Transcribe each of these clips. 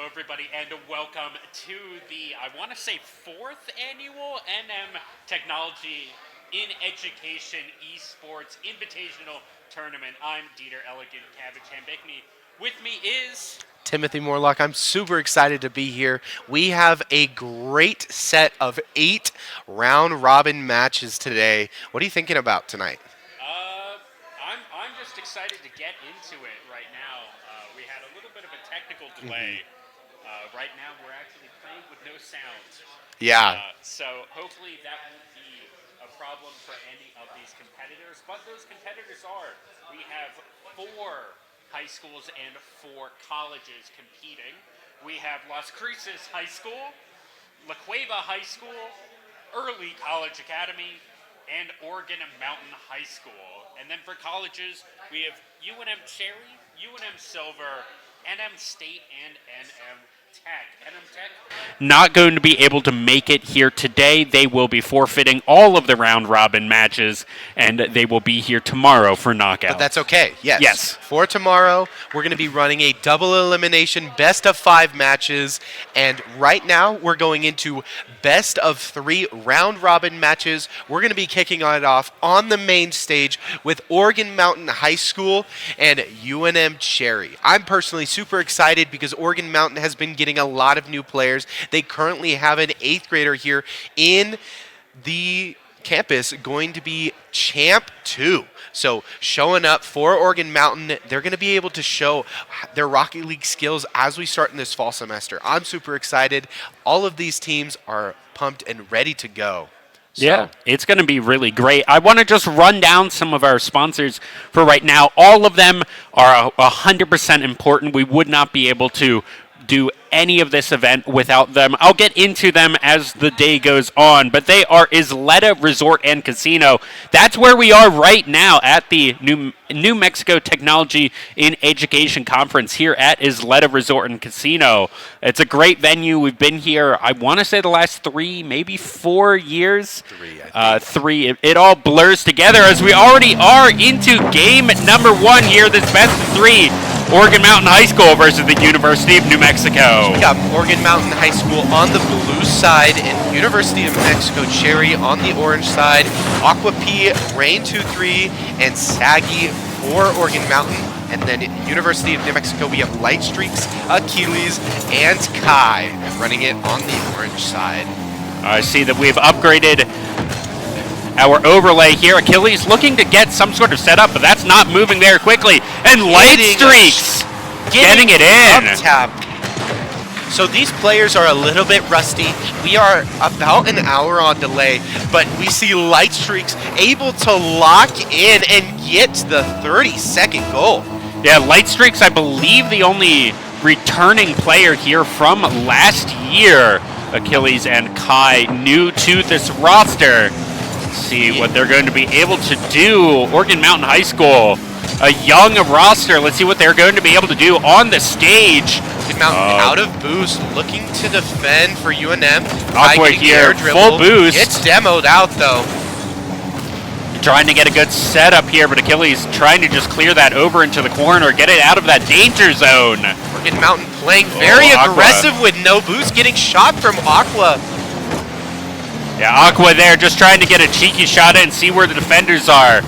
Everybody, and welcome to the, I want to say, 4th annual NM Technology in Education Esports Invitational Tournament. I'm Dieter Elegant Cabbage Hambekny. With me is Timothy Morlock. I'm super excited to be here. We have a great set of 8 round-robin matches today. What are you thinking about tonight? I'm just excited to get into it right now. We had a little bit of a technical delay. Right now, we're actually playing with no sound. Yeah. So hopefully that won't be a problem for any of these competitors. But those competitors are, we have 4 high schools and 4 colleges competing. We have Las Cruces High School, La Cueva High School, Early College Academy, and Oregon Mountain High School. And then for colleges, we have UNM Cherry, UNM Silver, NM State, and NM Tech. NM Tech not going to be able to make it here today. They will be forfeiting all of the round-robin matches, and they will be here tomorrow for knockout. But that's okay. Yes. Yes. For tomorrow, we're going to be running a double elimination, best of 5 matches, and right now we're going into best of 3 round-robin matches. We're going to be kicking it off on the main stage with Oregon Mountain High School and UNM Cherry. I'm personally super excited because Oregon Mountain has been getting a lot of new players. They currently have an 8th grader here in the campus going to be Champ 2. So showing up for Oregon Mountain, they're going to be able to show their Rocket League skills as we start in this fall semester. I'm super excited. All of these teams are pumped and ready to go. So. Yeah, it's going to be really great. I want to just run down some of our sponsors for right now. All of them are 100% important. We would not be able to do any of this event without them. I'll get into them as the day goes on, but they are Isleta Resort and Casino. That's where we are right now at the New Mexico Technology in Education Conference here at Isleta Resort and Casino. It's a great venue. We've been here, I want to say the last 3, maybe 4 years. 3, I think. 3. It all blurs together as we already are into game number 1 here, this best of 3. Oregon Mountain High School versus the University of New Mexico. We got Oregon Mountain High School on the blue side and University of New Mexico Cherry on the orange side. Aqua P, Rain 2-3, and Saggy for Oregon Mountain. And then at University of New Mexico, we have Light Streaks, Achilles, and Kai running it on the orange side. I see that we've upgraded our overlay here. Achilles looking to get some sort of setup, but that's not moving there quickly. And Light Streaks getting it in. Up tap. So these players are a little bit rusty. We are about an hour on delay, but we see Light Streaks able to lock in and get the 30-second goal. Yeah, Light Streaks, I believe the only returning player here from last year. Achilles and Kai new to this roster. See what they're going to be able to do. Oregon Mountain High School, a young roster. Let's see what they're going to be able to do on the stage. Oregon Mountain out of boost, looking to defend for UNM. Aqua here, full boost. It's demoed out though. Trying to get a good setup here, but Achilles trying to just clear that over into the corner, get it out of that danger zone. Oregon Mountain playing very aggressive with no boost, getting shot from Aqua. Yeah, Aqua there just trying to get a cheeky shot and see where the defenders are.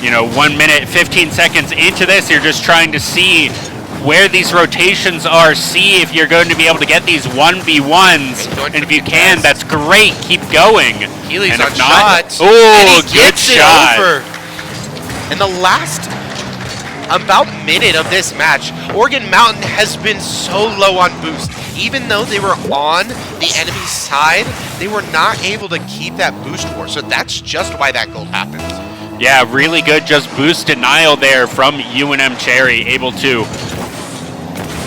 You know, 1 minute, 15 seconds into this, you're just trying to see where these rotations are, see if you're going to be able to get these 1v1s. And if you can, that's great. Keep going. Achilles and on if not, shot. Oh, good shot. In the last about minute of this match, Oregon Mountain has been so low on boost. Even though they were on the enemy side, they were not able to keep that boost war. So that's just why that goal happened. Yeah, really good just boost denial there from UNM Cherry, able to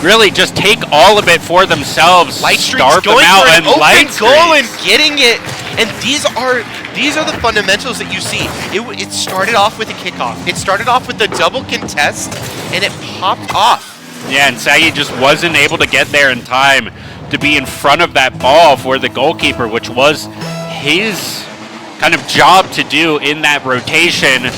really just take all of it for themselves, starve them going out, for an and open Light goal and Streaks. getting it. And these are the fundamentals that you see. It started off with a kickoff. It started off with a double contest, and it popped off. Yeah, and Sagi just wasn't able to get there in time to be in front of that ball for the goalkeeper, which was his kind of job to do in that rotation.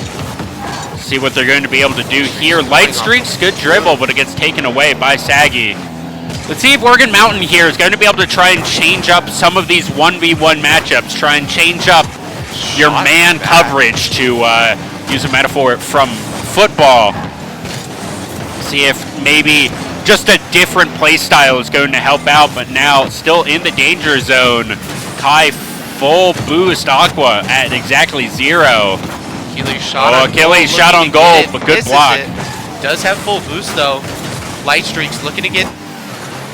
See what they're going to be able to do here. Light Streaks, good dribble, but it gets taken away by Sagi. Let's see if Oregon Mountain here is going to be able to try and change up some of these 1v1 matchups, try and change up your man coverage, to use a metaphor from football. See if maybe just a different play style is going to help out, but now still in the danger zone. Kai full boost Aqua at exactly 0. Achilles shot Achilles shot on goal, but good block. Does have full boost though. Light Streaks looking to get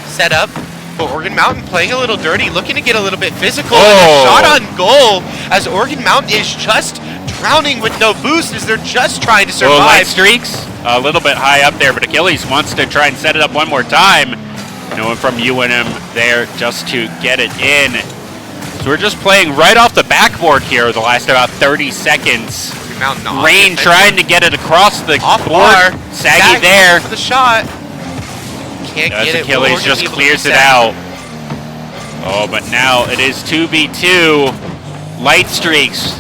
set up, but Oregon Mountain playing a little dirty, looking to get a little bit physical. And a shot on goal as Oregon Mountain is just drowning with no boost as they're just trying to survive. Light Streaks a little bit high up there, but Achilles wants to try and set it up one more time. No one from UNM there just to get it in. So we're just playing right off the backboard here the last about 30 seconds. Rain trying to get it across the board. Sagi there. For the shot. Can't get it. Achilles just clears it out. Oh, but now it is 2v2. Light Streaks,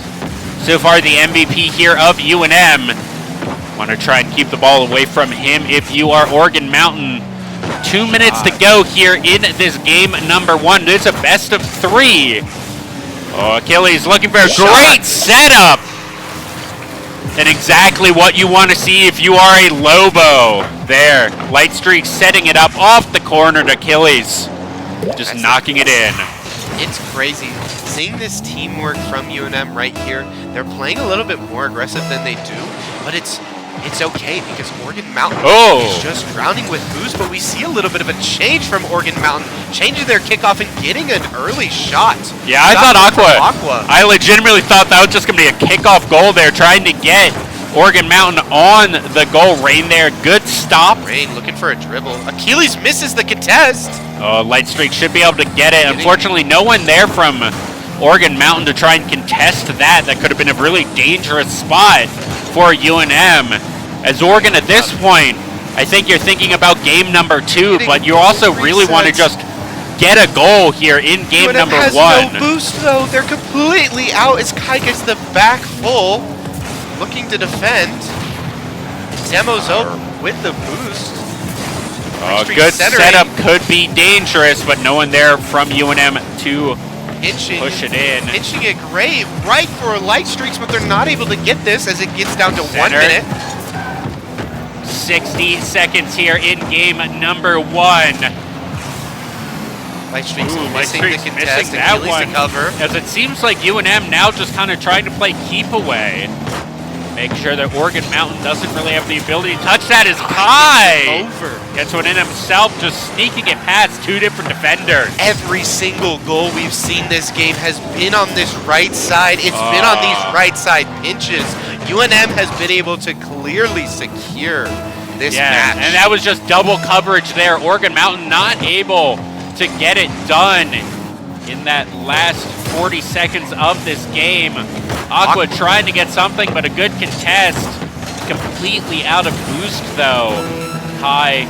so far the MVP here of UNM. Want to try and keep the ball away from him if you are Oregon Mountain. 2 minutes to go here in this game number 1. It's a best of 3. Oh, Achilles looking for a great setup. And exactly what you want to see if you are a Lobo. There, Light Streak setting it up off the corner to Achilles. Just knocking it in. It's crazy. Seeing this teamwork from UNM right here, they're playing a little bit more aggressive than they do, but it's okay because Oregon Mountain is just drowning with boost, but we see a little bit of a change from Oregon Mountain, changing their kickoff and getting an early shot. Yeah, I thought Aqua. I legitimately thought that was just going to be a kickoff goal there, trying to get Oregon Mountain on the goal. Rain there, good stop. Rain looking for a dribble. Achilles misses the contest. Light Streak should be able to get it. Unfortunately, no one there from Oregon Mountain to try and contest that. That could have been a really dangerous spot for UNM. As Oregon at this point, I think you're thinking about game number 2, but you also really want to just get a goal here in game number 1. No boost though. They're completely out as Kai gets the back full, looking to defend. Demo's up with the boost. Good setup, could be dangerous, but no one there from UNM to push it in. Pitching it great, right for Light Streaks, but they're not able to get this as it gets down to 1 minute. 60 seconds here in game number 1. Light Streaks missing the contest, that one to cover. As it seems like UNM now just kind of trying to play keep away. Make sure that Oregon Mountain doesn't really have the ability to touch that as Kai gets one in himself, just sneaking it past 2 different defenders. Every single goal we've seen this game has been on this right side. It's been on these right side pinches. UNM has been able to clearly secure this match. And that was just double coverage there. Oregon Mountain not able to get it done in that last 40 seconds of this game. Aqua trying to get something, but a good contest. Completely out of boost, though. Kai,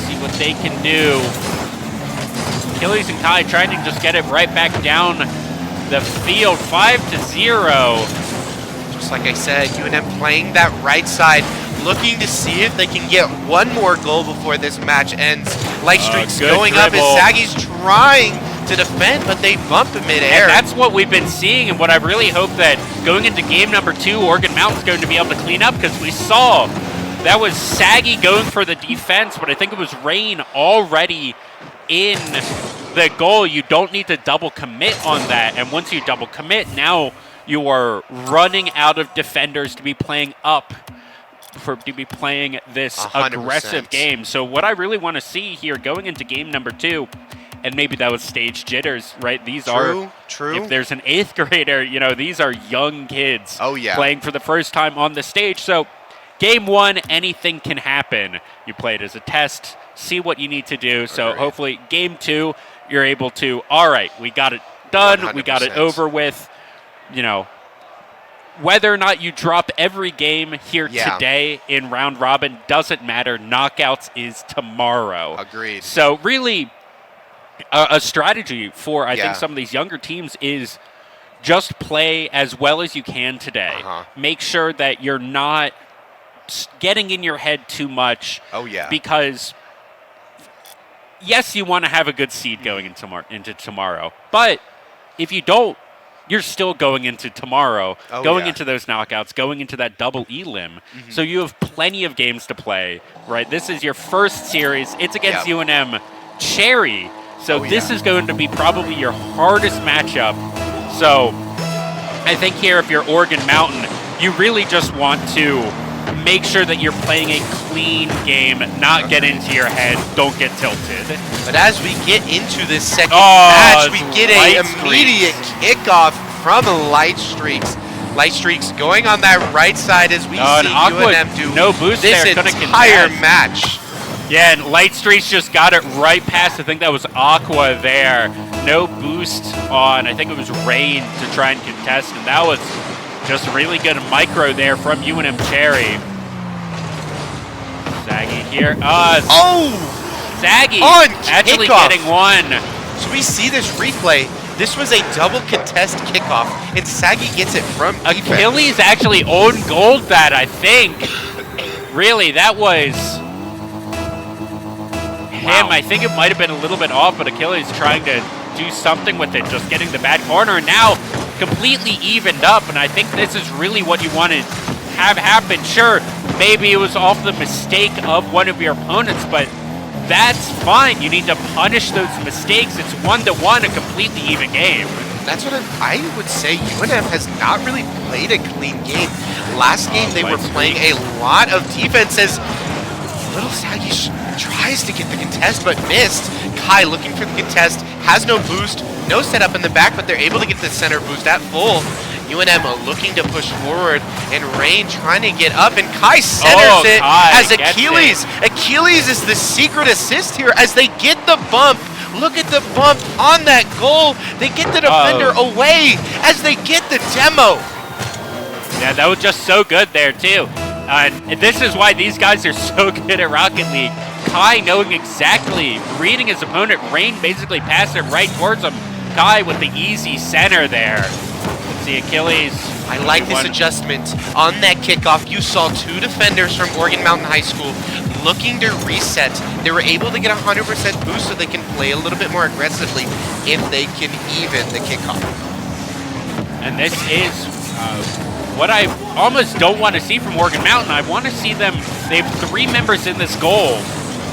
see what they can do. Achilles and Kai trying to just get it right back down the field. 5-0. Just like I said, UNM playing that right side, looking to see if they can get one more goal before this match ends. Light Streaks going up as Sagi's trying to defend, but they bump in midair. And that's what we've been seeing, and what I really hope that going into game number 2, Oregon Mountain's going to be able to clean up, because we saw that was Sagi going for the defense, but I think it was Rain already in the goal. You don't need to double commit on that, and once you double commit, now you are running out of defenders to be playing up, to be playing this 100%. aggressive game. So what I really want to see here going into game number 2 and maybe that was stage jitters, right? These True, are, true. if there's an 8th grader, these are young kids Oh, yeah. playing for the first time on the stage. So game 1, anything can happen. You play it as a test, see what you need to do. So Agreed. hopefully game 2, you're able to, all right, we got it done, we got it 100%. over with. Whether or not you drop every game here Yeah. today in round robin doesn't matter. Knockouts is tomorrow. Agreed. So really, a strategy for I Yeah. think some of these younger teams is just play as well as you can today. Uh-huh. Make sure that you're not getting in your head too much. Oh, yeah. Because yes, you want to have a good seed going into tomorrow, but if you don't, you're still going into tomorrow, going yeah. into those knockouts, going into that double elim. So you have plenty of games to play, right? This is your first series. It's against Yep. UNM Cherry. So this yeah. is going to be probably your hardest matchup. So I think here, if you're Oregon Mountain, you really just want to make sure that you're playing a clean game, not get into your head, don't get tilted. But as we get into this second Oh, match, we it's get Light an immediate kickoff from Light Streaks. Light Streaks going on that right side as we and see Aqua, UNM do no boost this there, couldn't entire contest. match. Yeah, and Light Streaks just got it right past, I think that was Aqua there. No boost on, I think it was Rain to try and contest, and that was just really good micro there from UNM Cherry. Zaggy here. Zaggy On actually kickoff. getting one. So we see this replay. This was a double contest kickoff, and Saggy gets it from defense. Achilles actually own gold that, I think. Really, that was him. I think it might have been a little bit off, but Achilles trying to do something with it, just getting the bad corner, and now completely evened up, and I think this is really what you want to have happen. Sure, maybe it was off the mistake of one of your opponents, but that's fine. You need to punish those mistakes. It's 1-1, a completely even game. That's what I would say. UNM has not really played a clean game. Last game, they were playing a lot of defense as Little Saggy tries to get the contest, but missed. Kai looking for the contest, has no boost, no setup in the back, but they're able to get the center boost at full. UNM looking to push forward, and Rain trying to get up, and Kai centers it Kai as Achilles. Achilles is the secret assist here as they get the bump. Look at the bump on that goal. They get the defender away as they get the demo. Yeah, that was just so good there, too. And this is why these guys are so good at Rocket League. Kai knowing exactly, reading his opponent. Rain basically passed it right towards him. Kai with the easy center there. Let's see, Achilles. I like this adjustment. On that kickoff, you saw two defenders from Oregon Mountain High School looking to reset. They were able to get 100% boost so they can play a little bit more aggressively if they can even the kickoff. And this is what I almost don't want to see from Oregon Mountain. I want to see them, they have 3 members in this goal,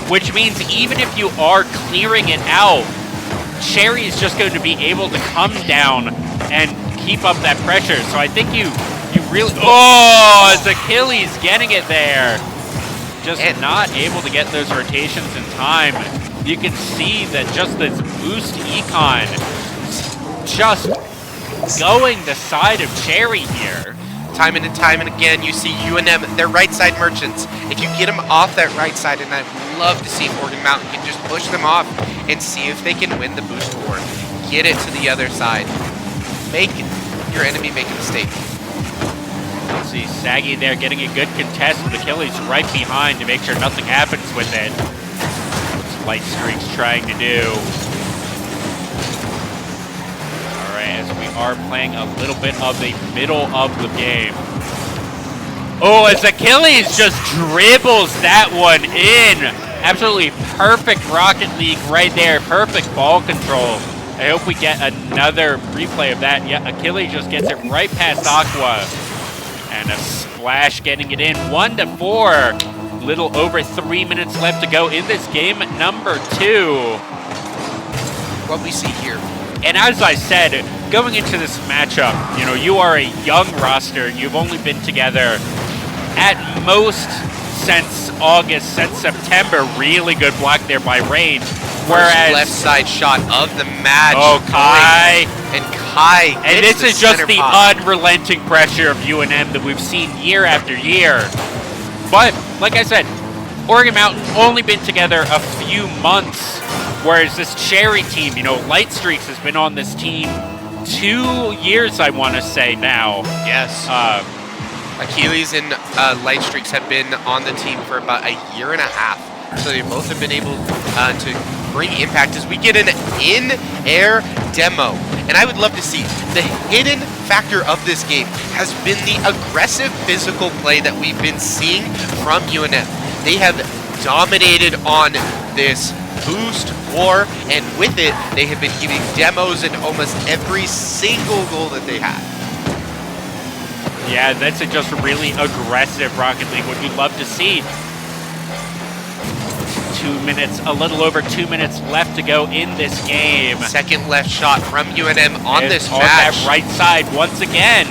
which means even if you are clearing it out, Cherry is just going to be able to come down and keep up that pressure. So I think you really, it's Achilles getting it there. Just not able to get those rotations in time. You can see that just this boost econ just going the side of Cherry here. Time and time and again, you see UNM, their right side merchants. If you get them off that right side, and I'd love to see if Oregon Mountain can just push them off and see if they can win the boost war. Get it to the other side. Make your enemy make a mistake. Let's see, Saggy there getting a good contest with Achilles right behind to make sure nothing happens with it. What's Light Streaks trying to do? As we are playing a little bit of the middle of the game. As Achilles just dribbles that one in. Absolutely perfect Rocket League right there. Perfect ball control. I hope we get another replay of that. Yeah, Achilles just gets it right past Aqua. And a splash getting it in. 1-4. Little over 3 minutes left to go in this game number 2. What we see here. And as I said, going into this matchup, you are a young roster. You've only been together at most since August, since September. Really good block there by Rain. Whereas left side shot of the match. Oh, Kai. And Kai And gets this is the just center the pop. unrelenting pressure of UNM that we've seen year after year. But, like I said, Oregon Mountain only been together a few months, whereas this Cherry team, Light Streaks has been on this team 2 years, I want to say now. Yes. Achilles and Light Streaks have been on the team for about a year and a half. So they both have been able to bring impact as we get an in-air demo. And I would love to see the hidden factor of this game has been the aggressive physical play that we've been seeing from UNM. They have dominated on this boost war, and with it, they have been giving demos in almost every single goal that they had. Yeah, that's just really aggressive Rocket League, what you'd love to see. 2 minutes, a little over 2 minutes left to go in this game. Second left shot from UNM on this on match. That right side once again.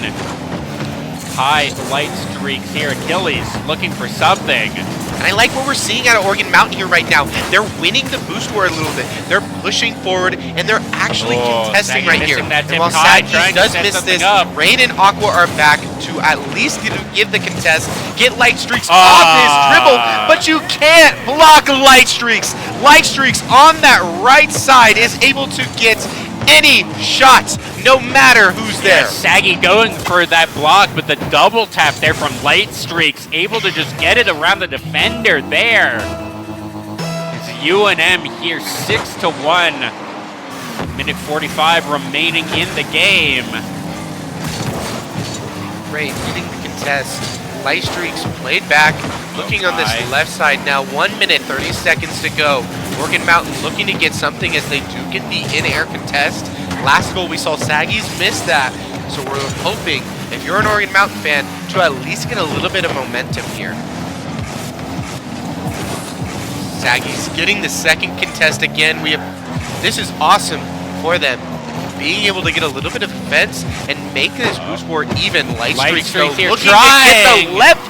Kai Light Streaks here. Achilles looking for something. And I like what we're seeing out of Oregon Mountain here right now. They're winning the boost war a little bit. They're pushing forward, and they're actually contesting right here. That and while Kai Sagi does miss this, Rain and Aqua are back to at least give the contest, get Light Streaks off his dribble, but you can't block Light Streaks. Light Streaks on that right side is able to get any shot, no matter who's there. Saggy going for that block, but the double tap there from Light Streaks, able to just get it around the defender there. It's UNM here, 6-1. Minute 45 remaining in the game. Great, getting the contest. Light Streaks played back, looking on this left side now. 1 minute, 30 seconds to go. Oregon Mountain looking to get something as they do get the in-air contest. Last goal we saw Saggies miss that, so we're hoping, if you're an Oregon Mountain fan, to at least get a little bit of momentum here. Saggies getting the second contest again. This is awesome for them. Being able to get a little bit of defense and make this boost war even. Light Streaks though, looking to get the left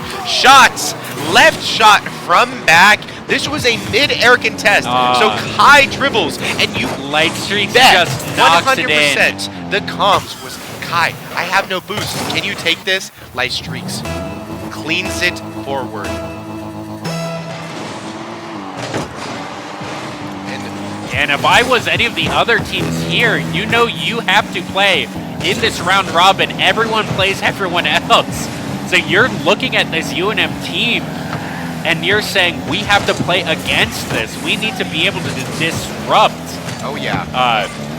shot from back. This was a mid-air contest, so Kai dribbles, and you Light Streaks just knocks 100%. It in. The comms was, Kai, I have no boost. Can you take this? Light Streaks cleans it forward. And if I was any of the other teams here, you have to play in this round robin. Everyone plays everyone else. So you're looking at this UNM team, and you're saying, we have to play against this. We need to be able to disrupt. Oh, yeah.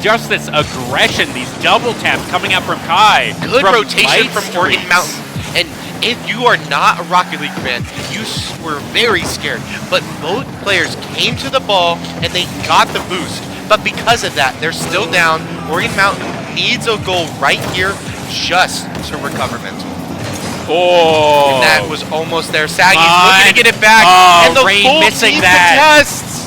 Just this aggression, these double taps coming out from Kai. Good rotation from Oregon Streaks. Mountain. And if you are not a Rocket League fan, you were very scared. But both players came to the ball, and they got the boost. But because of that, they're still down. Oregon Mountain needs a goal right here just to recover mental. Oh. And that was almost there. Saggy's looking to get it back. And the Rain full missing team that. contests.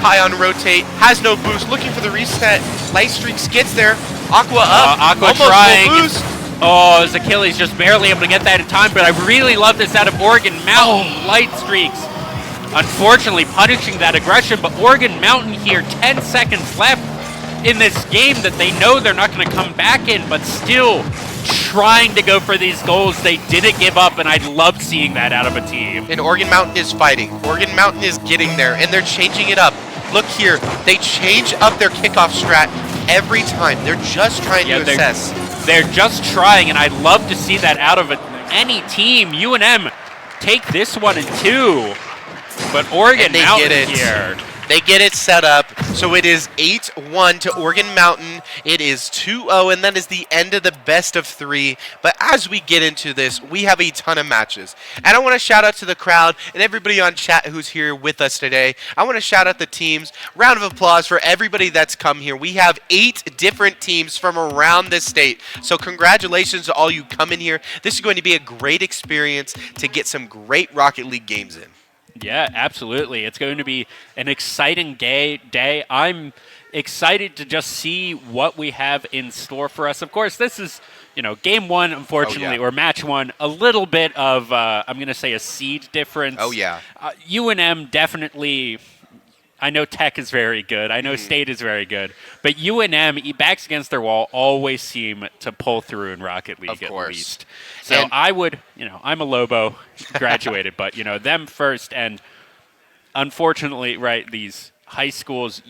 Kai on rotate, has no boost, looking for the reset. Light Streaks gets there. Aqua up, Aqua almost trying. full boost. Oh, as Achilles just barely able to get that in time, but I really love this out of Oregon Mountain. Light Streaks, unfortunately punishing that aggression, but Oregon Mountain here, 10 seconds left in this game that they know they're not going to come back in, but still trying to go for these goals. They didn't give up, and I love seeing that out of a team. And Oregon Mountain is fighting. Oregon Mountain is getting there, and they're changing it up. Look here, they change up their kickoff strat every time. They're just trying to assess. They're just trying, and I'd love to see that out of any team. UNM take this one in 2, but Oregon Mountain here. They get it set up, so it is 8-1 to Oregon Mountain. It is 2-0, and that is the end of the best of 3. But as we get into this, we have a ton of matches. And I want to shout out to the crowd and everybody on chat who's here with us today. I want to shout out the teams. Round of applause for everybody that's come here. We have 8 different teams from around this state. So congratulations to all you coming here. This is going to be a great experience to get some great Rocket League games in. Yeah, absolutely. It's going to be an exciting day. I'm excited to just see what we have in store for us. Of course, this is, game 1, unfortunately, or match 1, a little bit of, I'm going to say, a seed difference. Oh, yeah. UNM definitely I know Tech is very good. I know Mm-hmm. State is very good. But UNM, backs against their wall, always seem to pull through in Rocket Of League at course. least. So And I would, I'm a Lobo graduated, but, them first. And unfortunately, right, these high schools,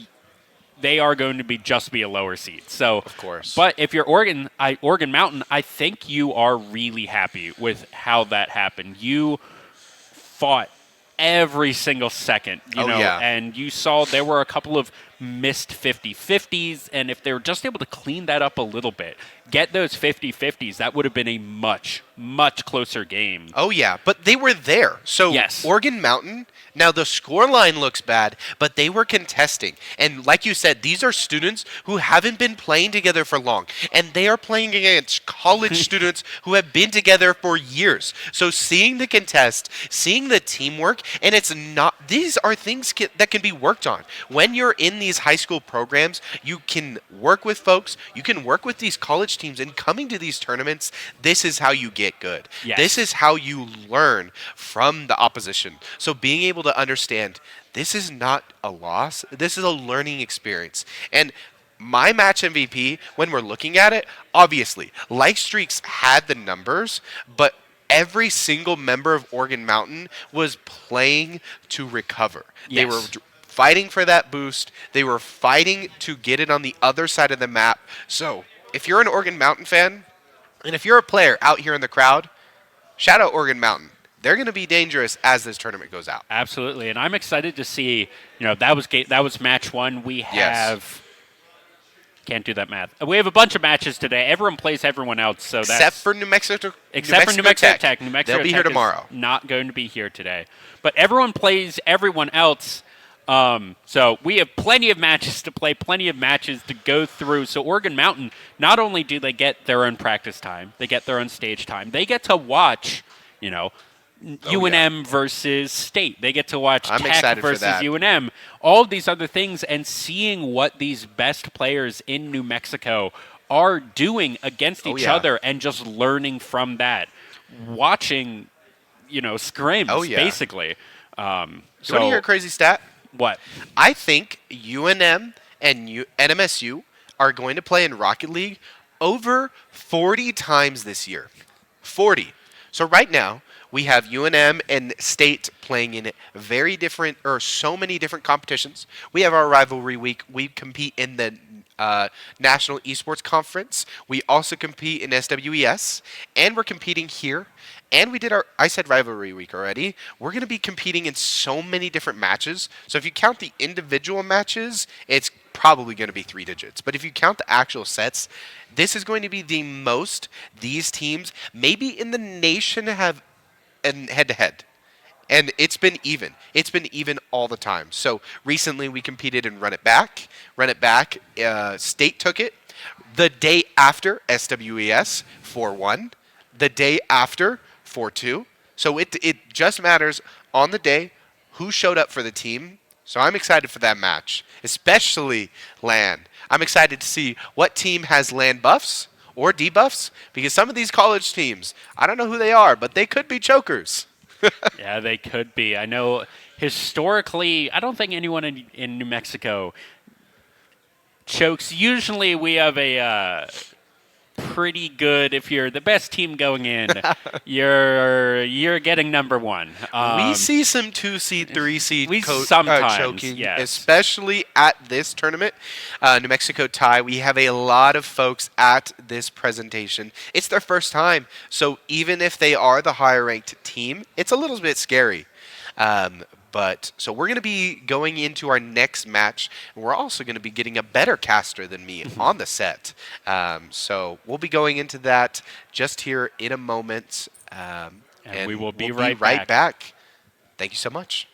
they are going to be a lower seed. So, of course. but if you're Oregon Mountain, I think you are really happy with how that happened. You fought every single second, Oh, yeah. and you saw there were a couple of missed 50-50s, and if they were just able to clean that up a little bit, get those 50-50s, that would have been a much, much closer game. Oh, yeah, but they were there. So Yes. Oregon Mountain, now the score line looks bad, but they were contesting. And like you said, these are students who haven't been playing together for long. And they are playing against college students who have been together for years. So seeing the contest, seeing the teamwork, and it's not, these are things that can be worked on. When you're in these high school programs, you can work with folks, you can work with these college teams, and coming to these tournaments, this is how you get good. Yes. This is how you learn from the opposition. So being able to understand this is not a loss, this is a learning experience. And my match MVP, when we're looking at it, obviously, Like Streaks had the numbers, but every single member of Oregon Mountain was playing to recover. They were Yes. fighting for that boost. They were fighting to get it on the other side of the map. So if you're an Oregon Mountain fan, and if you're a player out here in the crowd, shout out Oregon Mountain. They're going to be dangerous as this tournament goes out. Absolutely, and I'm excited to see. That was match one. We Yes. have can't do that math. We have a bunch of matches today. Everyone plays everyone else, so Except that's for New Mexico. except for New Mexico Tech. New Mexico They'll be Tech here is tomorrow. not going to be here today, but everyone plays everyone else. So we have plenty of matches to play, plenty of matches to go through. So Oregon Mountain, not only do they get their own practice time, they get their own stage time. They get to watch, UNM versus State. They get to watch I'm Tech excited for versus that. UNM. All of these other things, and seeing what these best players in New Mexico are doing against Oh, each yeah. other, and just learning from that. Watching, scrims, Oh, yeah. basically. Do you want to hear a crazy stat? What? I think UNM and NMSU are going to play in Rocket League over 40 times this year. 40. So right now, we have UNM and State playing in very different, or so many different competitions. We have our rivalry week. We compete in the National Esports Conference. We also compete in SWES, and we're competing here. And we did I said rivalry week already. We're going to be competing in so many different matches. So if you count the individual matches, it's probably going to be 3 digits. But if you count the actual sets, this is going to be the most these teams, maybe in the nation, have in head-to-head. And it's been even. It's been even all the time. So recently we competed in Run It Back. Run It Back, State took it. The day after, SWES, 4-1. The day after, 4-2. So it just matters on the day who showed up for the team. So I'm excited for that match, especially LAN. I'm excited to see what team has LAN buffs or debuffs, because some of these college teams, I don't know who they are, but they could be chokers. Yeah, they could be. I know historically, I don't think anyone in New Mexico chokes. Usually we have a pretty good, if you're the best team going in, you're getting number one. We see some 2-seed, 3-seed sometimes, choking, yes. especially at this tournament. New Mexico TIE, we have a lot of folks at this presentation. It's their first time, so even if they are the higher ranked team, it's a little bit scary. But so we're going to be going into our next match, and we're also going to be getting a better caster than me on the set. So we'll be going into that just here in a moment. And we will be right right back. Thank you so much.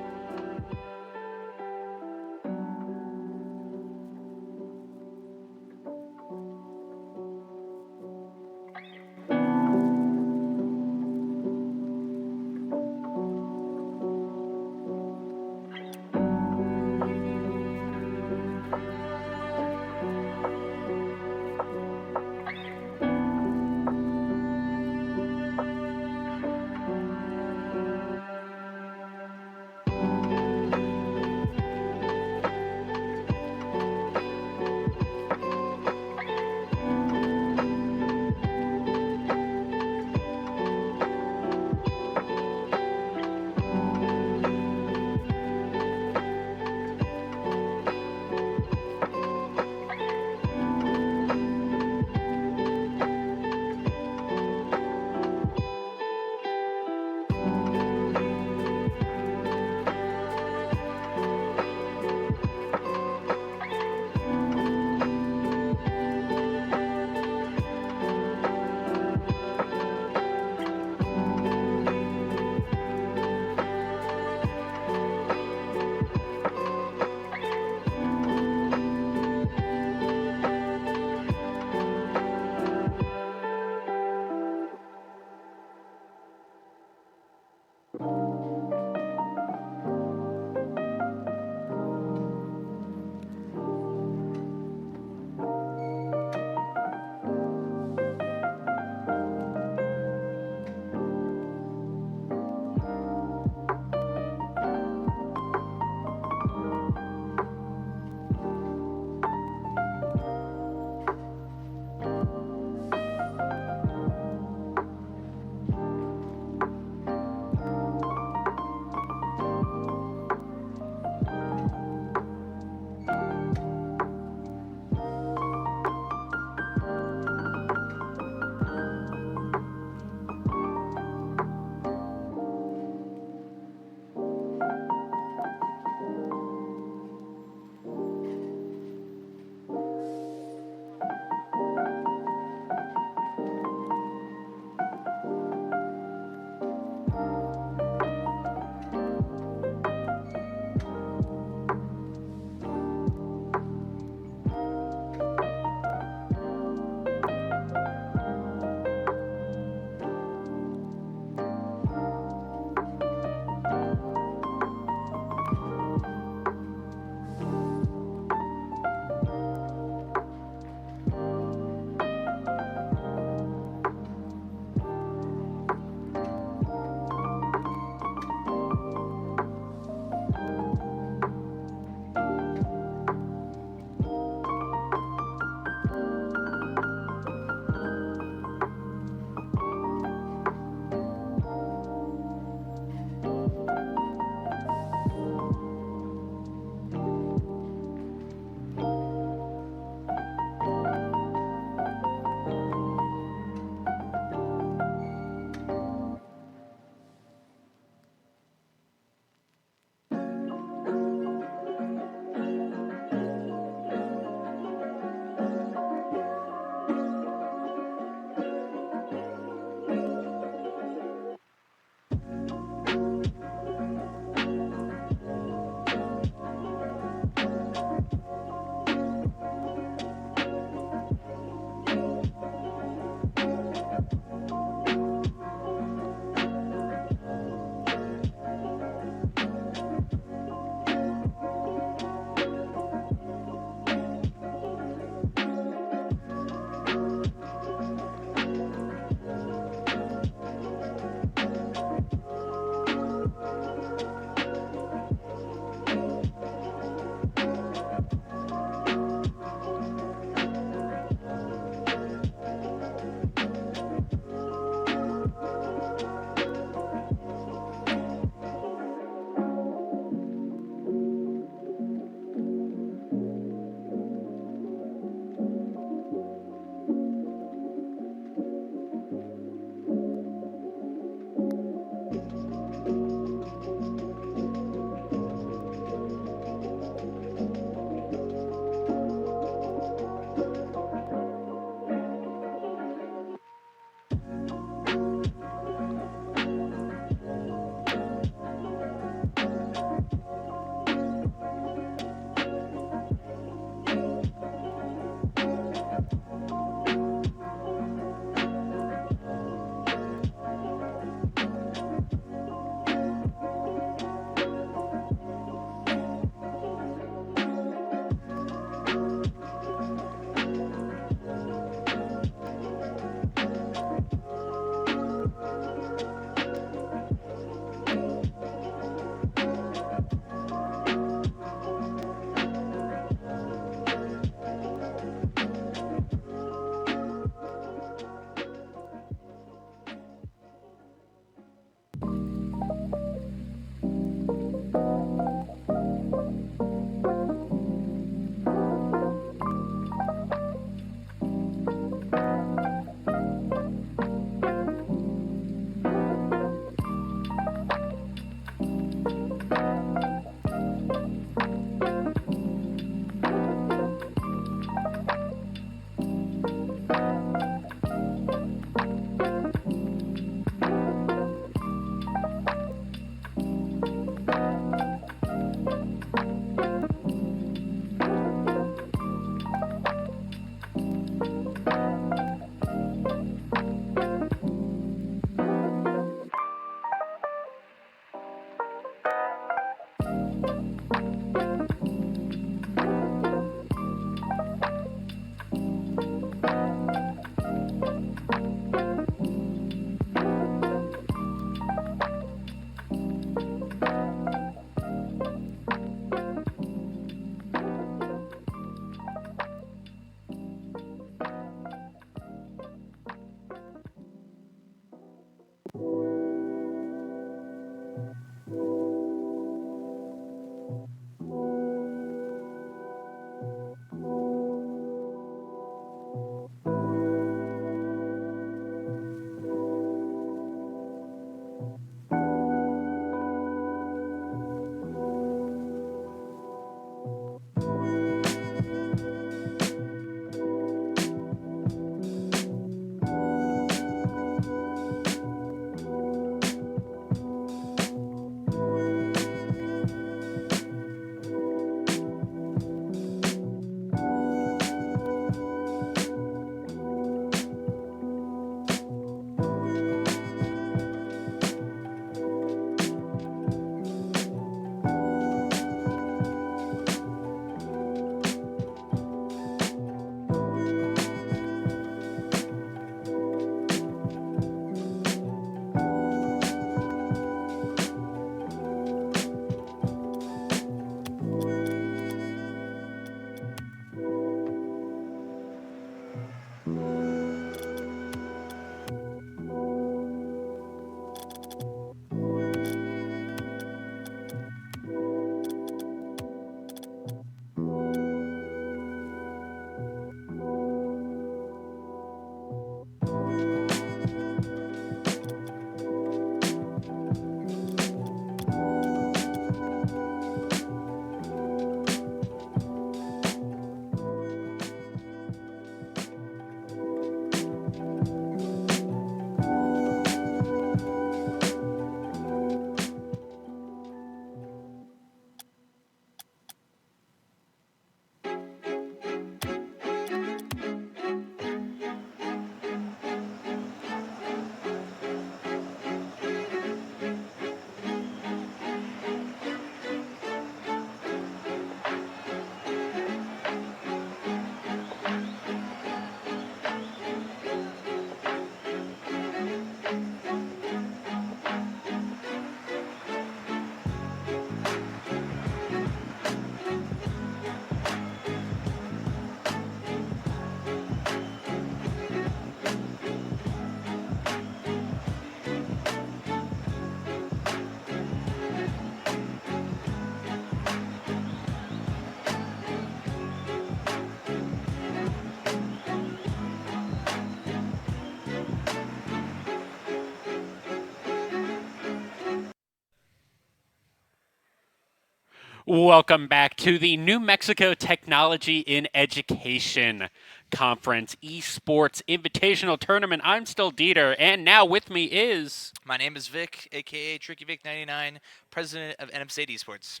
Welcome back to the New Mexico Technology in Education Conference Esports Invitational Tournament. I'm still Dieter, and now with me is... My name is Vic, aka Tricky Vic 99, president of NMTIE Esports.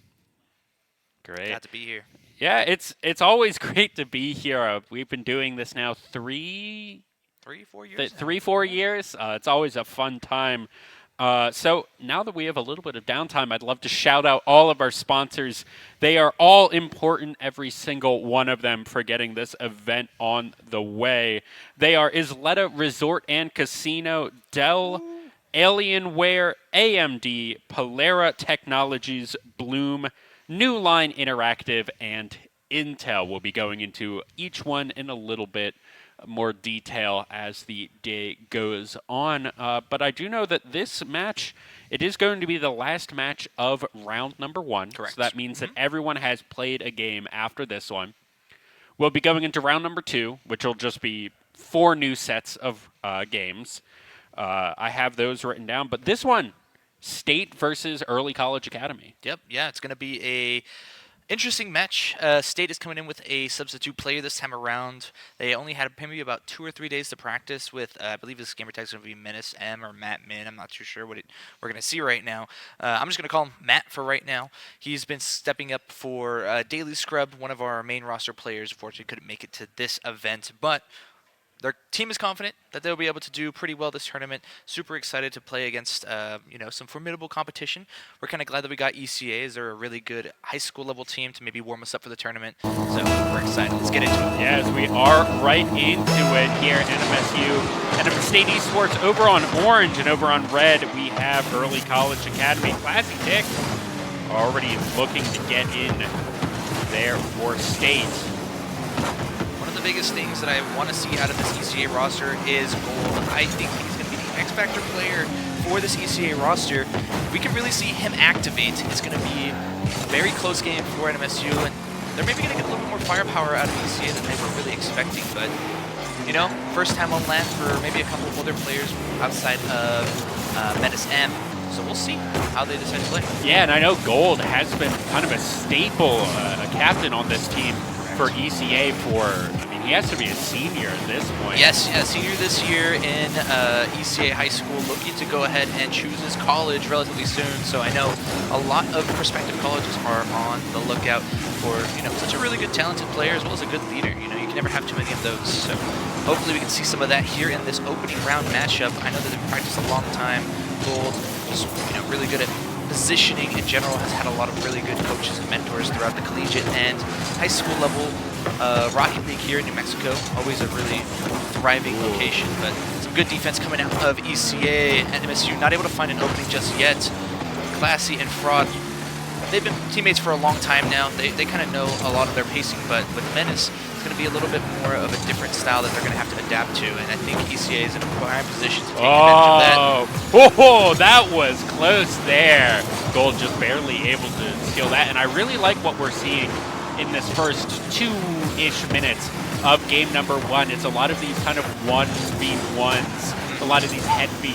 Great. Glad to be here. Yeah, it's always great to be here. We've been doing this now 4 years. 4 years. It's always a fun time. So now that we have a little bit of downtime, I'd love to shout out all of our sponsors. They are all important, every single one of them, for getting this event on the way. They are Isleta Resort and Casino, Dell, Alienware, AMD, Polera Technologies, Bloom, New Line Interactive, and Intel. We'll be going into each one in a little bit more detail as the day goes on. But I do know that this match, it is going to be the last match of round number 1. Correct. So that means that everyone has played a game after this one. We'll be going into round number 2, which will just be 4 new sets of games. I have those written down. But this one, State versus Early College Academy. Yep, yeah, it's going to be a interesting match. State is coming in with a substitute player this time around. They only had maybe about 2 or 3 days to practice with, I believe his gamer tag is going to be Menace M or Matt Min. I'm not too sure what we're going to see right now. I'm just going to call him Matt for right now. He's been stepping up for Daily Scrub, one of our main roster players. Unfortunately, couldn't make it to this event, but their team is confident that they'll be able to do pretty well this tournament. Super excited to play against some formidable competition. We're kind of glad that we got ECA, as they're a really good high school level team to maybe warm us up for the tournament. So we're excited. Let's get into it. Yes, we are right into it here at NMSU. NM State Esports over on orange, and over on red we have Early College Academy. Classy Tick already looking to get in there for State. The biggest things that I want to see out of this ECA roster is Gold. I think he's going to be the X Factor player for this ECA roster. We can really see him activate. It's going to be a very close game for NMSU, and they're maybe going to get a little bit more firepower out of ECA than they were really expecting. But, first time on land for maybe a couple of other players outside of Menace M. So we'll see how they decide to play. Yeah, and I know Gold has been kind of a staple, a captain on this team for ECA he has to be a senior at this point. Yes, yeah, senior this year in ECA High School, looking to go ahead and choose his college relatively soon. So I know a lot of prospective colleges are on the lookout for, such a really good talented player as well as a good leader. You can never have too many of those. So hopefully we can see some of that here in this opening round matchup. I know that they've practiced a long time. Gold is, really good at positioning in general, has had a lot of really good coaches and mentors throughout the collegiate and high school level. Rocket League here in New Mexico, always a really thriving location, but some good defense coming out of ECA. And NMSU not able to find an opening just yet. Classy and Fraud, they've been teammates for a long time now. They kind of know a lot of their pacing, but with Menace, it's going to be a little bit more of a different style that they're going to have to adapt to, and I think ECA is in a prime position to take advantage of that. Oh, that was close there. Gold just barely able to steal that, and I really like what we're seeing in this first 2-ish minutes of game number 1. It's a lot of these kind of 1v1s, a lot of these heavy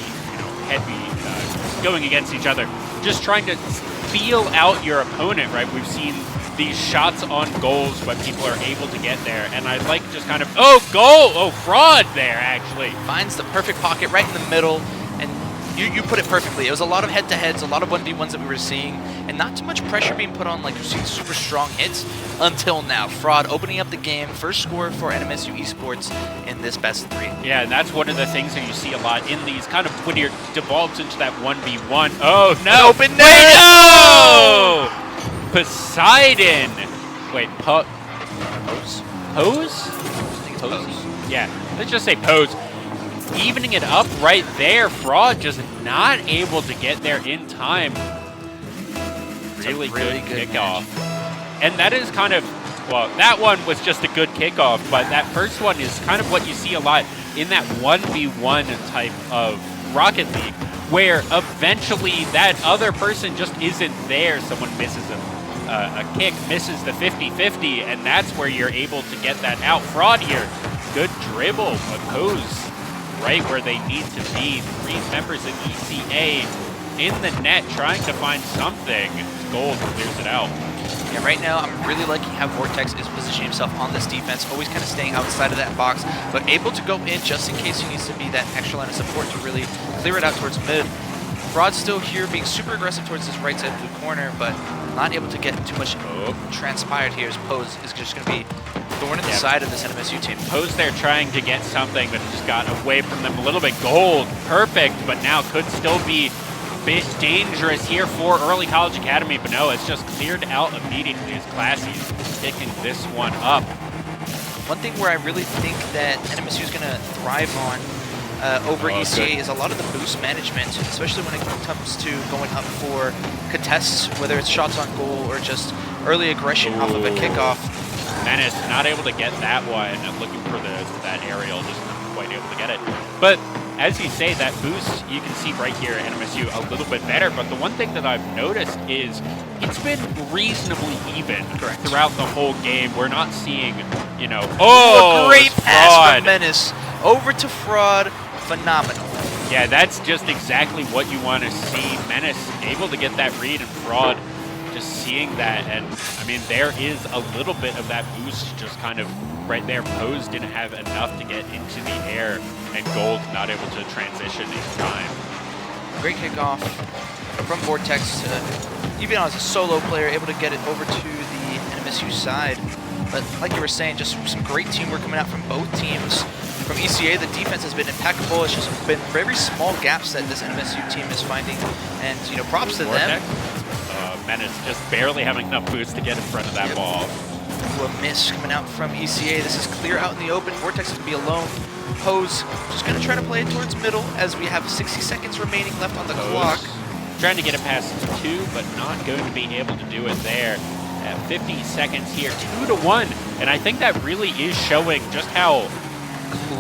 going against each other, just trying to feel out your opponent, right? We've seen these shots on goals when people are able to get there, and I like just kind of, Fraud there, actually. Finds the perfect pocket right in the middle, and you put it perfectly. It was a lot of head-to-heads, a lot of 1v1s that we were seeing, and not too much pressure being put on, like you've seen super strong hits until now. Fraud opening up the game, first score for NMSU Esports in this best of 3. Yeah, and that's one of the things that you see a lot in these kind of when it devolves into that 1v1. Oh, no! Open net! Wait, no! Poseidon! Wait, Pose? Pose? I think it's Pose. Yeah, let's just say Pose. Evening it up right there. Fraud just not able to get there in time. Really good kickoff. And that is kind of, that one was just a good kickoff, but that first one is kind of what you see a lot in that 1v1 type of Rocket League, where eventually that other person just isn't there. Someone misses a kick, misses the 50-50, and that's where you're able to get that out. Fraud here, good dribble, but Pose right where they need to be. 3 members of ECA in the net trying to find something. Gold clears it out. Yeah, right now I'm really liking how Vortex is positioning himself on this defense, always kind of staying outside of that box, but able to go in just in case he needs to be that extra line of support to really clear it out towards mid. Fraud's still here, being super aggressive towards this right side blue corner, but not able to get too much transpired here as Pose is just going to be thorn in the side of this NMSU team. Pose there trying to get something, but just got away from them a little bit. Gold, perfect, but now could still be a bit dangerous here for Early College Academy, but no, it's just cleared out immediately as Classy's picking this one up. One thing where I really think that NMSU is going to thrive on over ECA is a lot of the boost management, especially when it comes to going up for contests, whether it's shots on goal or just early aggression off of a kickoff. Menace not able to get that one, looking for that aerial, just not quite able to get it. But as you say, that boost, you can see right here at NMSU a little bit better, but the one thing that I've noticed is it's been reasonably even throughout the whole game. We're not seeing, you know, a great pass from Menace over to Fraud. Phenomenal. Yeah, that's just exactly what you want to see. Menace able to get that read, and Fraud just seeing that. And I mean, there is a little bit of that boost just kind of right there. Pose didn't have enough to get into the air, and Gold not able to transition in time. Great kickoff from Vortex, even as a solo player, able to get it over to the NMSU side. But like you were saying, just some great teamwork coming out from both teams. From ECA, the defense has been impeccable. It's just been very small gaps that this NMSU team is finding, and you know, props to them. Menace just barely having enough boost to get in front of that ball. A miss coming out from ECA. This is clear out in the open. Vortex is going to be alone. Pose just going to try to play it towards middle as we have 60 seconds remaining left on the clock. Trying to get it past 2, but not going to be able to do it there. At 50 seconds here, 2-1, and I think that really is showing just how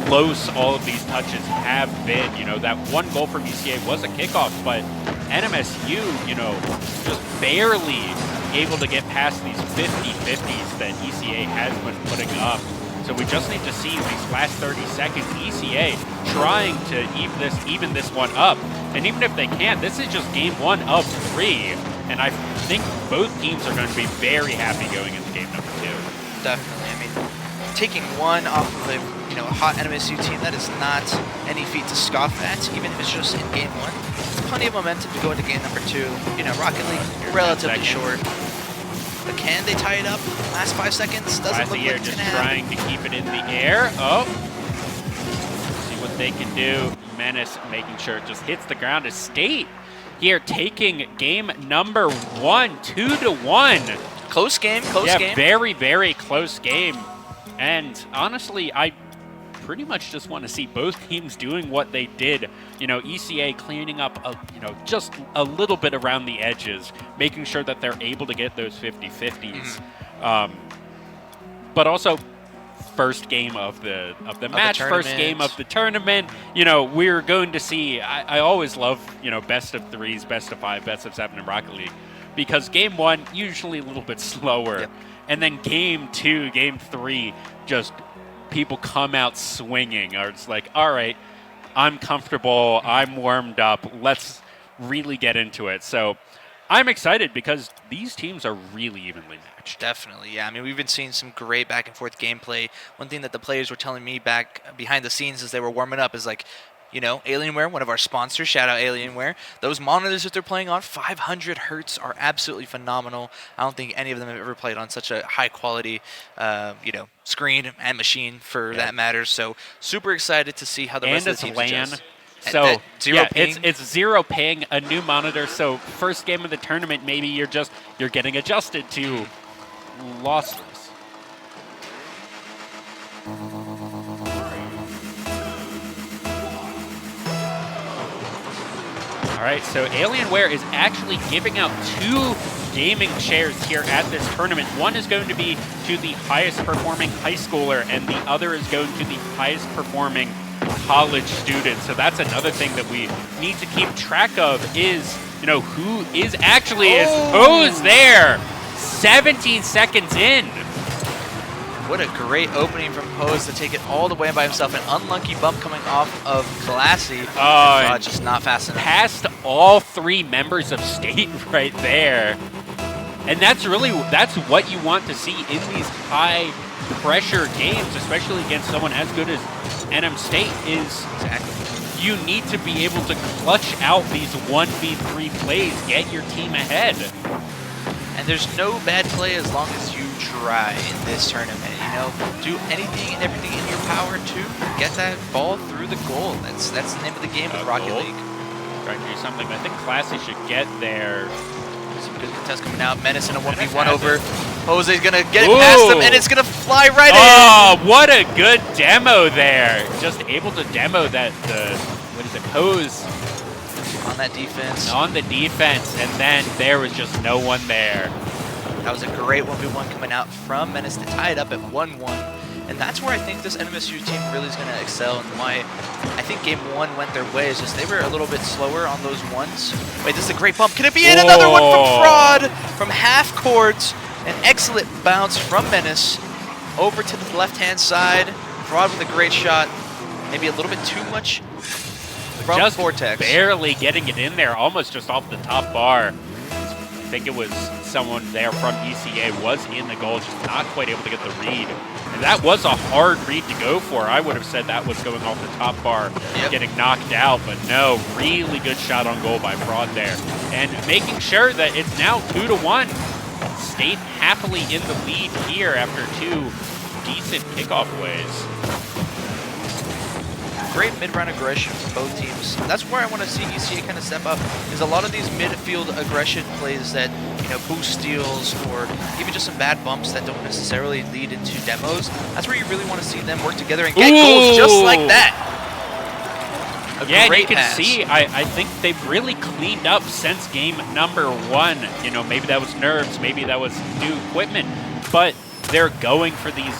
close all of these touches have been. You know, that one goal from ECA was a kickoff, but NMSU, you know, just barely able to get past these 50-50s that ECA has been putting up. So we just need to see these last 30 seconds, ECA trying to even this one up. And even if they can't, this is just game 1 of 3. And I think both teams are going to be very happy going into game number 2. Definitely. I mean, taking one off of a hot NMSU team, that is not any feat to scoff at, even if it's just in game 1. It's plenty of momentum to go into game number 2. You know, Rocket League, relatively short. But can they tie it up? Last 5 seconds? Doesn't look like it's just trying to keep it in the air. Oh. See what they can do. Menace making sure it just hits the ground. As State here taking game number 1, 2-1. Close game, close game. Very, very close game. And honestly, I pretty much just want to see both teams doing what they did. You know, ECA cleaning up, just a little bit around the edges, making sure that they're able to get those 50-50s. But also, first game of the match, first game of the tournament. You know, we're going to see. I always love best of 3s, best of 5, best of 7 in Rocket League, because game 1 usually a little bit slower, and then game 2, game 3, just people come out swinging. Or it's like, all right, I'm comfortable, I'm warmed up, let's really get into it. So I'm excited because these teams are really evenly matched. Definitely, yeah. I mean, we've been seeing some great back and forth gameplay. One thing that the players were telling me back behind the scenes as they were warming up is like, Alienware, one of our sponsors, shout out Alienware. Those monitors that they're playing on, 500 hertz, are absolutely phenomenal. I don't think any of them have ever played on such a high quality, screen and machine for that matter. So super excited to see how the rest of the teams adjust. So zero ping. It's zero ping, a new monitor. So first game of the tournament, maybe you're getting adjusted to lossless. All right, so Alienware is actually giving out 2 gaming chairs here at this tournament. One is going to be to the highest performing high schooler, and the other is going to the highest performing college student. So that's another thing that we need to keep track of is, who is actually Pose there. 17 seconds in. What a great opening from Pose to take it all the way by himself. An unlucky bump coming off of Classy. Just not fast enough. Passed all 3 members of State right there. And that's what you want to see in these high pressure games, especially against someone as good as NM State is. Exactly. You need to be able to clutch out these 1v3 plays, get your team ahead. And there's no bad play as long as you try in this tournament. You know, do anything and everything in your power to get that ball through the goal. That's the name of the game with Rocket League. Trying to do something. I think Classy should get there. Some good contests coming out. Menace in a 1v1 over. Jose's gonna get it past him, and it's gonna fly right in. Oh, what a good demo there! Just able to demo that Pose on that defense. On the defense, and then there was just no one there. That was a great 1v1 coming out from Menace to tie it up at 1-1. And that's where I think this NMSU team really is going to excel, and why I think game 1 went their way is just they were a little bit slower on those ones. Wait, this is a great bump. Can it be in? Another one from Fraud from half court. An excellent bounce from Menace over to the left-hand side. Fraud with a great shot. Maybe a little bit too much from just Vortex. Barely getting it in there, almost just off the top bar. I think it was someone there from ECA was in the goal, just not quite able to get the read. And that was a hard read to go for. I would have said that was going off the top bar, getting knocked out, but no, really good shot on goal by Fraud there. And making sure that it's now 2-1. State happily in the lead here after 2 decent kickoff plays. Great mid-round aggression from both teams. That's where I want to see ECA kind of step up, is a lot of these midfield aggression plays that, you know, boost steals or even just some bad bumps that don't necessarily lead into demos. That's where you really want to see them work together and get goals just like that. Yeah, and you can see, I think they've really cleaned up since game number 1. You know, maybe that was nerves, maybe that was new equipment, but they're going for these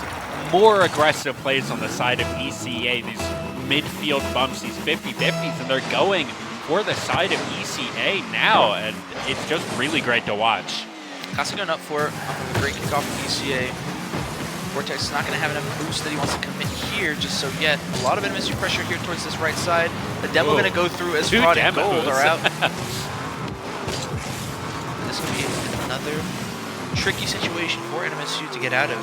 more aggressive plays on the side of ECA, these midfield bumps, these 50-50s, and they're going for the side of ECA now, and it's just really great to watch. Casa going up for it. A great kickoff from ECA. Vortex is not going to have enough boost that he wants to commit here just so yet. A lot of NMSU pressure here towards this right side. The demo going to go through as Fraud and Gold are out. This will be another tricky situation for NMSU to get out of,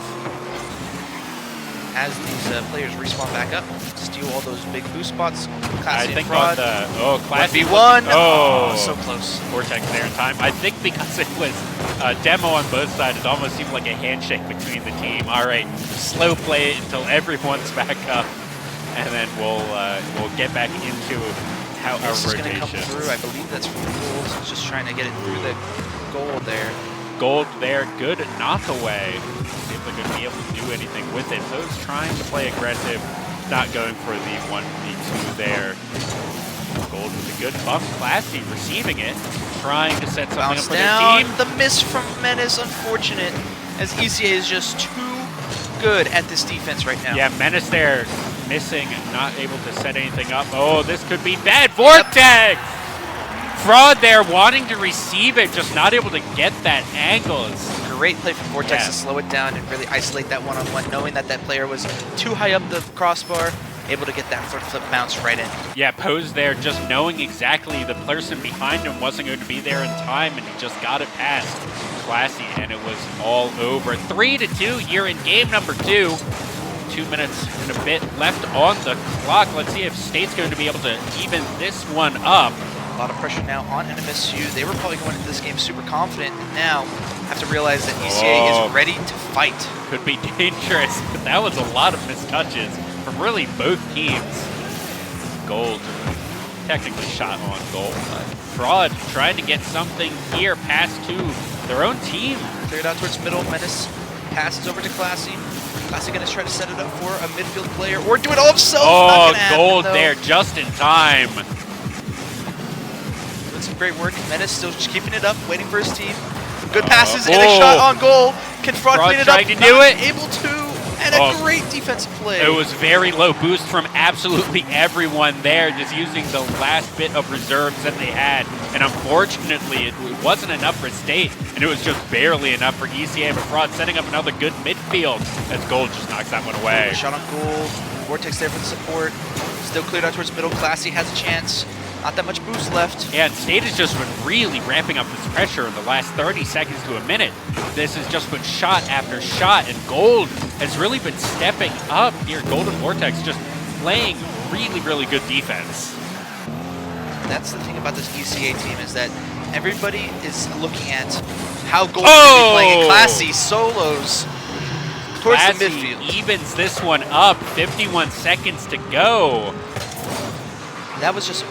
as these players respawn back up, steal all those big boost spots. Classy and Fraud. Classy 1v1. Oh, so close. Vortex there in time. I think because it was a demo on both sides, it almost seemed like a handshake between the team. All right, slow play it until everyone's back up, and then we'll get back into our this rotation. Is going to come through. I believe that's from the goal. So it's just trying to get it through the goal there. Gold there, good knockaway. See if they're going to be able to do anything with it. Those trying to play aggressive, not going for the 1v2 there. Gold with a good bump. Classy receiving it, trying to set something up for down. the team. The miss from Menace, unfortunate, as ECA is just too good at this defense right now. Yeah, Menace there missing, not able to set anything up. Oh, this could be bad. Vortex! Fraud there wanting to receive it, just not able to get that angle. Great play from Vortex to slow it down and really isolate that one-on-one, knowing that that player was too high up the crossbar, able to get that front flip bounce right in. Yeah, Pose there, just knowing exactly the person behind him wasn't going to be there in time, and he just got it past Classy, and it was all over. 3-2 here in game number 2. 2 minutes and a bit left on the clock. Let's see if State's going to be able to even this one up. A lot of pressure now on NMSU. They were probably going into this game super confident, and now have to realize that ECA is ready to fight. Could be dangerous, but that was a lot of missed touches from really both teams. Gold, technically shot on goal, but Fraud trying to get something here past to their own team. Cleared out towards middle. Menace passes over to Classy. Classy going to try to set it up for a midfield player, or do it all himself. Oh, Gold there just in time. Some great work. Menace still just keeping it up, waiting for his team. Good passes and a shot on goal. Can Fraud clean it up? To do it. Able to, and a great defensive play. It was very low boost from absolutely everyone there, just using the last bit of reserves that they had. And unfortunately, it wasn't enough for State, and it was just barely enough for ECA. But Fraud setting up another good midfield as Gold just knocks that one away. Shot on goal. Vortex there for the support. Still cleared out towards middle. Classy has a chance. Not that much boost left. Yeah, and State has just been really ramping up this pressure in the last 30 seconds to a minute. This has just been shot after shot, and Gold has really been stepping up here. Golden Vortex just playing really, really good defense. That's the thing about this ECA team is that everybody is looking at how Gold's going to be playing in Classy solos towards Classy the midfield. evens this one up, 51 seconds to go. That was just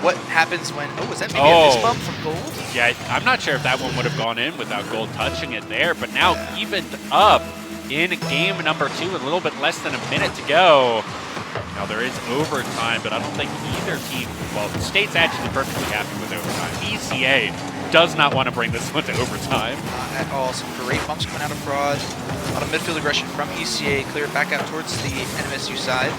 what happens when, was that maybe a fist bump from Gold? Yeah, I'm not sure if that one would have gone in without Gold touching it there, but now evened up in game number 2 with a little bit less than a minute to go. Now there is overtime, but I don't think either team, well, the State's actually perfectly happy with overtime. ECA does not want to bring this one to overtime. Not at all. Some great bumps coming out of Fraud. A lot of midfield aggression from ECA. Clear it back out towards the NMSU side.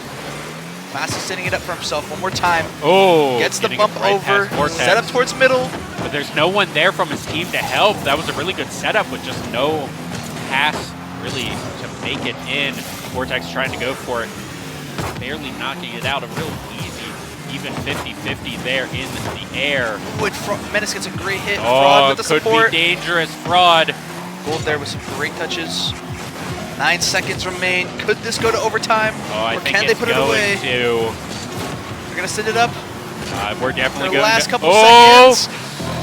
Classy setting it up for himself one more time. Oh, gets the bump over, set up towards middle. But there's no one there from his team to help. That was a really good setup with just no pass really to make it in. Vortex trying to go for it, barely knocking it out. A real easy, even 50-50 there in the air. Ooh, and Menace gets a great hit. Oh, Fraud with the could support. be dangerous. Fraud. Gold there with some great touches. 9 seconds remain. Could this go to overtime? Oh, I or think can they put it away? To. They're going to send it up. We're definitely The going last to. couple seconds.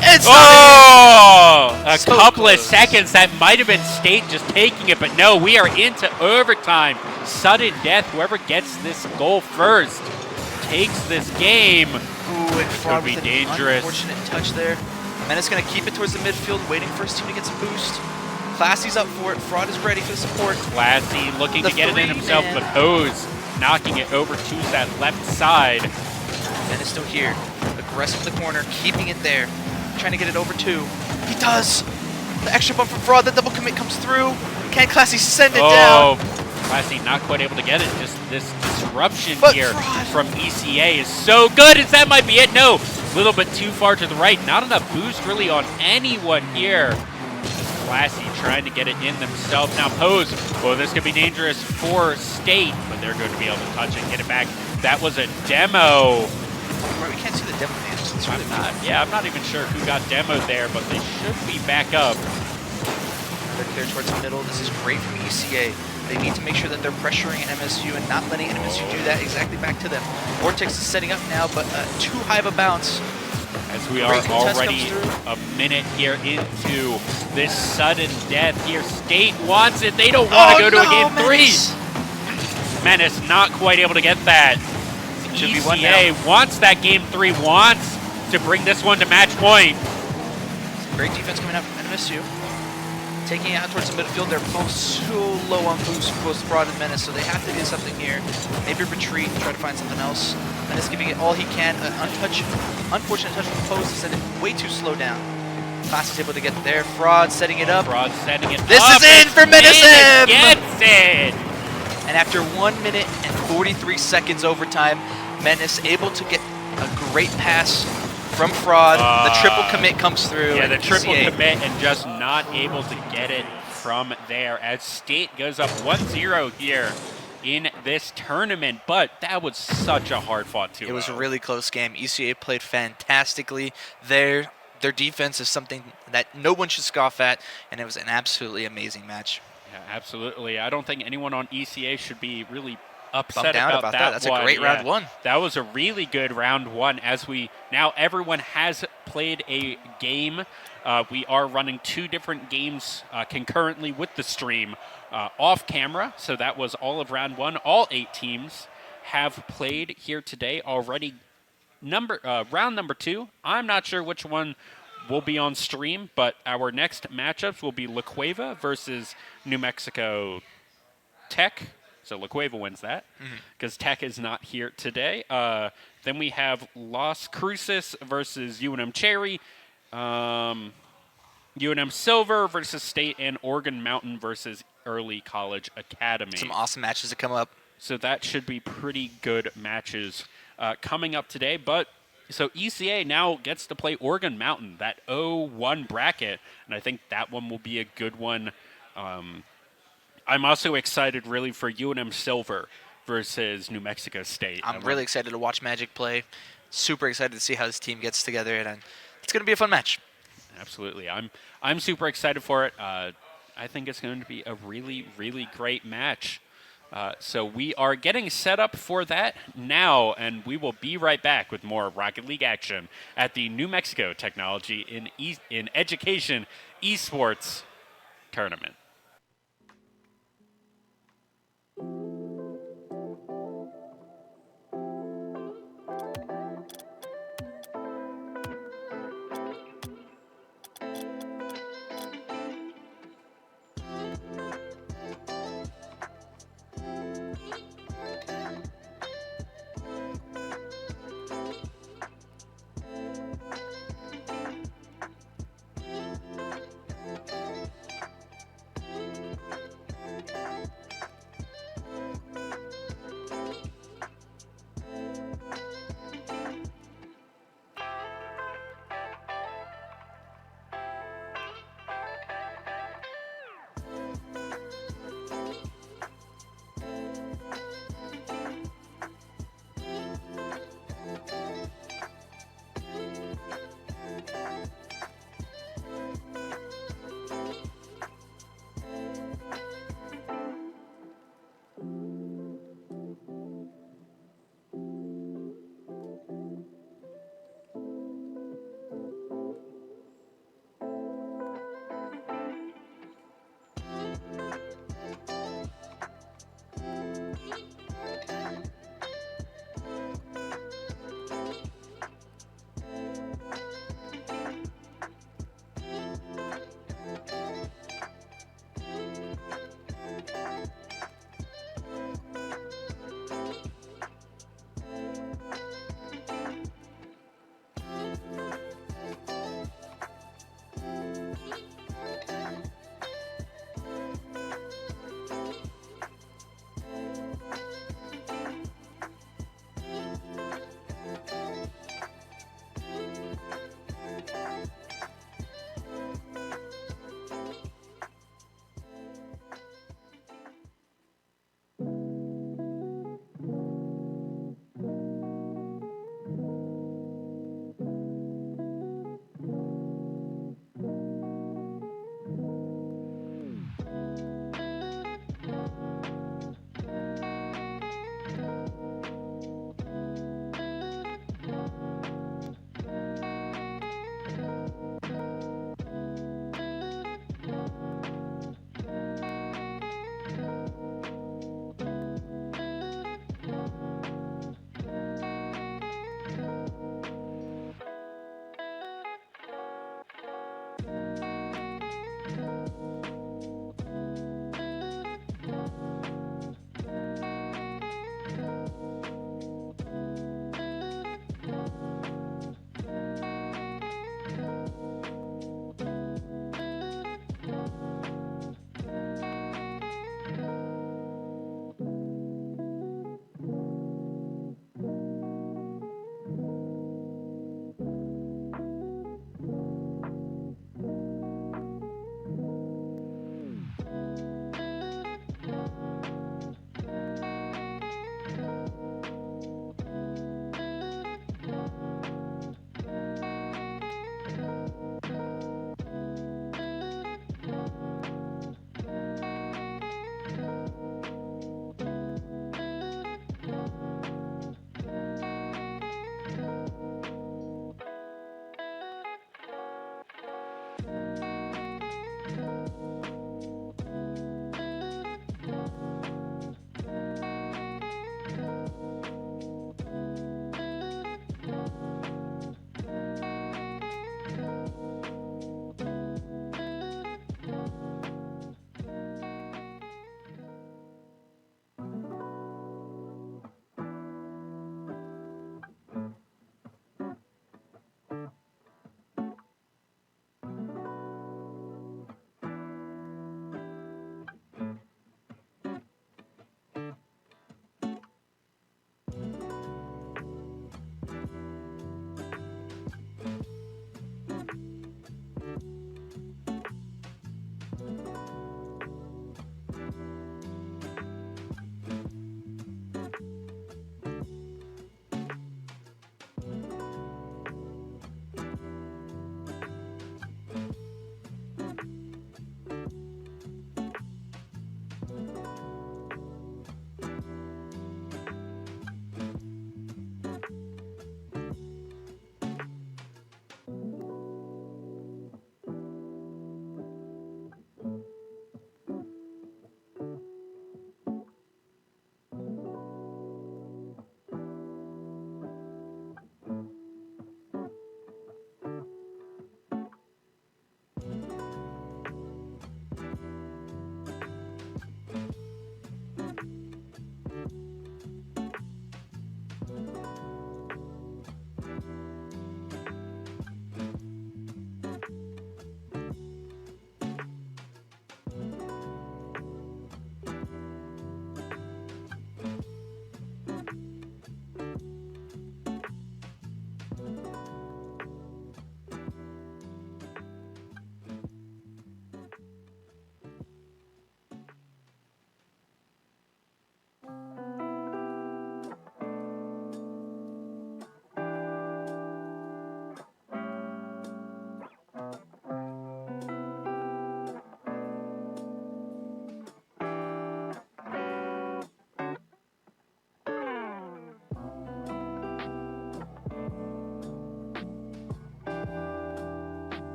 It's a So couple of close. seconds. That might have been State just taking it, but no, we are into overtime. Sudden death. Whoever gets this goal first takes this game. Ooh, and Fraud Could be with dangerous. an unfortunate touch there. Menace going to keep it towards the midfield, waiting for his team to get some boost. Classy's up for it. Fraud is ready for the support. Classy looking The to get it in himself, three-man. but Pose knocking it over to that left side. Menace still here. Aggressive in the corner, keeping it there. Trying to get it over two. He does! The extra bump from Fraud, the double commit comes through. Can Classy send it down? Classy not quite able to get it. Just this disruption But here Fraud. from ECA is so good as that might be it. No, a little bit too far to the right. Not enough boost really on anyone here. Classy trying to get it in themselves. Now Pose, well, this could be dangerous for State, but they're going to be able to touch it, get it back. That was a demo. Right, we can't see the demo names. It's really I'm not even sure who got demoed there, but they should be back up. They're clear towards the middle. This is great from ECA. They need to make sure that they're pressuring NMSU and not letting NMSU do that exactly back to them. Vortex is setting up now, but too high of a bounce. As we are already a minute here into this sudden death here. State wants it. They don't want to go to a game Menace. 3. Menace not quite able to get that. Should be one ECA now. wants that game 3, wants to bring this one to match point. Great defense coming out from NMSU. Taking it out towards the midfield. They're both so low on boost, both Fraud and Menace, so they have to do something here. Maybe retreat, try to find something else. Menace giving it all he can. An unfortunate touch from Pose to send it way too slow down. Class is able to get there. Fraud setting it up. Fraud setting it This up. is in for Menace M! Gets it. And after 1 minute and 43 seconds overtime, Menace able to get a great pass from Fraud. The triple commit comes through. Yeah, and the triple ECA commit and just not able to get it from there as State goes up 1-0 here in this tournament. But that was such a hard-fought 2-0. It was a really close game. ECA played fantastically. Their defense is something that no one should scoff at, and it was an absolutely amazing match. Yeah, absolutely. I don't think anyone on ECA should be really upset Bummed out about about that. That's a one. great round one. That was a really good round 1 as now everyone has played a game. We are running 2 different games concurrently with the stream off camera. So that was all of round 1. All 8 teams have played here today already. Round number 2, I'm not sure which one will be on stream, but our next matchups will be La Cueva versus New Mexico Tech. So La Cueva wins that because Tech is not here today. Then we have Las Cruces versus UNM Cherry, UNM Silver versus State, and Oregon Mountain versus Early College Academy. Some awesome matches to come up. So that should be pretty good matches coming up today. But so ECA now gets to play Oregon Mountain, that 0-1 bracket, and I think that one will be a good one. I'm also excited really for UNM Silver versus New Mexico State. I'm really excited to watch Magic play. super excited to see how this team gets together, and it's going to be a fun match. Absolutely. I'm super excited for it. I think it's going to be a really, really great match. So we are getting set up for that now, and we will be right back with more Rocket League action at the New Mexico Technology in Education Esports Tournament.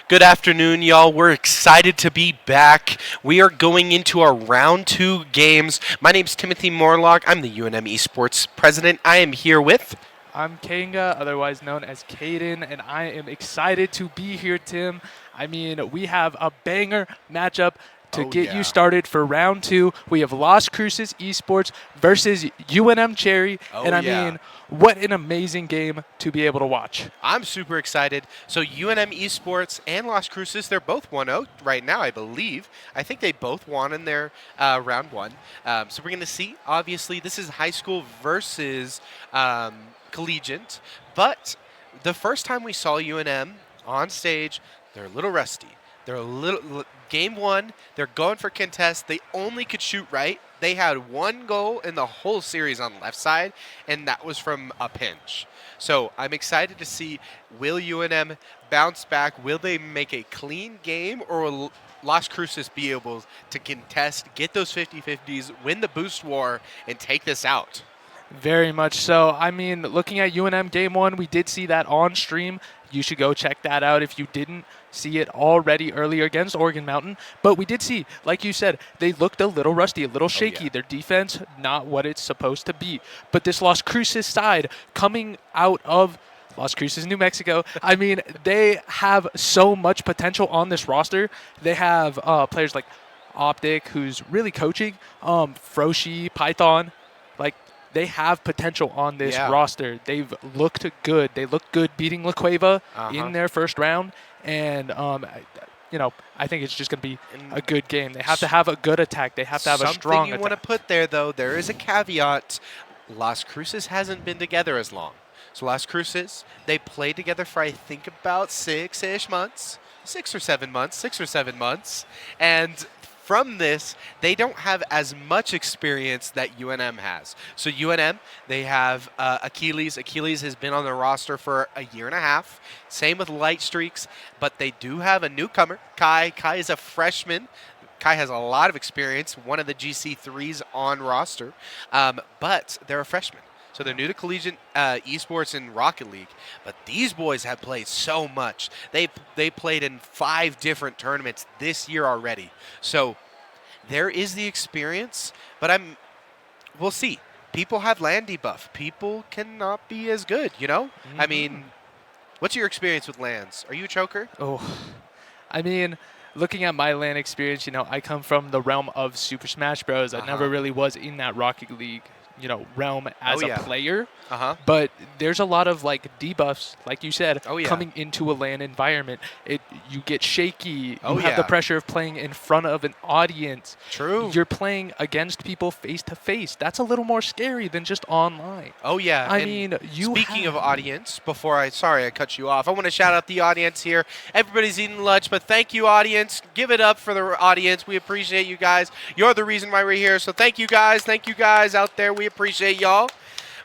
Good afternoon, y'all. We're excited to be back. We are going into our round 2 games. My name's Timothy Morlock. I'm the UNM Esports president. I am here with... I'm Kanga, otherwise known as Caden, and I am excited to be here, Tim. I mean, we have a banger matchup to get you started for round 2. We have Las Cruces Esports versus UNM Cherry, and I mean, what an amazing game to be able to watch. I'm super excited. So UNM Esports and Las Cruces, they're both 1-0 right now, I believe. I think they both won in their round 1. So we're going to see. Obviously, this is high school versus collegiate. But the first time we saw UNM on stage, they're a little rusty. They're a little... Game 1, they're going for contest. They only could shoot right. They had 1 goal in the whole series on the left side, and that was from a pinch. So I'm excited to see, will UNM bounce back? Will they make a clean game, or will Las Cruces be able to contest, get those 50-50s, win the boost war, and take this out? Very much so. I mean, looking at UNM Game 1, we did see that on stream. You should go check that out if you didn't see it already earlier against Oregon Mountain. But we did see, like you said, they looked a little rusty, a little shaky. Their defense, not what it's supposed to be. But this Las Cruces side coming out of Las Cruces, New Mexico, I mean, they have so much potential on this roster. They have players like Optic, who's really coaching, Froshi, Python, like, they have potential on this roster. They've looked good. They looked good beating La Cueva in their first round. And, you know, I think it's just going to be a good game. They have to have a good attack. They have to have a strong Something you attack. want to put there, though, there is a caveat. Las Cruces hasn't been together as long. So Las Cruces, they played together for, I think, about 6-ish months. 6 or 7 months. And from this, they don't have as much experience that UNM has. So UNM, they have Achilles. Achilles has been on the roster for a year and a half. Same with Light Streaks, but they do have a newcomer, Kai. Kai is a freshman. Kai has a lot of experience, one of the GC3s on roster, but they're a freshman. So they're new to collegiate esports and Rocket League, but these boys have played so much. They played in 5 different tournaments this year already. So there is the experience, but we'll see. People have land debuff. People cannot be as good, you know? I mean, what's your experience with lands? Are you a choker? Oh, I mean, looking at my LAN experience, you know, I come from the realm of Super Smash Bros. I never really was in that Rocket League, you know, realm as a player. But there's a lot of like debuffs, like you said, coming into a LAN environment. You get shaky. You have the pressure of playing in front of an audience. True. You're playing against people face to face. That's a little more scary than just online. Oh yeah. I mean, speaking of audience, sorry I cut you off. I want to shout out the audience here. Everybody's eating lunch, but thank you, audience. Give it up for the audience. We appreciate you guys. You're the reason why we're here. So thank you guys. Thank you guys out there. We appreciate y'all.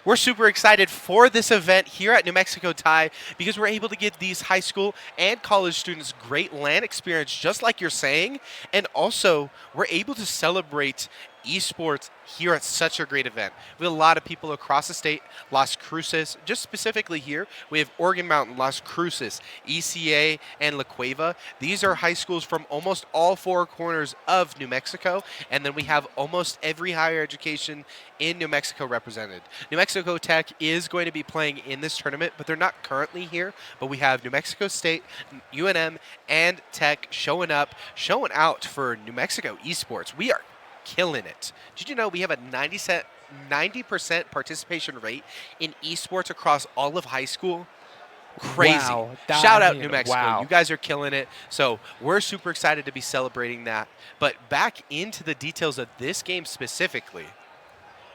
We're super excited for this event here at New Mexico TIE because we're able to give these high school and college students great LAN experience, just like you're saying, and also we're able to celebrate esports here at such a great event. We have a lot of people across the state, Las Cruces, just specifically here, we have Oregon Mountain, Las Cruces, ECA, and La Cueva. These are high schools from almost all 4 corners of New Mexico, and then we have almost every higher education in New Mexico represented. New Mexico Tech is going to be playing in this tournament, but they're not currently here, but we have New Mexico State, UNM, and Tech showing out for New Mexico esports. We are killing it. Did you know we have a 90% participation rate in esports across all of high school? Crazy. Wow, Shout out New Mexico. You guys are killing it. So we're super excited to be celebrating that. But back into the details of this game specifically.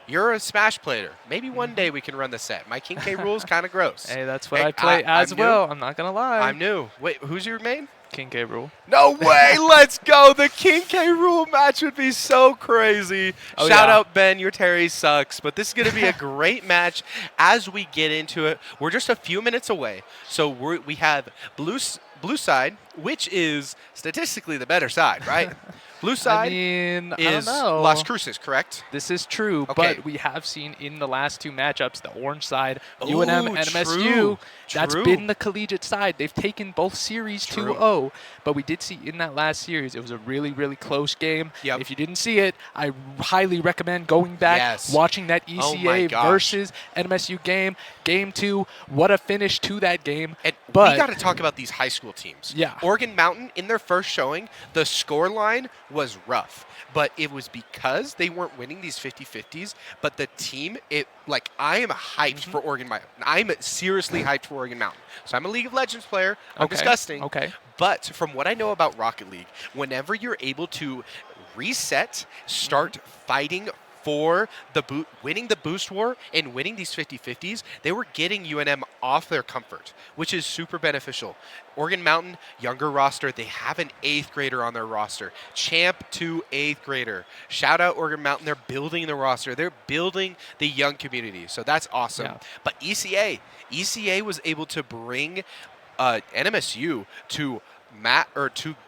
You're a Smash player. Maybe one day we can run the set. My King K rule is kind of gross. Hey, that's what I play as well. I'm not going to lie. I'm new. Wait, who's your main? King K rule. No way! Let's go! The King K rule match would be so crazy. Shout out Ben, your Terry sucks, but this is going to be a great match as we get into it. We're just a few minutes away, so we have blue side, which is statistically the better side, right? Blue I side mean, I don't is know. Las Cruces, correct? This is true, Okay. but we have seen in the last two matchups, the orange side, Ooh, UNM, NMSU, true, that's true. been the collegiate side. They've taken both series True. 2-0, but we did see in that last series, it was a really, really close game. Yep. If you didn't see it, I highly recommend going back, Yes. watching that Oh my ECA gosh. versus NMSU game. Game 2, what a finish to that game. And But we got to talk about these high school teams. Yeah. Oregon Mountain, in their first showing, the score line was rough. But it was because they weren't winning these 50-50s. But the team, I am hyped for Oregon Mountain. I'm seriously hyped for Oregon Mountain. So I'm a League of Legends player. I'm Okay, disgusting. okay. But from what I know about Rocket League, whenever you're able to reset, start fighting for the winning the boost war and winning these 50-50s, they were getting UNM off their comfort, which is super beneficial. Oregon Mountain, younger roster. They have an 8th grader on their roster. Champ to 8th grader. Shout out Oregon Mountain. They're building the roster. They're building the young community. So that's awesome. Yeah. But ECA was able to bring NMSU to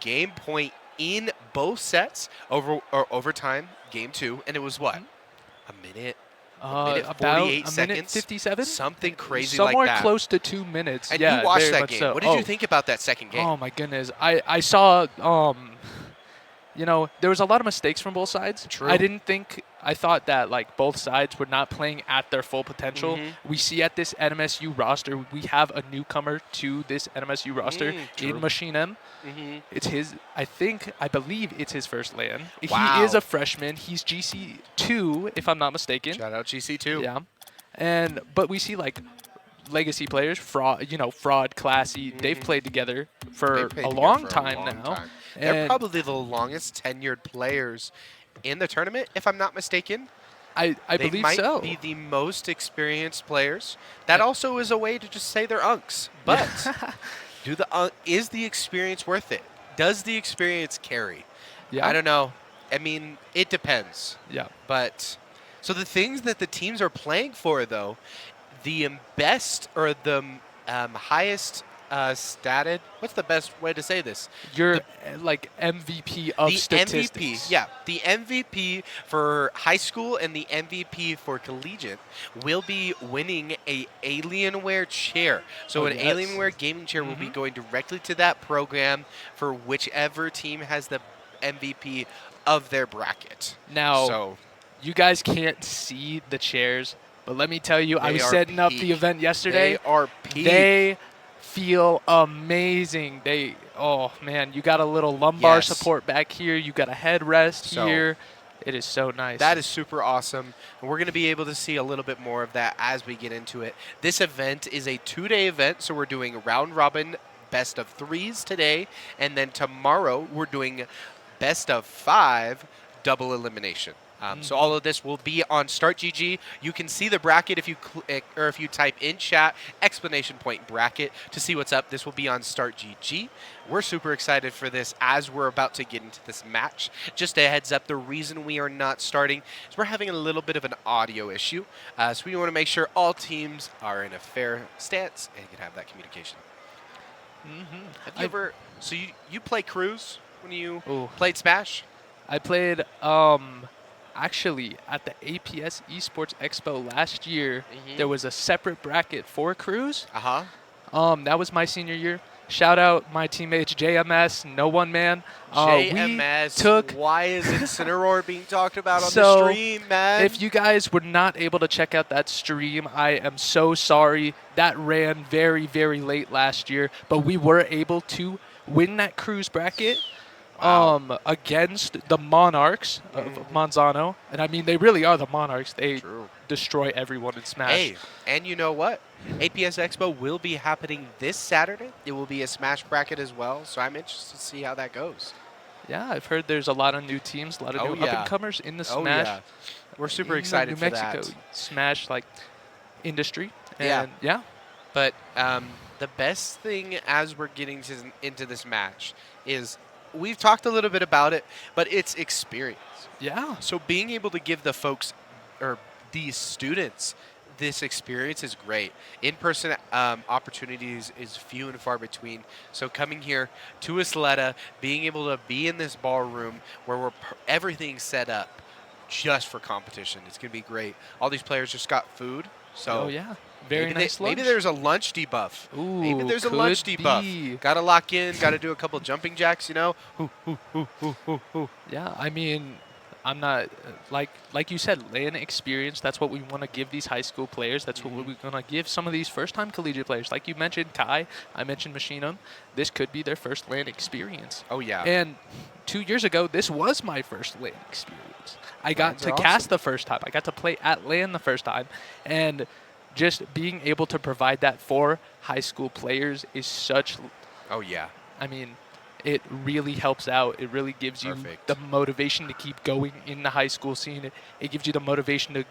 game point in both sets overtime, game 2, and it was what? A minute? minute about 48 a minute seconds? 57? Something crazy Somewhere like that. close to 2 minutes. And yeah, you watched very that much game. so. What did you think about that second game? Oh my goodness. I saw there was a lot of mistakes from both sides. True. I thought that both sides were not playing at their full potential. We see at this NMSU roster, we have a newcomer to this NMSU roster true. in Machine M. It's his, I believe it's his first LAN. Wow. He is a freshman. He's GC2, if I'm not mistaken. Shout out GC2. Yeah. But we see legacy players, fraud, classy. They've played together for They've played a together long for a time long now. time. They're And probably the longest tenured players in the tournament, if I'm not mistaken. I They believe might so. be the most experienced players. That also is a way to just say they're unks. But is the experience worth it? Does the experience carry? Yeah. I don't know. I mean, it depends. Yeah. But so the things that the teams are playing for, though, the best or the highest statted. What's the best way to say this? You're MVP of The statistics. MVP, yeah, the MVP for high school and the MVP for collegiate will be winning a Alienware chair. So an yes. Alienware gaming chair will be going directly to that program for whichever team has the MVP of their bracket. Now, So you guys can't see the chairs, but let me tell you, I They was are setting up the peak. event yesterday. they are peak. They feel amazing. Oh man, you got a little lumbar Yes. support back here. You got a headrest So- here. It is so nice. That is super awesome. And we're going to be able to see a little bit more of that as we get into it. This event is a 2-day event, so we're doing round robin best of 3s today, and then tomorrow we're doing best of 5 double elimination. So all of this will be on Start GG. You can see the bracket if you click or if you type in chat exclamation point bracket to see what's up. This will be on Start GG. We're super excited for this as we're about to get into this match. Just a heads up, the reason we are not starting is we're having a little bit of an audio issue. So we want to make sure all teams are in a fair stance and can have that communication. Have you ever? So you play Cruise when you Ooh. played Smash? I played actually at the APS Esports Expo last year. There was a separate bracket for Cruise. That was my senior year. Shout out my teammates JMS, No One Man. JMS. We took. Why is Incineroar being talked about on So, the stream, man? If you guys were not able to check out that stream, I am so sorry. That ran very, very late last year, but we were able to win that Cruise bracket. Against the Monarchs of Manzano. And I mean, they really are the Monarchs. They True. destroy everyone in Smash. Hey, and you know what? APS Expo will be happening this Saturday. It will be a Smash bracket as well, so I'm interested to see how that goes. Yeah, I've heard there's a lot of new teams, a lot of new up-and-comers in the Smash. Oh, yeah. We're super in the excited New for Mexico that. Smash, industry. Yeah. And yeah. But the best thing as we're getting into this match is we've talked a little bit about it, but it's experience. Yeah. So being able to give the folks or these students this experience is great. In-person opportunities is few and far between. So coming here to Isleta, being able to be in this ballroom where everything's set up just for competition, it's going to be great. All these players just got food, so Oh yeah, very nice lunch. maybe there's a lunch debuff. Maybe Ooh, there's a lunch could debuff. be. Got to lock in. Got to do a couple jumping jacks. You know. Yeah, I mean, I'm not like you said, LAN experience. That's what we want to give these high school players. That's what we're gonna give some of these first-time collegiate players. Like you mentioned, Kai. I mentioned Machinum. This could be their first LAN experience. Oh yeah. And 2 years ago, this was my first LAN experience. I got Lans to are cast awesome. the first time. I got to play at LAN the first time, and just being able to provide that for high school players is such. Oh yeah. I mean, it really helps out. It really gives you Perfect. the motivation to keep going in the high school scene. It gives you the motivation to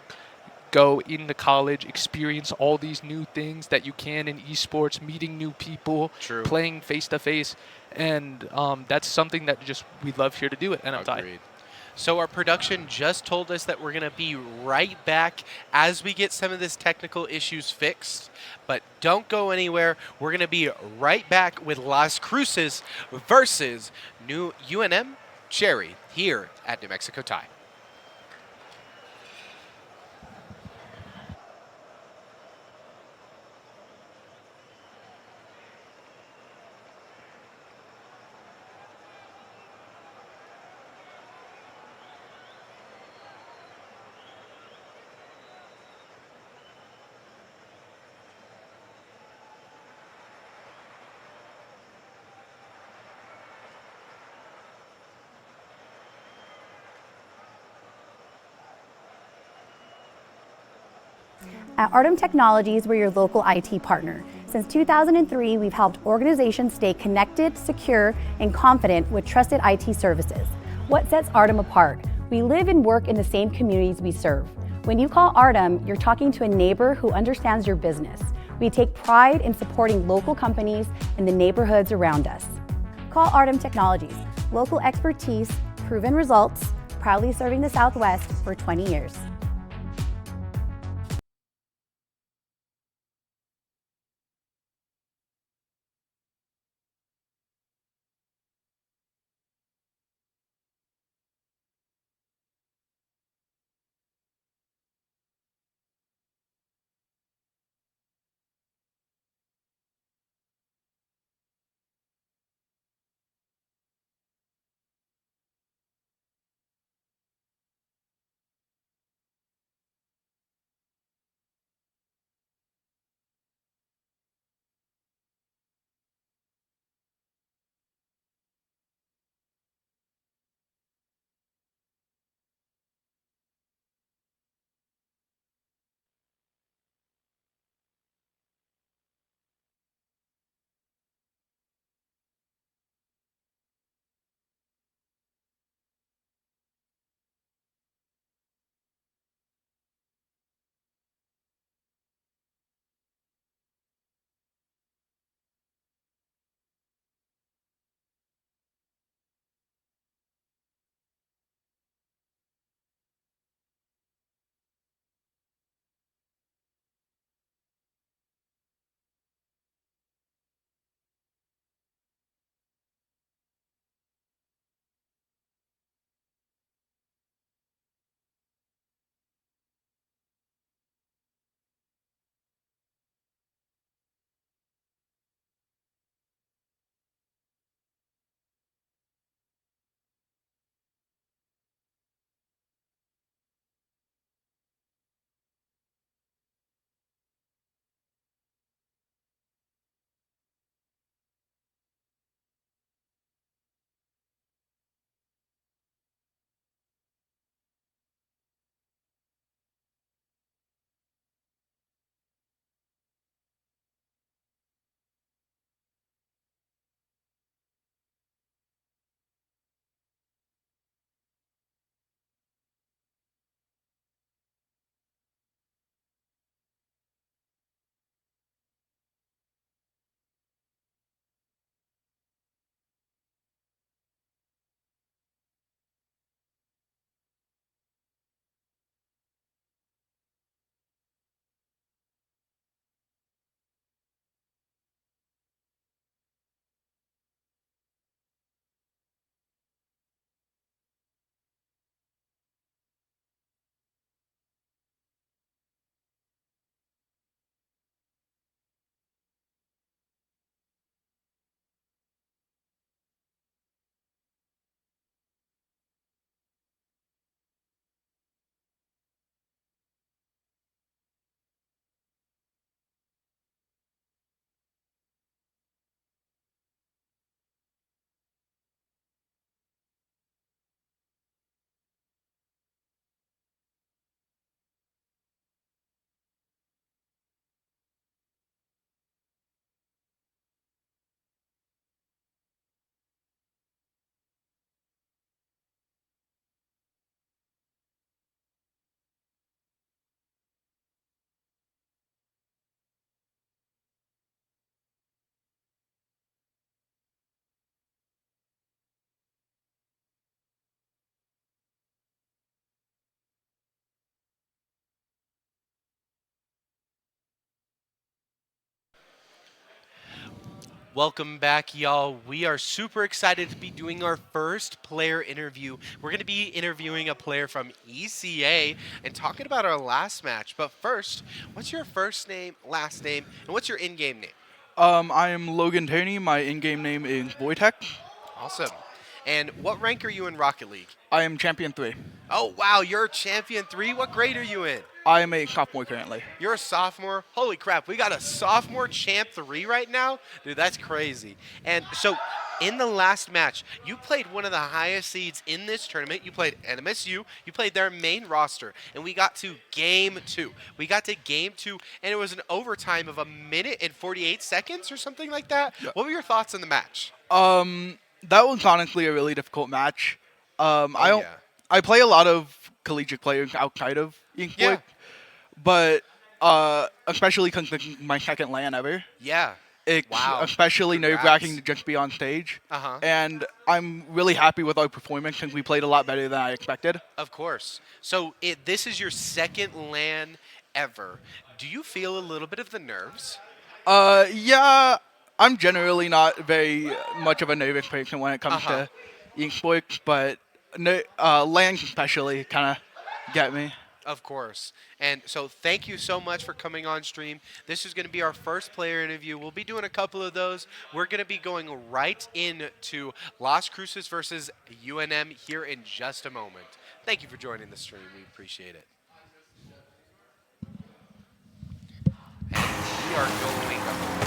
go into college, experience all these new things that you can in esports, meeting new people, True. playing face to face, and that's something that just we love here to do at NMTIE. Agreed. So our production just told us that we're going to be right back as we get some of this technical issues fixed. But don't go anywhere. We're going to be right back with Las Cruces versus New UNM Cherry here at New Mexico TIE. At Artem Technologies, we're your local IT partner. Since 2003, we've helped organizations stay connected, secure, and confident with trusted IT services. What sets Artem apart? We live and work in the same communities we serve. When you call Artem, you're talking to a neighbor who understands your business. We take pride in supporting local companies in the neighborhoods around us. Call Artem Technologies. Local expertise, proven results, proudly serving the Southwest for 20 years. Welcome back, y'all. We are super excited to be doing our first player interview. We're going to be interviewing a player from ECA and talking about our last match. But first, what's your first name, last name, and what's your in-game name? I am Logan Taney. My in-game name is Voitech. Awesome. And what rank are you in Rocket League? I am Champion 3. Oh, wow, you're Champion 3? What grade are you in? I am a sophomore currently. You're a sophomore? Holy crap, we got a sophomore Champ 3 right now? Dude, that's crazy. And so, in the last match, you played one of the highest seeds in this tournament. You played NMSU. You played their main roster. And we got to Game 2. We got to Game 2, and it was an overtime of 1 minute and 48 seconds or something like that. Yeah. What were your thoughts on the match? That was honestly a really difficult match. I play a lot of collegiate players outside of Inkboy, Yeah. but especially because this is my second LAN ever. Yeah. It's Wow. especially Congrats. nerve-wracking to just be on stage. Uh-huh. And I'm really happy with our performance since we played a lot better than I expected. Of course. So this is your second LAN ever. Do you feel a little bit of the nerves? Yeah, I'm generally not very much of a nervous person when it comes to esports, but LANs especially kind of get me. Of course. And so thank you so much for coming on stream. This is going to be our first player interview. We'll be doing a couple of those. We're going to be going right into Las Cruces versus UNM here in just a moment. Thank you for joining the stream. We appreciate it. And we are going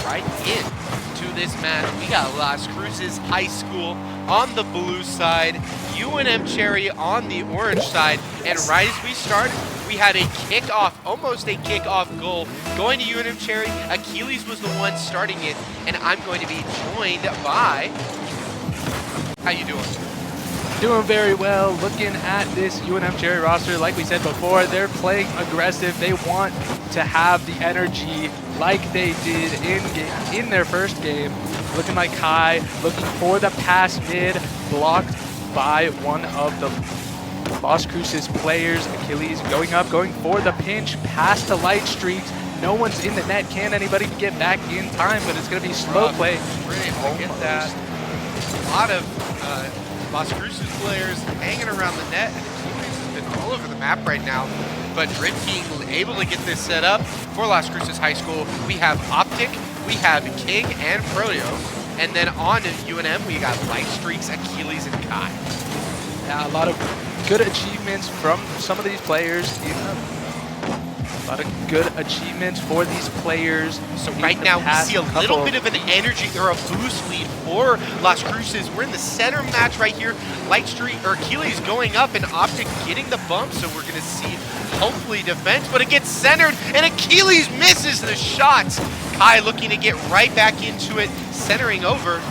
right into this match. We got Las Cruces High School on the blue side, UNM Cherry on the orange side, and right as we start, we had a kickoff, almost a kickoff goal going to UNM Cherry. Achilles was the one starting it, and I'm going to be joined by... How you doing? Doing very well. Looking at this UNM Cherry roster, like we said before, they're playing aggressive. They want to have the energy like they did in their first game. Looking like Kai, looking for the pass mid, blocked by one of the Las Cruces players. Achilles going up, going for the pinch, pass to Light Streaks. No one's in the net. Can anybody get back in time? But it's going to be slow play. We're able to get that. A lot of Las Cruces players hanging around the net. Achilles has been all over the map right now. But Dream King able to get this set up for Las Cruces High School. We have Optic, we have King and Froyo. And then on to UNM, we got Light Streaks, Achilles, and Kai. Yeah, a lot of good achievements from some of these players. A lot of good achievements for these players. So right now we see a little bit of an energy or a boost lead for Las Cruces. We're in the center match right here. Light Streak or Achilles going up and Optic getting the bump. So we're going to see hopefully defense, but it gets centered and Achilles misses the shots. Kai looking to get right back into it, centering over.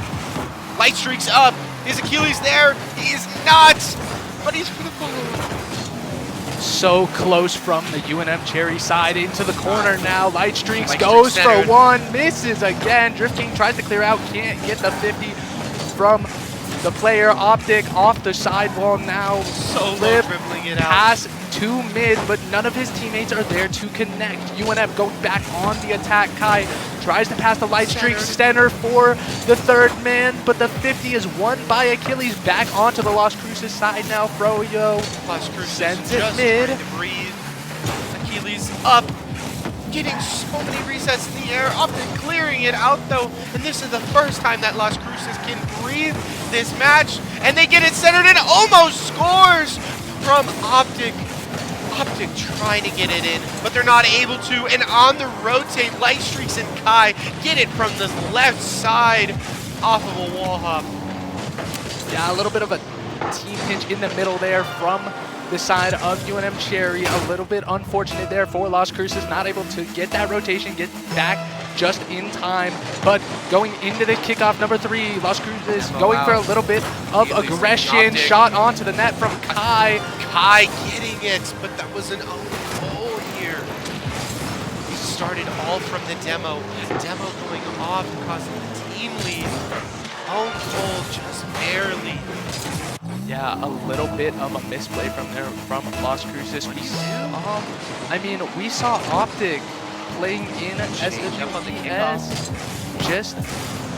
Light Streak's up. Is Achilles there? He is not, but he's for the ball. So close from the UNM Cherry side into the corner now. Light Streaks Light goes Streaks for centered. one, misses again. Drift King tries to clear out, can't get the 50 from the player. Optic off the sidewall now. So Flip, dribbling it out. pass to mid, but none of his teammates are there to connect. UNM going back on the attack. Kai tries to pass the Light Streak center for the third man, but the 50 is won by Achilles. Back onto the Las Cruces side now. Froyo Las Cruces sends it just mid. trying to breathe. Achilles up, getting so many resets in the air. Optic clearing it out though, and this is the first time that Las Cruces can breathe this match, and they get it centered and almost scores from Optic. Optic trying to get it in, but they're not able to, and on the rotate, Light Streaks and Kai get it from the left side off of a wall hop. Yeah, a little bit of a team pinch in the middle there from the side of UNM Cherry. A little bit unfortunate there for Las Cruces, not able to get that rotation, get back just in time. But going into the kickoff number 3, Las Cruces going for a little bit of aggression. Shot onto the net from Kai. Kai getting it, but that was an own goal here. We started all from the demo. Demo going off, causing the team lead. Own goal just barely. Yeah, a little bit of a misplay from Las Cruces. We saw Optic playing in as the Change up on the kickoff. just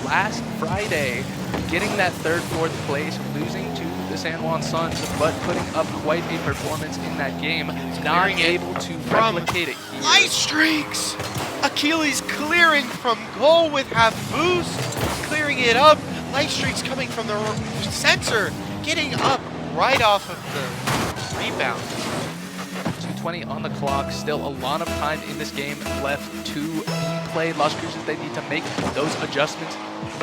last Friday, getting that third, fourth place, losing to the San Juan Suns, but putting up quite a performance in that game. Not Clearing it able to from replicate it here. Light streaks! Achilles clearing from goal with half boost, clearing it up. Light streaks coming from the center, getting up right off of the rebound. 2:20 on the clock, still a lot of time in this game left to be played. Las Cruces, they need to make those adjustments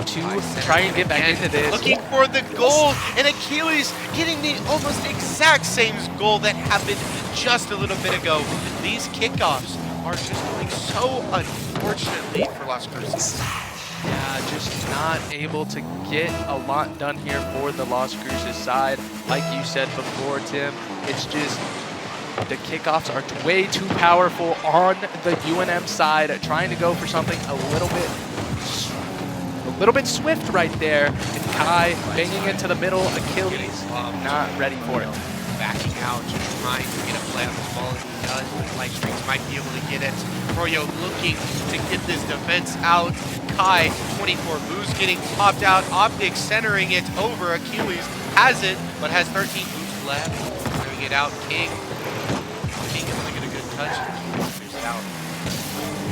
to try and get back into this. Looking for the goal, and Achilles getting the almost exact same goal that happened just a little bit ago. These kickoffs are just going so unfortunately for Las Cruces. Yeah, just not able to get a lot done here for the Las Cruces side. Like you said before, Tim, it's just the kickoffs are way too powerful on the UNM side, trying to go for something a little bit swift right there. And Kai banging into the middle, Achilles not ready for it. Backing out, trying to get a play on the ball, and he does, but Light Streaks might be able to get it. Froyo looking to get this defense out. Kai, 24 boost getting popped out. Optic centering it over. Achilles has it, but has 13 boosts left. Bringing it out. King able to get a good touch. Clears it out.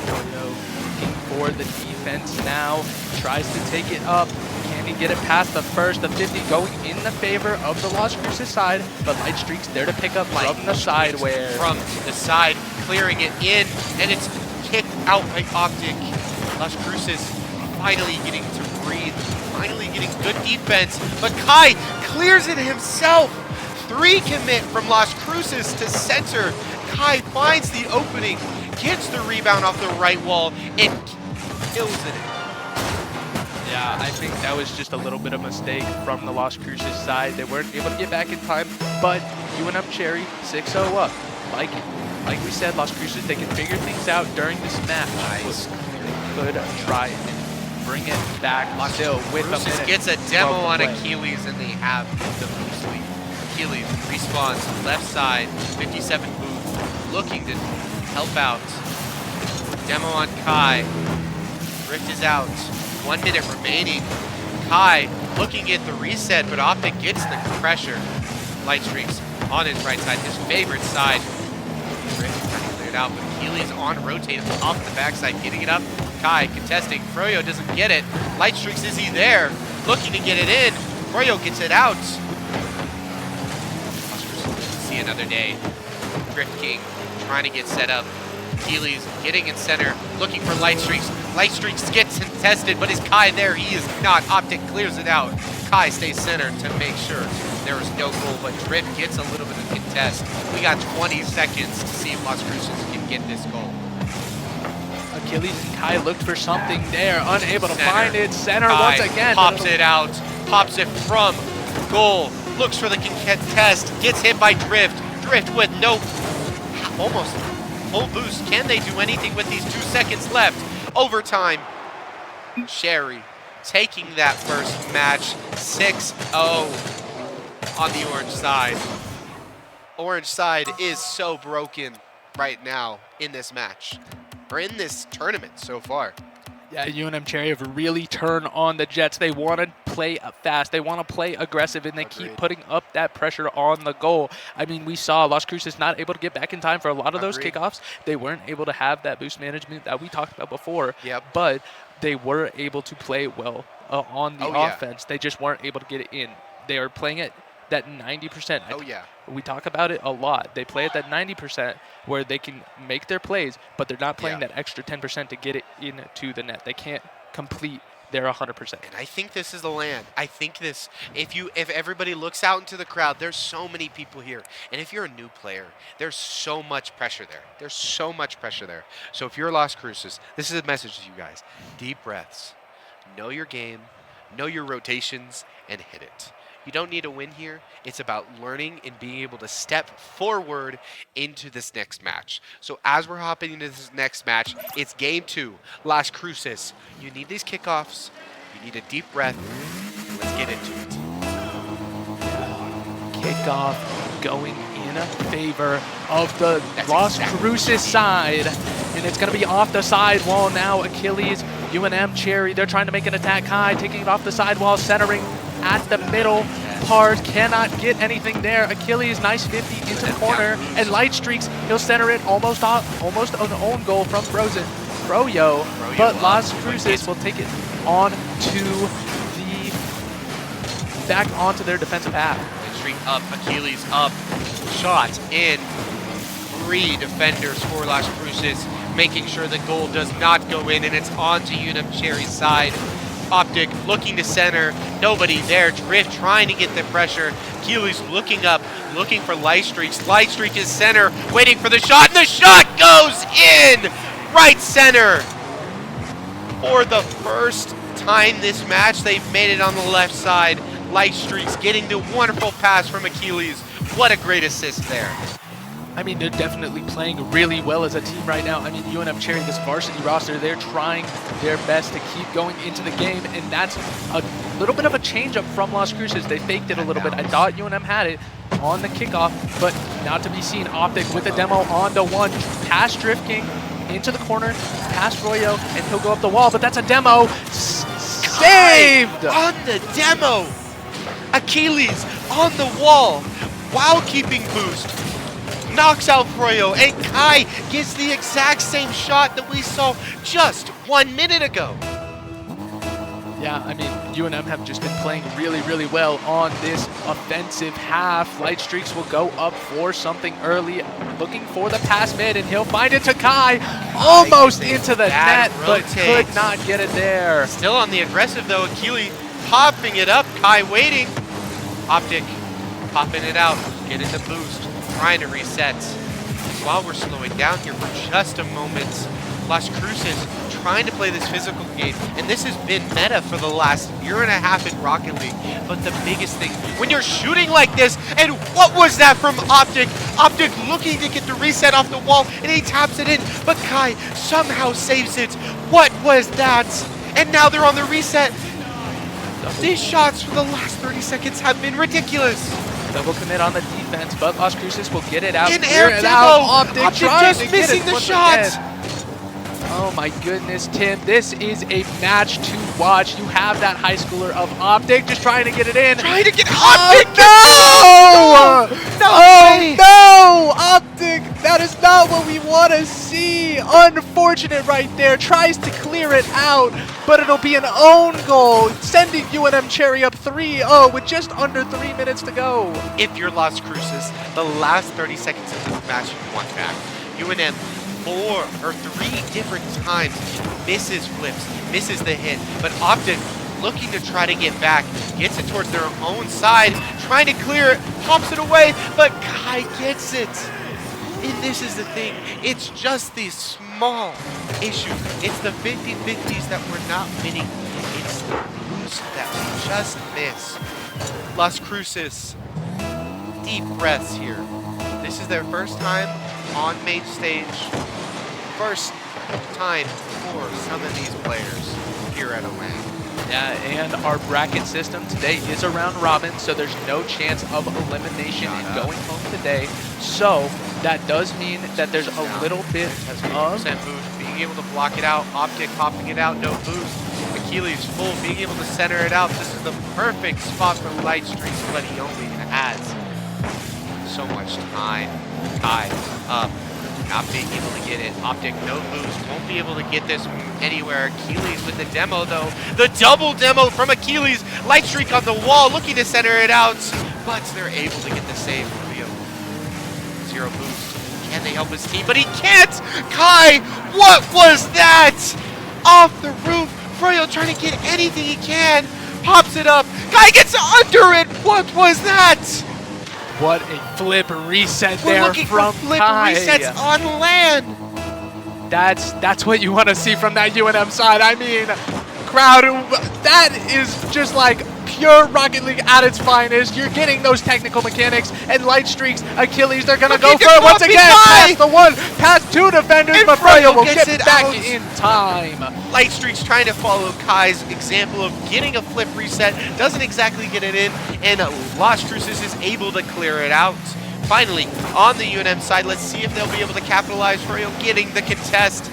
Froyo looking for the defense now. Tries to take it up. Can he get it past the first? The 50 going in the favor of the Las Cruces side, but Light Streaks there to pick up from the side where... From the side, clearing it in, and it's kicked out by Optic. Las Cruces finally getting to breathe, finally getting good defense, but Kai clears it himself. 3 commit from Las Cruces to center. Kai finds the opening, gets the rebound off the right wall, and kills it. Yeah, I think that was just a little bit of a mistake from the Las Cruces side. They weren't able to get back in time, but UNM Cherry 6-0 up. Like we said, Las Cruces, they can figure things out during this match. Nice. They could try and bring it back still with a Cruces minute. gets a demo of the on play. Achilles, and they have the boost lead. Achilles respawns left side, 57 boost, looking to help out. Demo on Kai. Rift is out. 1 minute remaining. Kai looking at the reset, but Optic gets the pressure. Light Streaks on his right side, his favorite side. Rift trying to clear it out, but Achilles on rotate off the backside, getting it up. Kai contesting. Froyo doesn't get it. Light Streaks, is he there? Looking to get it in. Froyo gets it out. See another day. Drift King trying to get set up. Achilles getting in center, looking for Light Streaks. Light Streaks gets contested, but is Kai there? He is not. Optic clears it out. Kai stays center to make sure there is no goal, but Drift gets a little bit of contest. We got 20 seconds to see if Las Cruces can get this goal. Achilles and Kai looked for something there, unable to Center. find it. Center Kai once again. pops it out, pops it from goal, looks for the contest, gets hit by Drift. Drift with no, almost full boost. Can they do anything with these 2 seconds left? Overtime. Sherry taking that first match 6-0 on the orange side. Orange side is so broken right now in this match, or in this tournament so far. Yeah, UNM Cherry have really turned on the Jets. They want to play fast. They want to play aggressive, and they keep putting up that pressure on the goal. I mean, we saw Las Cruces not able to get back in time for a lot of those kickoffs. They weren't able to have that boost management that we talked about before. Yep. But they were able to play well on the offense. They just weren't able to get it in. They are playing at that 90%. We talk about it a lot. They play at that 90% where they can make their plays, but they're not playing that extra 10% to get it into the net. They can't complete their 100%. And I think this is the land. I think this, if everybody looks out into the crowd, there's so many people here. And if you're a new player, there's so much pressure there. There's so much pressure there. So if you're Las Cruces, this is a message to you guys. Deep breaths. Know your game, know your rotations, and hit it. You don't need a win here. It's about learning and being able to step forward into this next match. So as we're hopping into this next match, it's game 2, Las Cruces. You need these kickoffs. You need a deep breath. Let's get into it. Kickoff going in favor of the Las Cruces side. and it's going to be off the sidewall now. Achilles, UNM, Cherry, they're trying to make an attack. Kai taking it off the sidewall, centering at the middle part, cannot get anything there. Achilles, nice 50 into the corner, and Light Streaks, he'll center it almost an own goal from Frozen. Froyo, but Las Cruces will take it on to the, back onto their defensive half. Streak up, Achilles up, shot in. 3 defenders for Las Cruces, making sure the goal does not go in, and it's on to UNM Cherry's side. Optic looking to center, nobody there. Drift trying to get the pressure. Achilles looking up, looking for Light Streaks. Light Streak is center, waiting for the shot, and the shot goes in! Right center! For the first time this match, they've made it on the left side. Light Streaks getting the wonderful pass from Achilles. What a great assist there. I mean, they're definitely playing really well as a team right now. I mean, UNM Cherry, this varsity roster, they're trying their best to keep going into the game, and that's a little bit of a change-up from Las Cruces. They faked it a little bit. I thought UNM had it on the kickoff, but not to be seen. Optic with a demo on the one, pass Drift King into the corner, past Royo, and he'll go up the wall, but that's a demo. Saved! On the demo! Achilles on the wall while keeping boost. Knocks out Froyo, and Kai gets the exact same shot that we saw just 1 minute ago. Yeah, I mean, UNM have just been playing really, really well on this offensive half. Light Streaks will go up for something early, looking for the pass mid, and he'll find it to Kai, almost into the net, but could not get it there. Still on the aggressive though, Achilles popping it up, Kai waiting. Optic popping it out, getting the boost, trying to reset. While we're slowing down here for just a moment, Las Cruces trying to play this physical game, and this has been meta for the last year and a half in Rocket League. But the biggest thing, when you're shooting like this, and what was that from Optic? Optic looking to get the reset off the wall, and he taps it in, but Kai somehow saves it. What was that? And now they're on the reset. These shots for the last 30 seconds have been ridiculous. Double commit on the defense, but Las Cruces will get it out. In air demo! Optic just missing the shot! Oh my goodness, Tim. This is a match to watch. You have that high schooler of Optic just trying to get it in. Trying to get Optic! Oh, no! No! No! Optic, that is not what we want to see. Unfortunate right there. Tries to clear it out, but it'll be an own goal, sending UNM Cherry up 3-0 with just under 3 minutes to go. If you're Las Cruces, the last 30 seconds of this match you want back. UNM 3 different times misses flips, misses the hit, but Optic looking to try to get back, gets it towards their own side, trying to clear it, pops it away, but Kai gets it. And this is the thing, it's just these small issues. It's the 50-50s that we're not winning. It's the boost that we just miss. Las Cruces, deep breaths here. This is their first time on main stage. First time for some of these players here at OAN. Yeah, and our bracket system today is a round robin, so there's no chance of elimination in going home today. So that does mean that there's a little bit of boost, being able to block it out. Optic popping it out, no boost. Achilles full, being able to center it out. This is the perfect spot for Light Streaks, but he only has so much time. Kai up. Not being able to get it. Optic, no boost. Won't be able to get this anywhere. Achilles with the demo, though. The double demo from Achilles. Light Streak on the wall, looking to center it out. But they're able to get the save. Rio. 0 boost. Can they help his team? But he can't! Kai, what was that? Off the roof. Froyo trying to get anything he can. Pops it up. Kai gets under it. What was that? What a flip reset We're there looking from for flip Kai. resets on land. That's what you want to see from that UNM side. I mean, crowd, that is just like pure Rocket League at its finest. You're getting those technical mechanics and Light Streaks. Achilles, they're going to go for it once again. Past the one, past 2 defenders, and but Froyo will gets get it back out. in time. Light Streaks trying to follow Kai's example of getting a flip reset. Doesn't exactly get it in, and Las Cruces is able to clear it out. finally on the UNM side. Let's see if they'll be able to capitalize. Froyo getting the contest.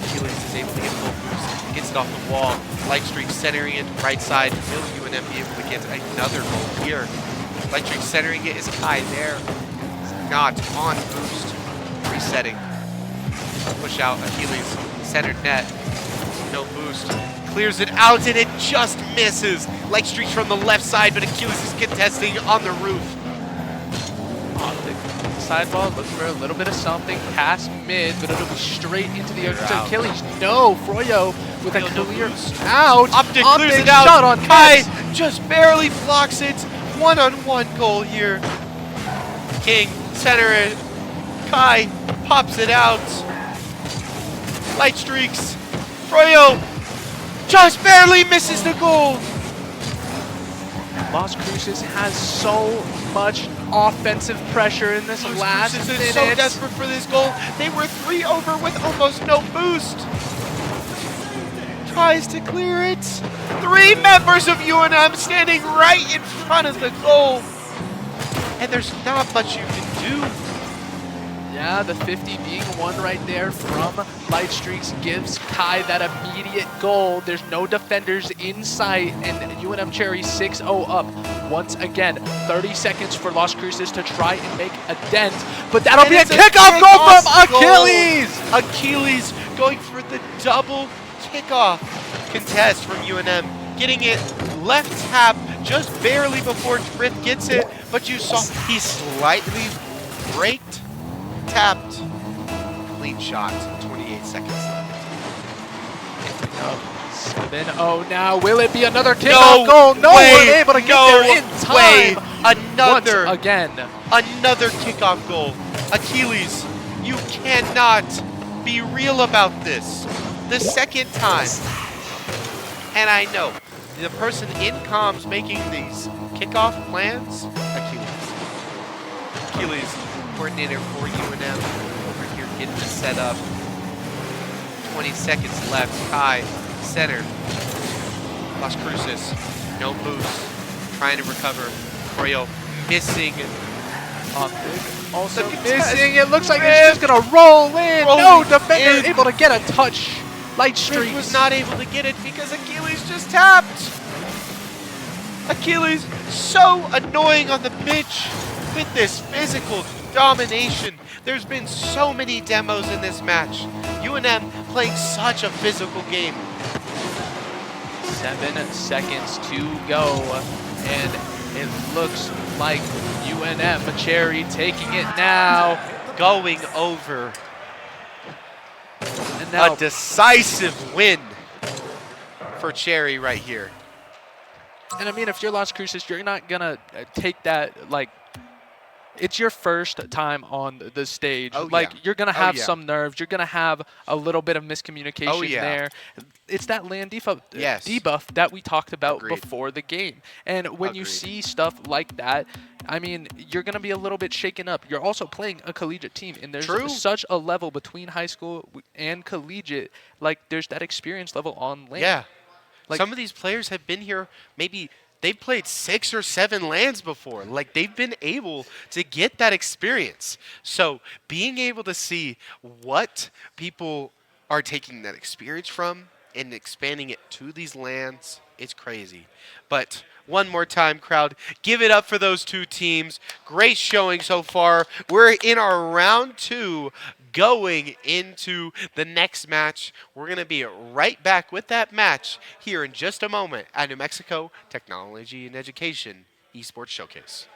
Achilles is able to get full boost, gets it off the wall. Lightstreak centering it right side. Will UNM be able to get another goal here? Lightstreak centering it is Kai there. It's not on boost. Resetting. Push out Achilles. Centered net. No boost. Clears it out and it just misses. Lightstreak from the left side, but Achilles is contesting on the roof. On the sidewall, looking for a little bit of something past mid, but it'll be straight into the ocean to Achilles. No, Froyo with a clear out. Optic clears it out. Shot on Kai Kai. just barely blocks it. One-on-one goal here. King center it. Kai pops it out. Lightstreaks. Froyo just barely misses the goal. Las Cruces has so much offensive pressure in this last Cruces minute. is so desperate for this goal. They were 3 over with almost no boost. Tries to clear it. 3 members of UNM standing right in front of the goal. And there's not much you can do. Yeah, the 50 being one right there from Lightstreaks gives Kai that immediate goal. There's no defenders in sight, and UNM Cherry 6-0 up. Once again, 30 seconds for Las Cruces to try and make a dent, but that'll be a kickoff goal from Achilles! Achilles going for the double kickoff contest from UNM. Getting it left tap just barely before Drift gets it, but you saw he slightly braked. Tapped. Clean shot. 28 seconds left. 7-0 now. Will it be another kickoff goal? No one able to get there in time. Another Once again. Another kickoff goal. Achilles, you cannot be real about this. The second time. And I know the person in comms making these kickoff plans, Achilles, coordinator for UNM, over here getting this set up. 20 seconds left. Kai, center. Las Cruces, no boost. Trying to recover. Froyo missing. Also missing. It looks like it's just going to roll in. No defender able to get a touch. Lightstreaks was not able to get it because Achilles just tapped. Achilles so annoying on the pitch with this physical domination. There's been so many demos in this match. UNM playing such a physical game. 7 seconds to go, and it looks like UNM Cherry taking it now. Going over. And now a decisive win for Cherry right here. And I mean, if you're Las Cruces, you're not gonna take that like. It's your first time on the stage. You're going to have some nerves. You're going to have a little bit of miscommunication there. It's that land debuff that we talked about before the game. And when you see stuff like that, I mean, you're going to be a little bit shaken up. You're also playing a collegiate team, and there's such a level between high school and collegiate. Like, there's that experience level on land. Yeah. Like, some of these players have been here maybe they've played 6 or 7 lands before. Like, they've been able to get that experience. So being able to see what people are taking that experience from and expanding it to these lands, it's crazy. But one more time, crowd, give it up for those 2 teams. Great showing so far. We're in our round 2 going into the next match. We're going to be right back with that match here in just a moment at New Mexico Technology and Education Esports Showcase.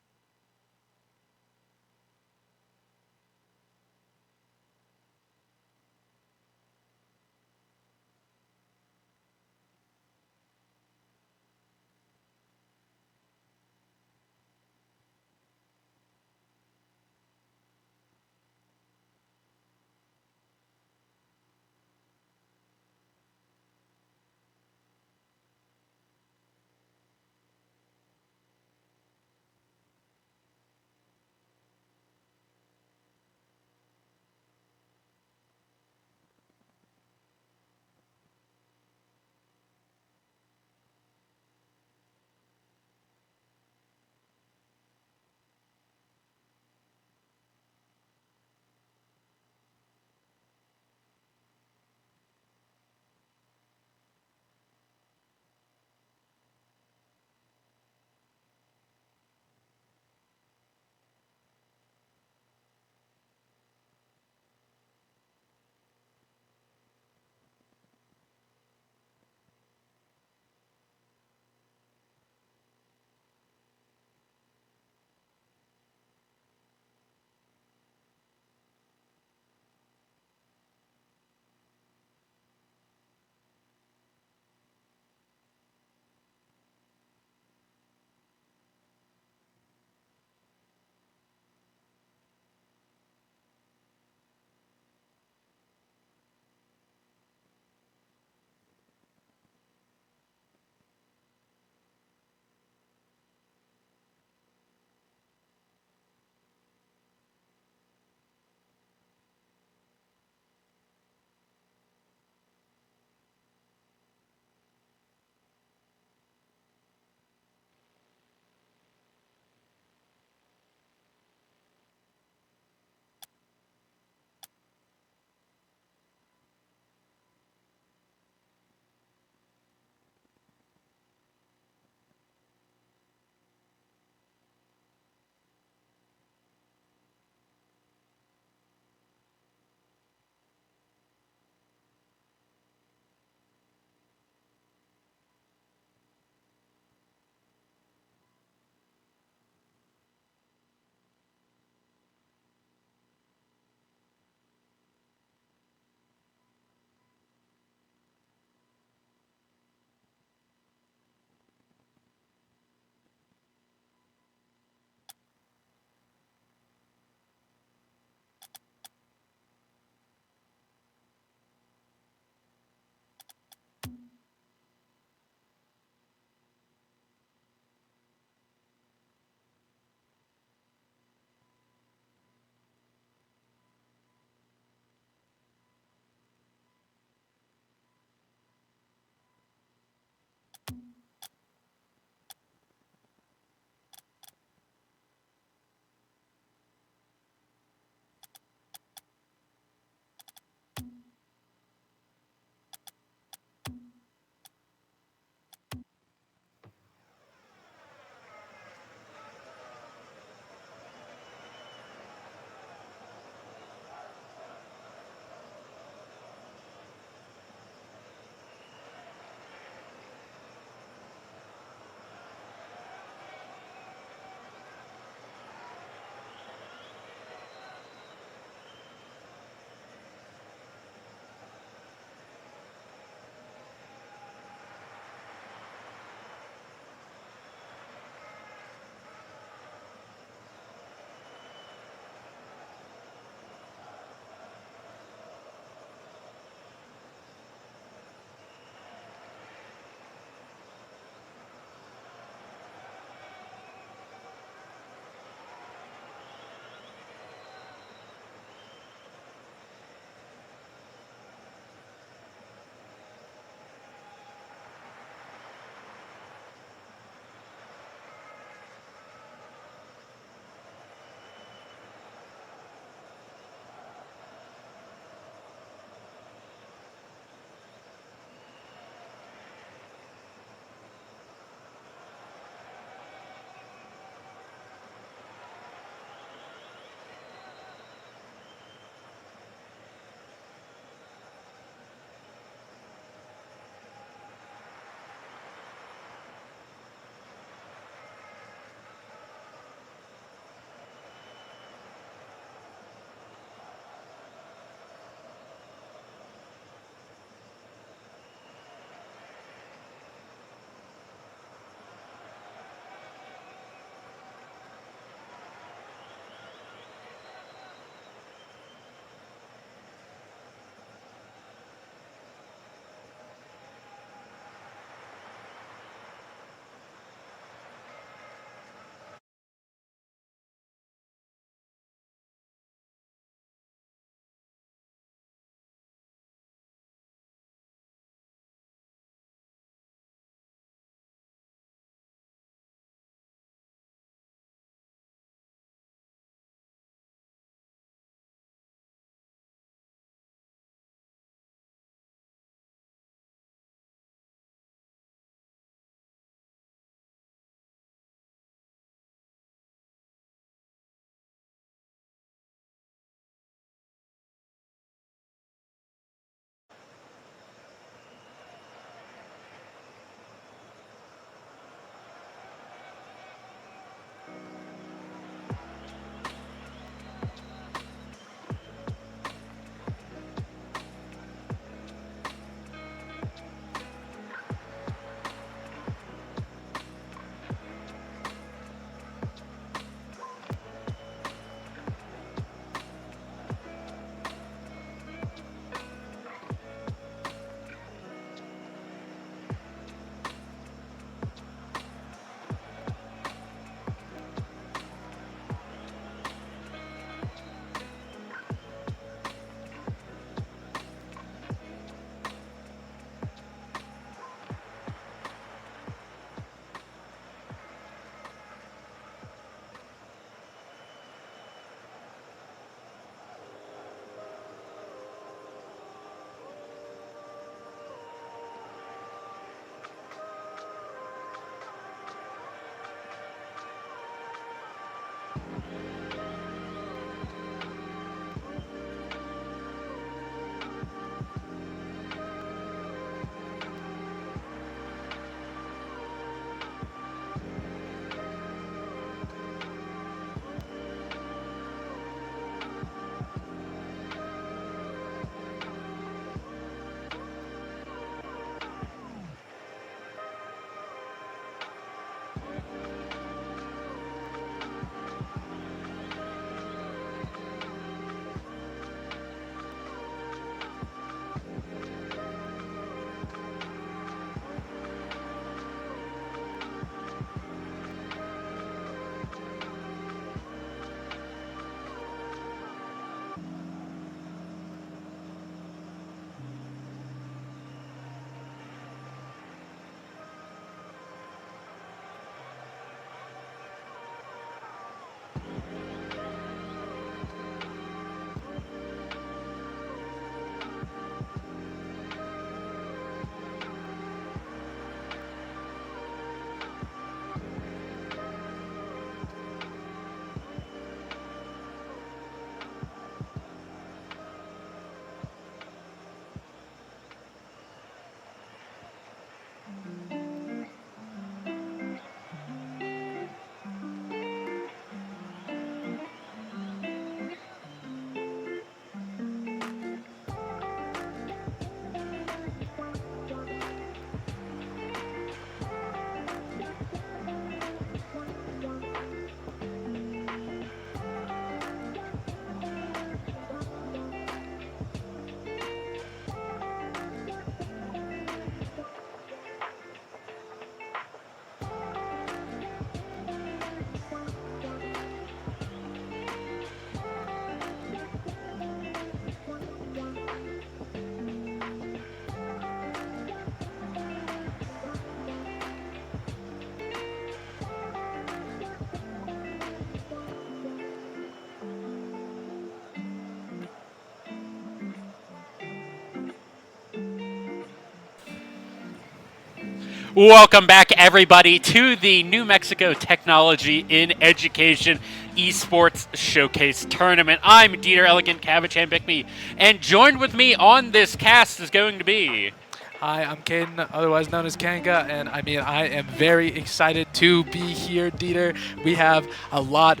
Welcome back, everybody, to the New Mexico Technology in Education Esports Showcase Tournament. I'm Dieter Elegant Cavichan Bickney, and joined with me on this cast is going to be... Hi, I'm Caden, otherwise known as Kanga, and I am very excited to be here, Dieter. We have a lot,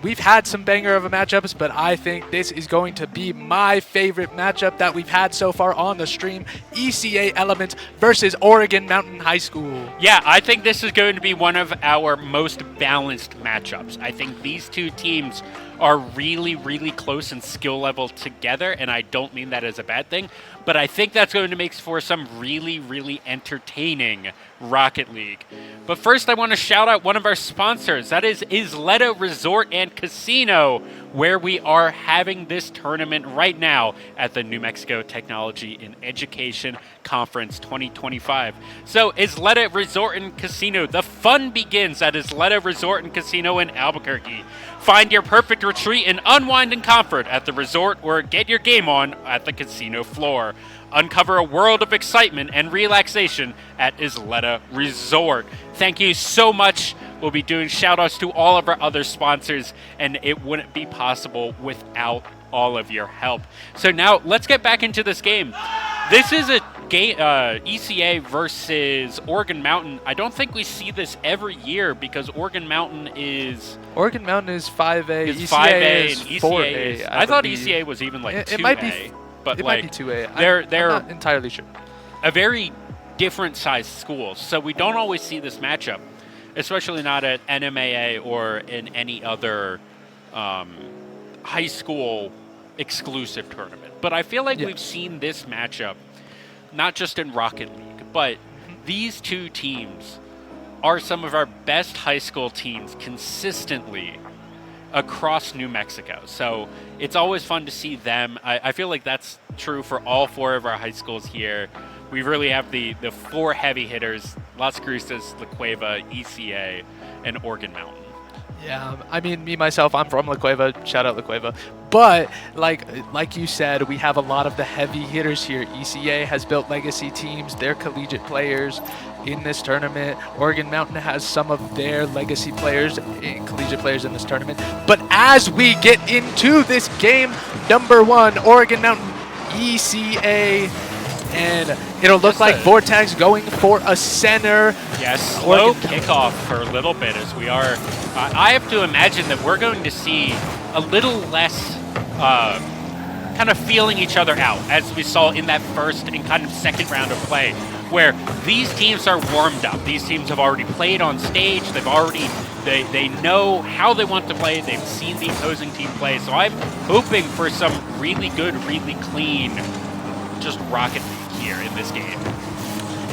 we've had some banger of a matchups, but I think this is going to be my favorite matchup that we've had so far on the stream, ECA Elements versus Oregon Mountain High School. Yeah, I think this is going to be one of our most balanced matchups. I think these two teams are really, really close in skill level together, and I don't mean that as a bad thing, but I think that's going to make for some really, really entertaining Rocket League. But first, I want to shout out one of our sponsors. That is Isleta Resort and Casino, where we are having this tournament right now at the New Mexico Technology in Education Conference 2025. So, Isleta Resort and Casino, the fun begins at Isleta Resort and Casino in Albuquerque. Find your perfect retreat and unwind in comfort at the resort, or get your game on at the casino floor. Uncover a world of excitement and relaxation at Isleta Resort. Thank you so much. We'll be doing shout-outs to all of our other sponsors, and it wouldn't be possible without all of your help. So now, let's get back into this game. This is a game, ECA versus Oregon Mountain. I don't think we see this every year because Oregon Mountain is 5A, is ECA 5A, is and ECA 4A. is... I thought believe. ECA was even like 2A. It might be, but it like, might be 2A. They're I'm not entirely sure. a very different sized school, so we don't always see this matchup, especially not at NMAA or in any other high school exclusive tournament. But I feel like we've seen this matchup not just in Rocket League, but these two teams are some of our best high school teams consistently across New Mexico. So it's always fun to see them. I feel like that's true for all four of our high schools here. We really have the four heavy hitters: Las Cruces, La Cueva, ECA, and Oregon Mountain. Yeah, I mean, me, myself, I'm from La Cueva. Shout out La Cueva. But, like you said, we have a lot of the heavy hitters here. ECA has built legacy teams. They're collegiate players in this tournament. Oregon Mountain has some of their legacy players, collegiate players in this tournament. But as we get into this game, number one, Oregon Mountain, ECA. And it'll look like Vortex going for a center. Yes, slow kickoff for a little bit as we are. I have to imagine that we're going to see a little less kind of feeling each other out as we saw in that first and kind of second round of play, where these teams are warmed up. These teams have already played on stage. They know how they want to play. They've seen the opposing team play. So I'm hoping for some really good, really clean, just Rocket League here in this game.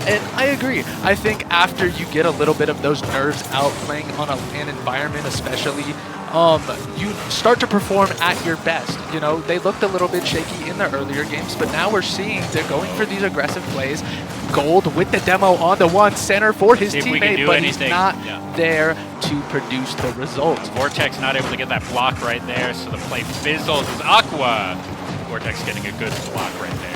And I agree. I think after you get a little bit of those nerves out playing on an environment especially, you start to perform at your best. You know, they looked a little bit shaky in the earlier games, but now we're seeing they're going for these aggressive plays. Gold with the demo on the one center for his teammate, but he's not there to produce the results. Vortex not able to get that block right there, so the play fizzles as Aqua. Vortex getting a good block right there.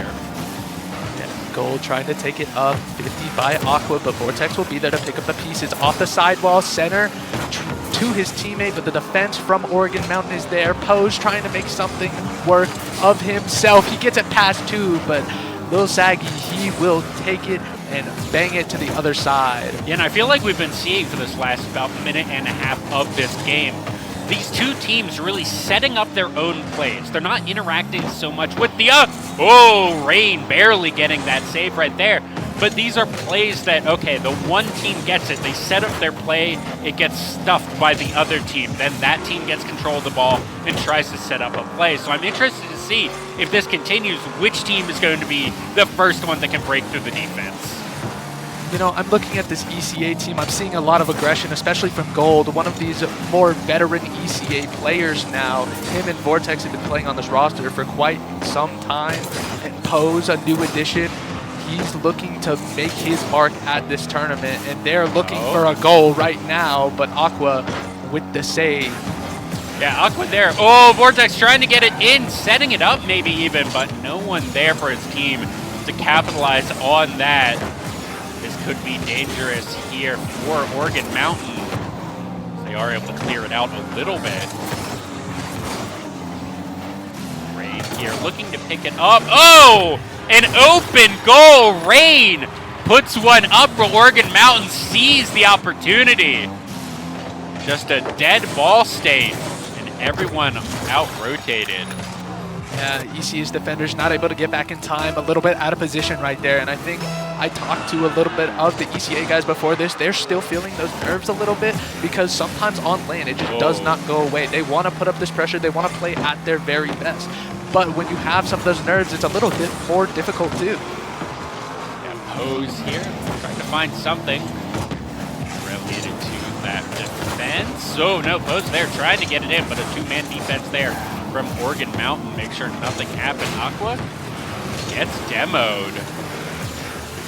Gold trying to take it up, 50 by Aqua, but Vortex will be there to pick up the pieces off the sidewall. Center to his teammate, but the defense from Oregon Mountain is there. Pose trying to make something work of himself. He gets it past two, but Lil Saggy, he will take it and bang it to the other side. Yeah, and I feel like we've been seeing for this last about minute and a half of this game, these two teams really setting up their own plays. They're not interacting so much with the, Rain barely getting that save right there. But these are plays that, okay, the one team gets it. They set up their play. It gets stuffed by the other team. Then that team gets control of the ball and tries to set up a play. So I'm interested to see if this continues, which team is going to be the first one that can break through the defense. You know, I'm looking at this ECA team. I'm seeing a lot of aggression, especially from Gold, one of these more veteran ECA players now. Him and Vortex have been playing on this roster for quite some time. And Pose, a new addition. He's looking to make his mark at this tournament, and they're looking for a goal right now, but Aqua with the save. Yeah, Aqua there. Oh, Vortex trying to get it in, setting it up maybe even, but no one there for his team to capitalize on that. His could be dangerous here for Oregon Mountain. They are able to clear it out a little bit. Rain here looking to pick it up. Oh! An open goal! Rain puts one up for Oregon Mountain, sees the opportunity. Just a dead ball state, and everyone out-rotated. Yeah, ECU's defenders not able to get back in time, a little bit out of position right there. And I think I talked to a little bit of the ECA guys before this. They're still feeling those nerves a little bit because sometimes on lane it just does not go away. They want to put up this pressure. They want to play at their very best. But when you have some of those nerves, it's a little bit more difficult too. Yeah, Pose here, trying to find something related to that defense. Oh, no, Pose there trying to get it in, but a two-man defense there from Oregon Mountain. Make sure nothing happened. Aqua gets demoed.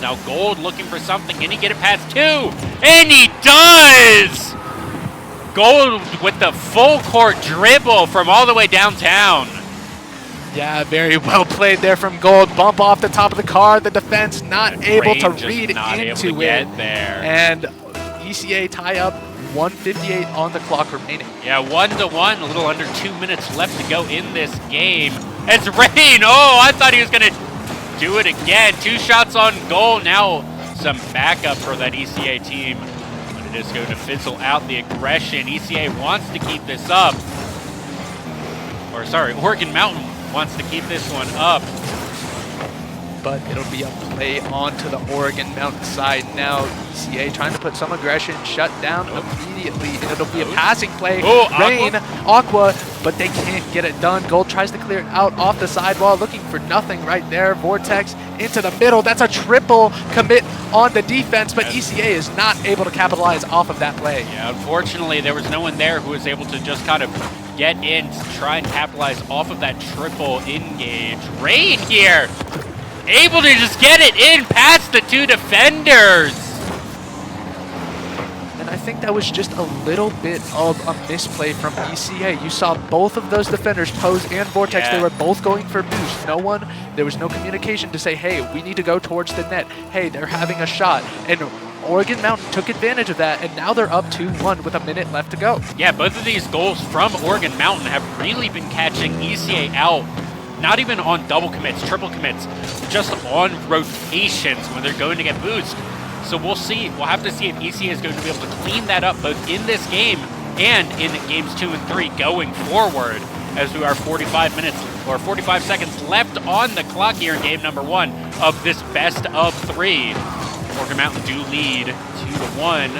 Now Gold looking for something. Can he get it past two? And he does! Gold with the full court dribble from all the way downtown. Yeah, very well played there from Gold. Bump off the top of the car. The defense not able to read into it. There. And ECA tie up 1:58 on the clock remaining. Yeah, 1-1, a little under 2 minutes left to go in this game. It's Rain. Oh, I thought he was going to do it again. 2 shots on goal. Now some backup for that ECA team. But it is going to fizzle out the aggression. ECA wants to keep this up. Or sorry, Oregon Mountain wants to keep this one up. But it'll be a play onto the Oregon Mountain side now. ECA trying to put some aggression, shut down immediately, and it'll be a passing play. Rain, Aqua, but they can't get it done. Gold tries to clear it out off the sidewall, looking for nothing right there. Vortex into the middle. That's a triple commit on the defense, but ECA is not able to capitalize off of that play. Yeah, unfortunately, there was no one there who was able to just kind of get in to try and capitalize off of that triple engage. Rain here, able to just get it in past the 2 defenders. And I think that was just a little bit of a misplay from ECA. You saw both of those defenders, Pose and Vortex, Yeah. they were both going for boost. There was no communication to say, hey, we need to go towards the net. Hey, they're having a shot. And Oregon Mountain took advantage of that, and now they're up 2-1 with a minute left to go. Yeah, both of these goals from Oregon Mountain have really been catching ECA out. Not even on double commits, triple commits, just on rotations when they're going to get boost. So we'll see. We'll have to see if ECA is going to be able to clean that up both in this game and in games 2 and 3 going forward, as we are 45 minutes or 45 seconds left on the clock here in game number 1 of this best of 3. Oregon Mountain do lead 2-1.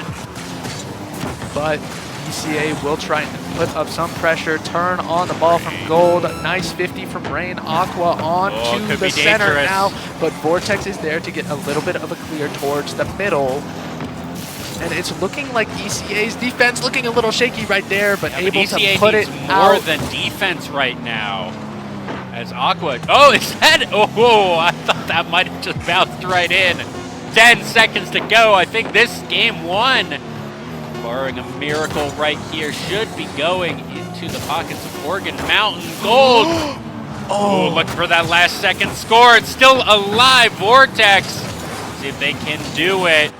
But ECA will try and put up some pressure, turn on the ball from Gold. Nice 50 from Rain. Aqua on to the center now, but Vortex is there to get a little bit of a clear towards the middle. And it's looking like ECA's defense looking a little shaky right there, but able to put it out. More than defense right now. As Aqua, oh, is that, oh, I thought that might have just bounced right in. 10 seconds to go. I think this game 1, barring a miracle right here, should be going into the pockets of Oregon Mountain. Gold. Oh, look for that last second score. It's still alive. Vortex. See if they can do it.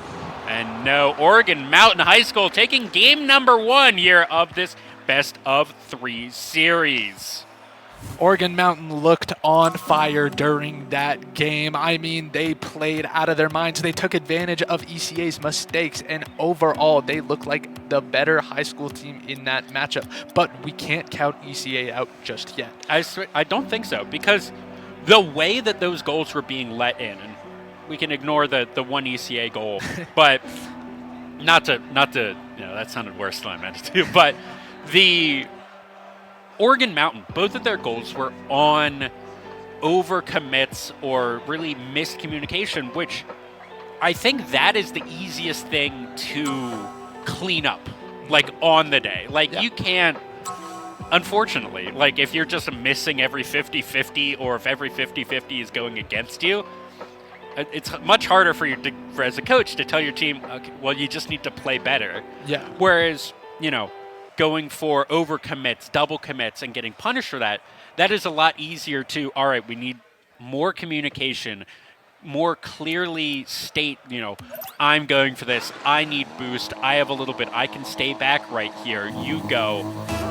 And no, Oregon Mountain High School taking game number 1 here of this best of 3 series. Oregon Mountain looked on fire during that game. I mean, they played out of their minds. They took advantage of ECA's mistakes, and overall, they look like the better high school team in that matchup. But we can't count ECA out just yet. I don't think so, because the way that those goals were being let in, and we can ignore the one ECA goal, but not to, you know, that sounded worse than I meant it to, but the Oregon Mountain, both of their goals were on overcommits or really missed communication, which I think that is the easiest thing to clean up, like on the day. Like you can't, unfortunately, like if you're just missing every 50-50 or if every 50-50 is going against you, it's much harder for as a coach to tell your team, okay, well, you just need to play better. Yeah. Whereas, you know, going for overcommits, double commits, and getting punished for that, that is a lot easier to, all right, we need more communication. more clearly state, I'm going for this. I need boost. I have a little bit. I can stay back right here. You go.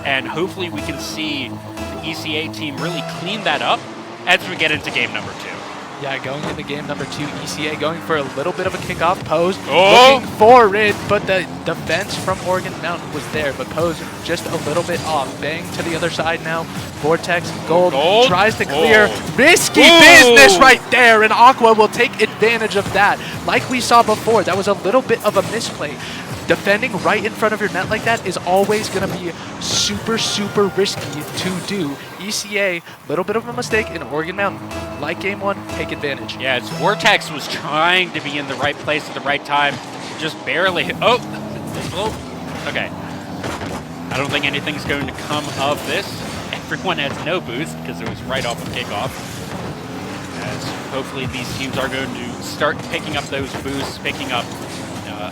And hopefully we can see the ECA team really clean that up as we get into game number 2. Yeah, going into game number 2, ECA going for a little bit of a kickoff. Pose Oh! looking for it, but the defense from Oregon Mountain was there. But Pose just a little bit off. Bang to the other side now. Vortex, Gold tries to clear. Risky business right there, and Aqua will take advantage of that. Like we saw before, that was a little bit of a misplay. Defending right in front of your net like that is always going to be super, super risky to do. ECA, little bit of a mistake in Oregon Mountain. Like game 1, take advantage. Yeah, it's Vortex was trying to be in the right place at the right time. Just barely. Oh! Okay. I don't think anything's going to come of this. Everyone has no boost because it was right off of kickoff. As hopefully these teams are going to start picking up those boosts, picking up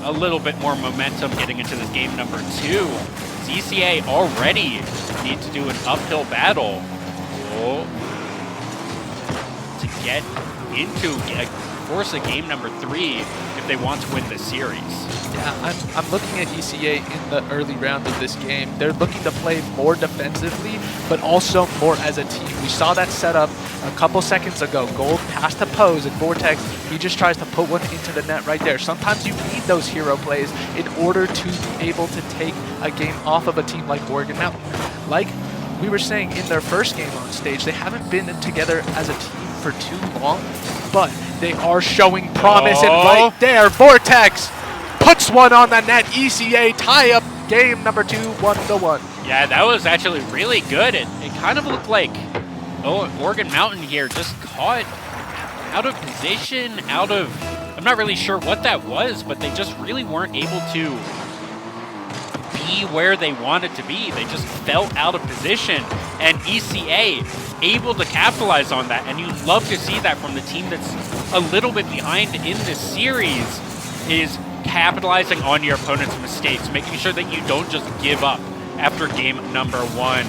a little bit more momentum getting into this game number 2. ECA already need to do an uphill battle to get into force a game number 3 if they want to win this series. Yeah, I'm looking at ECA in the early round of this game. They're looking to play more defensively, but also more as a team. We saw that set up a couple seconds ago. Gold passed to Pose, and Vortex, he just tries to put one into the net right there. Sometimes you need those hero plays in order to be able to take a game off of a team like Oregon Mountain. Like we were saying in their first game on stage, they haven't been together as a team for too long, but they are showing promise, and right there, Vortex puts one on the net. ECA tie up game number 2, 1-1. Yeah, that was actually really good. It kind of looked like Oregon Mountain here just caught out of position, I'm not really sure what that was, but they just really weren't able to be where they wanted to be. They just felt out of position, and ECA able to capitalize on that, and you love to see that from the team that's a little bit behind in this series, is capitalizing on your opponent's mistakes, making sure that you don't just give up after game number 1.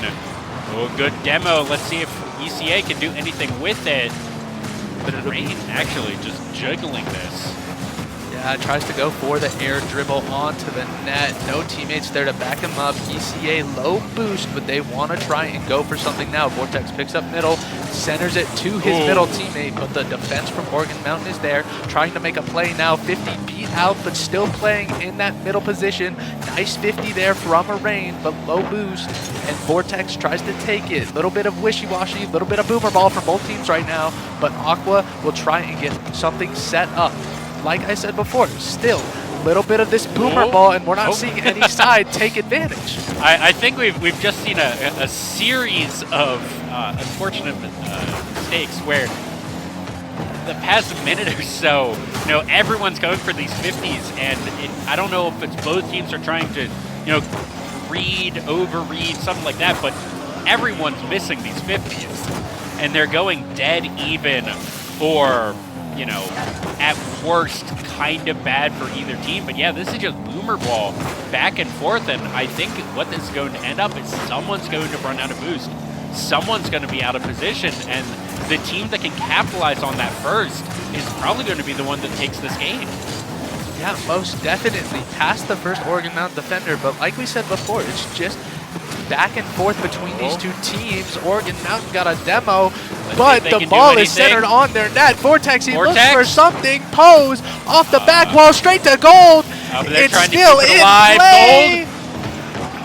Oh, good demo. Let's see if ECA can do anything with it. But Rain actually just juggling this. Yeah, tries to go for the air dribble onto the net. No teammates there to back him up. ECA low boost, but they want to try and go for something now. Vortex picks up middle, centers it to his middle teammate, but the defense from Oregon Mountain is there, trying to make a play now. 50 beat out, but still playing in that middle position. Nice 50 there from a Rain, but low boost, and Vortex tries to take it. Little bit of wishy-washy, little bit of boomer ball for both teams right now, but Aqua will try and get something set up. Like I said before, still a little bit of this boomer ball, and we're not seeing any side take advantage. I think we've just seen a series of unfortunate mistakes where the past minute or so, everyone's going for these 50s, and I don't know if it's both teams are trying to, read, overread, something like that, but everyone's missing these 50s, and they're going dead even, or at worst, kind of bad for either team. But yeah, this is just boomer ball back and forth, and I think what this is going to end up is someone's going to run out of boost. Someone's going to be out of position, and the team that can capitalize on that first is probably going to be the one that takes this game. Yeah, most definitely. Past the first Oregon Mountain defender, but like we said before, it's just back and forth between these two teams. Oregon Mountain got a demo, but the ball is centered on their net. Vortex, he looks for something. Pose off the back wall, straight to Gold. It's still in play.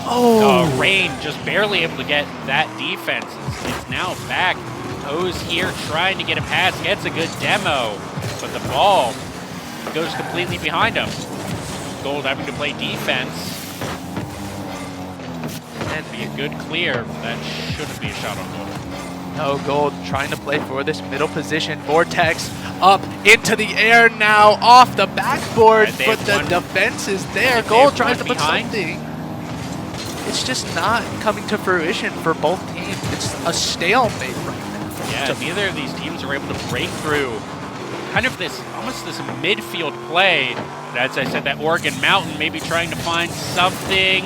Oh, Rain just barely able to get that defense. It's now back. Pose here trying to get a pass, gets a good demo, but the ball goes completely behind him. Gold having to play defense. And be a good clear. That shouldn't be a shot on goal. No, Gold trying to play for this middle position. Vortex up into the air now, off the backboard, but the defense is there. Gold tries to put something. It's just not coming to fruition for both teams. It's a stalemate right now. Yeah, neither of these teams are able to break through kind of this, almost this midfield play. And as I said, that Oregon Mountain maybe trying to find something.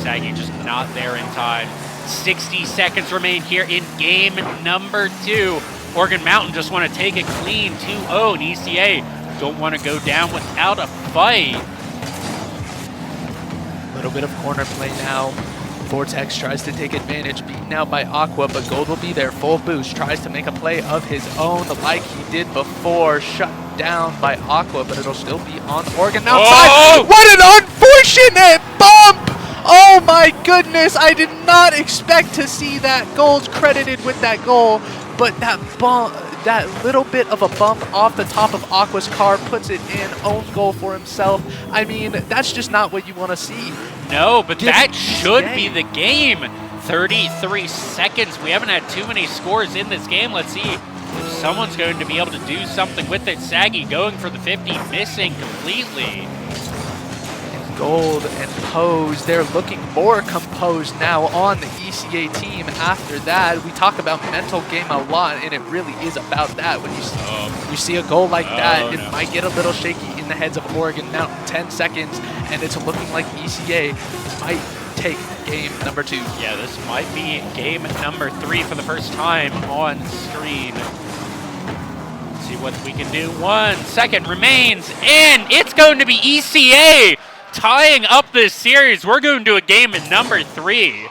Saggy just not there in time. 60 seconds remain here in game number 2. Oregon Mountain just want to take it clean 2-0, and ECA don't want to go down without a fight. Little bit of corner play now. Vortex tries to take advantage, beaten out by Aqua, but Gold will be there. Full boost, tries to make a play of his own like he did before. Shut down by Aqua, but it'll still be on Oregon outside. Oh! What an unfortunate bump! Oh my goodness, I did not expect to see that. Gold's credited with that goal, but that bump, that little bit of a bump off the top of Aqua's car puts it in, own goal for himself. I mean, that's just not what you want to see. No, but Give that it should ECA. be the game. 33 seconds. We haven't had too many scores in this game. Let's see if someone's going to be able to do something with it. Saggy going for the 50, missing completely. Gold and Pose, they're looking more composed now on the ECA team after that. We talk about mental game a lot, and it really is about that. When you see a goal like that, it might get a little shaky in the heads of Oregon Mountain. 10 seconds, and it's looking like ECA might take game number 2. Yeah, this might be game number 3 for the first time on screen. Let's see what we can do. 1 second remains, and it's going to be ECA tying up this series. We're going to a game at number 3.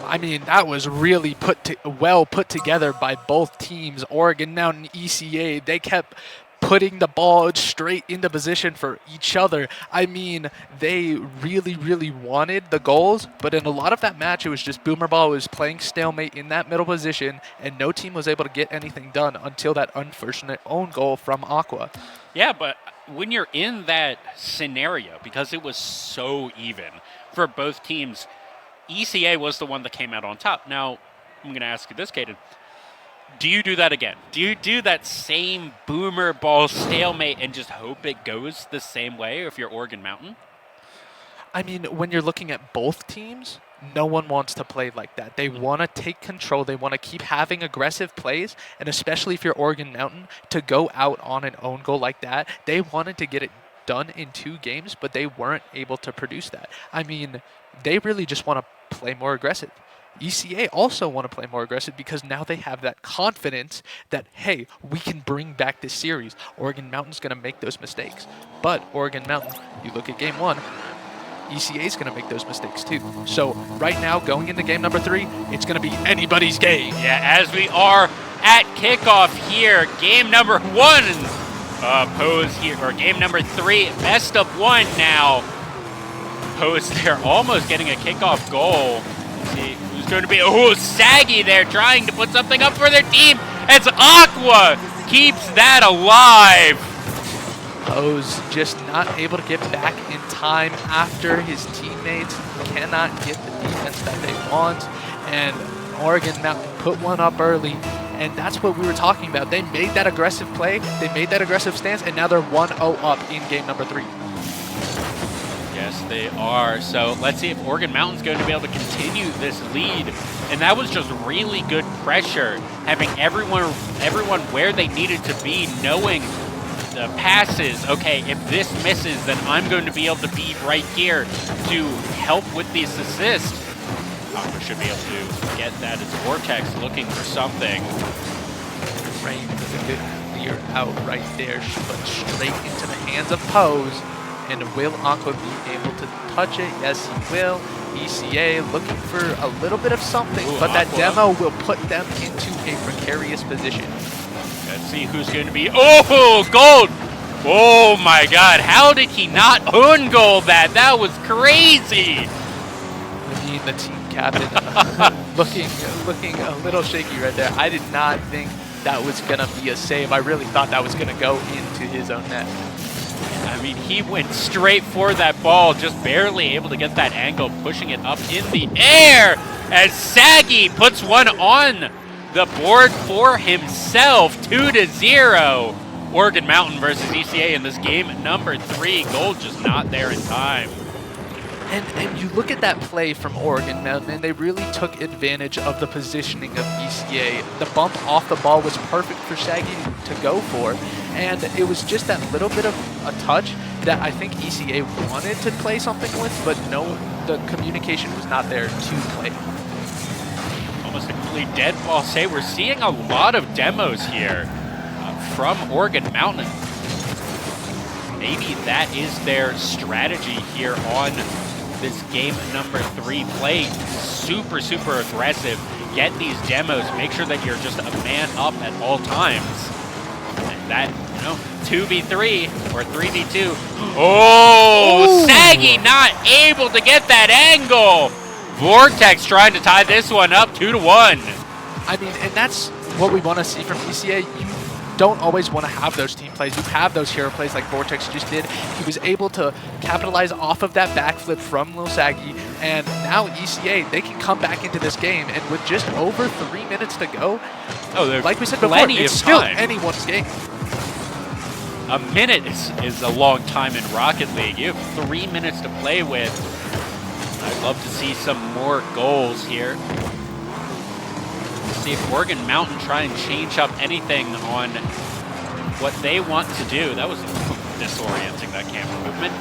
I mean, that was really well put together by both teams. Oregon Mountain, ECA, they kept putting the ball straight into position for each other. I mean, they really, really wanted the goals, but in a lot of that match, it was just Boomer Ball was playing stalemate in that middle position, and no team was able to get anything done until that unfortunate own goal from Aqua. Yeah, but when you're in that scenario, because it was so even for both teams, ECA was the one that came out on top. Now, I'm going to ask you this, Caden. Do you do that again? Do you do that same Boomer Ball stalemate and just hope it goes the same way if you're Oregon Mountain? I mean, when you're looking at both teams, no one wants to play like that. They want to take control. They want to keep having aggressive plays, and especially if you're Oregon Mountain, to go out on an own goal like that, they wanted to get it done in 2 games, but they weren't able to produce that. I mean, they really just want to play more aggressive. ECA also want to play more aggressive because now they have that confidence that, hey, we can bring back this series. Oregon Mountain's going to make those mistakes. But Oregon Mountain, you look at game 1, ECA is going to make those mistakes too. So right now, going into game number 3, it's going to be anybody's game. Yeah, as we are at kickoff here, game number 1 Pose here, or game number 3, best of 1 now. Pose there almost getting a kickoff goal. Let's see who's going to be, Saggy there trying to put something up for their team as Aqua keeps that alive. Pose just not able to get back in time after his teammates cannot get the defense that they want, and Oregon Mountain put one up early, and that's what we were talking about. They made that aggressive play, they made that aggressive stance, and now they're 1-0 up in game number 3. Yes, they are. So let's see if Oregon Mountain's going to be able to continue this lead. And that was just really good pressure, having everyone where they needed to be, knowing the passes. Okay, if this misses, then I'm going to be able to be right here to help with these assists. Aqua should be able to get that as Vortex looking for something. Rain does a good clear out right there, but straight into the hands of Pose. And will Aqua be able to touch it? Yes, he will. ECA looking for a little bit of something, but that demo will put them into a precarious position. Let's see who's going to be. Oh, Gold! Oh my God! How did he not own goal that? That was crazy. I mean, the team captain looking a little shaky right there. I did not think that was gonna be a save. I really thought that was gonna go into his own net. I mean, he went straight for that ball, just barely able to get that angle, pushing it up in the air as Saggy puts one on the board for himself. 2-0. Oregon Mountain versus ECA in this game number 3. Gold just not there in time. And you look at that play from Oregon Mountain, and they really took advantage of the positioning of ECA. The bump off the ball was perfect for Shaggy to go for, and it was just that little bit of a touch that I think ECA wanted to play something with, but no, the communication was not there to play. almost a complete dead ball. Say we're seeing a lot of demos here from Oregon Mountain. Maybe that is their strategy here on this game number 3. Play super aggressive. Get these demos. Make sure that you're just a man up at all times. And that, 2v3 or 3v2. Oh, Saggy not able to get that angle. Vortex trying to tie this one up 2-1. I mean, and that's what we want to see from ECA. You don't always want to have those team plays. You have those hero plays like Vortex just did. He was able to capitalize off of that backflip from Lil Saggy, and now ECA, they can come back into this game, and with just over 3 minutes to go, like we said before, it's still anyone's game. A minute is a long time in Rocket League. You have 3 minutes to play with. I'd love to see some more goals here. See if Oregon Mountain try and change up anything on what they want to do. That was disorienting, that camera movement.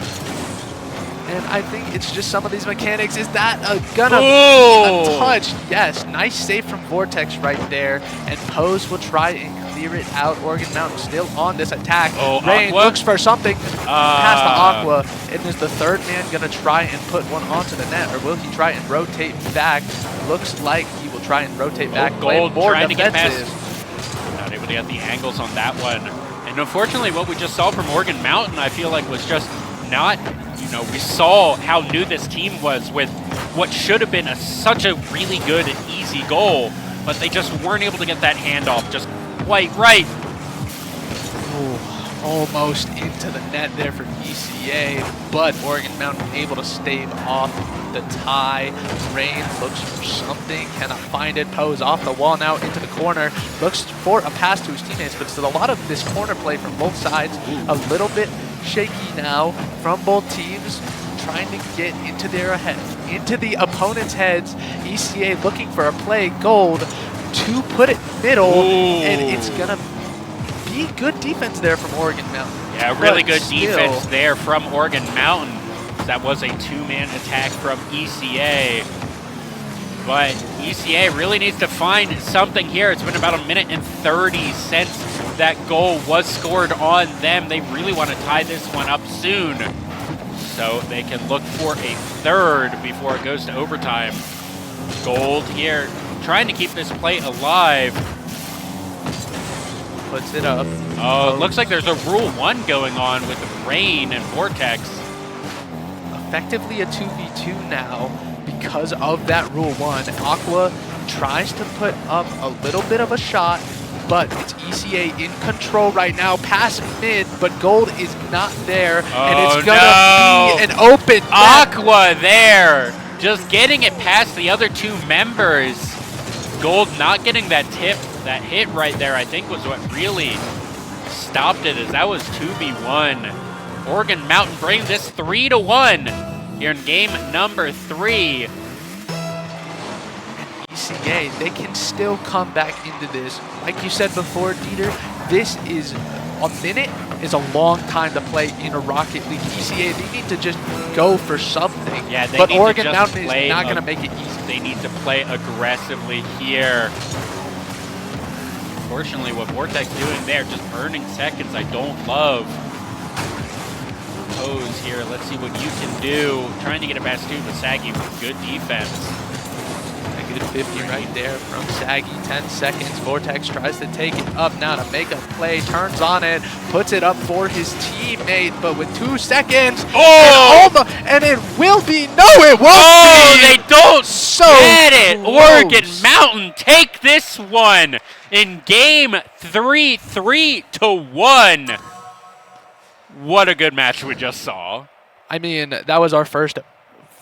And I think it's just some of these mechanics. Is that gonna be a touch? Yes, nice save from Vortex right there. And Pose will try and clear it out. Oregon Mountain still on this attack. Rain looks for something past the Aqua. And is the third man gonna try and put one onto the net, or will he try and rotate back? Looks like he will try and rotate back. Gold more trying to get past. defensive. Not able to get the angles on that one. And unfortunately, what we just saw from Oregon Mountain, I feel like was just not, we saw how new this team was with what should have been such a really good and easy goal, but they just weren't able to get that handoff just quite right. Ooh, almost into the net there for ECA, but Oregon Mountain able to stave off the tie. Rain looks for something, cannot find it. Pose off the wall now into the corner. Looks for a pass to his teammates, but still a lot of this corner play from both sides. A little bit shaky now from both teams, trying to get into their into the opponent's heads. ECA looking for a play. Gold to put it middle, and it's gonna be good defense there from Oregon Mountain. Yeah, really good defense there from Oregon Mountain. That was a 2-man attack from ECA. But ECA really needs to find something here. It's been about 1:30 minutes since that goal was scored on them. They really want to tie this one up soon, so they can look for a third before it goes to overtime. Gold here, trying to keep this play alive. Puts it up. Oh, it looks like there's a Rule 1 going on with Rain and Vortex. Effectively a 2v2 now because of that Rule 1. Aqua tries to put up a little bit of a shot, but it's ECA in control right now, past mid, but Gold is not there, and it's gonna be an open Aqua there, just getting it past the other two members. Gold not getting that tip, that hit right there, I think was what really stopped it, as that was 2v1. Oregon Mountain bring this 3-1 here in game number 3. ECA, they can still come back into this. Like you said before, Dieter, this is a minute is a long time to play in a Rocket League. ECA, they need to just go for something. Yeah, but Oregon Mountain is not going to make it easy. They need to play aggressively here. Unfortunately, what Vortex doing there, just earning seconds, I don't love. Pose here, let's see what you can do. Trying to get it past two, but Saggy with good defense. -50 right there from Saggy, 10 seconds. Vortex tries to take it up now to make a play, turns on it, puts it up for his teammate, but with 2 seconds, and it will be, no it won't be! They don't get it! Close. Oregon Mountain take this one in game 3, 3-1. What a good match we just saw. I mean, that was our first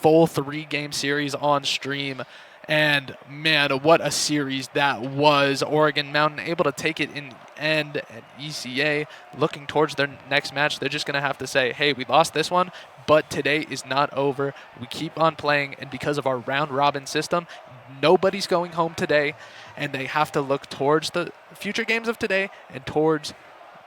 full 3-game series on stream. And man, what a series that was. Oregon Mountain able to take it in the end, and ECA looking towards their next match. They're just going to have to say, hey, we lost this one, but today is not over. We keep on playing, and because of our round-robin system, nobody's going home today, and they have to look towards the future games of today and towards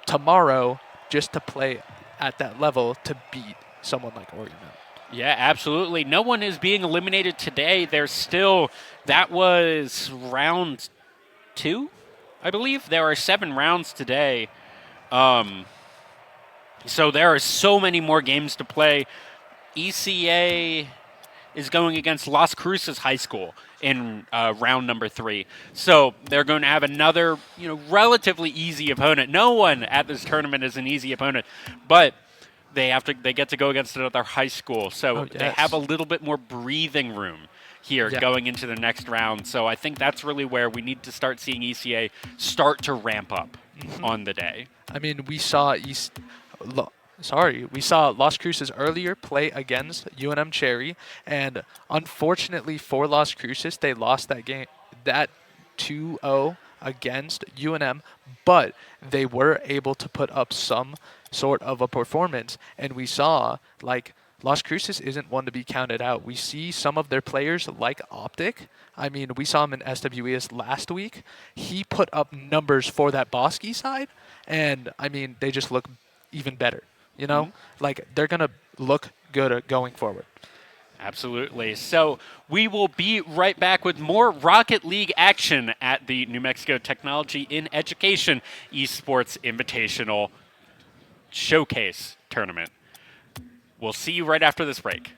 tomorrow just to play at that level to beat someone like Oregon Mountain. Yeah, absolutely. No one is being eliminated today. There's still, that was round 2, I believe. There are 7 rounds today. So there are so many more games to play. ECA is going against Las Cruces High School in round number 3. So they're going to have another, relatively easy opponent. No one at this tournament is an easy opponent, but they get to go against another high school. So Oh, they have yes. a little bit more breathing room here Yeah. going into the next round. So I think that's really where we need to start seeing ECA start to ramp up on the day. I mean, we saw we saw Las Cruces earlier play against UNM Cherry, and unfortunately for Las Cruces, they lost that game, that 2-0 against UNM, but they were able to put up some sort of a performance, and we saw like Las Cruces isn't one to be counted out. We see some of their players like Optic. I mean, we saw him in SWES last week. He put up numbers for that Bosky side, and I mean, they just look even better. Like they're gonna look good going forward. Absolutely. So we will be right back with more Rocket League action at the New Mexico Technology in Education Esports Invitational Showcase Tournament. We'll see you right after this break.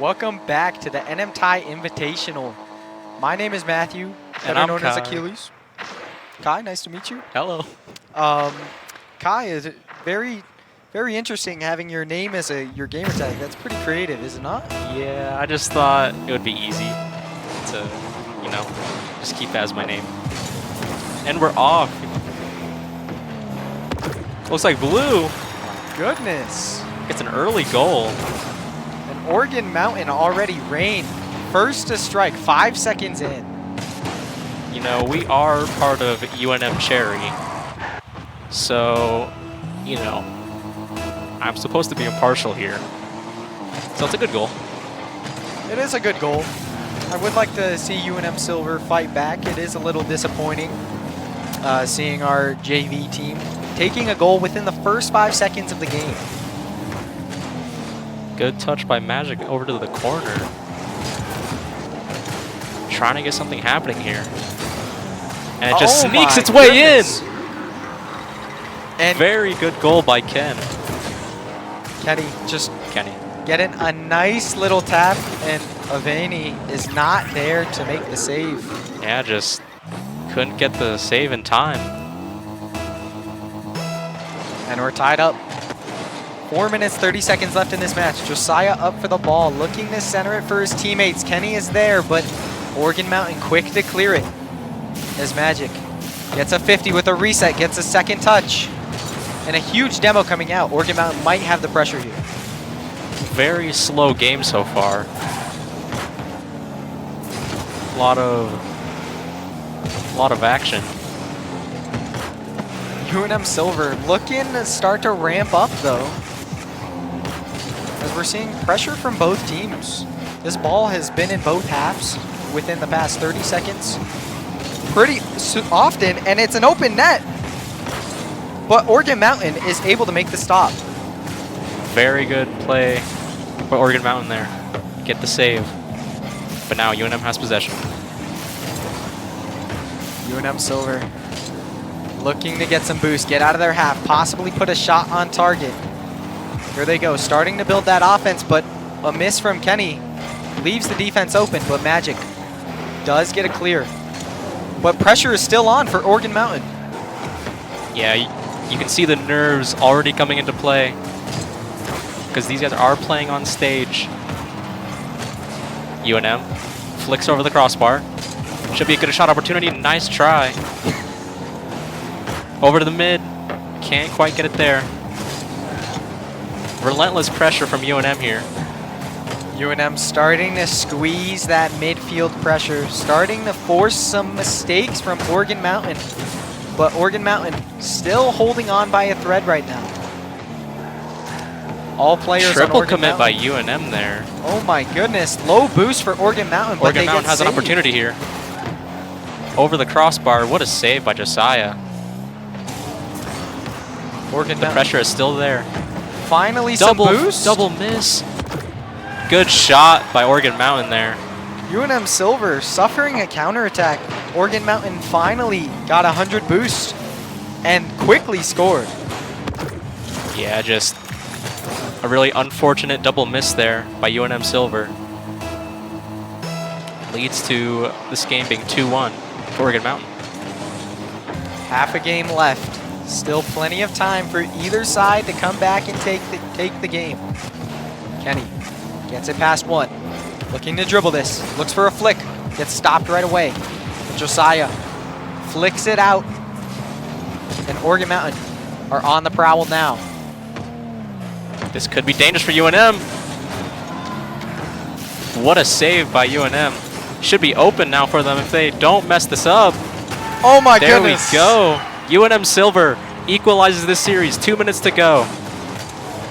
Welcome back to the NMTIE Invitational. My name is Matthew, better I'm known as Kai. Achilles. Kai, nice to meet you. Hello. Kai, is it very interesting having your name as your gamer tag. That's pretty creative, is it not? Yeah, I just thought it would be easy to, just keep that as my name. And we're off. Looks like blue Goodness. gets an early goal. And Oregon Mountain already reigned. First to strike, 5 seconds in. We are part of UNM Cherry. So, I'm supposed to be impartial here. So it's a good goal. It is a good goal. I would like to see UNM Silver fight back. It is a little disappointing seeing our JV team taking a goal within the first 5 seconds of the game. Good touch by Magic over to the corner. Trying to get something happening here. And it just Oh sneaks my its way goodness. in. And Very good goal by Ken. Kenny just Kenny. getting a nice little tap, and Avani is not there to make the save. Yeah, just couldn't get the save in time. And we're tied up. 4 minutes, 30 seconds left in this match. Josiah up for the ball, looking to center it for his teammates. Kenny is there, but Oregon Mountain quick to clear it. As Magic gets a 50 with a reset, gets a second touch. And a huge demo coming out. Oregon Mountain might have the pressure here. Very slow game so far. A lot of action. UNM Silver looking to start to ramp up though. As we're seeing pressure from both teams. This ball has been in both halves within the past 30 seconds. Pretty often, and it's an open net. But Oregon Mountain is able to make the stop. Very good play by Oregon Mountain there. Get the save. But now UNM has possession. UNM Silver looking to get some boost, get out of their half, possibly put a shot on target. Here they go, starting to build that offense, but a miss from Kenny leaves the defense open, but Magic does get a clear. But pressure is still on for Oregon Mountain. Yeah, you can see the nerves already coming into play because these guys are playing on stage. UNM flicks over the crossbar. Should be a good shot opportunity. Nice try. Over to the mid. Can't quite get it there. Relentless pressure from UNM here. UNM starting to squeeze that midfield pressure, starting to force some mistakes from Oregon Mountain. But Oregon Mountain still holding on by a thread right now. All players Triple on Oregon commit by Mountain. UNM there. Oh my goodness, low boost for Oregon Mountain, but Oregon they Mountain get has an saved. opportunity here. Over the crossbar. What a save by Josiah. Oregon The Mountain pressure is still there. finally some boost. Double miss. Good shot by Oregon Mountain there. UNM Silver suffering a counterattack. Oregon Mountain finally got 100 boost and quickly scored. Yeah, just a really unfortunate double miss there by UNM Silver. Leads to this game being 2-1 for Oregon Mountain. Half a game left. Still plenty of time for either side to come back and take the game. Kenny gets it past one. Looking to dribble this. Looks for a flick. Gets stopped right away. But Josiah flicks it out. And Oregon Mountain are on the prowl now. This could be dangerous for UNM. What a save by UNM. Should be open now for them if they don't mess this up. Oh my There goodness. we go. UNM Silver equalizes this series. 2 minutes to go.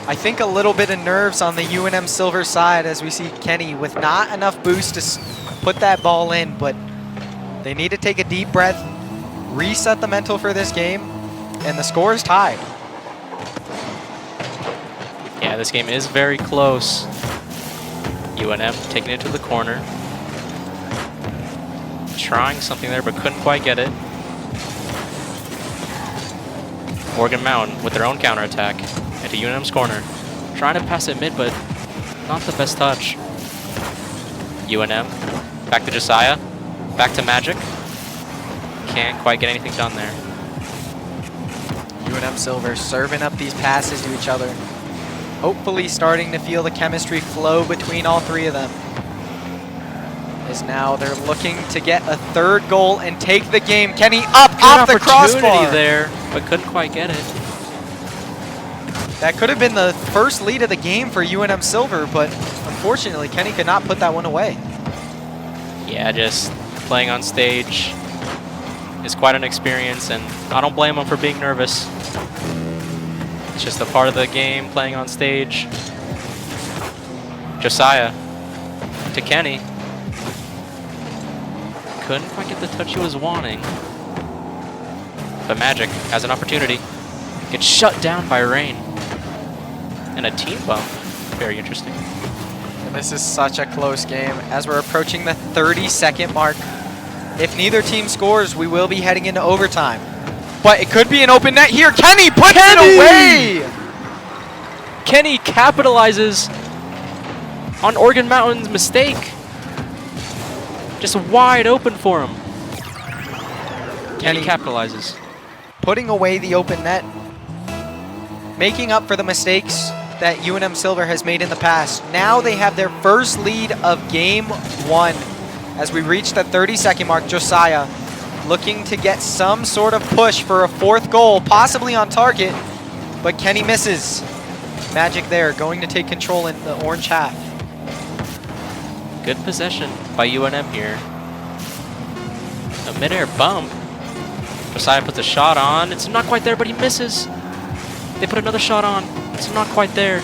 I think a little bit of nerves on the UNM Silver side as we see Kenny with not enough boost to put that ball in, but they need to take a deep breath, reset the mental for this game, and the score is tied. Yeah, this game is very close. UNM taking it to the corner. Trying something there, but couldn't quite get it. Oregon Mountain with their own counterattack into UNM's corner. Trying to pass it mid, but not the best touch. UNM. Back to Josiah. Back to Magic. Can't quite get anything done there. UNM Silver serving up these passes to each other. Hopefully starting to feel the chemistry flow between all three of them. As now they're looking to get a third goal and take the game. Kenny up off the crossbar. There, but couldn't quite get it. That could have been the first lead of the game for UNM Silver, but unfortunately Kenny could not put that one away. Yeah, just playing on stage is quite an experience, and I don't blame him for being nervous. It's just a part of the game, playing on stage. Josiah to Kenny. Couldn't quite get the touch he was wanting. But Magic has an opportunity. Gets shut down by Rain. And a team bump. Very interesting. And this is such a close game as we're approaching the 30-second mark. If neither team scores, we will be heading into overtime. But it could be an open net here. Kenny puts it away! Kenny capitalizes on Oregon Mountain's mistake. Just wide open for him. Kenny capitalizes. Putting away the open net. Making up for the mistakes that UNM Silver has made in the past. Now they have their first lead of game 1. As we reach the 30-second mark, Josiah looking to get some sort of push for a 4th goal, possibly on target, but Kenny misses. Magic there, going to take control in the orange half. Good possession by UNM here. A mid-air bump. Josiah puts a shot on. It's not quite there, but he misses. They put another shot on. It's not quite there.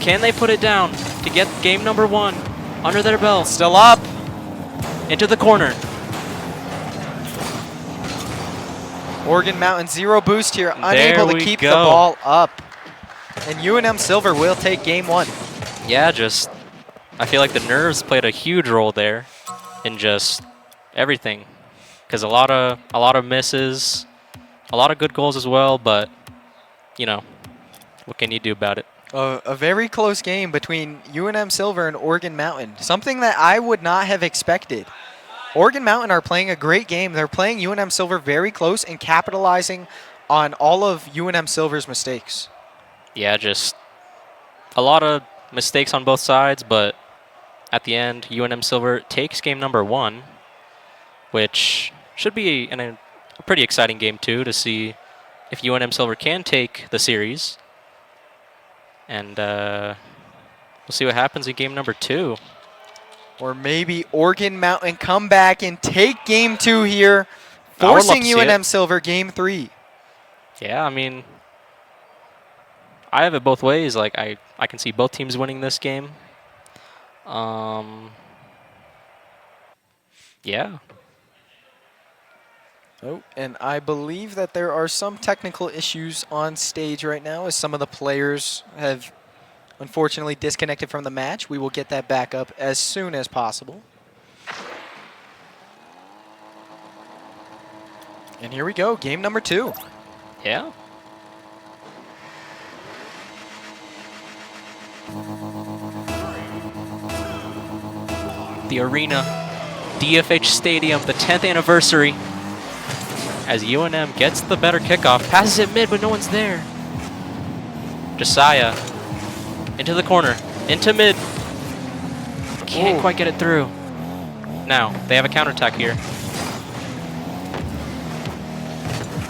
Can they put it down to get game number 1 under their belt? Still up. Into the corner. Oregon Mountain 0 boost here, unable to keep the ball up. And UNM Silver will take game 1. Yeah, just I feel like the nerves played a huge role there in just everything. Because a lot of misses, a lot of good goals as well, but you know, what can you do about it? A very close game between UNM Silver and Oregon Mountain. Something that I would not have expected. Oregon Mountain are playing a great game. They're playing UNM Silver very close and capitalizing on all of UNM Silver's mistakes. Yeah, just a lot of mistakes on both sides, but at the end, UNM Silver takes game number 1, which should be a pretty exciting game too, to see if UNM Silver can take the series. And we'll see what happens in game number 2. Or maybe Oregon Mountain come back and take game 2 here, forcing UNM Silver game 3. Yeah, I mean, I have it both ways. Like, I can see both teams winning this game. Yeah. Oh, and I believe that there are some technical issues on stage right now as some of the players have unfortunately disconnected from the match. We will get that back up as soon as possible. And here we go, game number 2. Yeah. The arena, DFH Stadium, the 10th anniversary. As UNM gets the better kickoff, passes it mid, but no one's there. Josiah into the corner, into mid. Can't quite get it through. Now, they have a counterattack here.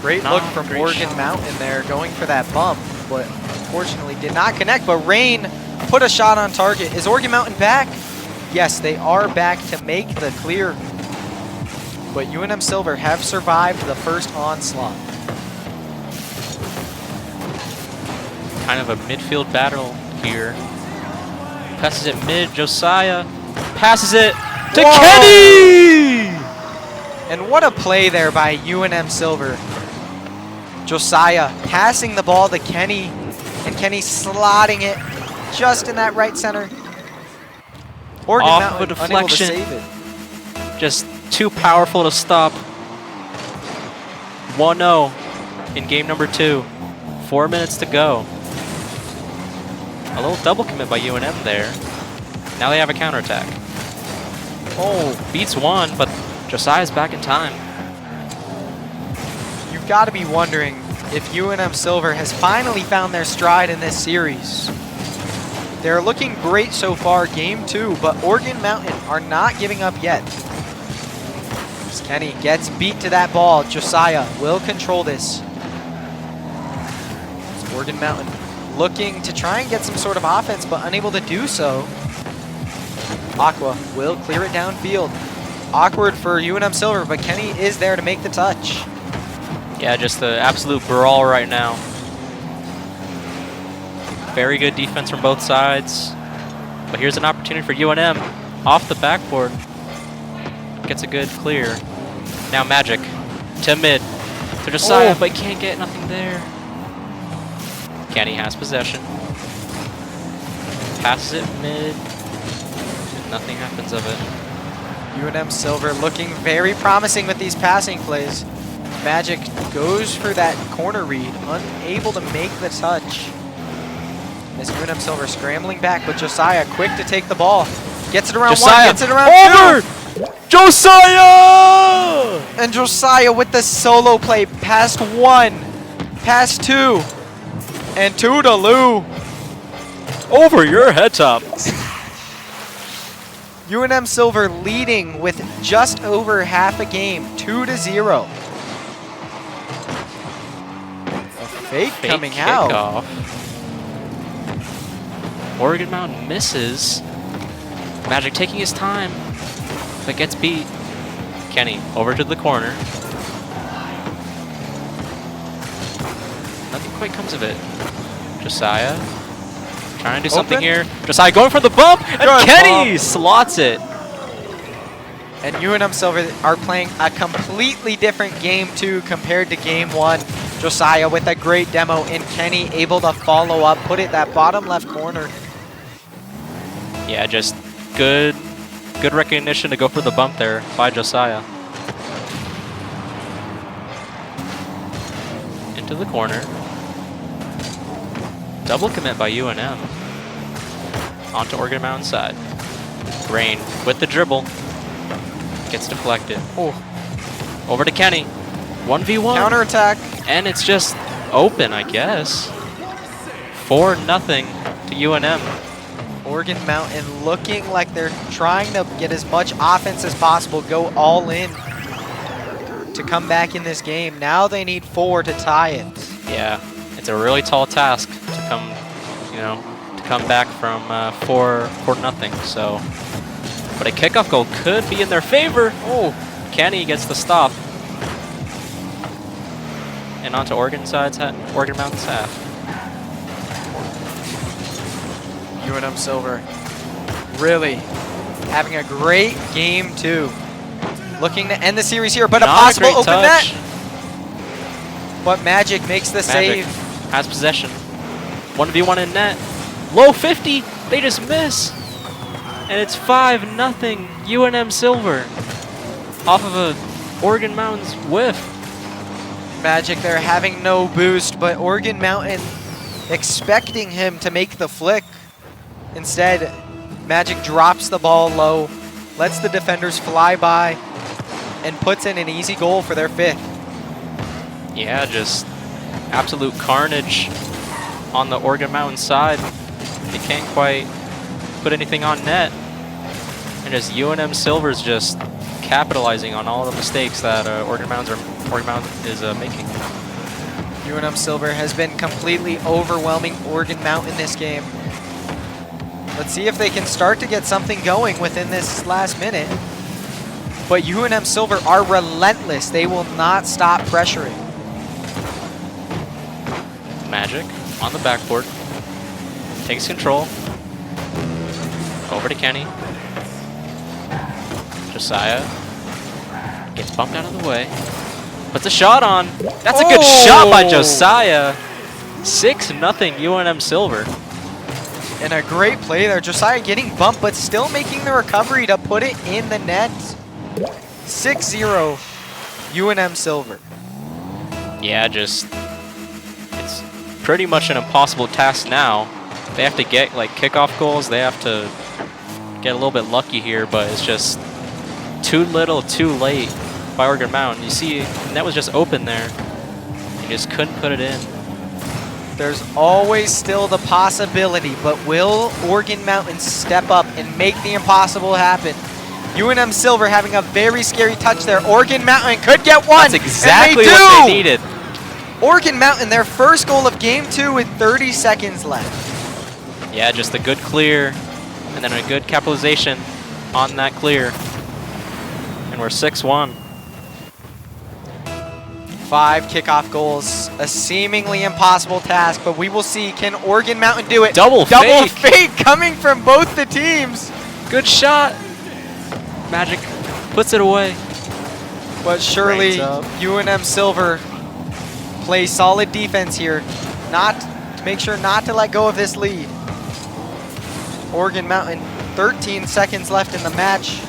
Great look from Oregon Mountain there, going for that bump, but unfortunately did not connect. But Rain put a shot on target. Is Oregon Mountain back? Yes, they are back to make the clear. But UNM Silver have survived the first onslaught. Kind of a midfield battle here. Passes it mid, Josiah passes it to Kenny! And what a play there by UNM Silver. Josiah passing the ball to Kenny, and Kenny slotting it just in that right center. Oregon Off Mountain of a deflection. unable to save it. Just too powerful to stop. 1-0 in game number 2. 4 minutes to go. A little double commit by UNM there. Now they have a counterattack. Oh, beats one, but Josiah's back in time. You've got to be wondering if UNM Silver has finally found their stride in this series. They're looking great so far, game 2, but Oregon Mountain are not giving up yet. As Kenny gets beat to that ball, Josiah will control this. It's Oregon Mountain looking to try and get some sort of offense, but unable to do so. Aqua will clear it downfield. Awkward for UNM Silver, but Kenny is there to make the touch. Yeah, just the absolute brawl right now. Very good defense from both sides. But here's an opportunity for UNM. Off the backboard. Gets a good clear. Now Magic to mid. To Josiah, but can't get nothing there. Kenny has possession. Passes it mid. Nothing happens of it. UNM Silver looking very promising with these passing plays. Magic goes for that corner read, unable to make the touch. As UNM Silver scrambling back, but Josiah quick to take the ball. Gets it around Josiah, one, gets it around two. Josiah! And Josiah with the solo play past one, past two, and two to Lou. Over your head top. UNM Silver leading with just over half a game, 2-0. A fake coming out. Kickoff. Oregon Mountain misses. Magic taking his time, but gets beat. Kenny over to the corner. Nothing quite comes of it. Josiah trying to do something here. Josiah going for the bump, and Good Kenny bump. slots it. And UNM Silver are playing a completely different game 2 compared to game 1. Josiah with a great demo, and Kenny able to follow up, put it that bottom left corner. Yeah, just good recognition to go for the bump there by Josiah. Into the corner. Double commit by UNM. Onto Oregon Mountain side. Rain with the dribble. Gets deflected. Oh. Over to Kenny. 1v1. Counterattack. And it's just open, I guess. 4-0 to UNM. Oregon Mountain looking like they're trying to get as much offense as possible, go all in to come back in this game. Now they need 4 to tie it. Yeah, it's a really tall task to come, to come back from 4-0. So, but a kickoff goal could be in their favor. Oh, Kenny gets the stop. And onto Oregon Mountain's half. UNM Silver really having a great game 2. Looking to end the series here, but a Not possible great open touch. net. But Magic makes the Magic save. has possession. 1v1 in net. Low 50. They just miss. And it's 5-0 UNM Silver. Off of a Oregon Mountain's whiff. Magic there having no boost, but Oregon Mountain expecting him to make the flick. Instead, Magic drops the ball low, lets the defenders fly by, and puts in an easy goal for their 5th. Yeah, just absolute carnage on the Oregon Mountain side. They can't quite put anything on net. And just UNM Silver's just capitalizing on all the mistakes that Oregon Mountain is making. UNM Silver has been completely overwhelming Oregon Mountain this game. Let's see if they can start to get something going within this last minute. But UNM Silver are relentless. They will not stop pressuring. Magic on the backboard. Takes control. Over to Kenny. Josiah gets bumped out of the way. Puts a shot on. That's a good shot by Josiah. 6-0 UNM Silver. And a great play there. Josiah getting bumped, but still making the recovery to put it in the net. 6-0 UNM Silver. Yeah, just it's pretty much an impossible task now. They have to get like kickoff goals. They have to get a little bit lucky here, but it's just too little, too late by Oregon Mountain. You see, that was just open there. You just couldn't put it in. There's always still the possibility, but will Oregon Mountain step up and make the impossible happen? UNM Silver having a very scary touch there. Oregon Mountain could get one. That's exactly and what they needed. Oregon Mountain, their first goal of game 2 with 30 seconds left. Yeah, just a good clear, and then a good capitalization on that clear. And we're 6-1. 5 kickoff goals, a seemingly impossible task, but we will see. Can Oregon Mountain do it? Double fake. fake coming from both the teams. Good shot. Magic puts it away. But surely Reins up. UNM Silver plays solid defense here, not to make sure not to let go of this lead. Oregon Mountain, 13 seconds left in the match.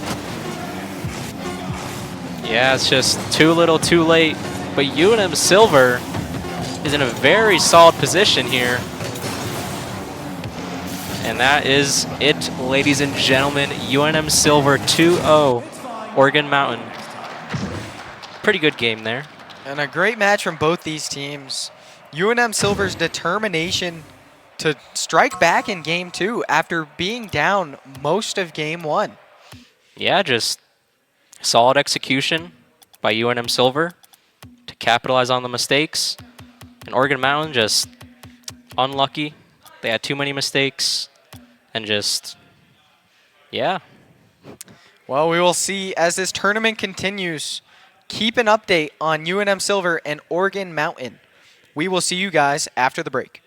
Yeah, it's just too little, too late. But UNM Silver is in a very solid position here. And that is it, ladies and gentlemen. UNM Silver 2-0, Oregon Mountain. Pretty good game there. And a great match from both these teams. UNM Silver's determination to strike back in game 2 after being down most of game 1. Yeah, just solid execution by UNM Silver to capitalize on the mistakes. And Oregon Mountain just unlucky. They had too many mistakes and just, yeah. Well, we will see as this tournament continues. Keep an update on UNM Silver and Oregon Mountain. We will see you guys after the break.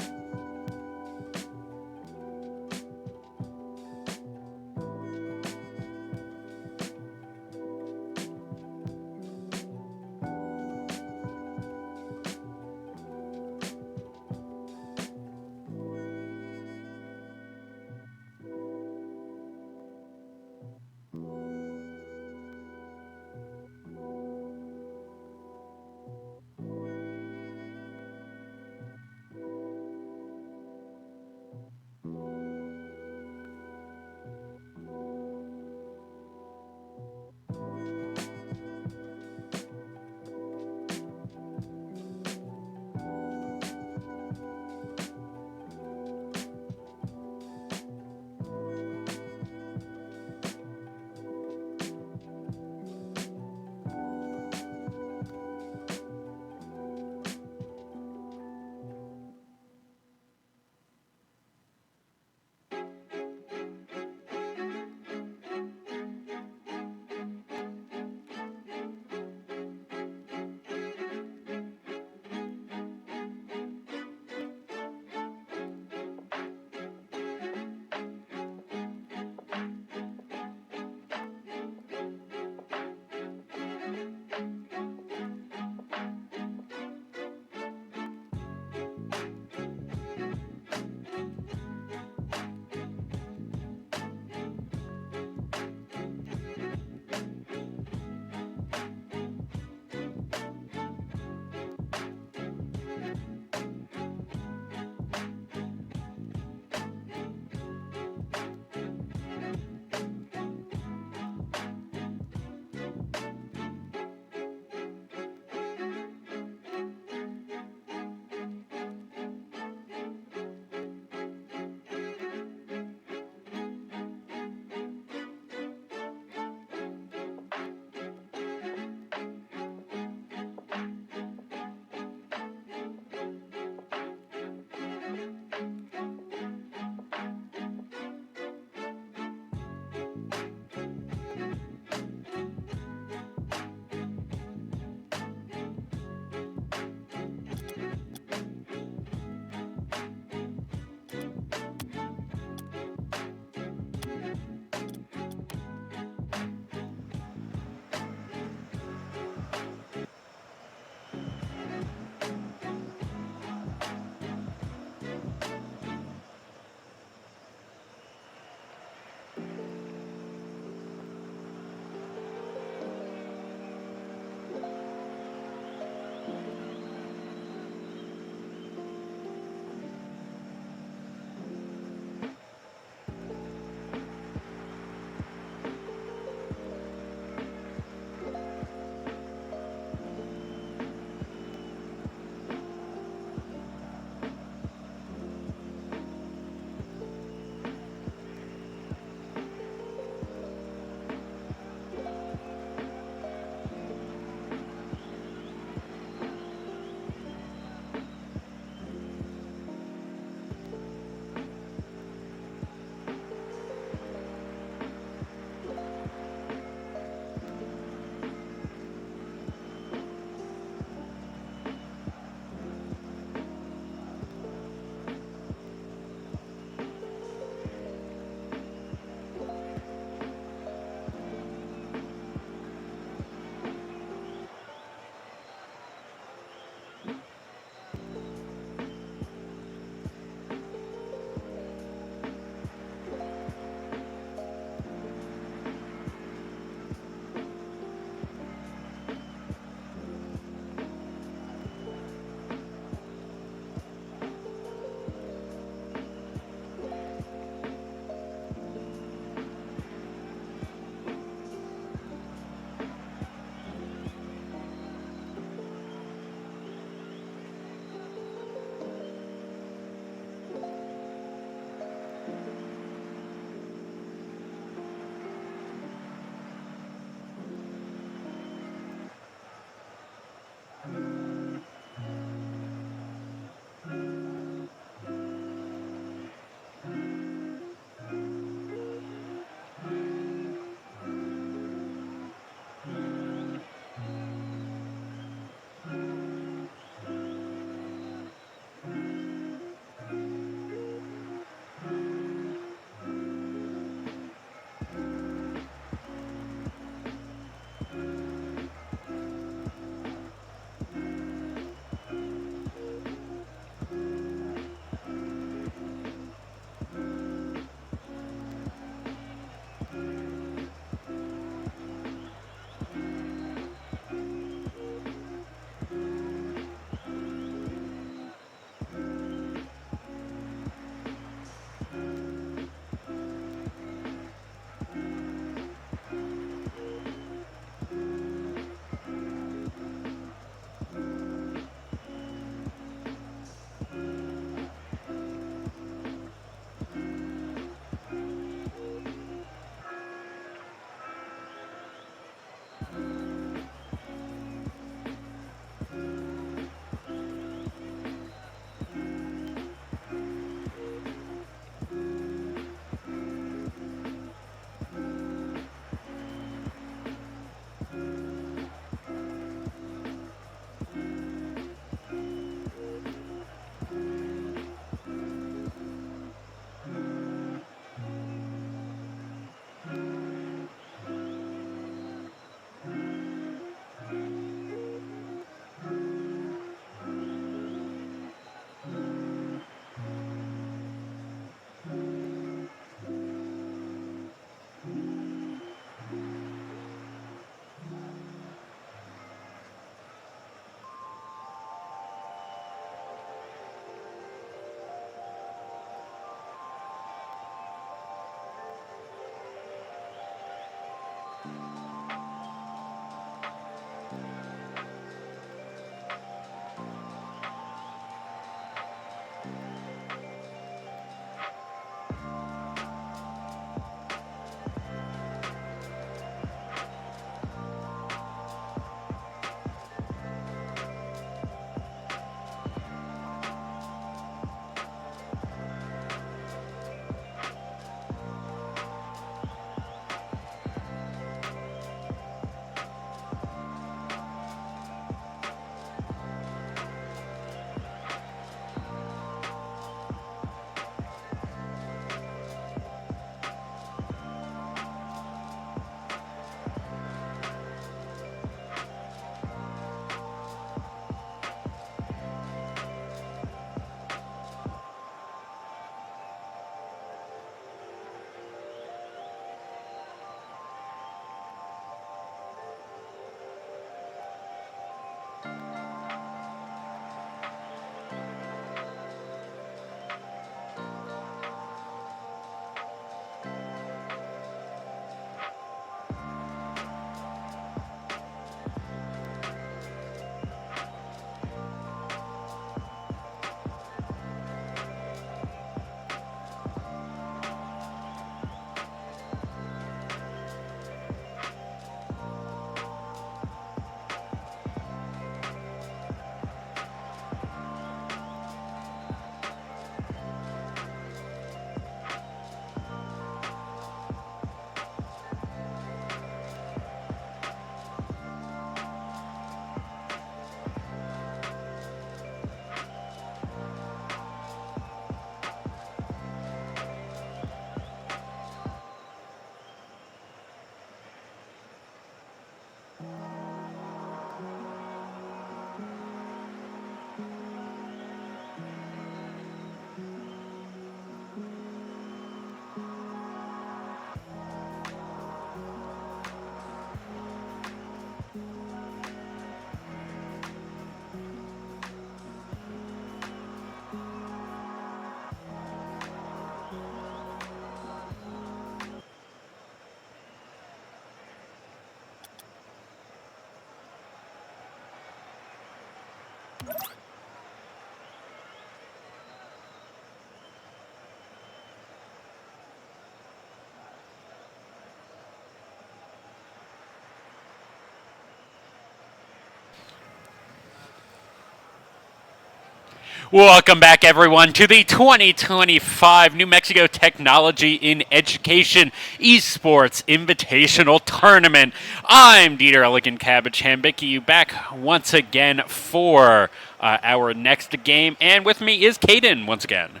Welcome back, everyone, to the 2025 New Mexico Technology in Education Esports Invitational Tournament. I'm Dieter Elegant Cabbage Hambicki, you back once again for our next game, and with me is Caden once again.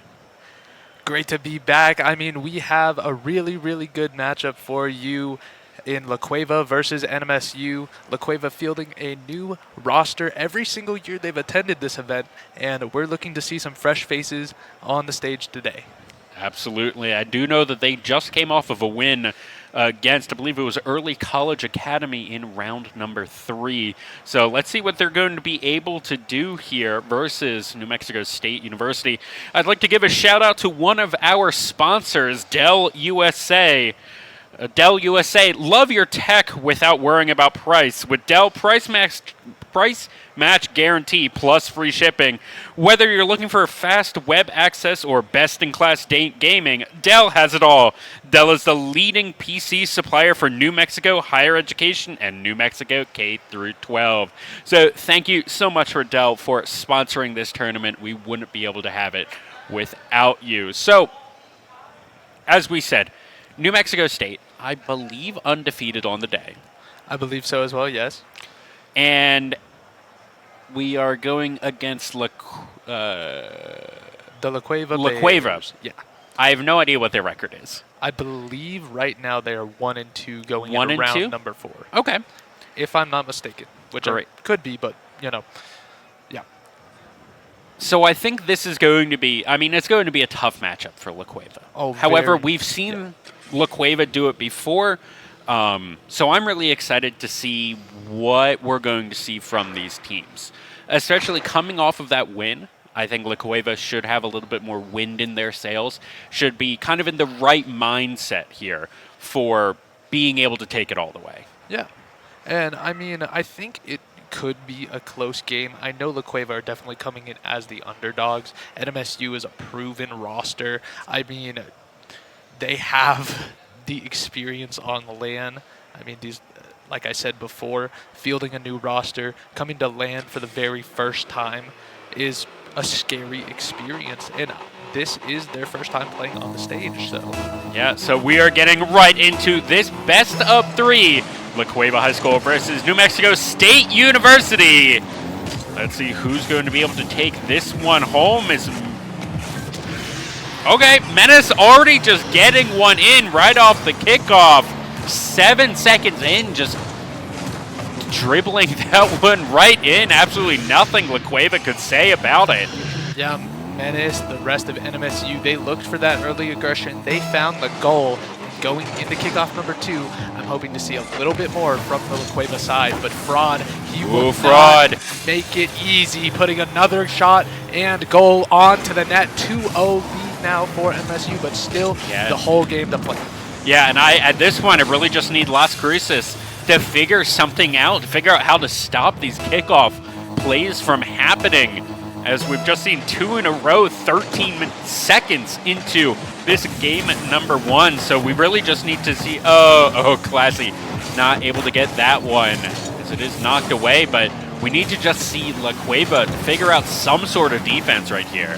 Great to be back. I mean, we have a really, really good matchup for you in La Cueva versus NMSU. La Cueva fielding a new roster every single year they've attended this event, and we're looking to see some fresh faces on the stage today. Absolutely. I do know that they just came off of a win against, I believe it was Early College Academy in round number 3. So let's see what they're going to be able to do here versus New Mexico State University. I'd like to give a shout out to one of our sponsors, Dell USA. Dell USA, love your tech without worrying about price. With Dell Price Match Guarantee plus free shipping. Whether you're looking for fast web access or best-in-class gaming, Dell has it all. Dell is the leading PC supplier for New Mexico higher education and New Mexico K through 12. So thank you so much for Dell for sponsoring this tournament. We wouldn't be able to have it without you. So, as we said, New Mexico State, I believe, undefeated on the day. I believe so as well, yes. And we are going against The La Cueva La Cueva. Bears. Yeah. I have no idea what their record is. I believe right now they are 1-2 going 1 into and 2? round number 4. Okay. If I'm not mistaken, which I Great. could be, but, you know, yeah. So I think this is going to be, it's going to be a tough matchup for La Cueva. Oh, However, very, we've seen La Cueva do it before. So I'm really excited to see what we're going to see from these teams. Especially coming off of that win, I think La Cueva should have a little bit more wind in their sails, should be kind of in the right mindset here for being able to take it all the way. Yeah. And, I mean, I think it could be a close game. I know La Cueva are definitely coming in as the underdogs. NMSU is a proven roster. I mean, they have the experience on the LAN. I mean, these, like I said before, fielding a new roster, coming to LAN for the very first time is a scary experience, and this is their first time playing on the stage. So yeah, so we are getting right into this best of 3, La Cueva High School versus New Mexico State University. Let's see who's going to be able to take this one home. Okay, Menace already just getting one in right off the kickoff. 7 seconds in, just dribbling that one right in. Absolutely nothing La Cueva could say about it. yeah, Menace, the rest of NMSU, they looked for that early aggression. They found the goal. Going into kickoff number 2, I'm hoping to see a little bit more from the La Cueva side, but Fraud, he will not make it easy, putting another shot and goal onto the net. 2-0 lead now for MSU, but still the whole game to play. Yeah, and at this point, I really just need Las Cruces to figure something out, to figure out how to stop these kickoff plays from happening, as we've just seen 2 in a row, 13 seconds into this game at number 1. So we really just need to see, Classy not able to get that one, as it is knocked away, but we need to just see La Cueva to figure out some sort of defense right here.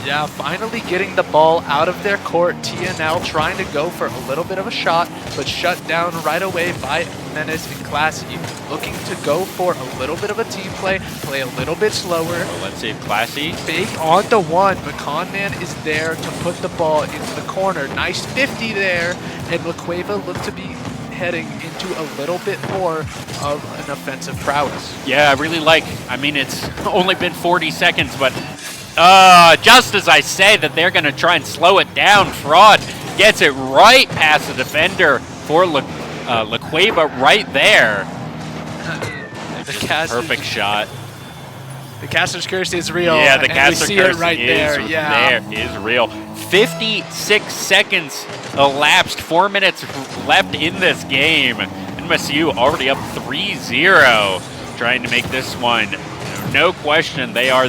Yeah, finally getting the ball out of their court. TNL trying to go for a little bit of a shot, but shut down right away by Menace and Classy. Looking to go for a little bit of a team play a little bit slower. So let's see if Classy. Big on the one, but Conman is there to put the ball into the corner. Nice 50 there, and La Cueva look to be heading into a little bit more of an offensive prowess. Yeah, I really like, it's only been 40 seconds, but just as I say that they're going to try and slow it down, Fraud gets it right past the defender for La Cueva right there. Perfect shot. The caster's curse is real. Yeah, the caster see curse it right there. Yeah, there is real. 56 seconds elapsed, 4 minutes left in this game. NMSU already up 3-0, trying to make this one. No question, they are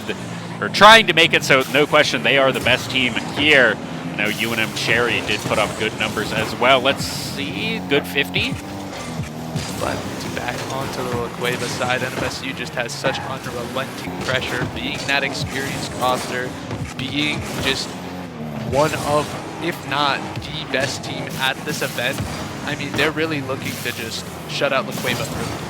trying to make it so no question they are the best team here. I know UNM Cherry did put up good numbers as well. Let's see, good 50. But back onto the La Cueva side. NMSU just has such unrelenting pressure, being that experienced roster, being just one of, if not the best team at this event. I mean, they're really looking to just shut out La Cueva early.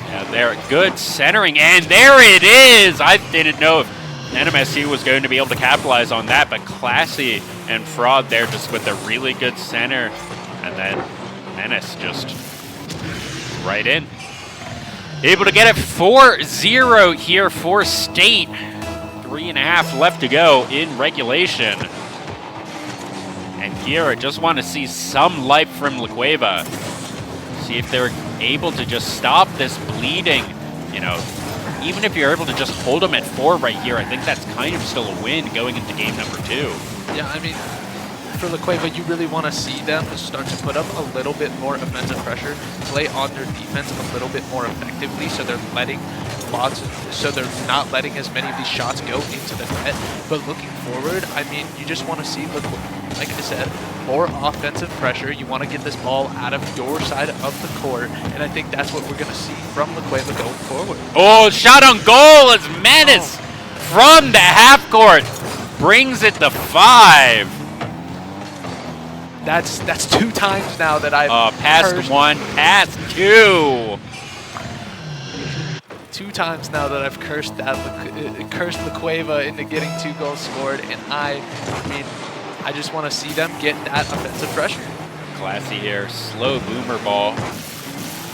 Yeah, they're good centering, and there it is! I didn't know if NMSU was going to be able to capitalize on that, but Classy and Fraud there just with a really good center, and then Menace just right in. Able to get it 4-0 here for State. 3.5 left to go in regulation. And here I just want to see some life from La Cueva. See if they're able to just stop this bleeding. You know, even if you're able to just hold them at 4 right here, I think that's kind of still a win going into game number 2. Yeah, I mean, for La Cueva, you really want to see them start to put up a little bit more offensive pressure, play on their defense a little bit more effectively, so they're not letting as many of these shots go into the net. But looking forward, I mean, you just want to see, like I said, more offensive pressure. You want to get this ball out of your side of the court, and I think that's what we're going to see from La Cueva going forward. Oh, shot on goal as Menace from the half court brings it to 5. That's 2 times now that I've past cursed. 1, past 2. 2 times now that I've cursed La Cueva into getting 2 goals scored, and I mean, I just want to see them get that offensive pressure. Classy here, slow boomer ball.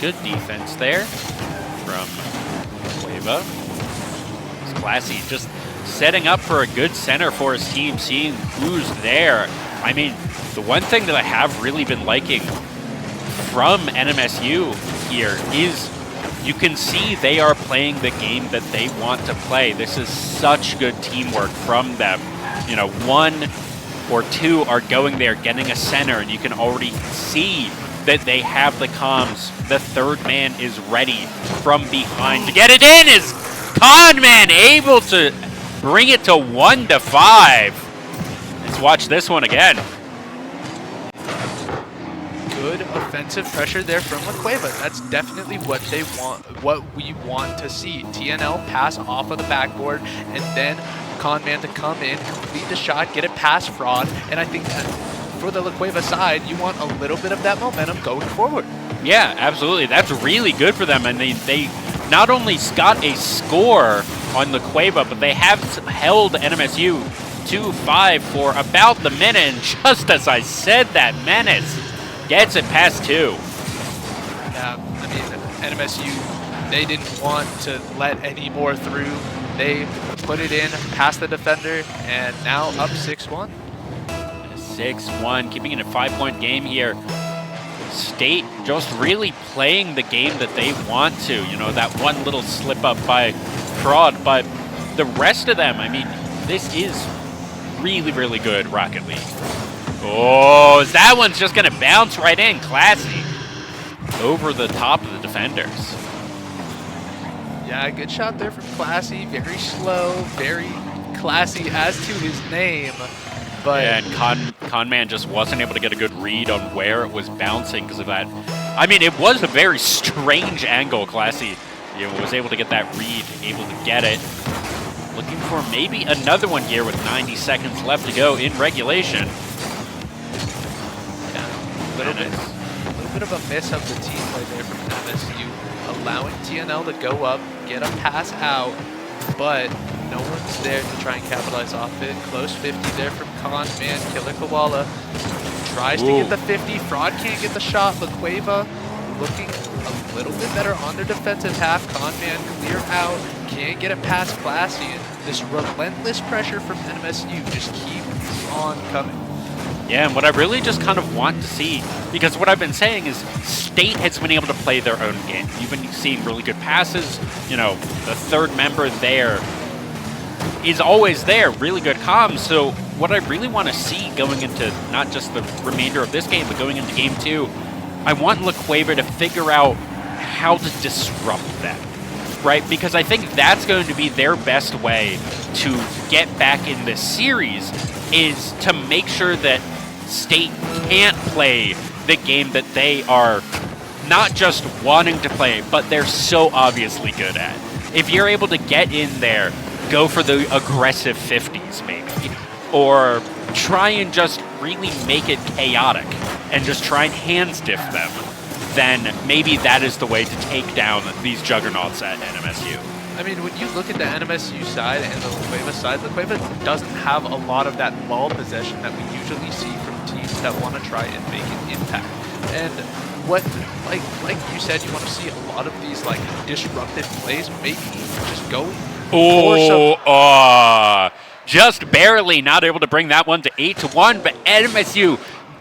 Good defense there from Cueva. It's Classy just setting up for a good center for his team, seeing who's there. I mean, the one thing that I have really been liking from NMSU here is you can see they are playing the game that they want to play. This is such good teamwork from them. You know, 1 or 2 are going there, getting a center, and you can already see that they have the comms. The third man is ready from behind to get it in. Is Conman able to bring it to 1-5? Let's watch this one again. Good offensive pressure there from La Cueva. That's definitely what they want, what we want to see. TNL pass off of the backboard, and then Conman to come in, complete the shot, get it past Fraud, and I think that for the La Cueva side, you want a little bit of that momentum going forward. Yeah, absolutely. That's really good for them, and they not only got a score on La Cueva, but they have held NMSU 2-5 for about the minute, and just as I said that, Menace gets it past 2. Yeah, I mean, NMSU, they didn't want to let any more through. They put it in past the defender, and now up 6-1. 6-1, keeping it a 5-point game here. State just really playing the game that they want to. You know, that one little slip up by Fraud, but the rest of them, I mean, this is really, really good Rocket League. Oh, that one's just going to bounce right in. Classy over the top of the defenders. Yeah, good shot there from Classy. Very slow, very classy as to his name. But yeah, and Conman just wasn't able to get a good read on where it was bouncing because of that. I mean, it was a very strange angle. Classy, you know, was able to get that read, able to get it. Looking for maybe another one here with 90 seconds left to go in regulation. Yeah, a little bit of a miss of the team play there from MSU, allowing TNL to go up, get a pass out, but no one's there to try and capitalize off it. Close 50 there from Conman. Killer Koala tries to get the 50. Fraud can't get the shot. La Cueva looking a little bit better on their defensive half. Conman clear out. Can't get it past Classy. And this relentless pressure from NMSU just keeps on coming. Yeah, and what I really just kind of want to see, because what I've been saying is State has been able to play their own game. You've been seeing really good passes. You know, the third member there is always there, really good comms. So what I really want to see going into not just the remainder of this game, but going into game 2, I want La Cueva to figure out how to disrupt them, right? Because I think that's going to be their best way to get back in this series, is to make sure that State can't play the game that they are not just wanting to play, but they're so obviously good at. If you're able to get in there, go for the aggressive 50s maybe, or try and just really make it chaotic and just try and hand stiff them, then maybe that is the way to take down these juggernauts at NMSU. I mean, when you look at the NMSU side and the Lacueva side, Lacueva doesn't have a lot of that ball possession that we usually see from teams that want to try and make an impact. And what, like you said, you want to see a lot of these like disruptive plays, maybe just going for some. Just barely not able to bring that one to 8-1, but NMSU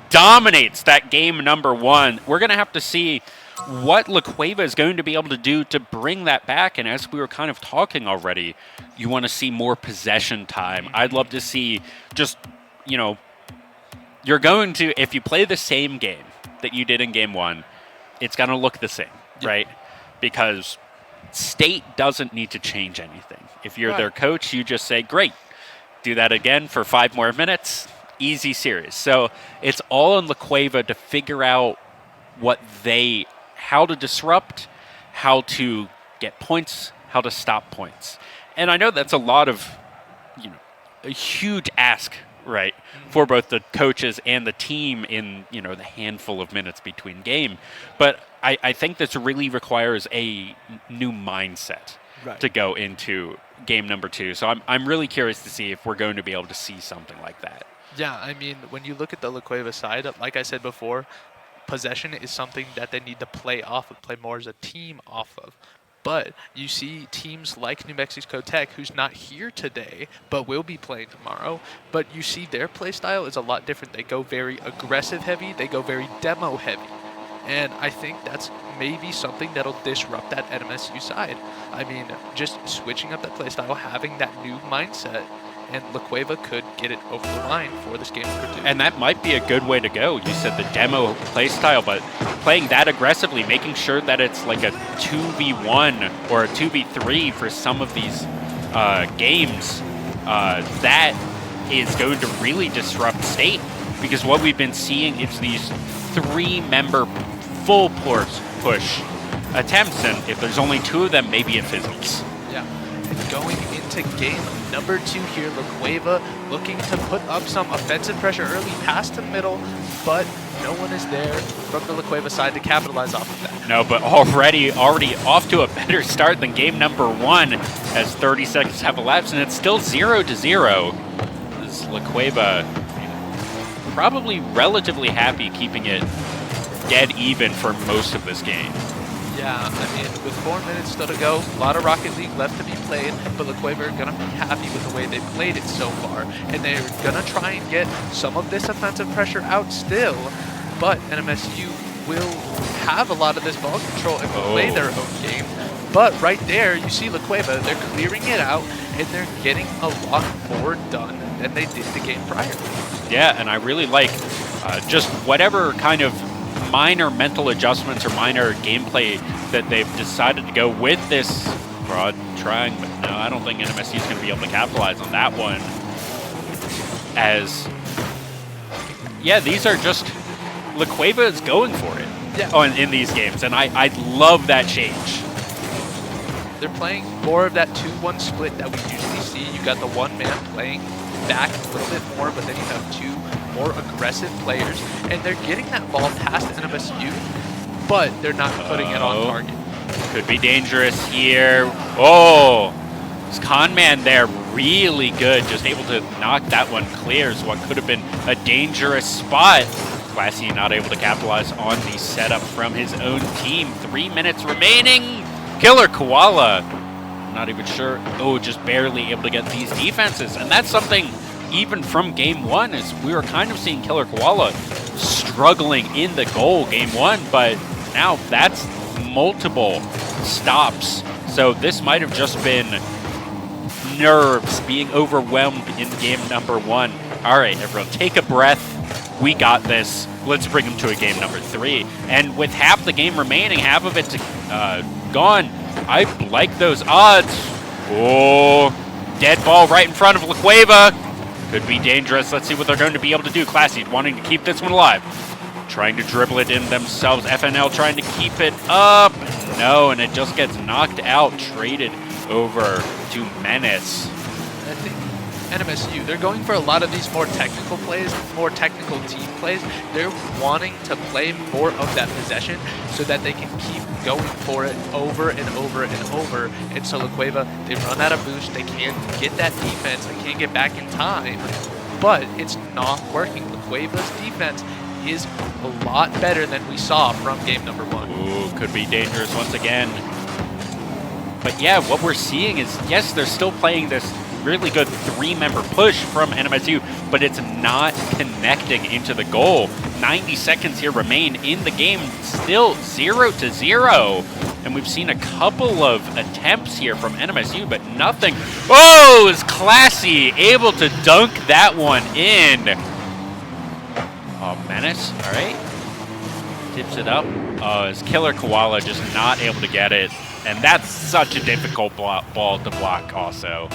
dominates that game number 1. We're going to have to see what Lacueva is going to be able to do to bring that back. And as we were kind of talking already, you want to see more possession time. I'd love to see just, you're going to, if you play the same game that you did in game 1, it's going to look the same, right? Because State doesn't need to change anything. If you're their coach, you just say, great, do that again for 5 more minutes, easy series. So it's all on Lacueva to figure out how to disrupt, how to get points, how to stop points. And I know that's a lot of, a huge ask, right, for both the coaches and the team in, the handful of minutes between game. But I think this really requires a new mindset to go into game number 2. So I'm really curious to see if we're going to be able to see something like that. Yeah, I mean, when you look at the Lacueva side, like I said before, possession is something that they need to play off of, play more as a team off of. But you see teams like New Mexico Tech, who's not here today, but will be playing tomorrow. But you see their play style is a lot different. They go very aggressive heavy. They go very demo heavy. And I think that's maybe something that'll disrupt that NMSU side. I mean, just switching up that play style, having that new mindset, and Lacueva could get it over the line for this game number 2. And that might be a good way to go. You said the demo play style, but playing that aggressively, making sure that it's like a 2v1 or a 2v3 for some of these games, that is going to really disrupt State. Because what we've been seeing is these 3-member full push attempts, and if there's only 2 of them, maybe it fizzles. Yeah. And going into game number 2 here, Lacueva looking to put up some offensive pressure early past the middle, but no one is there from the Lacueva side to capitalize off of that. No, but already off to a better start than game number 1 as 30 seconds have elapsed, and it's still 0-0. This Lacueva probably relatively happy keeping it dead even for most of this game. Yeah, I mean, with 4 minutes still to go, a lot of Rocket League left to be played, but Lacueva are going to be happy with the way they've played it so far, and they're going to try and get some of this offensive pressure out still, but NMSU will have a lot of this ball control and play their own game. But right there, you see Lacueva, they're clearing it out, and they're getting a lot more done than they did the game prior. Yeah, and I really like just whatever kind of minor mental adjustments or minor gameplay that they've decided to go with this broad trying, but no, I don't think NMSU is going to be able to capitalize on that one. As, yeah, these are just, Lacueva is going for it in these games, and I love that change. They're playing more of that 2-1 split that we usually see. You got the one man playing back a little bit more, but then you have 2 more aggressive players, and they're getting that ball past NMSU, but they're not putting it on target. Could be dangerous here. Oh, this con man there, really good, just able to knock that one clear. So what could have been a dangerous spot. Classy not able to capitalize on the setup from his own team. 3 minutes remaining. Killer Koala, not even sure. Oh, just barely able to get these defenses, and that's something even from game 1, is we were kind of seeing Killer Koala struggling in the goal game 1, but now that's multiple stops. So this might have just been nerves being overwhelmed in game number 1. All right, everyone, take a breath. We got this. Let's bring him to a game number 3. And with half the game remaining, half of it's gone, I like those odds. Oh, dead ball right in front of Lacueva. Could be dangerous. Let's see what they're going to be able to do. Classy wanting to keep this one alive. trying to dribble it in themselves. FNL trying to keep it up. No, and it just gets knocked out, traded over to Menace. I think NMSU, they're going for a lot of these more technical plays, more technical team plays. They're wanting to play more of that possession so that they can keep going for it over and over and over. And so La Cueva, they run out of boost. They can't get that defense. They can't get back in time. But it's not working. La Cueva's defense is a lot better than we saw from game number 1. Ooh, could be dangerous once again. But yeah, what we're seeing is, yes, they're still playing this really good 3-member push from NMSU, but it's not connecting into the goal. 90 seconds here remain in the game, still 0-0. And we've seen a couple of attempts here from NMSU, but nothing. Oh, is Classy able to dunk that one in. Oh, Menace, all right. Tips it up. Oh, is Killer Koala just not able to get it. And that's such a difficult ball to block also.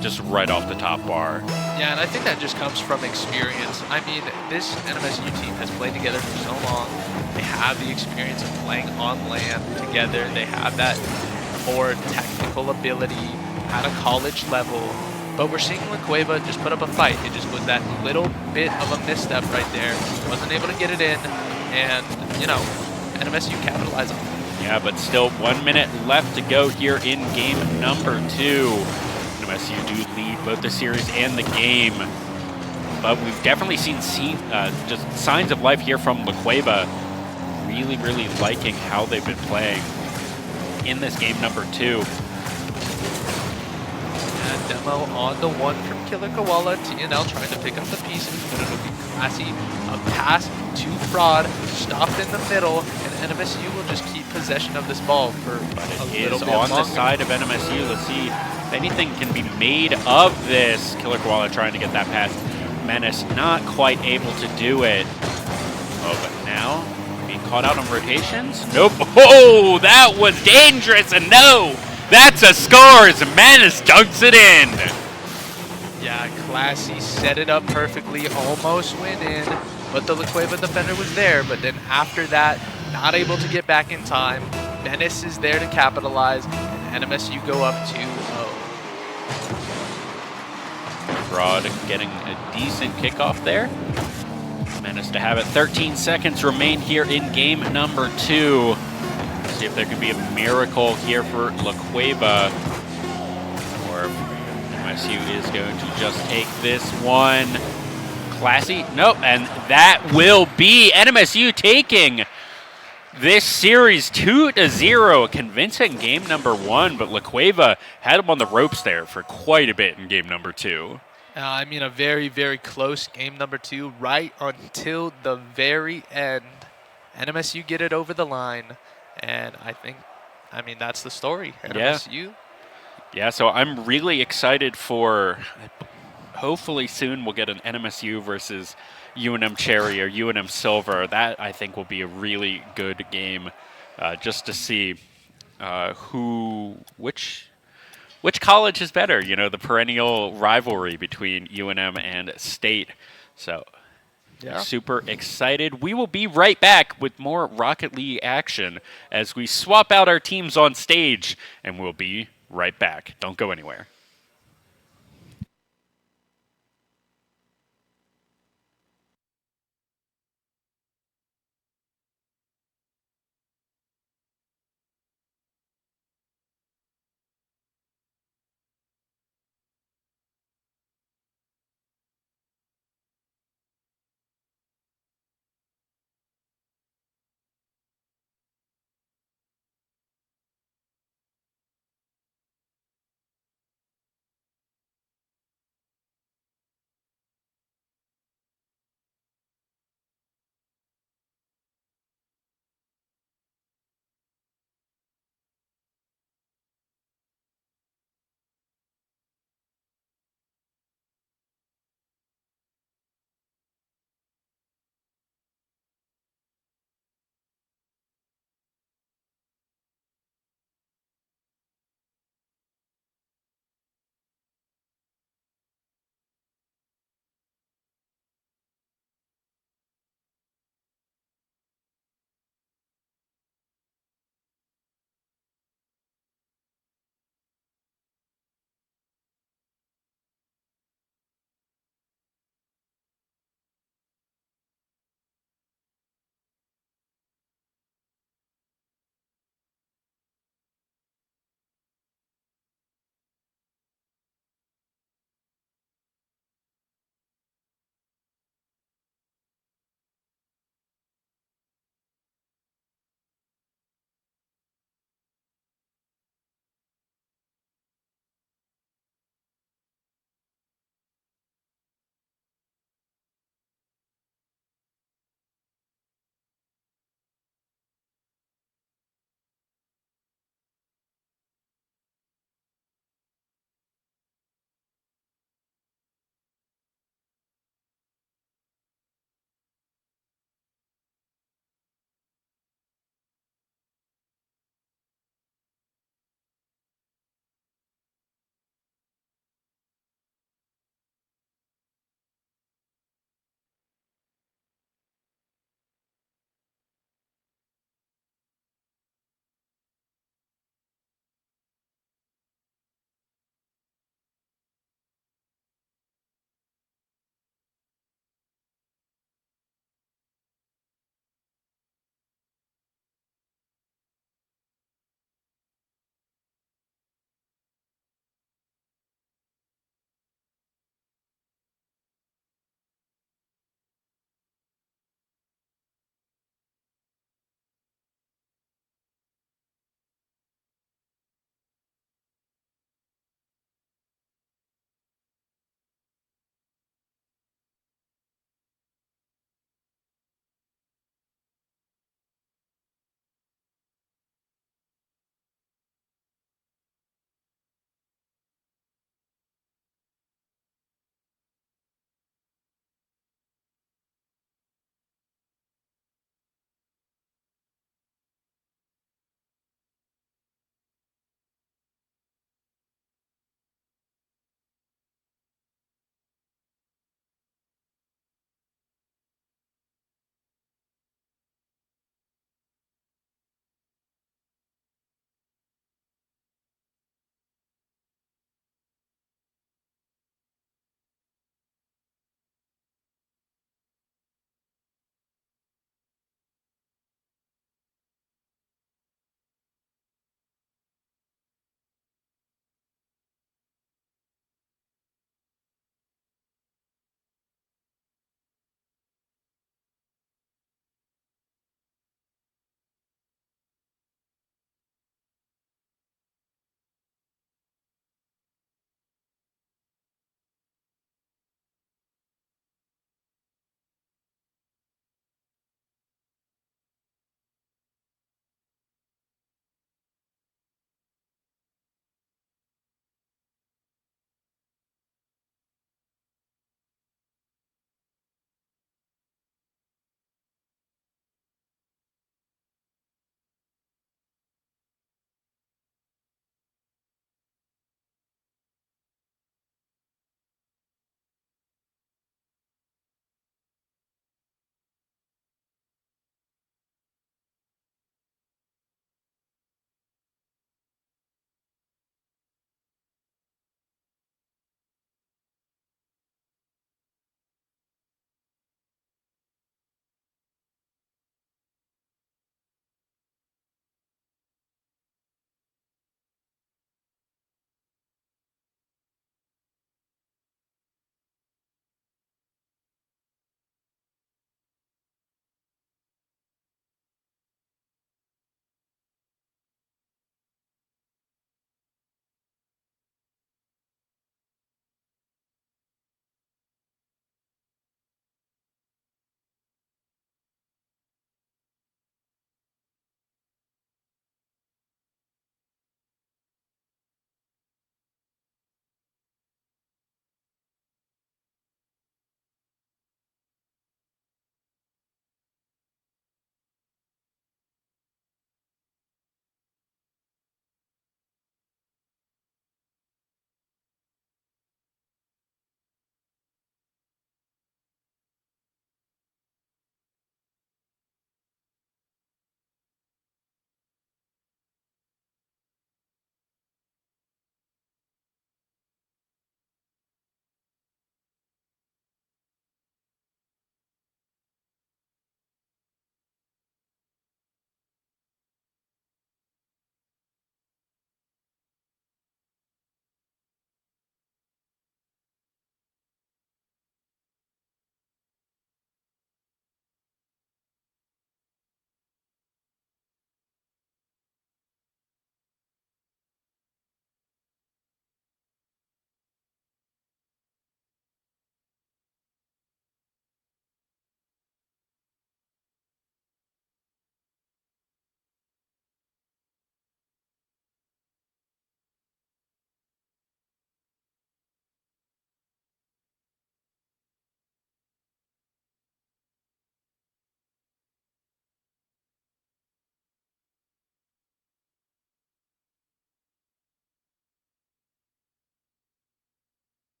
Just right off the top bar. Yeah, and I think that just comes from experience. I mean, this NMSU team has played together for so long. They have the experience of playing on land together. They have that more technical ability at a college level. But we're seeing La Cueva just put up a fight. It just was that little bit of a misstep right there. Wasn't able to get it in. And, you know, NMSU capitalized on it. Yeah, but still 1 minute left to go here in game number 2. NMSU do lead both the series and the game. But we've definitely seen just signs of life here from La Cueva. Really, really liking how they've been playing in this game number 2. And demo on the 1 from Killer Koala. TNL trying to pick up the pieces, but it'll be Classy. A pass to Fraud, stopped in the middle, and NMSU will just keep possession of this ball for a little bit on longer. the side of NMSU. Let's see if anything can be made of this. Killer Koala trying to get that past Menace, not quite able to do it. Oh, but now being caught out on rotations. Nope. Oh, that was dangerous, and no, that's a score as Menace dunks it in. Yeah, Classy set it up perfectly, almost went in, but the La Cueva defender was there. But then after that, not able to get back in time. Menace is there to capitalize, and NMSU go up 2-0. Fraud getting a decent kickoff there. Menace to have it. 13 seconds remain here in game number 2. See if there can be a miracle here for La Cueva. Or if NMSU is going to just take this one. Classy. Nope. And that will be NMSU taking this series 2-0. A convincing game number 1, but La Cueva had him on the ropes there for quite a bit in game number 2. I mean, a very, very close game number 2, right until the very end. NMSU get it over the line, and I mean, that's the story. NMSU. Yeah, so I'm really excited for, hopefully soon we'll get an NMSU versus UNM Cherry or UNM Silver. That, I think, will be a really good game just to see which college is better, you know, the perennial rivalry between UNM and State. So, Yeah. super excited. We will be right back with more Rocket League action as we swap out our teams on stage, and we'll be right back. Don't go anywhere.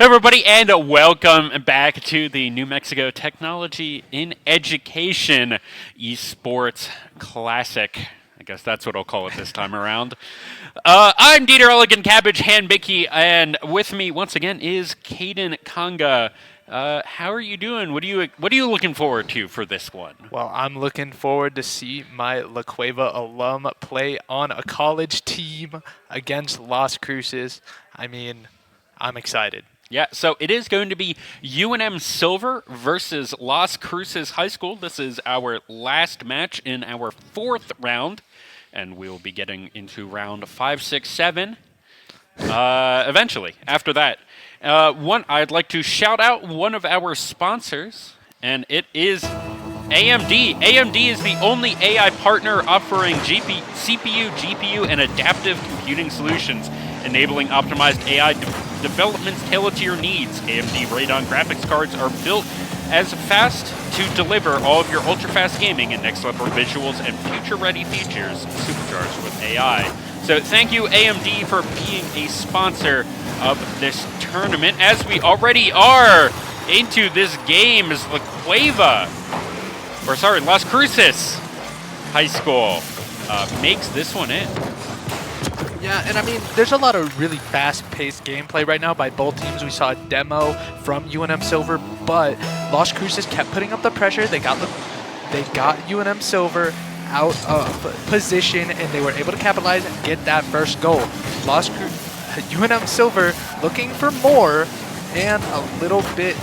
Everybody, and welcome back to the New Mexico Technology in Education Esports Classic. I guess that's what I'll call it this time around. I'm Dieter Elegant Cabbage Handbicky, and with me once again is Caden Conga. How are you doing? What are you looking forward to for this one? Well, I'm looking forward to see my La Cueva alum play on a college team against Las Cruces. I mean, I'm excited. Yeah, so it is going to be UNM Silver versus Las Cruces High School. This is our last match in our 4th round, and we'll be getting into round 5, 6, 7 eventually after that. I'd like to shout out one of our sponsors, and it is AMD. AMD is the only AI partner offering CPU, GPU, and adaptive computing solutions, enabling optimized AI developments tailored to your needs. AMD Radeon graphics cards are built as fast to deliver all of your ultra-fast gaming and next-level visuals and future-ready features supercharged with AI. So thank you, AMD, for being a sponsor of this tournament, as we already are into this game as Las Cruces High School makes this one in. Yeah, and I mean, there's a lot of really fast-paced gameplay right now by both teams. We saw a demo from UNM Silver, but Las Cruces kept putting up the pressure. They got UNM Silver out of position, and they were able to capitalize and get that first goal. UNM Silver looking for more, and a little bit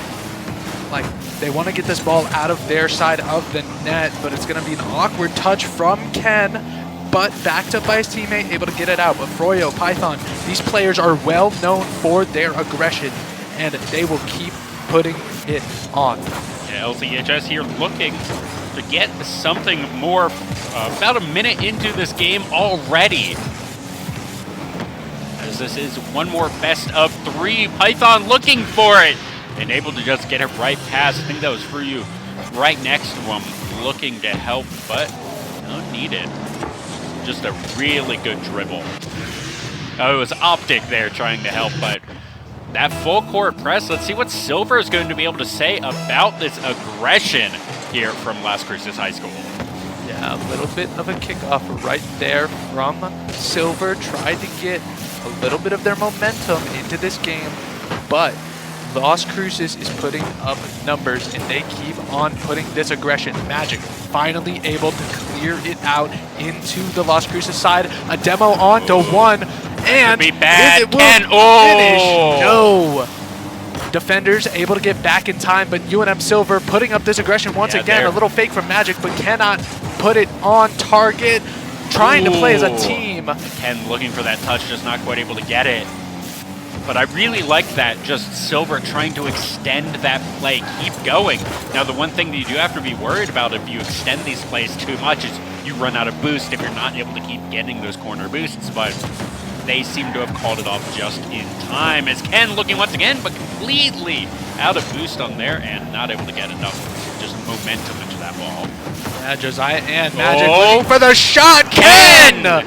like they want to get this ball out of their side of the net, but it's going to be an awkward touch from Ken. But backed up by his teammate, able to get it out. But Froyo, Python, these players are well known for their aggression, and they will keep putting it on. Yeah, LCHS here looking to get something more, about a minute into this game already. As this is one more best of 3. Python looking for it, and able to just get it right past. I think that was Froyo right next to him, looking to help, but not needed. Just a really good dribble. Oh, it was Optic there trying to help, but that full court press, let's see what Silver is going to be able to say about this aggression here from Las Cruces High School. Yeah, a little bit of a kickoff right there from Silver. Tried to get a little bit of their momentum into this game, but Las Cruces is putting up numbers, and they keep on putting this aggression. Magic finally able to clear it out into the Las Cruces side. A demo on to 1, and be bad. it will finish. No. Defenders able to get back in time, but UNM Silver putting up this aggression once again. A little fake from Magic, but cannot put it on target. Trying to play as a team. Ken looking for that touch, just not quite able to get it. But I really like that, just Silver trying to extend that play, keep going. Now, the one thing that you do have to be worried about if you extend these plays too much is you run out of boost if you're not able to keep getting those corner boosts, but they seem to have called it off just in time, as Ken looking once again, but completely out of boost on there and not able to get enough just momentum into that ball. Yeah, Josiah and Magic looking for the shot. Ken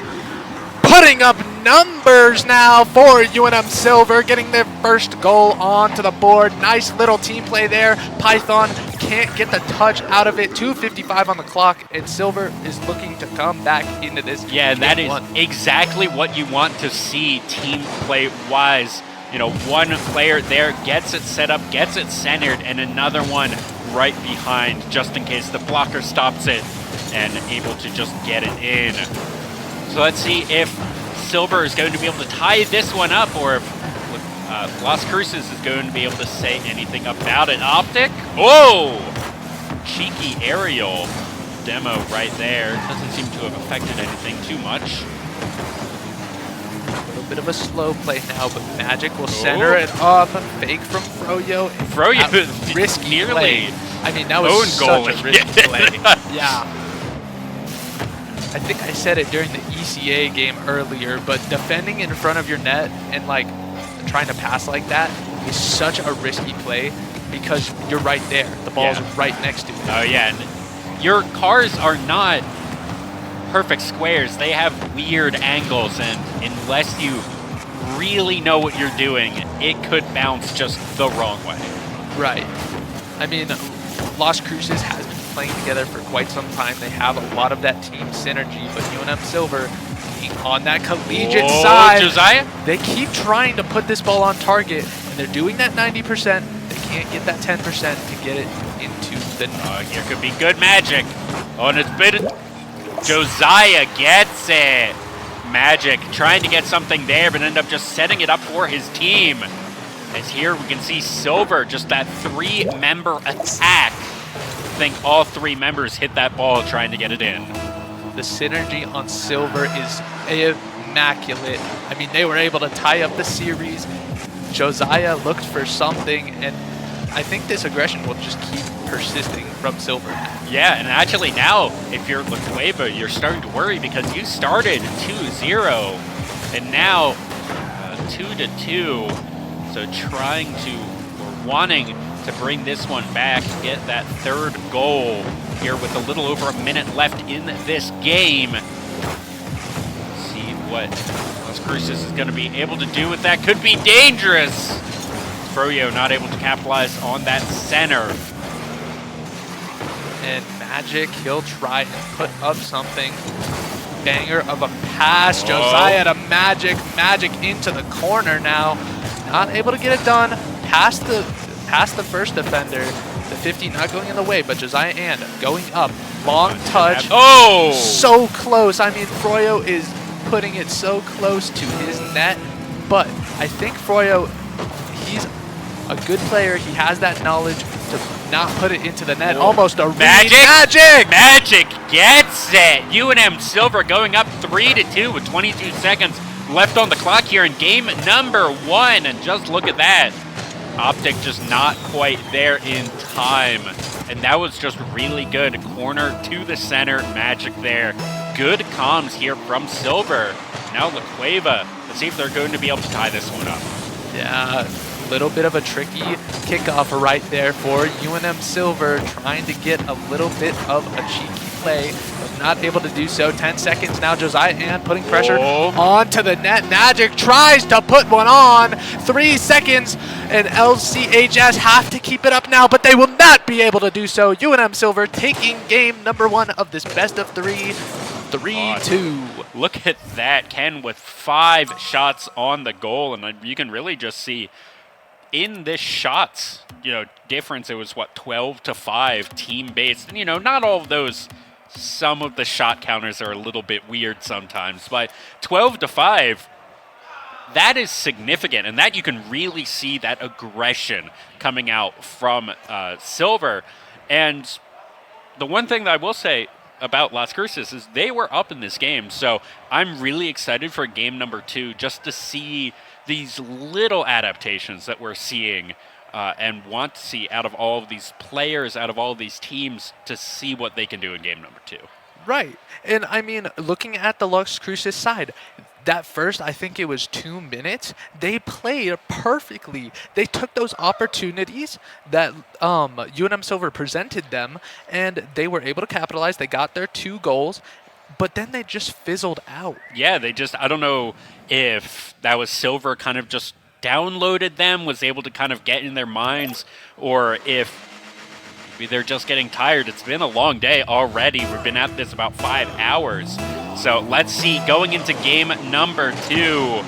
putting up numbers now for UNM Silver, getting their first goal onto the board. Nice little team play there. Python can't get the touch out of it. 2:55 on the clock, and Silver is looking to come back into this. Yeah, that is exactly what you want to see team play-wise. You know, one player there gets it set up, gets it centered, and another one right behind, just in case the blocker stops it, and able to just get it in. So let's see if Silver is going to be able to tie this one up, or if Las Cruces is going to be able to say anything about it. Optic, oh! Cheeky aerial demo right there. Doesn't seem to have affected anything too much. A little bit of a slow play now, but Magic will center it up. Fake from Froyo. Froyo risky nearly play. I mean, that was such a risky play. Yeah. I think I said it during the ECA game earlier, but defending in front of your net and like trying to pass like that is such a risky play because you're right there. The ball's right next to it. Oh yeah, and your cars are not perfect squares. They have weird angles, and unless you really know what you're doing, it could bounce just the wrong way. Right. I mean, Las Cruces has been playing together for quite some time. They have a lot of that team synergy, but UNM Silver being on that collegiate side, Josiah? they keep trying to put this ball on target, and they're doing that 90%. They can't get that 10% to get it into the net. Here could be good magic. Oh, and it's been... Josiah gets it. Magic trying to get something there, but end up just setting it up for his team. As here we can see Silver, just that 3-member attack. I think all 3 members hit that ball trying to get it in. The synergy on Silver is immaculate. I mean, they were able to tie up the series. Josiah looked for something, and I think this aggression will just keep persisting from Silver. Yeah, and actually now, if you're La Cueva, you're starting to worry because you started 2-0, and now 2-2. So trying to, or wanting to bring this one back, get that 3rd goal here with a little over a minute left in this game. See what Las Cruces is going to be able to do with that. Could be dangerous. Froyo not able to capitalize on that center. And Magic, he'll try and put up something. Banger of a pass. Josiah to Magic. Magic into the corner now. Not able to get it done. Past the first defender. The 50 not going in the way, but Josiah and going up. Long touch. Oh! So close. I mean, Froyo is putting it so close to his net. But I think Froyo, he's a good player. He has that knowledge to not put it into the net. Almost a Magic! Magic! Magic gets it! UNM Silver going up 3-2 with 22 seconds left on the clock here in game number 1. And just look at that. Optic just not quite there in time. And that was just really good. Corner to the center. Magic there. Good comms here from Silver. Now La Cueva. Let's see if they're going to be able to tie this one up. Yeah, a little bit of a tricky kickoff right there for UNM Silver, trying to get a little bit of a cheeky play, but not able to do so. 10 seconds now, Josiah and putting pressure onto the net. Magic tries to put one on. 3 seconds, and LCHS have to keep it up now, but they will not be able to do so. UNM Silver taking game number 1 of this best of 3, 3-2. Look at that, Ken, with 5 shots on the goal, and you can really just see in this shots, difference. It was what, 12-5 team-based, and not all of those. Some of the shot counters are a little bit weird sometimes, but 12-5. That is significant, and that you can really see that aggression coming out from Silver. And the one thing that I will say about Las Cruces is they were up in this game, so I'm really excited for game number 2 just to see these little adaptations that we're seeing and want to see out of all of these players, out of all of these teams, to see what they can do in game number 2. Right, and I mean, looking at the Las Cruces side, that first, I think it was 2 minutes, they played perfectly. They took those opportunities that UNM Silver presented them, and they were able to capitalize. They got their 2 goals, but then they just fizzled out. Yeah, I don't know if that was Silver kind of just downloaded them, was able to kind of get in their minds, or if maybe they're just getting tired. It's been a long day already. We've been at this about 5 hours. So let's see, going into game number 2,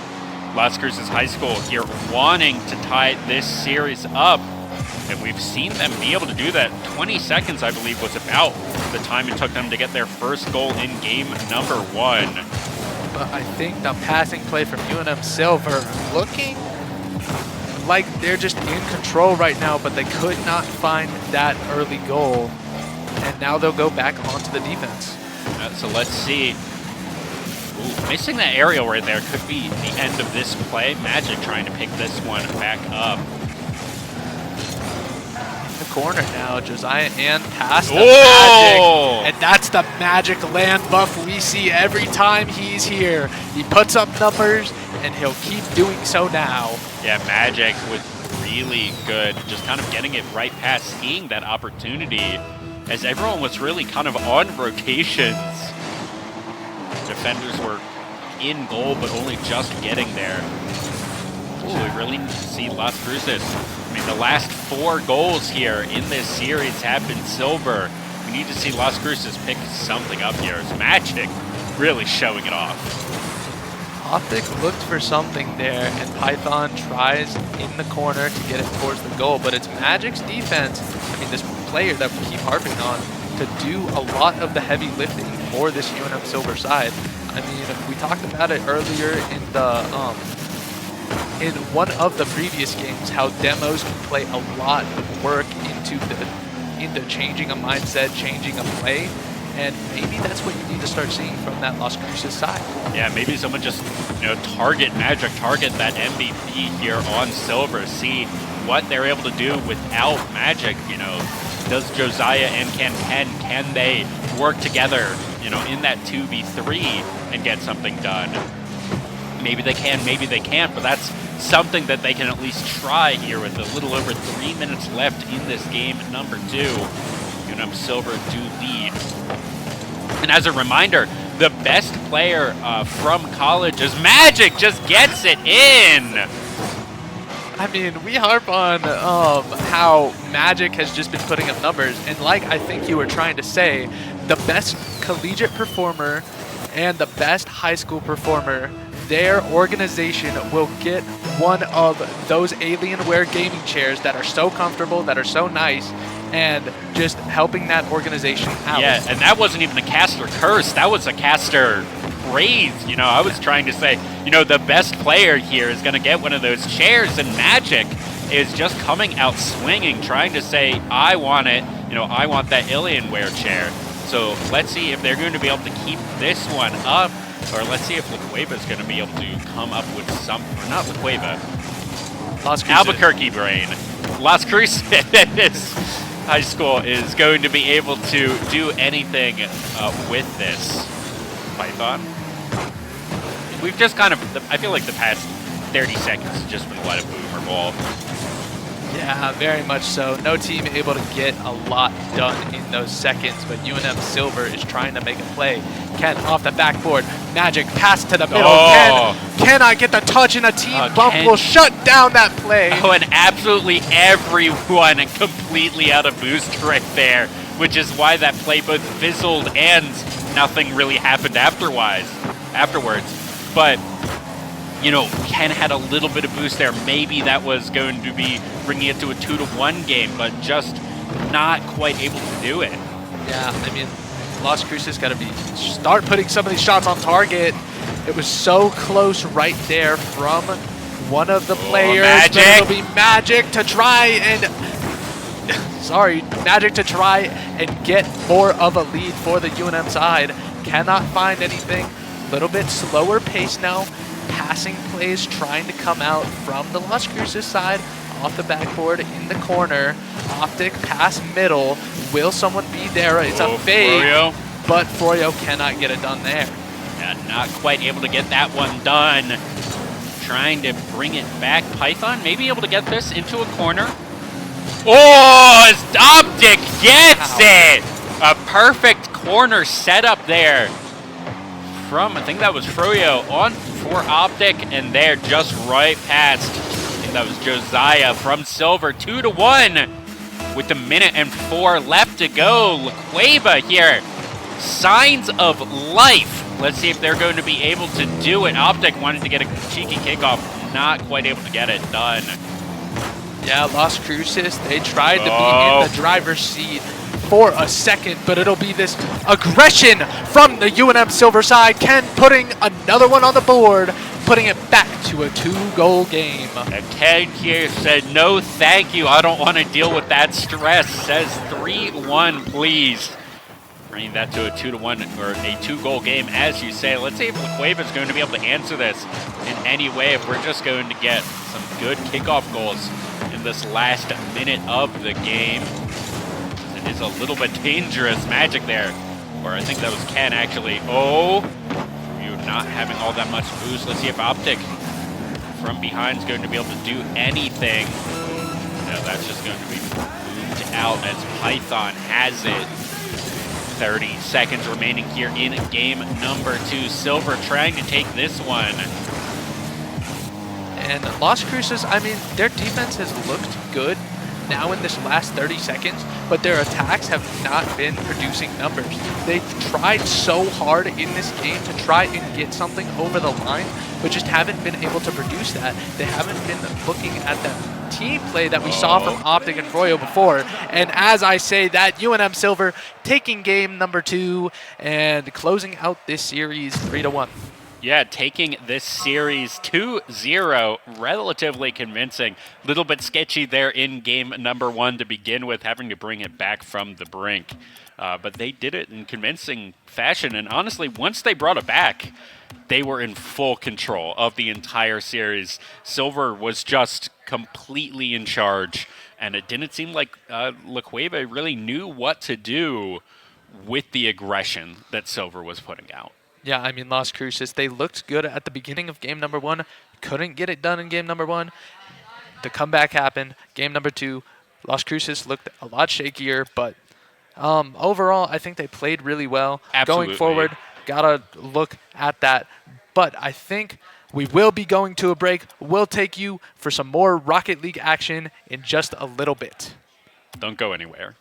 Las Cruces High School here wanting to tie this series up. And we've seen them be able to do that. 20 seconds, I believe, was about the time it took them to get their first goal in game number 1. But I think the passing play from UNM Silver looking like they're just in control right now, but they could not find that early goal. And now they'll go back onto the defense. So let's see. Ooh, missing that aerial right there could be the end of this play. Magic trying to pick this one back up. In the corner now, Josiah and past the Magic. And that's the Magic land buff we see every time he's here. He puts up numbers, and he'll keep doing so now. Yeah, Magic was really good, just kind of getting it right past, seeing that opportunity as everyone was really kind of on rotations. Defenders were in goal, but only just getting there. So we really need to see Las Cruces. I mean, the last 4 goals here in this series have been Silver. We need to see Las Cruces pick something up here. It's Magic really showing it off. Optic looked for something there, and Python tries in the corner to get it towards the goal, but it's Magic's defense, I mean, this player that we keep harping on, to do a lot of the heavy lifting for this UNM Silver side. I mean, we talked about it earlier in one of the previous games, how demos can play a lot of work into changing a mindset, changing a play, and maybe that's what you need to start seeing from that Las Cruces side. Yeah, maybe someone just, target Magic, target that MVP here on Silver, see what they're able to do without Magic. Does Josiah and can they work together, in that 2v3 and get something done? Maybe they can, maybe they can't, but that's something that they can at least try here with a little over 3 minutes left in this game, number 2. UNM Silver do lead. And as a reminder, the best player from college is Magic, just gets it in. I mean, we harp on how Magic has just been putting up numbers, and like I think you were trying to say, the best collegiate performer and the best high school performer, their organization will get one of those Alienware gaming chairs that are so comfortable, that are so nice, and just helping that organization out. Yeah, and that wasn't even a caster curse, that was a caster praise. I was trying to say, the best player here is going to get one of those chairs, and Magic is just coming out swinging, trying to say, I want it, I want that Alienware chair. So let's see if they're going to be able to keep this one up, or let's see if La Cueva is going to be able to come up with some, or not La Cueva, Albuquerque brain. Las Cruces High School is going to be able to do anything with this. Python. We've just kind of, I feel like the past 30 seconds has just been a lot of boomer ball. Yeah, very much so. No team able to get a lot done in those seconds, but UNM Silver is trying to make a play. Ken off the backboard. Magic pass to the middle. Oh. Ken cannot get the touch, and a team bump will shut down that play. Oh, and absolutely everyone completely out of boost right there, which is why that play both fizzled and nothing really happened afterwards. But Ken had a little bit of boost there. Maybe that was going to be bringing it to a 2-1 game, but just not quite able to do it. Yeah, I mean, Las Cruces got to start putting some of these shots on target. It was so close right there from one of the players. Magic. But it'll be Magic to try and Magic to try and get more of a lead for the UNM side. Cannot find anything. Little bit slower pace now. Passing plays trying to come out from the Las Cruces side. Off the backboard in the corner. Optic pass middle. Will someone be there? It's a fade. Froyo. But Froyo cannot get it done there. Yeah, not quite able to get that one done. Trying to bring it back. Python may be able to get this into a corner. Oh, as Optic gets it! A perfect corner setup there from, I think that was Froyo on for Optic, and they're just right past. I think that was Josiah from Silver. 2-1 with the 1:04 left to go. La Cueva here. Signs of life. Let's see if they're going to be able to do it. Optic wanted to get a cheeky kickoff. Not quite able to get it done. Yeah, Las Cruces, they tried to be in the driver's seat for a second, but it'll be this aggression from the UNM Silver side. Ken putting another one on the board, putting it back to a 2-goal game. And Ken here said, no thank you, I don't want to deal with that stress. Says 3-1, please. Bringing that to a 2-1 or a 2-goal game, as you say. Let's see if La Cueva is going to be able to answer this in any way, if we're just going to get some good kickoff goals in this last minute of the game. It is a little bit dangerous. Magic there, or I think that was Ken actually. Oh, you're not having all that much boost. Let's see if Optic from behind is going to be able to do anything. No, that's just going to be moved out as Python has it. 30 seconds remaining here in game number 2. Silver trying to take this one. And Las Cruces, I mean, their defense has looked good now in this last 30 seconds, but their attacks have not been producing numbers. They've tried so hard in this game to try and get something over the line, but just haven't been able to produce that. They haven't been looking at that team play that we saw from Optic and Froyo before. And as I say that, UNM Silver taking game number 2 and closing out this series 3-1. Yeah, taking this series 2-0, relatively convincing. Little bit sketchy there in game number 1 to begin with, having to bring it back from the brink. But they did it in convincing fashion, and honestly, once they brought it back, they were in full control of the entire series. Silver was just completely in charge, and it didn't seem like La Cueva really knew what to do with the aggression that Silver was putting out. Yeah, I mean, Las Cruces, they looked good at the beginning of game number 1, couldn't get it done in game number 1. The comeback happened. Game number 2, Las Cruces looked a lot shakier, but overall, I think they played really well. Absolutely. Going forward, gotta look at that. But I think we will be going to a break. We'll take you for some more Rocket League action in just a little bit. Don't go anywhere.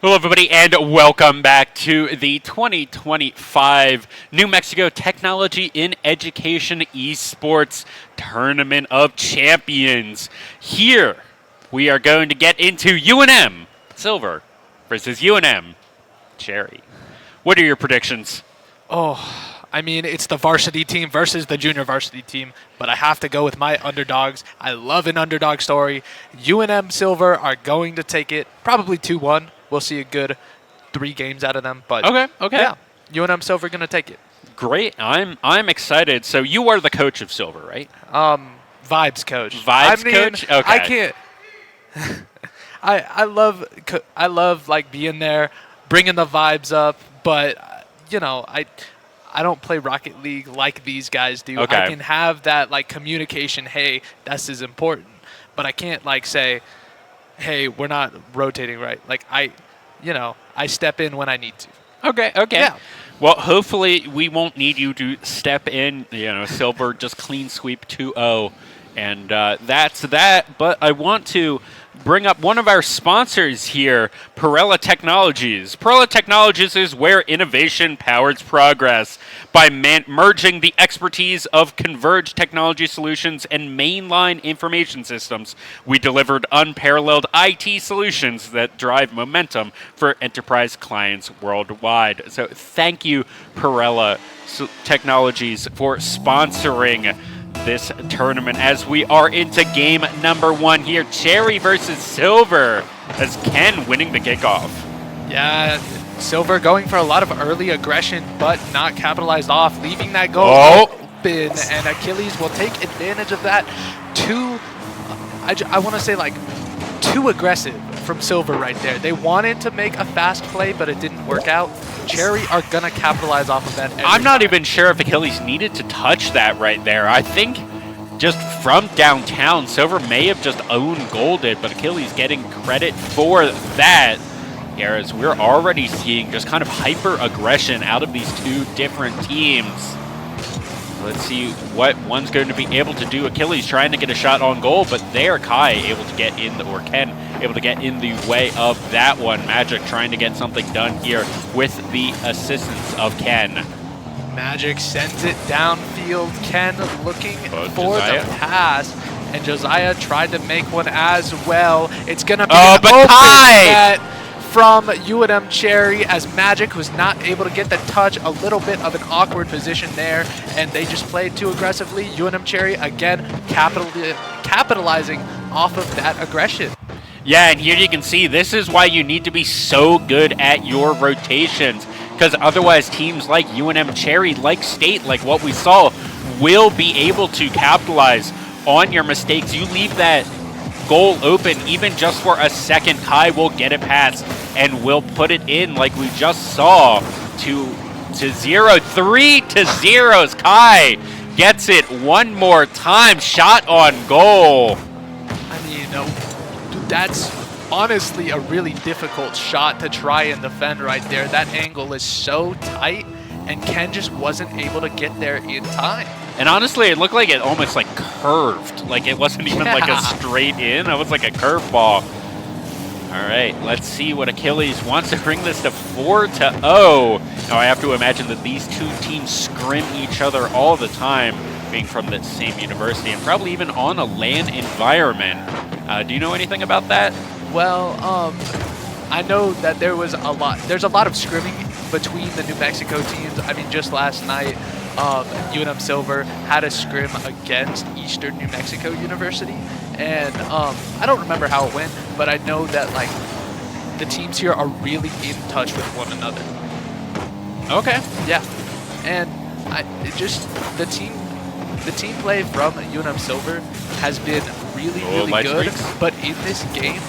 Hello, everybody, and welcome back to the 2025 New Mexico Technology in Education Esports Tournament of Champions. Here, we are going to get into UNM Silver versus UNM Cherry. What are your predictions? Oh, I mean, it's the varsity team versus the junior varsity team, but I have to go with my underdogs. I love an underdog story. UNM Silver are going to take it, probably 2-1. We'll see a good 3 games out of them, but Okay. yeah, UNM Silver going to take it. Great. I'm excited. So you are the coach of Silver, right? Vibes coach. Vibes I mean, coach? Okay. I can't. I love like being there, bringing the vibes up, but I don't play Rocket League like these guys do. Okay. I can have that like communication. Hey, this is important, but I can't like say, hey, we're not rotating right. Like I step in when I need to. Okay. Yeah. Well, hopefully we won't need you to step in. Silver just clean sweep 2-0, and that's that. But I want to bring up one of our sponsors here, Perella Technologies. Perella Technologies is where innovation powers progress. By merging the expertise of converged technology solutions and mainline information systems, we delivered unparalleled IT solutions that drive momentum for enterprise clients worldwide. So thank you, Perella Technologies, for sponsoring this tournament as we are into game number 1 here. Cherry versus Silver, as Ken winning the kickoff. Yeah, Silver going for a lot of early aggression, but not capitalized off, leaving that goal open, and Achilles will take advantage of that. I want to say like too aggressive from Silver right there. They wanted to make a fast play, but it didn't work out. Cherry are going to capitalize off of that. I'm not even sure if Achilles needed to touch that right there. I think just from downtown, Silver may have just owned golded, but Achilles getting credit for that. Whereas we're already seeing just kind of hyper aggression out of these two different teams. Let's see what one's going to be able to do. Achilles trying to get a shot on goal, but there Kai able to get in, or Ken able to get in the way of that one. Magic trying to get something done here with the assistance of Ken. Magic sends it downfield. Ken looking for Josiah. the pass, and Josiah tried to make one as well. It's going to be Oh, an but open Kai! net from UNM Cherry, as Magic was not able to get the touch. A little bit of an awkward position there, and they just played too aggressively. UNM Cherry, again, capitalizing off of that aggression. Yeah, and here you can see this is why you need to be so good at your rotations, because otherwise teams like UNM Cherry, like State, like what we saw, will be able to capitalize on your mistakes. You leave that goal open even just for a second, Kai will get it past and will put it in like we just saw to 0. 3-0. Kai gets it one more time. Shot on goal. I mean, that's honestly a really difficult shot to try and defend right there. That angle is so tight, and Ken just wasn't able to get there in time. And honestly, it looked like it almost like curved. Like it wasn't even like a straight in. It was like a curveball. All right, let's see what Achilles wants to bring this to 4-0. Now I have to imagine that these two teams scrim each other all the time, being from the same university and probably even on a LAN environment. Do you know anything about that? Well, I know that there's a lot of scrimming between the New Mexico teams. I mean, just last night, UNM Silver had a scrim against Eastern New Mexico University, and I don't remember how it went, but I know that like the teams here are really in touch with one another. Okay. Yeah, and the team play from UNM Silver has been really good, streaks. but in this game,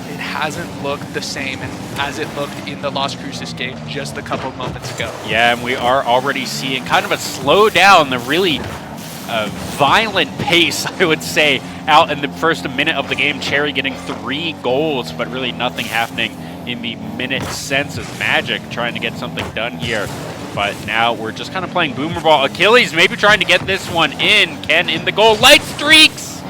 it hasn't looked the same as it looked in the Las Cruces game just a couple moments ago. Yeah, and we are already seeing kind of a slowdown, the really violent pace, I would say, out in the first minute of the game. Cherry getting 3 goals, but really nothing happening in the minute since, as Magic trying to get something done here. But now we're just kind of playing boomer ball. Achilles maybe trying to get this one in. Ken in the goal. Light streaks!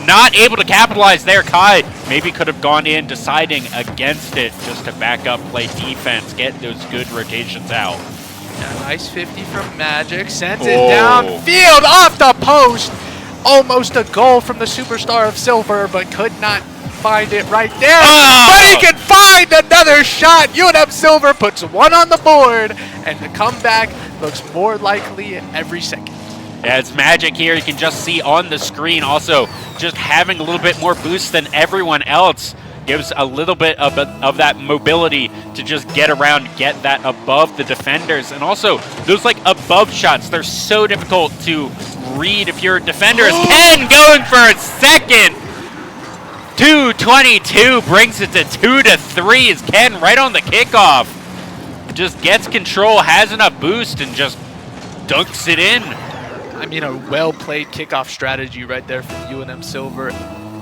not able to capitalize there. Kai maybe could have gone in, deciding against it just to back up, play defense, get those good rotations out. Yeah, nice 50 from Magic. Sends it downfield off the post. Almost a goal from the superstar of Silver, but could not find it right there. But he can find another shot. UNM Silver puts one on the board, and the comeback looks more likely every second. Yeah, it's Magic here. You can just see on the screen also just having a little bit more boost than everyone else. Gives a little bit of that mobility to just get around, get that above the defenders. And also, those like above shots, they're so difficult to read if you're a defender. As Ken going for a second. 2:22 brings it to 2-3 as Ken right on the kickoff. Just gets control, has enough boost, and just dunks it in. I mean, a well-played kickoff strategy right there from UNM Silver.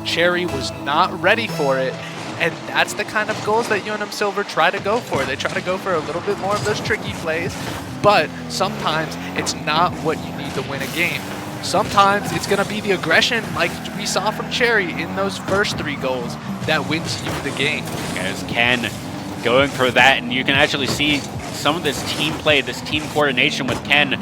Cherry was not ready for it, and that's the kind of goals that UNM Silver try to go for. They try to go for a little bit more of those tricky plays, but sometimes it's not what you need to win a game. Sometimes it's going to be the aggression like we saw from Cherry in those first 3 goals that wins you the game. As Ken going for that, and you can actually see some of this team play, this team coordination with Ken,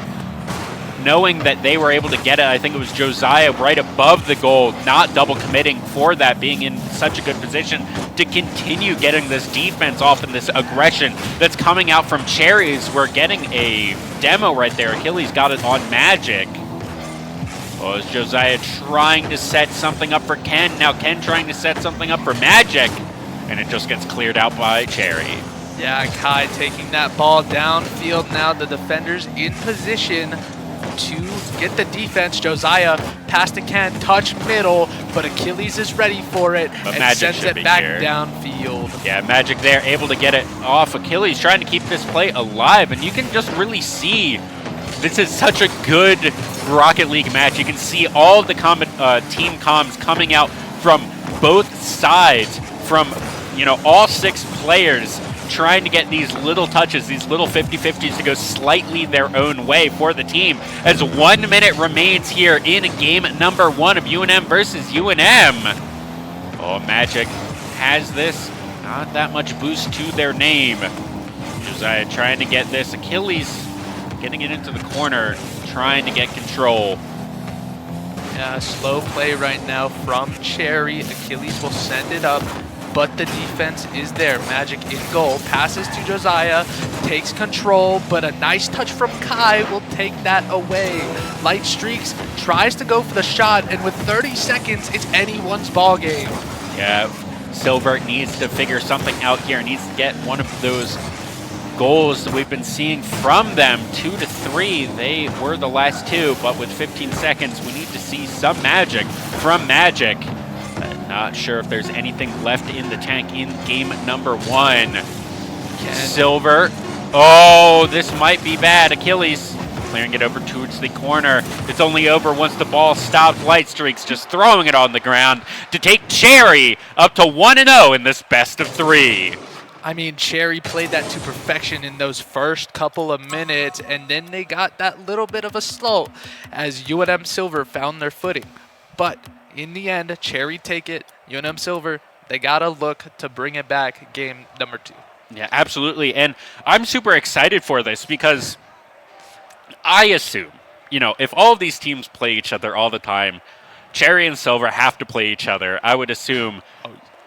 knowing that they were able to get it. I think it was Josiah right above the goal, not double committing for that, being in such a good position to continue getting this defense off and this aggression that's coming out from Cherries. We're getting a demo right there. Achilles got it on Magic. Oh, is Josiah trying to set something up for Ken? Now Ken trying to set something up for Magic, and it just gets cleared out by Cherry. Yeah, Kai taking that ball downfield now. The defender's in position to get the defense. Josiah pass to Ken, touch middle, but Achilles is ready for it But and Magic sends should it be back here. downfield. Yeah, Magic there, able to get it off. Achilles trying to keep this play alive, and you can just really see this is such a good Rocket League match. You can see all of the team comms coming out from both sides, from all 6 players trying to get these little touches, these little 50-50s to go slightly their own way for the team. As 1 minute remains here in game number 1 of UNM versus UNM. Oh, Magic has this. Not that much boost to their name. Josiah trying to get this. Achilles getting it into the corner, trying to get control. Yeah, slow play right now from Cherry. Achilles will send it up, but the defense is there. Magic in goal, passes to Josiah, takes control, but a nice touch from Kai will take that away. Light Streaks tries to go for the shot, and with 30 seconds, it's anyone's ball game. Yeah, Silver needs to figure something out here, needs to get one of those goals that we've been seeing from them. 2-3, they were the last 2, but with 15 seconds, we need to see some magic from Magic. Not sure if there's anything left in the tank in game number 1. Silver. Oh, this might be bad. Achilles clearing it over towards the corner. It's only over once the ball stopped. Light Streaks just throwing it on the ground to take Cherry up to 1-0 in this best of 3. I mean, Cherry played that to perfection in those first couple of minutes, and then they got that little bit of a slow as UNM Silver found their footing. But in the end, Cherry take it. UNM Silver, they got to look to bring it back game number 2. Yeah, absolutely. And I'm super excited for this because I assume, if all of these teams play each other all the time, Cherry and Silver have to play each other, I would assume,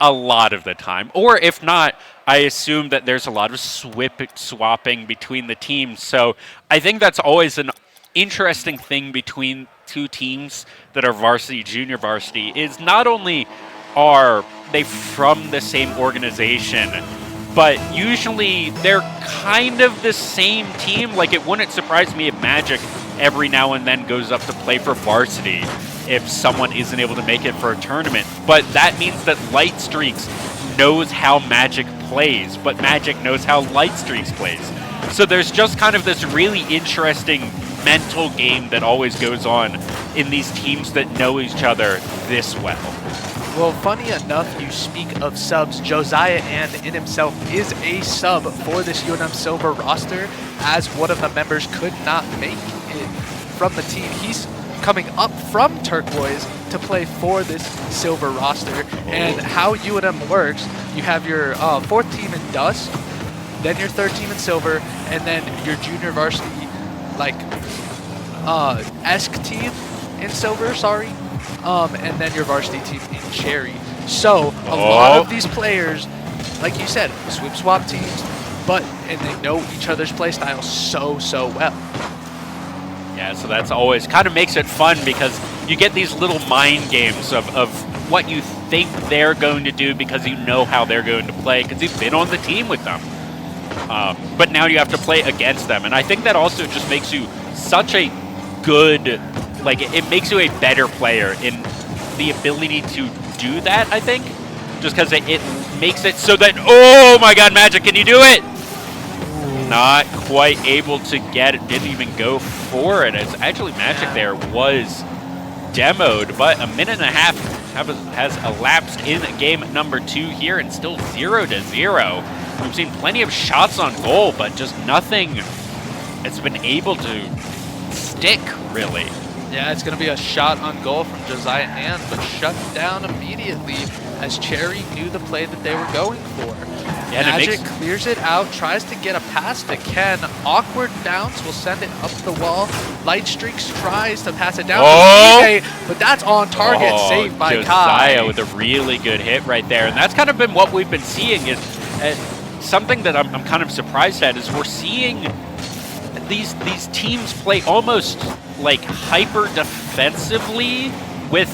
a lot of the time. Or if not, I assume that there's a lot of swapping between the teams. So I think that's always an interesting thing between 2 teams that are varsity, junior varsity, is not only are they from the same organization, but usually they're kind of the same team. Like, it wouldn't surprise me if Magic every now and then goes up to play for varsity if someone isn't able to make it for a tournament. But that means that Light Streaks knows how Magic plays, but Magic knows how Light Streaks plays. So there's just kind of this really interesting mental game that always goes on in these teams that know each other this well. Well, funny enough, you speak of subs. Josiah and in himself is a sub for this UNM Silver roster, as one of the members could not make it from the team. He's coming up from Turquoise to play for this silver roster. And how UNM works, you have your 4th team in Dusk, then your 3rd team in Silver, and then your junior varsity, like, esque team in Silver, sorry, and then your varsity team in Cherry. So a lot of these players, like you said, sweep swap teams, and they know each other's play style so well. Yeah, so that's always kind of makes it fun because you get these little mind games of what you think they're going to do because you know how they're going to play because you've been on the team with them. But now you have to play against them. And I think that also just makes you such a good, like, it makes you a better player in the ability to do that, I think. Just because it makes it so that, oh my god, Magic, can you do it? Not quite able to get it, didn't even go for it. It's actually Magic there was demoed, but a minute and a half has elapsed in game number 2 here and still 0-0. We've seen plenty of shots on goal, but just nothing has been able to stick, really. Yeah, it's going to be a shot on goal from Josiah Hand, but shut down immediately as Cherry knew the play that they were going for. Yeah, Magic clears it out, tries to get a pass to Ken. Awkward bounce will send it up the wall. Light Streaks tries to pass it down to DJ, but that's on target, saved by Josiah Kai. with a really good hit right there. And that's kind of been what we've been seeing is something that I'm kind of surprised at is we're seeing these teams play almost like hyper defensively with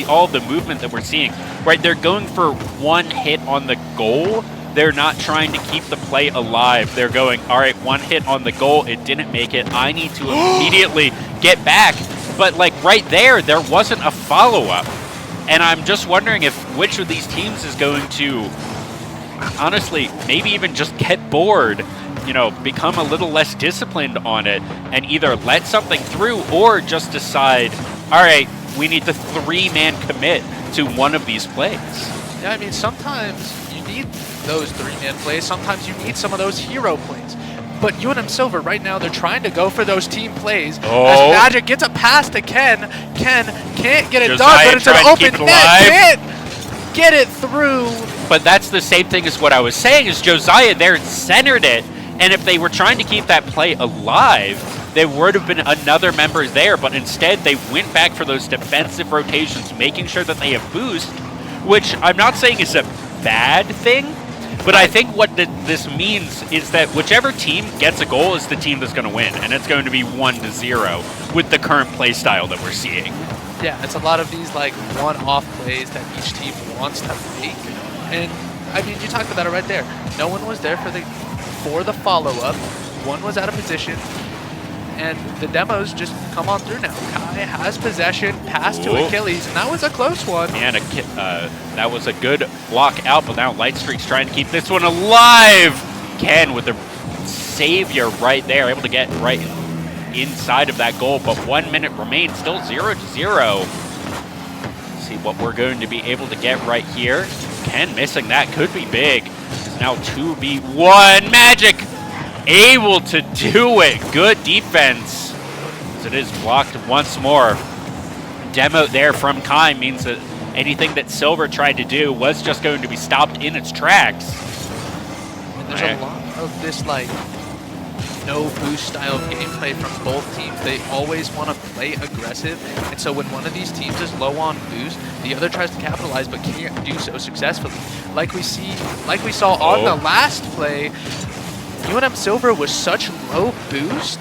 all the movement that we're seeing. Right, they're going for one hit on the goal. They're not trying to keep the play alive. They're going, all right, one hit on the goal. It didn't make it. I need to immediately get back. But like right there wasn't a follow-up. And I'm just wondering if which of these teams is going to, honestly, maybe even just get bored, you know, become a little less disciplined on it and either let something through or just decide, all right, we need to 3-man commit to one of these plays. Yeah, I mean, sometimes you need those 3-man plays. Sometimes you need some of those hero plays. But UNM Silver right now, they're trying to go for those team plays. As Magic gets a pass to Ken. Ken can't get it done, but it's an open net. Can't get it through. But that's the same thing as what I was saying, is Josiah there centered it. And if they were trying to keep that play alive, there would have been another member there. But instead, they went back for those defensive rotations, making sure that they have boost, which I'm not saying is a bad thing. But I think what this means is that whichever team gets a goal is the team that's going to win. And it's going to be 1-0 with the current play style that we're seeing. Yeah, it's a lot of these like one-off plays that each team wants to make. And I mean, you talked about it right there. No one was there for the follow-up. One was out of position. And the demos just come on through now. Kai has possession, pass to Achilles, and that was a close one. And that was a good block out, but now Light Streak's trying to keep this one alive. Ken with the savior right there, able to get right inside of that goal, but 1 minute remains, still 0-0. See what we're going to be able to get right here. Ken missing that could be big. It's now 2v1. Magic able to do it. Good defense. As it is blocked once more. Demo there from Kai means that anything that Silver tried to do was just going to be stopped in its tracks. And there's a lot of this like no boost style of gameplay from both teams. They always want to play aggressive, and so when one of these teams is low on boost, the other tries to capitalize but can't do so successfully. Like we saw on the last play, UNM Silver was such low boost,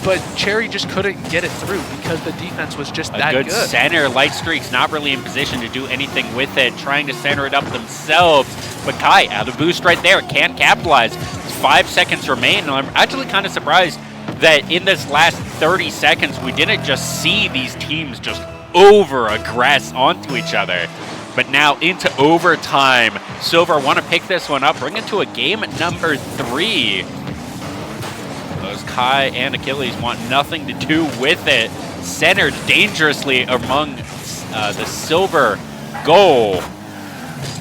but Cherry just couldn't get it through because the defense was just that good. A good center. Light Streak's not really in position to do anything with it, trying to center it up themselves. But Kai, out of boost right there, can't capitalize. 5 seconds remain, and I'm actually kind of surprised that in this last 30 seconds, we didn't just see these teams just over-aggress onto each other. But now into overtime. Silver want to pick this one up, bring it to a game number 3. Those Kai and Achilles want nothing to do with it. Centered dangerously among the Silver goal.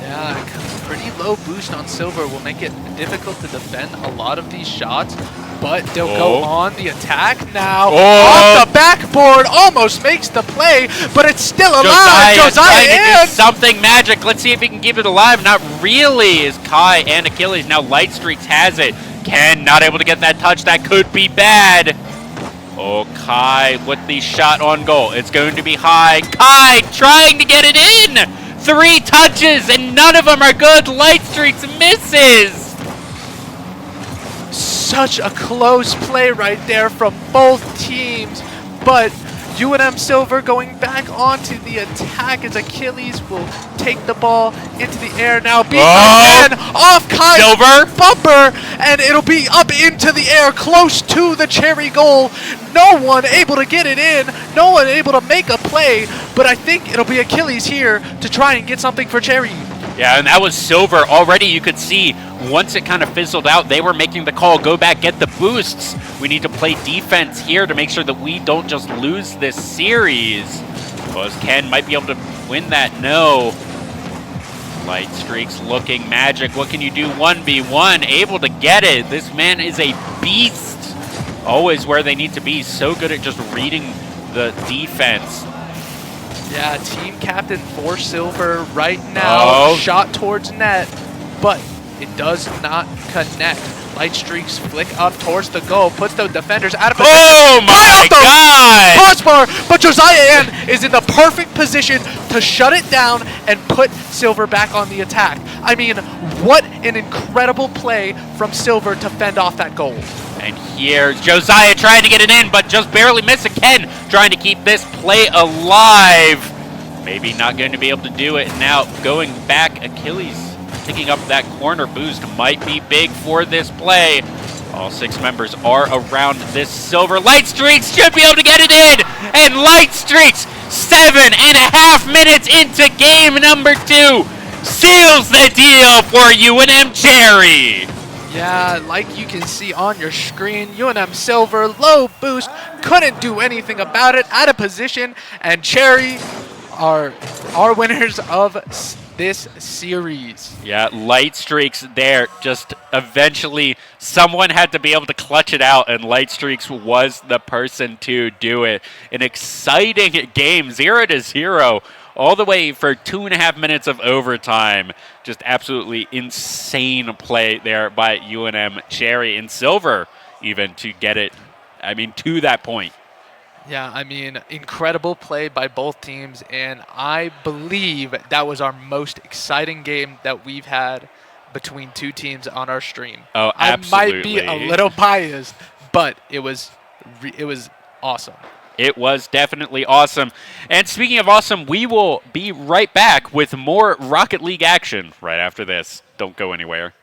Yeah, pretty low boost on Silver will make it difficult to defend a lot of these shots. but they'll go Oh. on the attack now. Oh. Off the backboard, almost makes the play, but it's still alive. Josiah trying to do and something magic. Let's see if he can keep it alive. Not really is Kai and Achilles. Now Light Streaks has it. Ken not able to get that touch. That could be bad. Oh, Kai with the shot on goal. It's going to be high. Kai trying to get it in. 3 touches and none of them are good. Light Streaks misses. such a close play right there from both teams, but UNM Silver going back onto the attack as Achilles will take the ball into the air now. Beat again off Kai's Silver bumper, and it'll be up into the air close to the Cherry goal. No one able to get it in, no one able to make a play, but I think it'll be Achilles here to try and get something for Cherry. Yeah, and that was Silver. Already you could see once it kind of fizzled out, they were making the call, go back, get the boosts. We need to play defense here to make sure that we don't just lose this series. Because Ken might be able to win that. No. Light Streaks looking magic. What can you do? 1v1, able to get it. This man is a beast. Always where they need to be. So good at just reading the defense. Yeah, team captain for Silver right now. Shot towards net, but it does not connect. Light Streaks flick up towards the goal, puts the defenders out of position. Oh my God! Crossbar, but Josiah Ann is in the perfect position to shut it down and put Silver back on the attack. I mean, what an incredible play from Silver to fend off that goal. And here's Josiah trying to get it in, but just barely missing. Ken trying to keep this play alive. Maybe not going to be able to do it. Now going back, Achilles picking up that corner boost might be big for this play. All 6 members are around this Silver. Light Streaks should be able to get it in. And Light Streaks, 7.5 minutes into game number 2, seals the deal for UNM Cherry. Yeah, like you can see on your screen, UNM Silver, low boost, couldn't do anything about it, out of position, and Cherry are winners of this series. Yeah, Light Streaks there. Just eventually someone had to be able to clutch it out, and Light Streaks was the person to do it. An exciting game, 0-0. All the way for 2.5 minutes of overtime. Just absolutely insane play there by UNM Cherry and Silver even to get it, I mean, to that point. Yeah, I mean, incredible play by both teams, and I believe that was our most exciting game that we've had between 2 teams on our stream. Oh, absolutely. I might be a little biased, but it was awesome. It was definitely awesome. And speaking of awesome, we will be right back with more Rocket League action right after this. Don't go anywhere.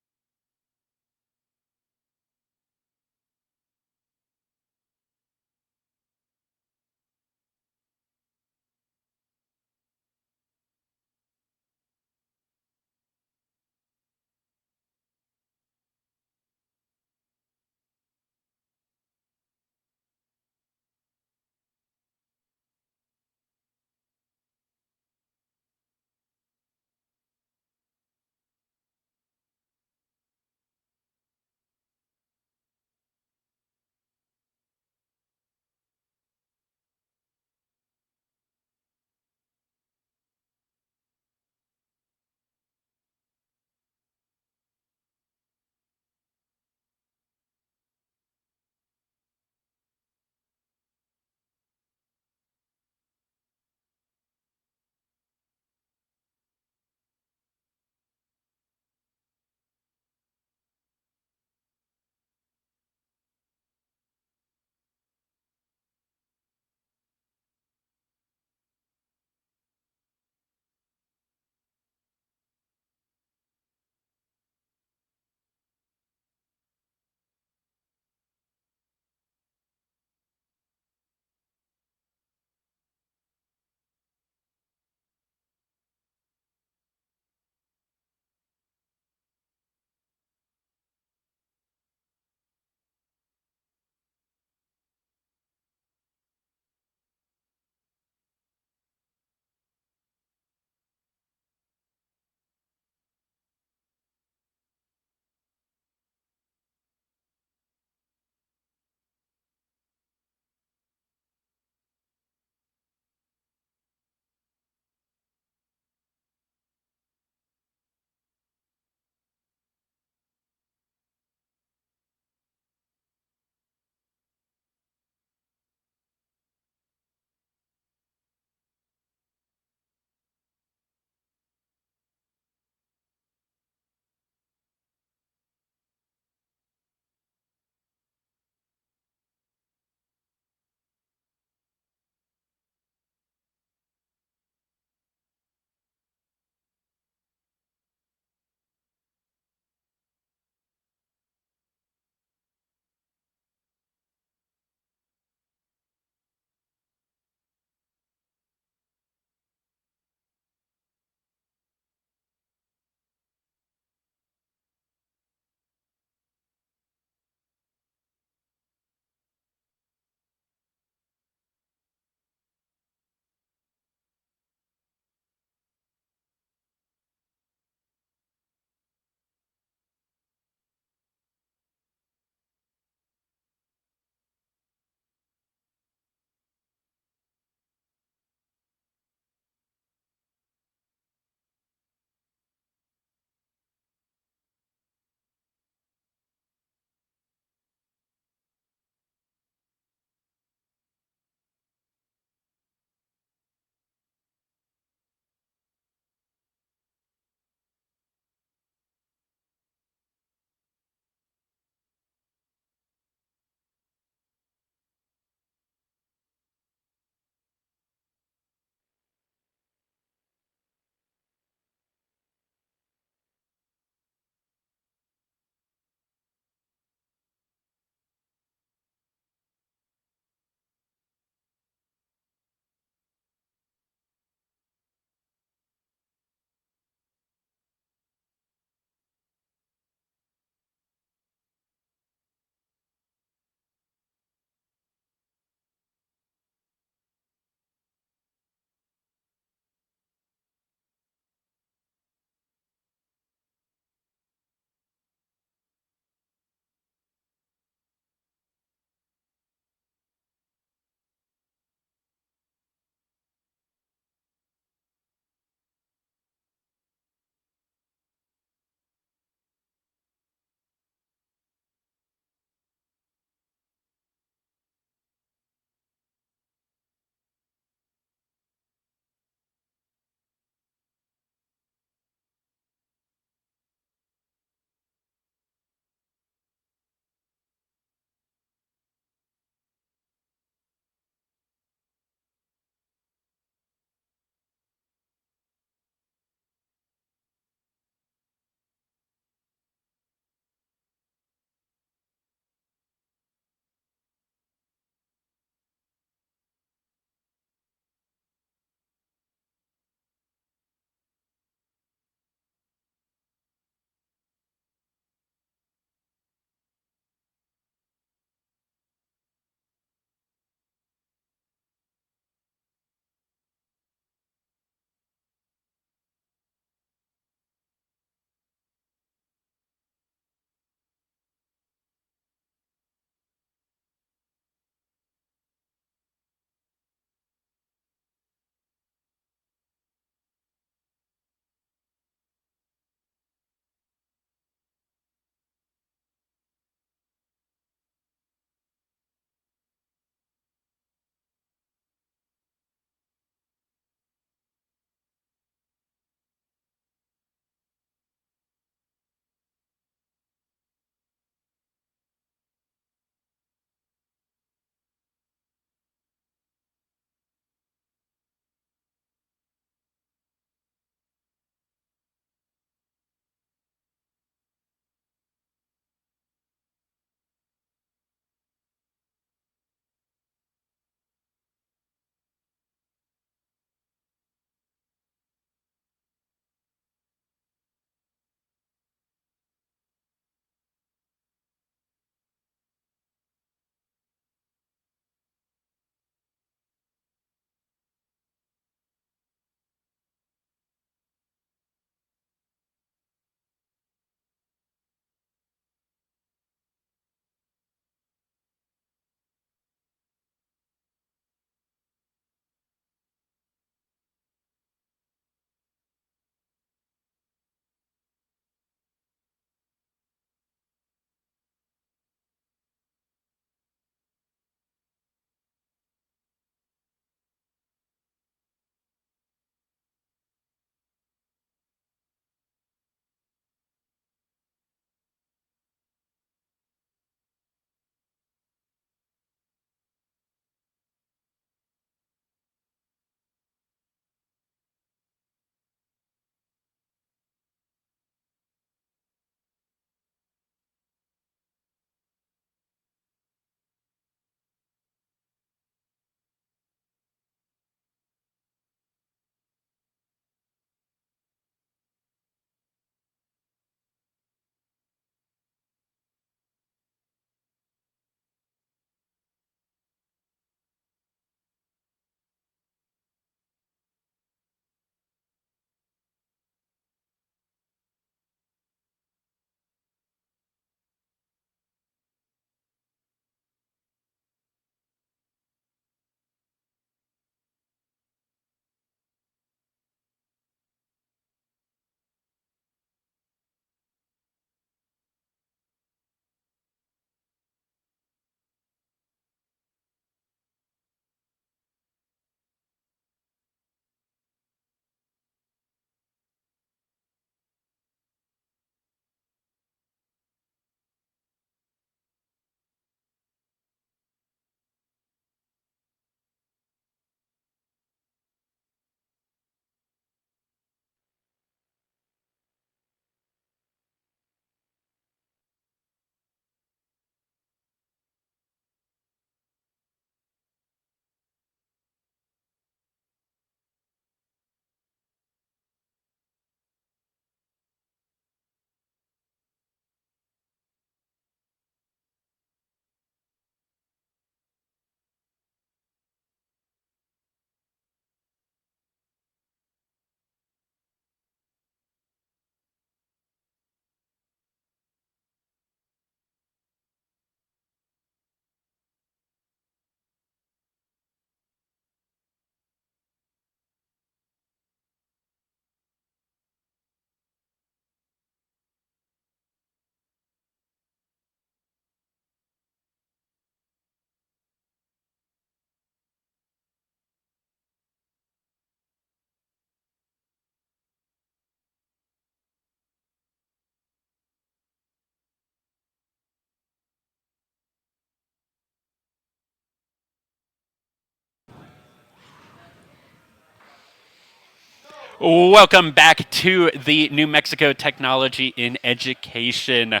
Welcome back to the New Mexico Technology in Education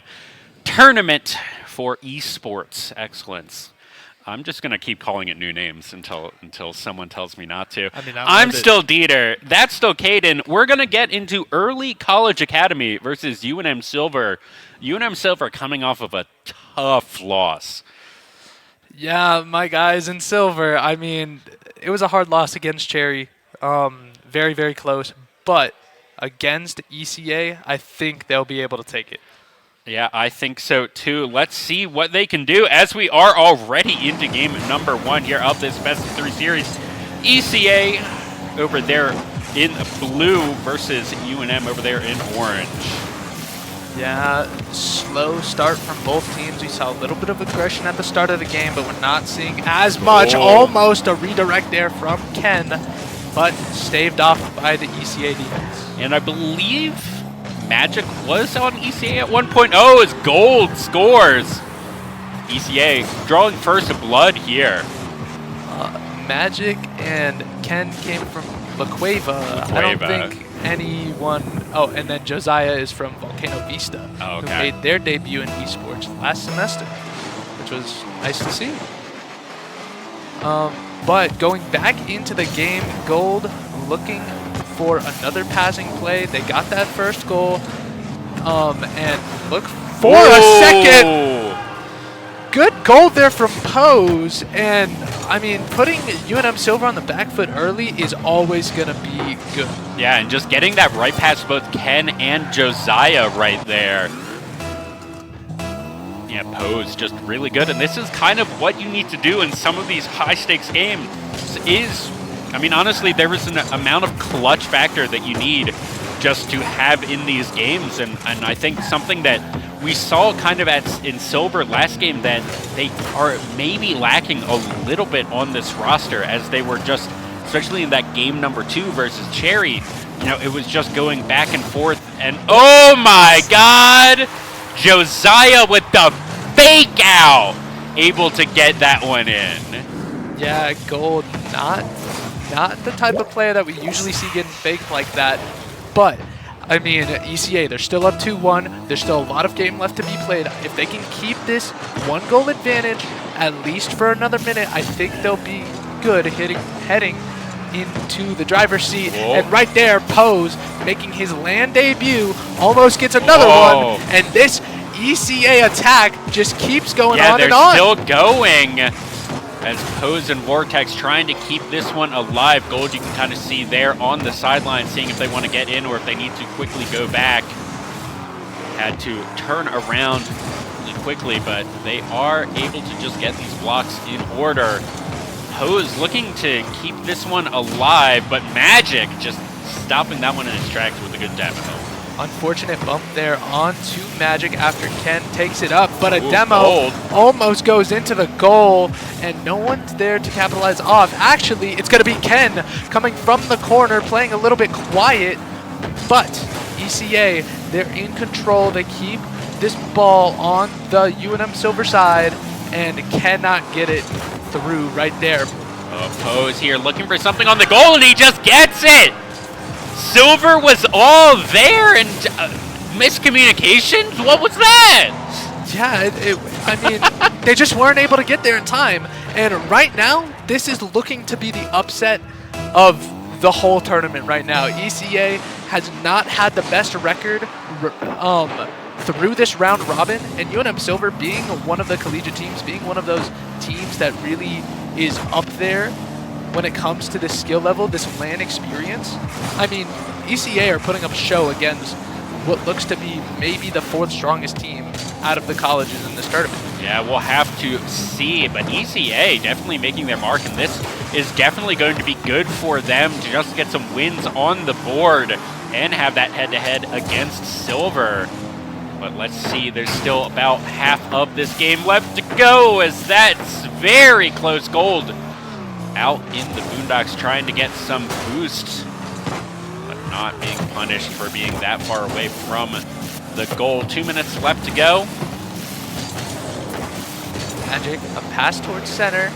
Tournament for Esports Excellence. I'm just going to keep calling it new names until someone tells me not to. I mean, I'm still Dieter. That's still Caden. We're going to get into Early College Academy versus UNM Silver. UNM Silver coming off of a tough loss. Yeah, my guys in silver. I mean, it was a hard loss against Cherry. Very, very close. But against ECA, I think they'll be able to take it. Yeah, I think so too. Let's see what they can do as we are already into game number 1 here of this best of 3 series. ECA over there in blue versus UNM over there in orange. Yeah, slow start from both teams. We saw a little bit of aggression at the start of the game, but we're not seeing as much. Oh. Almost a redirect there from Ken, but staved off by the ECA defense. And I believe Magic was on ECA at one point. Oh, as Gold scores. ECA drawing first blood here. Magic and Ken came from La Cueva. I don't think anyone... Oh, and then Josiah is from Volcano Vista, Oh, who okay. made their debut in esports last semester, which was nice to see. But going back into the game, Gold looking for another passing play. They got that first goal. And look for a second. Good goal there from Pose. And, I mean, putting UNM Silver on the back foot early is always going to be good. Yeah, and just getting that right past both Ken and Josiah right there. Yeah, Pose just really good. And this is kind of what you need to do in some of these high-stakes games is, I mean, honestly, there is an amount of clutch factor that you need just to have in these games. And I think something that we saw kind of in Silver last game that they are maybe lacking a little bit on this roster, as they were just, especially in that game number 2 versus Cherry, you know, it was just going back and forth. And oh my God, Josiah with the fake out, able to get that one in. Yeah, Gold, not the type of player that we usually see getting faked like that. But, I mean, ECA, they're still up 2-1. There's still a lot of game left to be played. If they can keep this 1-goal advantage, at least for another minute, I think they'll be good heading into the driver's seat. Whoa. And right there, Pose, making his land debut, almost gets another Whoa. one. And this ECA attack just keeps going Yeah, on they're and on. still going. As Pose and Vortex trying to keep this one alive. Gold, you can kind of see there on the sideline, seeing if they want to get in or if they need to quickly go back. Had to turn around really quickly, but they are able to just get these blocks in order. Pose looking to keep this one alive, but Magic just stopping that one in its tracks with a good demo. Unfortunate bump there onto Magic after Ken takes it up, but a Ooh, demo Gold. almost goes into the goal, and no one's there to capitalize off. Actually, it's going to be Ken coming from the corner, playing a little bit quiet, but ECA, they're in control. They keep this ball on the UNM Silver side and cannot get it through right there. Pose here looking for something on the goal, and he just gets it! Silver was all there, and miscommunications? What was that? Yeah, I mean, they just weren't able to get there in time. And right now, this is looking to be the upset of the whole tournament right now. ECA has not had the best record through this round robin, and UNM Silver being one of the collegiate teams, being one of those teams that really is up there when it comes to this skill level, this LAN experience. I mean, ECA are putting up a show against what looks to be maybe the 4th strongest team out of the colleges in this tournament. Yeah, we'll have to see, but ECA definitely making their mark, and this is definitely going to be good for them to just get some wins on the board and have that head-to-head against Silver. But let's see, there's still about half of this game left to go, as that's very close. Gold out in the boondocks trying to get some boost, but not being punished for being that far away from the goal. 2 minutes left to go. Magic, a pass towards center,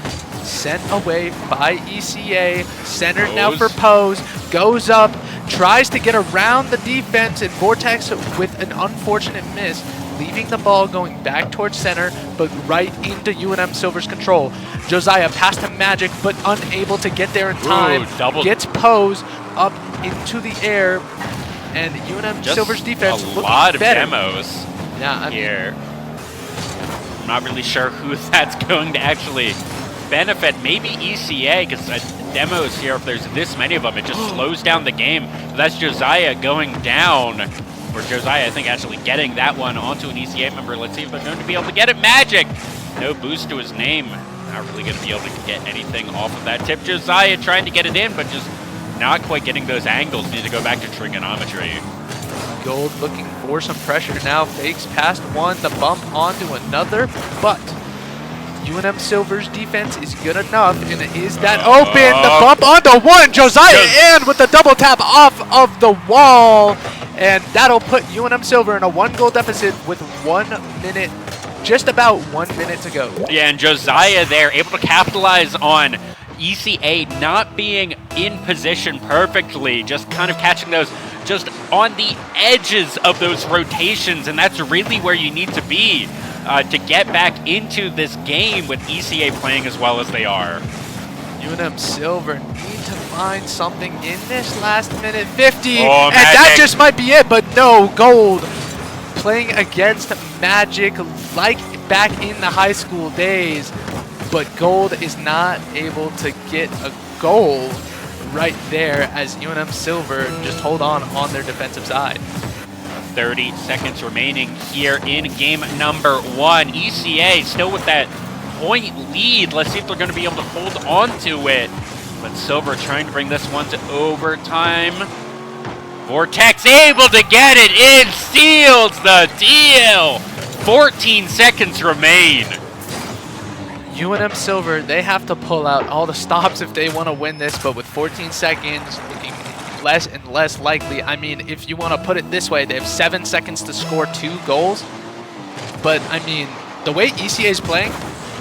sent away by ECA. Center now for Pose, goes up, tries to get around the defense, and Vortex with an unfortunate miss, leaving the ball going back towards center, but right into UNM Silver's control. Josiah passed to Magic, but unable to get there in time. Gets Pose up into the air, and UNM Just Silver's defense a looking lot of better. demos Yeah, here. I'm not really sure who that's going to actually benefit. Maybe ECA, because demos here, if there's this many of them, it just slows down the game. But that's Josiah going down. Or Josiah, I think, actually getting that one onto an ECA member. Let's see if they're going to be able to get it. Magic! No boost to his name. Not really going to be able to get anything off of that tip. Josiah trying to get it in, but just not quite getting those angles. Need to go back to trigonometry. Gold looking for some pressure now. Fakes past one, the bump onto another, but UNM Silver's defense is good enough, and it is that open. The bump onto one. Josiah and with the double tap off of the wall, and that'll put UNM Silver in a 1-goal deficit with 1 minute, just about 1 minute to go. Yeah, and Josiah there able to capitalize on ECA not being in position perfectly, just kind of catching those just on the edges of those rotations, and that's really where you need to be to get back into this game with ECA playing as well as they are. UNM Silver need to find something in this last minute 50, Oh, and that Magic. just might be it, but no, Gold playing against Magic like back in the high school days, but Gold is not able to get a goal right there as UNM Silver just hold on their defensive side. 30 seconds remaining here in game number 1. ECA still with that point lead. Let's see if they're going to be able to hold on to it. But Silver trying to bring this one to overtime. Vortex able to get it in, seals the deal. 14 seconds remain. UNM Silver, they have to pull out all the stops if they want to win this, but with 14 seconds looking less and less likely. I mean, if you want to put it this way, they have 7 seconds to score 2 goals. But, I mean, the way ECA is playing,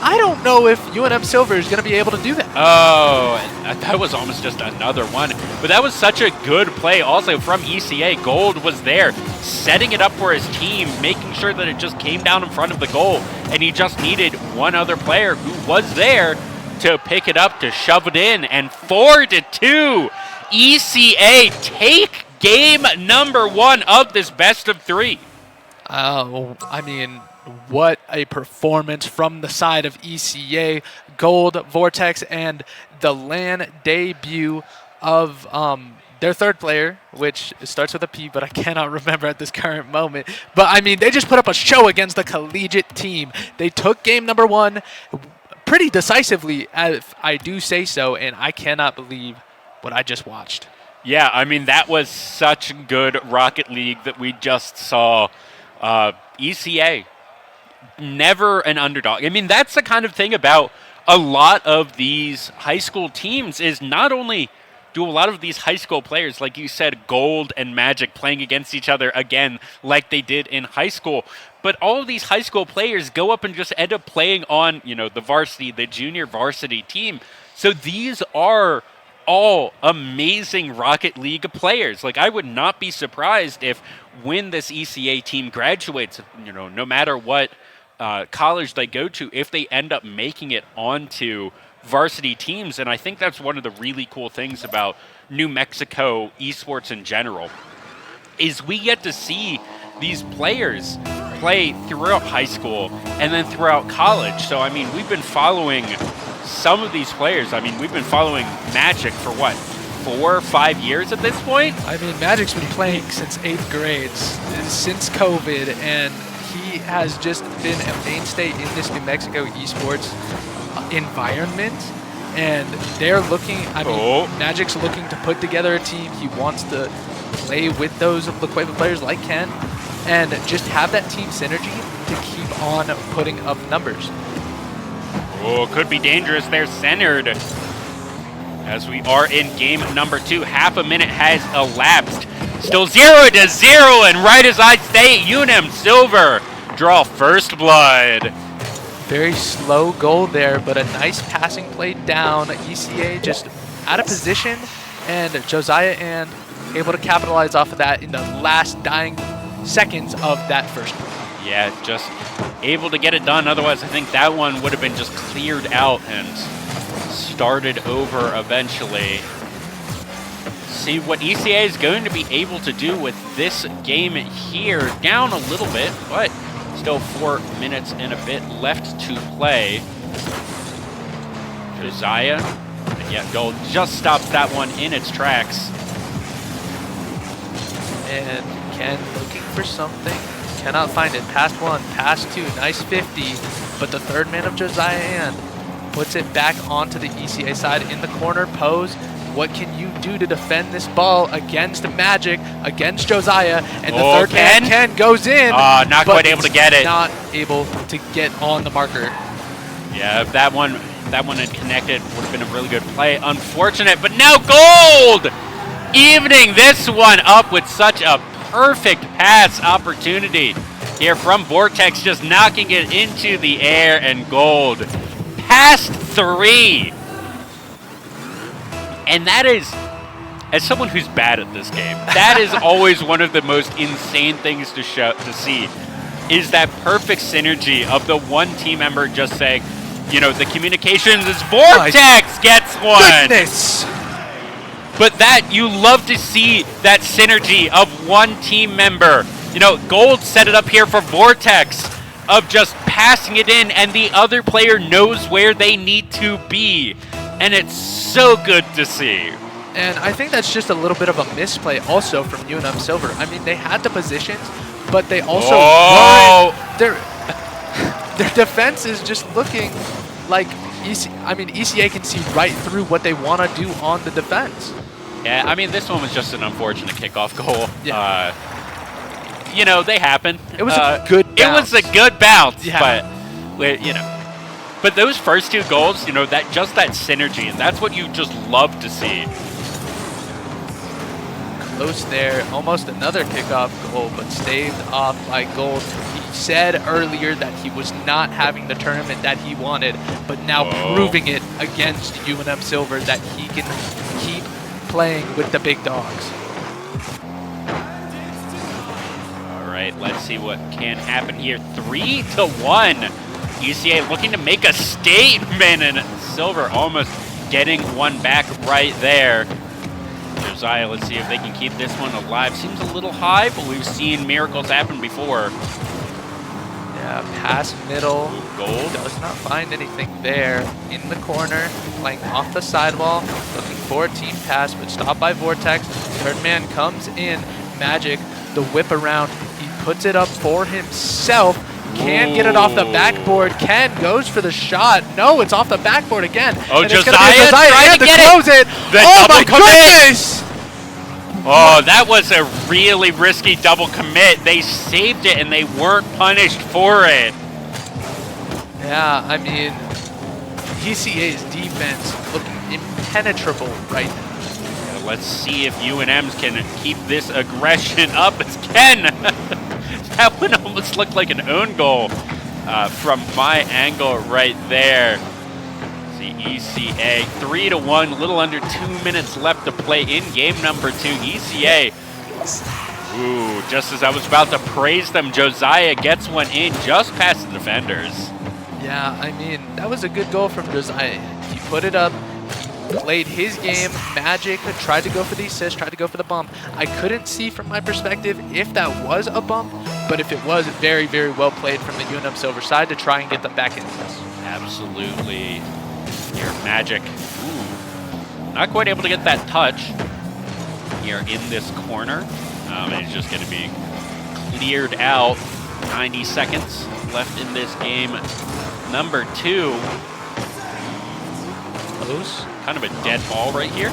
I don't know if UNM Silver is going to be able to do that. Oh, and that was almost just another one. But that was such a good play also from ECA. Gold was there, setting it up for his team, making sure that it just came down in front of the goal. And he just needed one other player who was there to pick it up, to shove it in. And 4-2, ECA take game number 1 of this best of 3. Oh, I mean, what a performance from the side of ECA. Gold, Vortex, and the LAN debut of their third player, which starts with a P, but I cannot remember at this current moment. But, I mean, they just put up a show against the collegiate team. They took game number 1 pretty decisively, if I do say so, and I cannot believe what I just watched. Yeah, I mean, that was such good Rocket League that we just saw. ECA, never an underdog. I mean, that's the kind of thing about a lot of these high school teams is not only do a lot of these high school players, like you said, Gold and Magic playing against each other again like they did in high school, but all of these high school players go up and just end up playing on, you know, the varsity, the junior varsity team. So these are all amazing Rocket League players. Like, I would not be surprised if when this ECA team graduates, you know, no matter what college they go to, if they end up making it onto varsity teams. And I think that's one of the really cool things about New Mexico esports in general, is we get to see these players play throughout high school and then throughout college. So, I mean, we've been following some of these players. I mean, we've been following Magic for what, 4 or 5 years at this point? I mean, Magic's been playing since 8th grade, since COVID, and he has just been a mainstay in this New Mexico esports environment. And they're looking, I mean, Magic's looking to put together a team. He wants to play with those Liqueva players like Ken and just have that team synergy to keep on putting up numbers. Oh, could be dangerous. They're centered. As we are in game number 2, half a minute has elapsed. Still 0-0, and right as I say, UNM Silver draw first blood. Very slow goal there, but a nice passing play down. ECA just out of position, and Josiah and able to capitalize off of that in the last dying seconds of that first quarter. Yeah, just able to get it done. Otherwise, I think that one would have been just cleared out and started over eventually. See what ECA is going to be able to do with this game here. Down a little bit, but still 4 minutes and a bit left to play. Josiah, and yet Gold just stops that one in its tracks. And Ken looking for something, cannot find it. Pass 1, pass 2, nice 50, but the third man of Josiah and puts it back onto the ECA side in the corner pose. What can you do to defend this ball against Magic, against Josiah? And the third man, Ken, goes in. Not quite able to get it. Not able to get on the marker. Yeah, if that one had connected, would have been a really good play. Unfortunate, but now Gold evening this one up with such a perfect pass opportunity here from Vortex, just knocking it into the air, and Gold past 3. And that is, as someone who's bad at this game, that is always one of the most insane things to see, is that perfect synergy of the one team member just saying, you know, the communications is Vortex gets one. Goodness. But that, you love to see that synergy of one team member. You know, Gold set it up here for Vortex, of just passing it in, and the other player knows where they need to be. And it's so good to see. And I think that's just a little bit of a misplay also from UNM Silver. I mean, they had the positions, but they also weren't. Their defense is just looking like ECA can see right through what they want to do on the defense. Yeah, I mean, this one was just an unfortunate kickoff goal. Yeah. You know, they happen. It was a good bounce. It was a good bounce, yeah. But, you know. But those first 2 goals, you know, that synergy, and that's what you just love to see. Close there, almost another kickoff goal, but staved off by Gold. He said earlier that he was not having the tournament that he wanted, but now proving it against UNM Silver that he can keep playing with the big dogs. All right, let's see what can happen here. 3-1. ECA looking to make a statement, and Silver almost getting one back right there. Josiah, let's see if they can keep this one alive. Seems a little high, but we've seen miracles happen before. Yeah, pass middle. Gold does not find anything there. In the corner, playing off the sidewall, looking for a team pass, but stopped by Vortex. Third man comes in. Magic, the whip around. He puts it up for himself. Can get it off the backboard. Ken goes for the shot. No, it's off the backboard again. Oh, and Josiah trying to close it. Oh my goodness! Oh, that was a really risky double commit. They saved it and they weren't punished for it. Yeah, I mean, ECA's defense looking impenetrable right now. Yeah, let's see if UNM's can keep this aggression up. It's Ken. That one almost looked like an own goal from my angle right there. See, ECA 3-1, a little under 2 minutes left to play in game number 2. ECA, ooh, just as I was about to praise them, Josiah gets one in just past the defenders. Yeah, I mean, that was a good goal from Josiah. He put it up. Played his game. Magic tried to go for the assist, tried to go for the bump. I couldn't see from my perspective if that was a bump, but if it was, very, very well played from the UNM Silver side to try and get them back into this. Absolutely. Here, Magic. Ooh. Not quite able to get that touch here in this corner. It's just going to be cleared out. 90 seconds left in this game. Number 2. Close. Kind of a dead ball right here.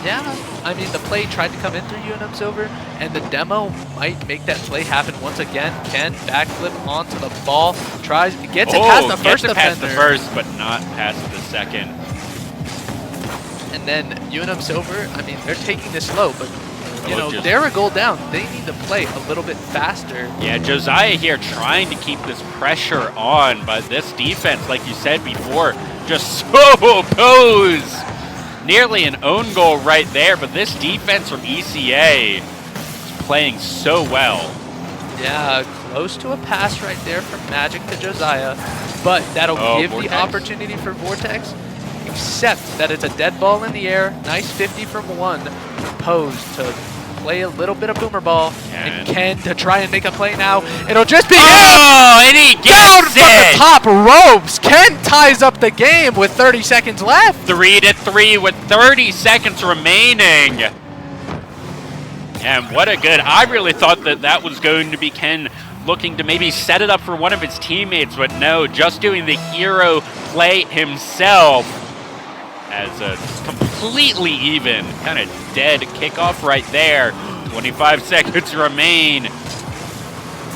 Yeah, I mean, the play tried to come in through UNM Silver, and the demo might make that play happen once again. Ken backflip onto the ball, tries, gets it past the first defender. Past the first, but not past the second. And then UNM Silver, I mean, they're taking this slow, but you know, just, they're a goal down. They need to play a little bit faster. Yeah, Josiah here trying to keep this pressure on, but this defense, like you said before, just so opposed. Nearly an own goal right there, but this defense from ECA is playing so well. Yeah, close to a pass right there from Magic to Josiah, but that'll give Vortex. the opportunity for Vortex, except that it's a dead ball in the air. Nice 50 from one. Pose to play a little bit of boomer ball, and Ken to try and make a play now. It'll just be and he down gets from the it! top ropes. Ken ties up the game with 30 seconds left. 3-3 with 30 seconds remaining. And what a good, I really thought that was going to be Ken looking to maybe set it up for one of his teammates, but no, just doing the hero play himself as a completely even, kind of dead kickoff right there. 25 seconds remain.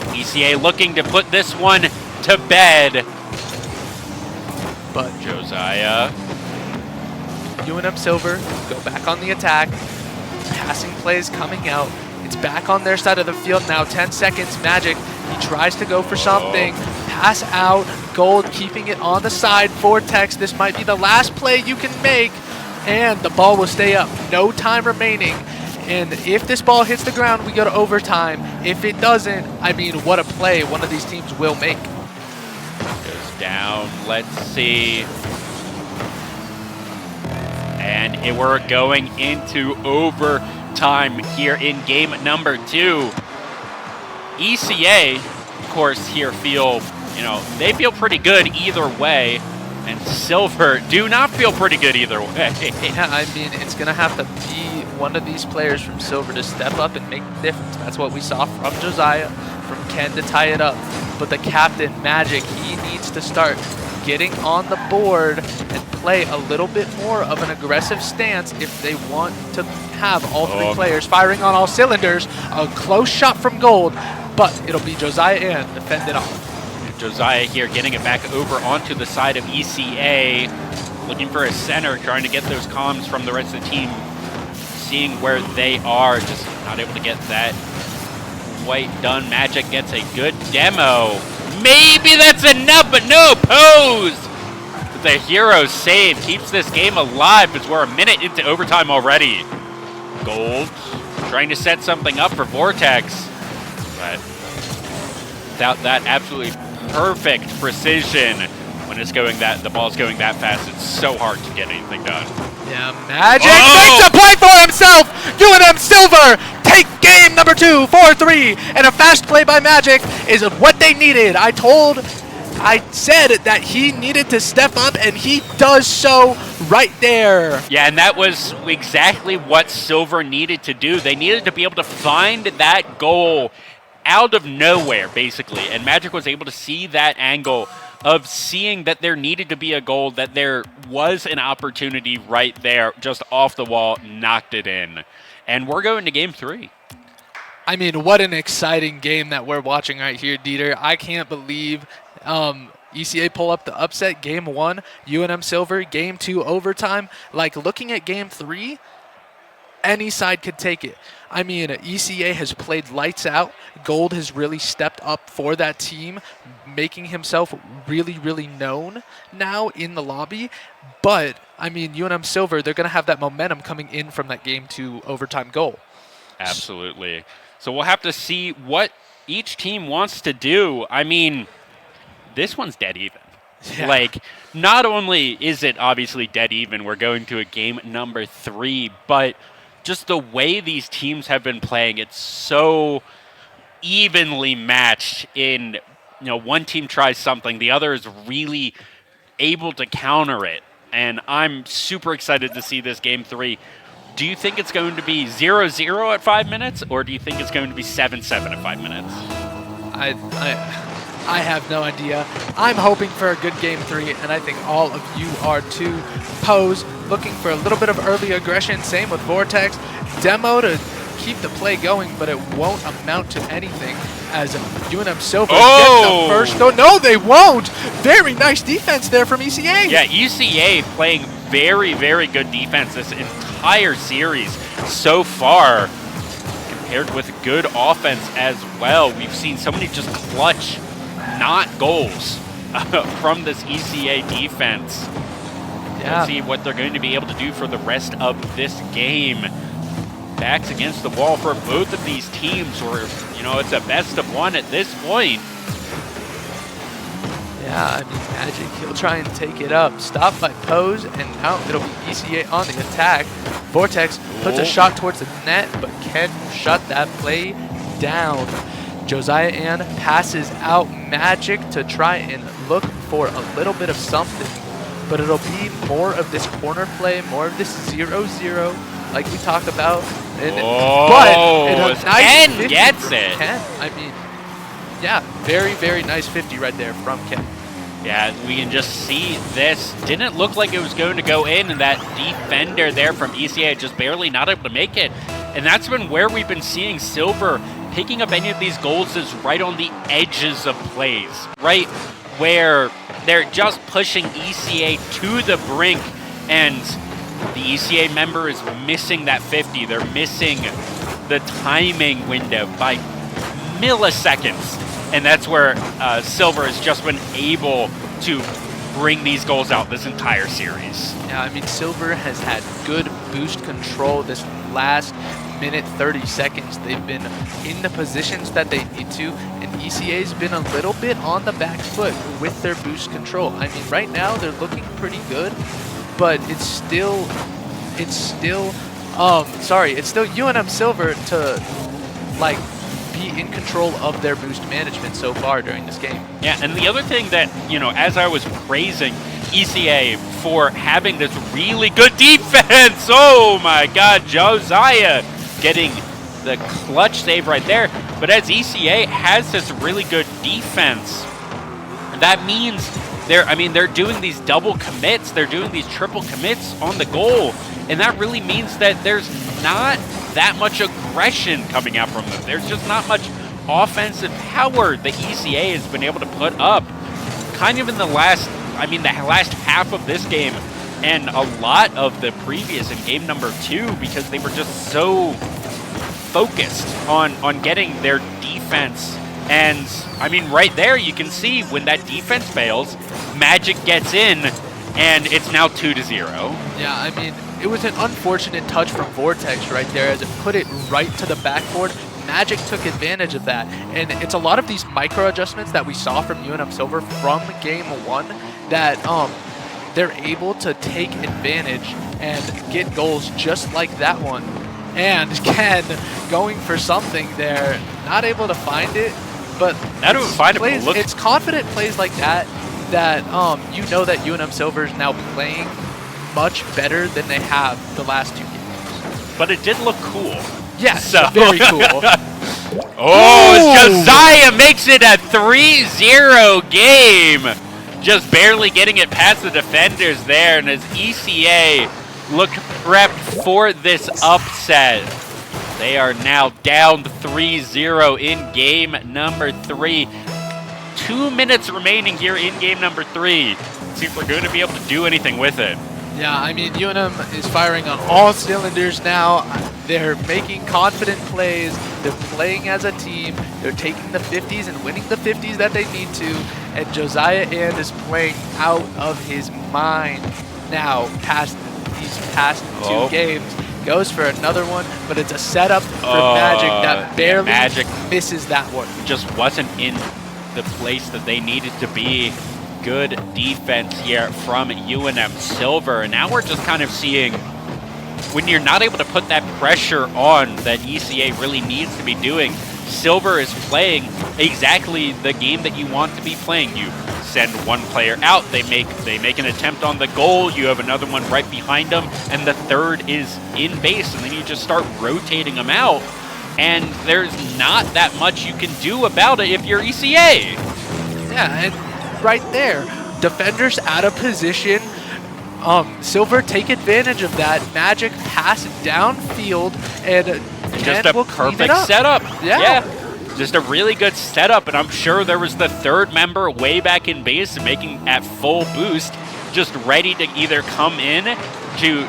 ECA looking to put this one to bed. But Josiah. UNM Silver go back on the attack. Passing plays coming out. It's back on their side of the field now. 10 seconds. Magic. He tries to go for something. Pass out. Gold keeping it on the side. Vortex. This might be the last play you can make. And the ball will stay up. No time remaining. And if this ball hits the ground, we go to overtime. If it doesn't, I mean, what a play one of these teams will make. Goes down. Let's see. And we're going into overtime here in game number 2. ECA, of course, here feel, they feel pretty good either way. And Silver do not feel pretty good either way. Yeah, I mean, it's going to have to be one of these players from Silver to step up and make the difference. That's what we saw from Josiah, from Ken to tie it up. But the captain, Magic, he needs to start getting on the board and play a little bit more of an aggressive stance if they want to have all three players firing on all cylinders. A close shot from Gold, but it'll be Josiah and defend it off. Josiah here getting it back over onto the side of ECA, looking for a center, trying to get those comms from the rest of the team, seeing where they are, just not able to get that quite done. Magic gets a good demo. Maybe that's enough, but no, Pose! The hero save keeps this game alive as we're a minute into overtime already. Gold trying to set something up for Vortex, but without that absolutely perfect precision when it's going the ball's going that fast, it's so hard to get anything done. Yeah, Magic makes a play for himself! UNM Silver take game number 2, 4-3, and a fast play by Magic is what they needed. I said that he needed to step up, and he does so right there. Yeah, and that was exactly what Silver needed to do. They needed to be able to find that goal out of nowhere, basically, and Magic was able to see that angle of seeing that there needed to be a goal, that there was an opportunity right there, just off the wall, knocked it in. And we're going to game 3. I mean, what an exciting game that we're watching right here, Dieter. I can't believe ECA pull up the upset game 1, UNM Silver, game 2 overtime. Like, looking at game 3, any side could take it. I mean, ECA has played lights out. Gold has really stepped up for that team, making himself really, really known now in the lobby. But, I mean, UNM Silver, they're going to have that momentum coming in from that game 2 overtime goal. Absolutely. So we'll have to see what each team wants to do. I mean, this one's dead even. Yeah. Like, not only is it obviously dead even, we're going to a game number 3, but just the way these teams have been playing, it's so evenly matched in, one team tries something, the other is really able to counter it. And I'm super excited to see this game 3. Do you think it's going to be 0-0 at 5 minutes, or do you think it's going to be 7-7 at 5 minutes? I have no idea. I'm hoping for a good game 3, and I think all of you are too. Pose looking for a little bit of early aggression. Same with Vortex. Demo to keep the play going, but it won't amount to anything as UNM Silver gets the first goal. No, they won't. Very nice defense there from ECA. Yeah, ECA playing very, very good defense this entire series so far, compared with good offense as well. We've seen so many just clutch not goals from this ECA defense. Yeah. Let's see what they're going to be able to do for the rest of this game. Backs against the wall for both of these teams, or, you know, it's a best of one at this point. Yeah, I mean, Magic, he'll try and take it up. Stop by Pose, and now it'll be ECA on the attack. Vortex puts a shot towards the net, but can shut that play down. Josiah Ann passes out Magic to try and look for a little bit of something, but it'll be more of this corner play, more of this 0-0, like we talked about. And, but Ken 50 gets from it. Ken. I mean, yeah, very, very nice 50 right there from Ken. Yeah, we can just see this. Didn't look like it was going to go in, and that defender there from ECA just barely not able to make it. And that's been where we've been seeing Silver picking up any of these goals is right on the edges of plays, right where they're just pushing ECA to the brink, and the ECA member is missing that 50. They're missing the timing window by milliseconds. And that's where Silver has just been able to bring these goals out this entire series. Yeah, I mean, Silver has had good boost control this last minute 30 seconds. They've been in the positions that they need to, and ECA's been a little bit on the back foot with their boost control. I mean, right now they're looking pretty good, but it's still UNM Silver to, like, be in control of their boost management so far during this game. Yeah, and the other thing that, you know, as I was praising ECA for having this really good defense, oh my God, Josiah getting the clutch save right there. But as ECA has this really good defense, that means they're doing these double commits, they're doing these triple commits on the goal, and that really means that there's not that much aggression coming out from them. There's just not much offensive power that ECA has been able to put up kind of in the last half of this game and a lot of the previous in game number 2, because they were just so focused on getting their defense. And I mean, right there you can see when that defense fails, Magic gets in, and it's now 2-0. Yeah, I mean, it was an unfortunate touch from Vortex right there as it put it right to the backboard. Magic took advantage of that, and it's a lot of these micro adjustments that we saw from UNM Silver from game 1 that they're able to take advantage and get goals just like that one. And Ken going for something there, not able to find it, but it's confident plays like that you know that UNM Silver is now playing much better than they have the last 2 games. But it did look cool. Yes, so. Very cool. Josiah makes it a 3-0 game. Just barely getting it past the defenders there, and as ECA look prepped for this upset, they are now down 3-0 in game number 3. 2 minutes remaining here in game number 3. See if we're going to be able to do anything with it. Yeah, I mean, UNM is firing on all cylinders now. They're making confident plays. They're playing as a team. They're taking the 50s and winning the 50s that they need to. And Josiah Ann is playing out of his mind now past these past 2 games. Goes for another one, but it's a setup for Magic that barely misses that one. Just wasn't in the place that they needed to be. Good defense here from UNM Silver, and now we're just kind of seeing when you're not able to put that pressure on that ECA really needs to be doing. Silver is playing exactly the game that you want to be playing. You send one player out, they make an attempt on the goal, you have another one right behind them, and the third is in base, and then you just start rotating them out, and there's not that much you can do about it if you're ECA. Yeah, and right there, defenders out of position. Silver take advantage of that. Magic pass downfield, and just a perfect setup. Yeah. Just a really good setup, and I'm sure there was the third member way back in base and making at full boost, just ready to either come in to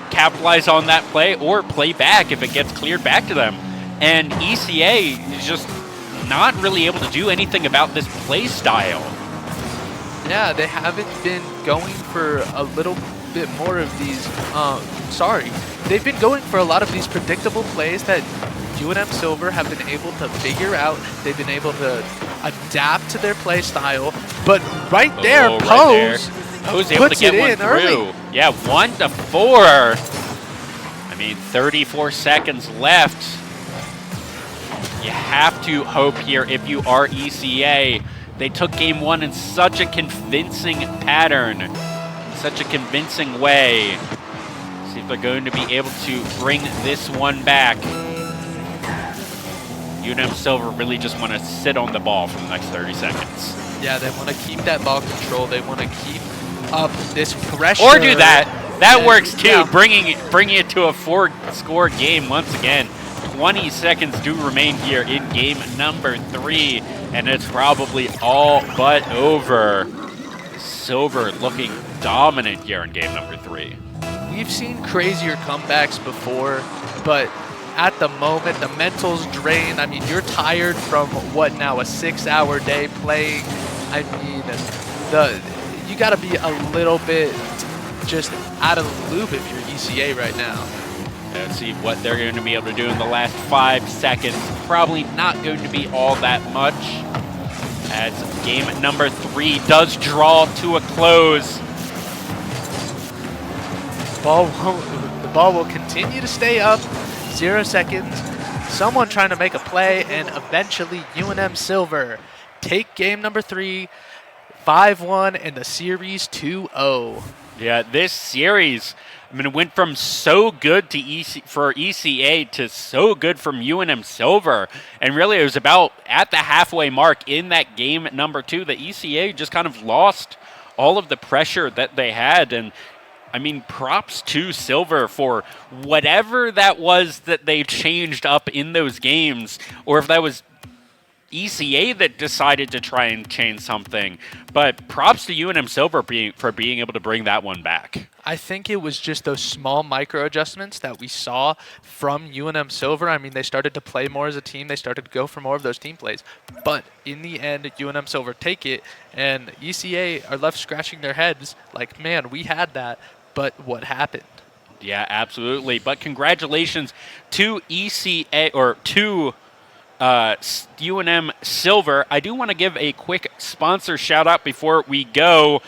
capitalize on that play or play back if it gets cleared back to them. And ECA is just not really able to do anything about this play style. Yeah, they haven't been going for a little bit more of these. They've been going for a lot of these predictable plays that UNM Silver have been able to figure out. They've been able to adapt to their play style. But right there, Pose Pose able to puts get it one in through. early. Yeah, 1-4. I mean, 34 seconds left. You have to hope here if you are ECA. They took game one in such a convincing pattern, in such a convincing way. See if they're going to be able to bring this one back. UNM Silver really just want to sit on the ball for the next 30 seconds. Yeah, they want to keep that ball control. They want to keep up this pressure. Or do that. That And, works too, yeah. bringing it to a 4-score game once again. 20 seconds do remain here in game number 3, and it's probably all but over. Silver looking dominant here in game number 3. We've seen crazier comebacks before, but at the moment, the mental's drained. I mean, you're tired from what now, a 6-hour day playing. I mean, you got to be a little bit just out of the loop if you're ECA right now. Let's see what they're going to be able to do in the last 5 seconds. Probably not going to be all that much, as game number 3 does draw to a close. The ball will continue to stay up. 0 seconds. Someone trying to make a play, and eventually UNM Silver take game number 3, 5-1, and the series 2-0. Yeah, this series, I mean, it went from so good to for ECA to so good from UNM Silver. And really, it was about at the halfway mark in that game number 2 that ECA just kind of lost all of the pressure that they had. And I mean, props to Silver for whatever that was that they changed up in those games, or if that was ECA that decided to try and change something. But props to UNM Silver for being able to bring that one back. I think it was just those small micro adjustments that we saw from UNM Silver. I mean, they started to play more as a team. They started to go for more of those team plays. But in the end, UNM Silver take it, and ECA are left scratching their heads like, man, we had that, but what happened? Yeah, absolutely. But congratulations to ECA, or to UNM Silver. I do want to give a quick sponsor shout out before we go.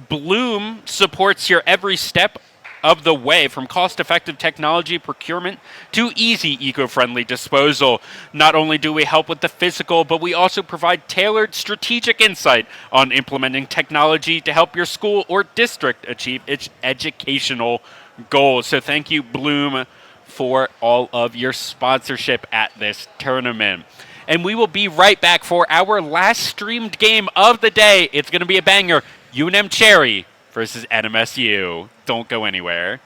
Bloom supports your every step of the way, from cost-effective technology procurement to easy eco-friendly disposal. Not only do we help with the physical, but we also provide tailored strategic insight on implementing technology to help your school or district achieve its educational goals. So thank you, Bloom, for all of your sponsorship at this tournament. And we will be right back for our last streamed game of the day. It's going to be a banger. UNM Cherry versus NMSU. Don't go anywhere.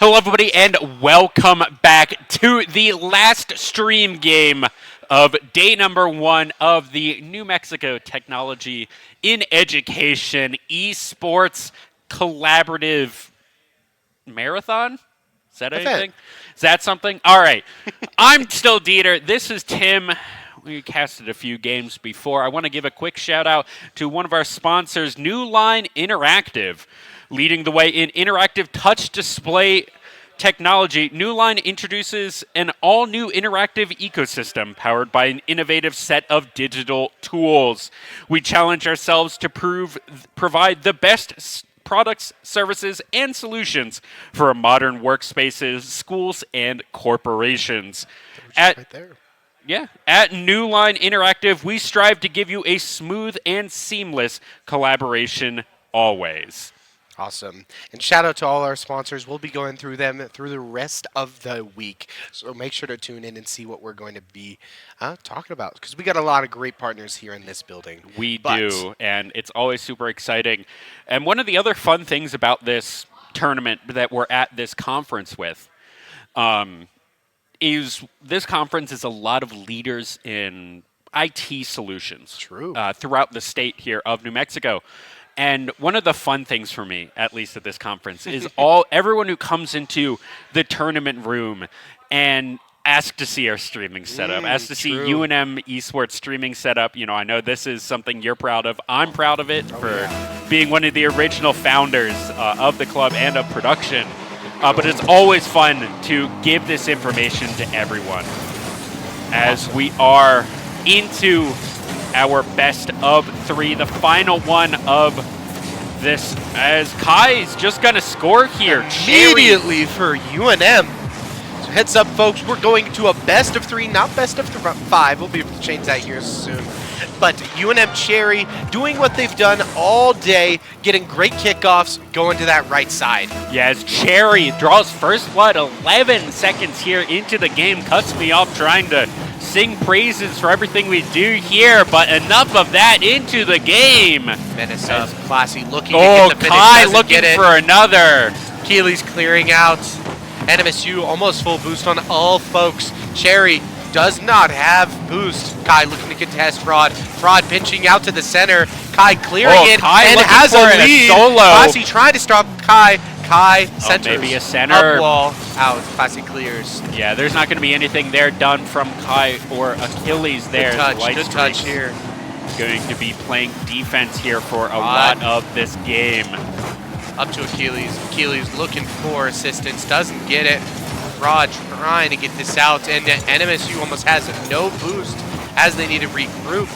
Hello, everybody, and welcome back to the last stream game of day number 1 of the New Mexico Technology in Education Esports Collaborative Marathon? Is that anything? Is that something? All right. I'm still Dieter. This is Tim. We casted a few games before. I want to give a quick shout out to one of our sponsors, New Line Interactive. Leading the way in interactive touch display technology, New Line introduces an all-new interactive ecosystem powered by an innovative set of digital tools. We challenge ourselves to provide the best products, services, and solutions for modern workspaces, schools, and corporations. Right there. Yeah, at New Line Interactive, we strive to give you a smooth and seamless collaboration always. Awesome. And shout out to all our sponsors. We'll be going through them through the rest of the week. So make sure to tune in and see what we're going to be talking about, because we got a lot of great partners here in this building. We do, and it's always super exciting. And one of the other fun things about this tournament that we're at this conference with is this conference is a lot of leaders in IT solutions. True. Throughout the state here of New Mexico. And one of the fun things for me, at least at this conference, is everyone who comes into the tournament room and asks to see our streaming setup, asks to see UNM esports streaming setup. You know, I know this is something you're proud of. I'm proud of it for being one of the original founders of the club and of production. But it's always fun to give this information to everyone as we are into our best of 3, the final one of this, as Kai's just going to score here. Immediately for UNM. So heads up, folks, we're going to a best of 3, not best of 5. We'll be able to change that here soon. But UNM Cherry doing what they've done all day, getting great kickoffs, going to that right side. Yeah, as Cherry draws first blood 11 seconds here into the game, cuts me off trying to sing praises for everything we do here, but enough of that, into the game. Menace up, Classy looking to get the finish, Kai doesn't looking get it. for another. Keely's clearing out. NMSU almost full boost on all folks. Cherry does not have boost. Kai looking to contest Fraud. Fraud pinching out to the center. Kai clearing it Kai and looking has for a it, a lead. solo. Classy trying to stop Kai. Kai centers. Maybe a center. Up wall, out. Classy clears. Yeah, there's not going to be anything there done from Kai or Achilles there. Good touch here. Going to be playing defense here for a lot of this game. Up to Achilles. Achilles looking for assistance, doesn't get it. Rod trying to get this out, and NMSU almost has no boost as they need to regroup.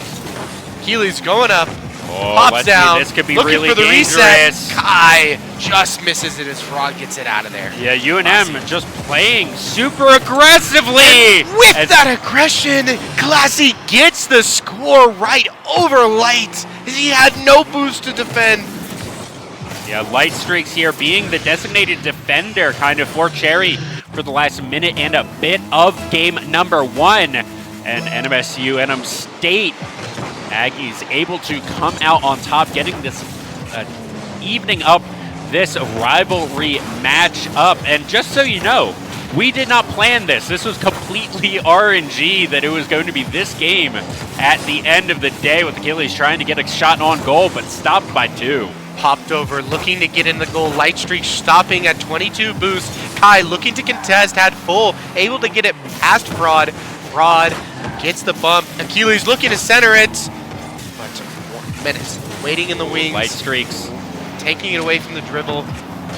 Achilles going up. Pops down, this could be looking really for the dangerous. reset. Kai just misses it as Fraud gets it out of there. Yeah, UNM just playing super aggressively. With that aggression, Classy gets the score right over Light, as he had no boost to defend. Yeah, Light Streaks here being the designated defender kind of for Cherry for the last minute and a bit of game number 1. And NMSU, NM State Aggies able to come out on top, getting this evening up this rivalry match up. And just so you know, we did not plan this. This was completely RNG that it was going to be this game at the end of the day, with Achilles trying to get a shot on goal, but stopped by 2. Popped over, looking to get in the goal. Light Streak stopping at 22 boost. Kai looking to contest, had full, able to get it past Fraud. Fraud gets the bump. Achilles looking to center it. But Menace waiting in the wings. Light Streaks taking it away from the dribble.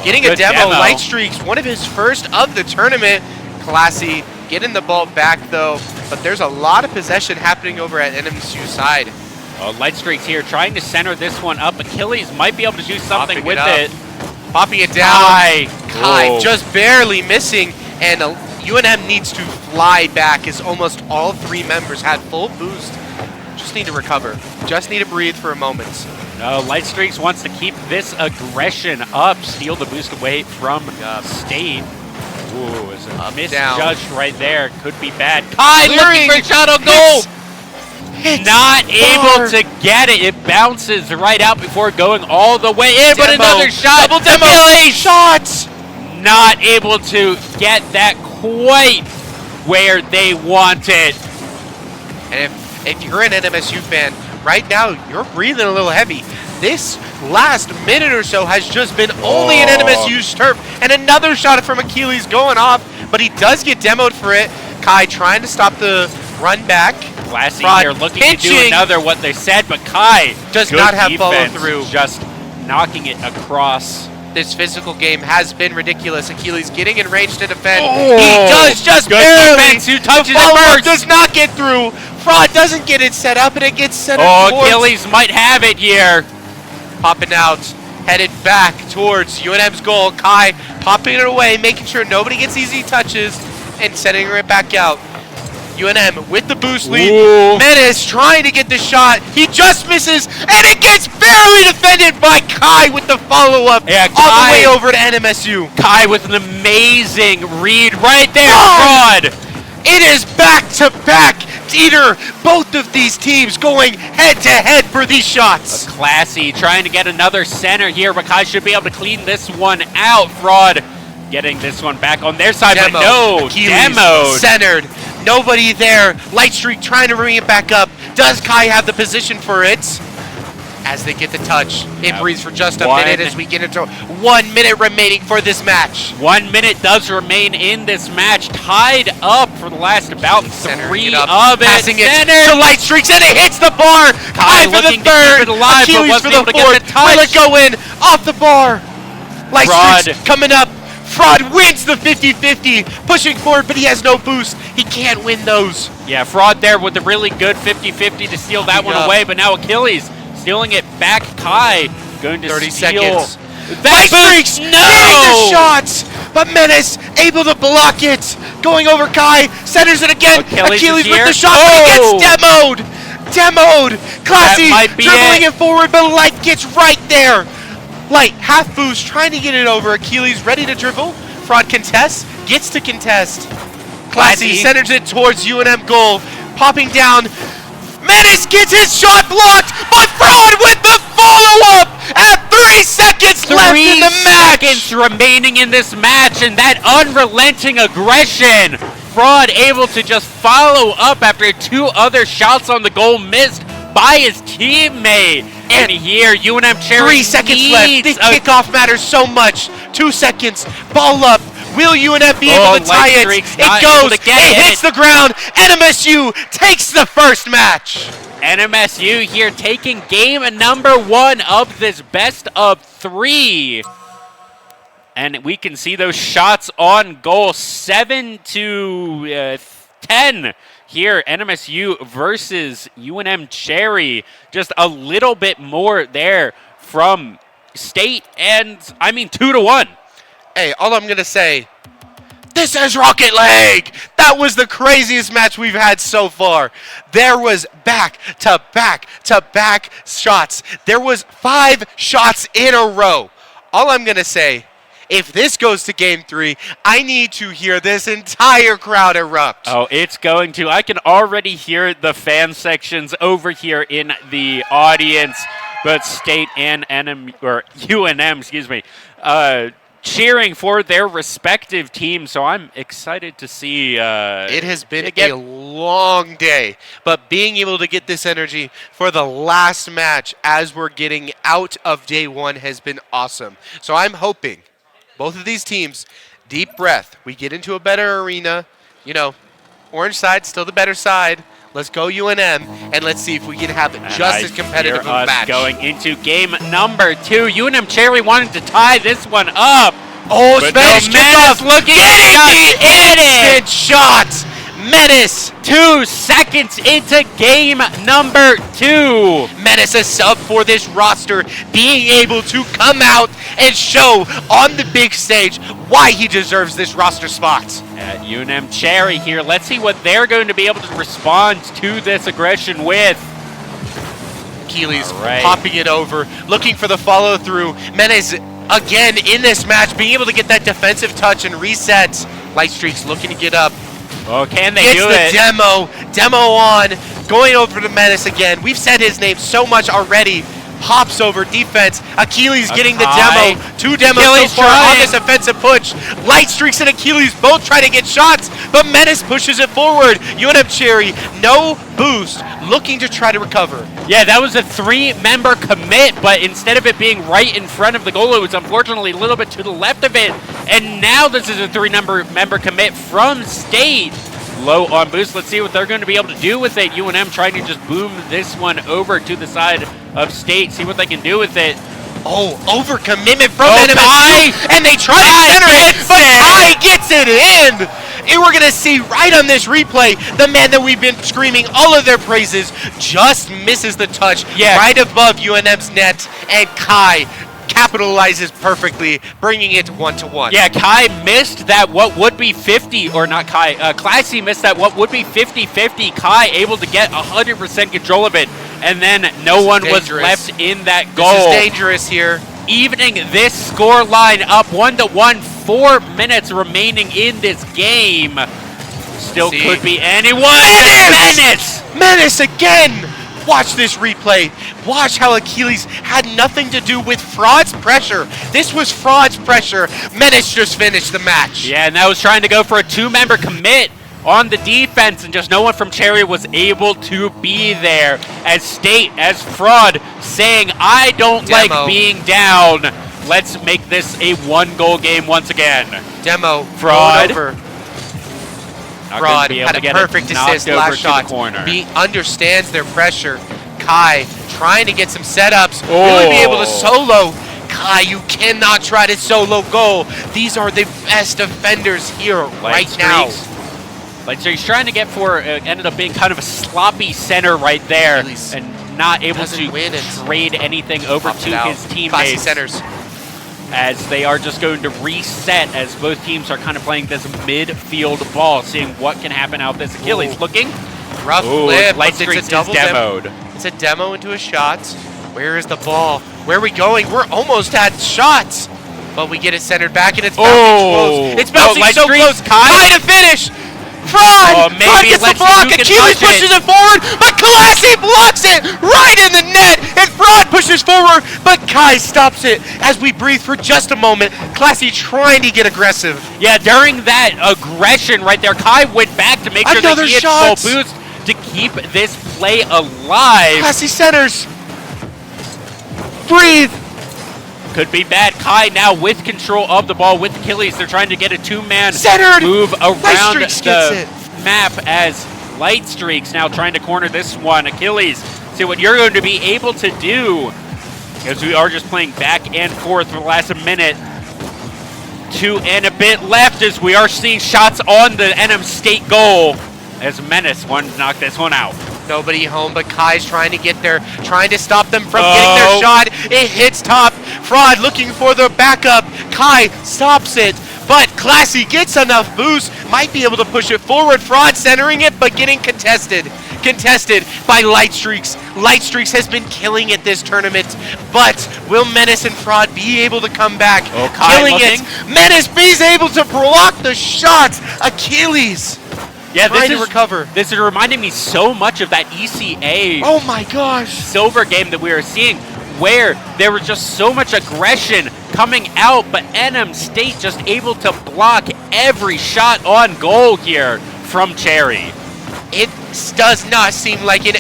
Getting a demo. Light Streaks, one of his first of the tournament. Classy getting the ball back though, but there's a lot of possession happening over at NMSU side. Light Streaks here trying to center this one up. Achilles might be able to do something with it. Popping it down. Kai just barely missing, and UNM needs to fly back as almost all 3 members had full boost. Just need to recover. Just need to breathe for a moment. No, Light Streaks wants to keep this aggression up, steal the boost away from State. Ooh, is a misjudged right there. Could be bad. Kai looking for a shot on goal. Not able to get it. It bounces right out before going all the way in, but another shot. Double demo. Achilles. Shots. not able to get that quite where they want it. And if you're an NMSU fan, right now you're breathing a little heavy. This last minute or so has just been only an NMSU's turf, and another shot from Achilles going off, but he does get demoed for it. Kai trying to stop the run back. Classy Fraud here looking to do pitching. another what they said, but Kai Does good not have follow defense, through. just knocking it across. This physical game has been ridiculous. Achilles getting in range to defend. Oh, He does just good barely. defense. Who touches The it follow-up first? does not get through. Fraud doesn't get it set up, and it gets set up Oh, towards. Achilles might have it here. Popping out, headed back towards UNM's goal. Kai popping it away, making sure nobody gets easy touches, and sending it back out. UNM with the boost lead. Ooh. Menace trying to get the shot. He just misses, and it gets barely defended by Kai with the follow-up Yeah, all Kai- the way over to NMSU. Kai with an amazing read right there. Fraud. Fraud. It is back-to-back. Either both of these teams going head-to-head for these shots. Classy trying to get another center here, but Kai should be able to clean this one out. Fraud getting this one back on their side, but no, Achilles demoed. centered. Nobody there. Lightstreak trying to bring it back up. Does Kai have the position for it? As they get the touch, it breathes for just a minute as we get into 1 minute remaining for this match. 1 minute does remain in this match, tied up for the last about Centering three it up, of it. passing it Centered. to Lightstreaks, and it hits the bar. Kai for the looking to keep third. it alive, but Achilles wasn't for the able to get fourth. the touch. Will it go in? Off the bar. Lightstreaks Fraud. coming up. Fraud wins the 50-50, pushing forward, but he has no boost. He can't win those. Yeah, Fraud there with a really good 50-50 to steal that one up. away, but now Achilles stealing it back. Kai going to 30 steal seconds. that Lightstreaks boost. getting the No! shots, but Menace able to block it. Going over Kai, centers it again. Achilles Achilles is with here. the shot, but he Oh! gets demoed. Demoed. Classy might be dribbling it. it forward, but Light gets right there. Light, half boost, trying to get it over. Achilles ready to dribble. Fraud contests, gets to contest. Classy Classy. centers it towards UNM goal. Popping down. Menace gets his shot blocked, but Fraud with the follow-up at 3 seconds left in the match. 3 seconds remaining in this match, and that unrelenting aggression. Fraud able to just follow up after 2 other shots on the goal missed by his teammate. And here, UNM Cherry 3 seconds left. The needs a kickoff matters so much. 2 seconds. Ball up. Will UNF be Oh, able to tie it? Lightstreak's It not goes. able to get It it. hits the ground. NMSU takes the first match. NMSU here taking game number 1 of this best of 3. And we can see those shots on goal, 7-10 here. NMSU versus UNM Cherry. Just a little bit more there from State, and I mean 2-1. Hey, all I'm going to say, this is Rocket League. That was the craziest match we've had so far. There was back-to-back-to-back shots. There was 5 shots in a row. All I'm going to say, if this goes to game 3, I need to hear this entire crowd erupt. Oh, it's going to. I can already hear the fan sections over here in the audience, both State and UNM, excuse me, cheering for their respective teams. So I'm excited to see. It has been a long day, but being able to get this energy for the last match as we're getting out of day 1 has been awesome. So I'm hoping both of these teams, deep breath, we get into a better arena. You know, orange side, still the better side. Let's go UNM, and let's see if we can have just as competitive of a match. Going into game number 2. UNM Cherry wanted to tie this one up. Oh, But Spanish no, Menace kickoff, looking getting just the in it. instant shot. Menace. 2 seconds into game number 2. Menace a sub for this roster, being able to come out and show on the big stage why he deserves this roster spot. At UNM Cherry here, let's see what they're going to be able to respond to this aggression with. Achilles All right. popping it over, looking for the follow through. Menace again in this match, being able to get that defensive touch and reset. Lightstreak's looking to get up. Oh, can they Gets do the it? demo on, going over to Menace again. We've said his name so much already. pops over defense. Achilles getting the Kai. demo. 2 demos Achilles so far on trying. this offensive push. Light Streaks and Achilles both try to get shots, but Menace pushes it forward. UNM Cherry, no boost, looking to try to recover. Yeah, that was a 3-member commit, but instead of it being right in front of the goal, it was unfortunately a little bit to the left of it. And now this is a 3-member commit from State. Low on boost. Let's see what they're going to be able to do with it. UNM trying to just boom this one over to the side of State. See what they can do with it. Oh, overcommitment from Oh, NMTIE, Kai. and they try to center it, but Kai gets it in. And we're going to see right on this replay, the man that we've been screaming all of their praises just misses the touch right above UNM's net, and Kai capitalizes perfectly, bringing it 1-1. Yeah, Kai missed that what would be 50, or not Kai, Classy missed that what would be 50-50. Kai able to get 100% control of it, and then no one was left in that goal. This is dangerous here. Evening this score line up 1-1, 4 minutes remaining in this game. Still could be anyone. Menace again! Watch this replay. Watch how Achilles had nothing to do with Fraud's pressure. This was Fraud's pressure. Menace just finished the match. Yeah, and that was trying to go for a 2-member commit on the defense, and just no one from Cherry was able to be there. As State, as Fraud, saying, I don't like being down. Let's make this a 1-goal game once again. Demo. Fraud. Over. Not Fraud be able had to a get perfect it knocked assist over last to shot. the corner. He understands their pressure. Kai trying to get some setups. Really be able to solo. Kai, you cannot try to solo goal. These are the best defenders here right now. Like, so he's trying to get for, ended up being kind of a sloppy center right there, and not able to trade anything over to his teammates. Centers. As they are just going to reset, as both teams are kind of playing this midfield ball, seeing what can happen out this. Achilles looking. Rough flip. Light It's Streaks a double is demoed. It's a demo into a shot. Where is the ball? Where are we going? We're almost at shots. But we get it centered back, and it's bouncing close. It's bouncing so close. Kai to finish. Fraud! Fraud gets the block. Achilles pushes it forward, but Classy blocks it right in the net, and Fraud pushes forward, but Kai stops it. As we breathe for just a moment, Classy trying to get aggressive. Yeah, during that aggression right there, Kai went back to make sure that he had full boost to keep this play alive. Classy centers. Breathe. Could be bad. Kai now with control of the ball with Achilles. They're trying to get a 2-man centered move around the map as Light Streaks now trying to corner this one. Achilles, see what you're going to be able to do, as we are just playing back and forth for the last minute. 2 and a bit left as we are seeing shots on the NM State goal as Menace wanted to knock this one out. Nobody home, but Kai's trying to get there, trying to stop them from getting their shot. It hits top. Fraud looking for the backup. Kai stops it, but Classy gets enough boost. Might be able to push it forward. Fraud centering it, but getting contested. Contested by Light Streaks. Light Streaks has been killing it this tournament, but will Menace and Fraud be able to come back? Killing it. Menace is able to block the shots. Achilles. Yeah, recover. This is reminding me so much of that ECA. Oh my gosh. Silver game that we were seeing, where there was just so much aggression coming out, but NM State just able to block every shot on goal here from Cherry. It does not seem like a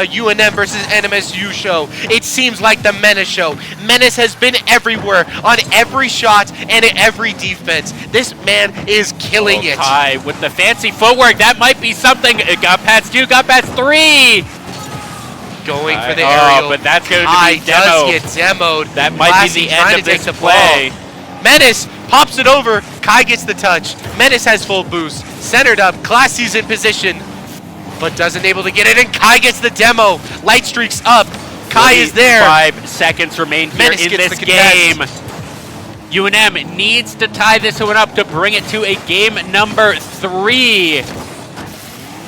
UNM versus NMSU show. It seems like the Menace show. Menace has been everywhere, on every shot and at every defense. This man is killing it. Kai with the fancy footwork. That might be something. It got past 2, got past 3. Going for the aerial. But that's going to be does get demoed. That might be the end of this play. Menace pops it over. Kai gets the touch. Menace has full boost. Centered up. Classy's in position, but doesn't able to get it, and Kai gets the demo. Light Streaks up. Kai is there. 5 seconds remain here in this game. UNM needs to tie this one up to bring it to a game number 3.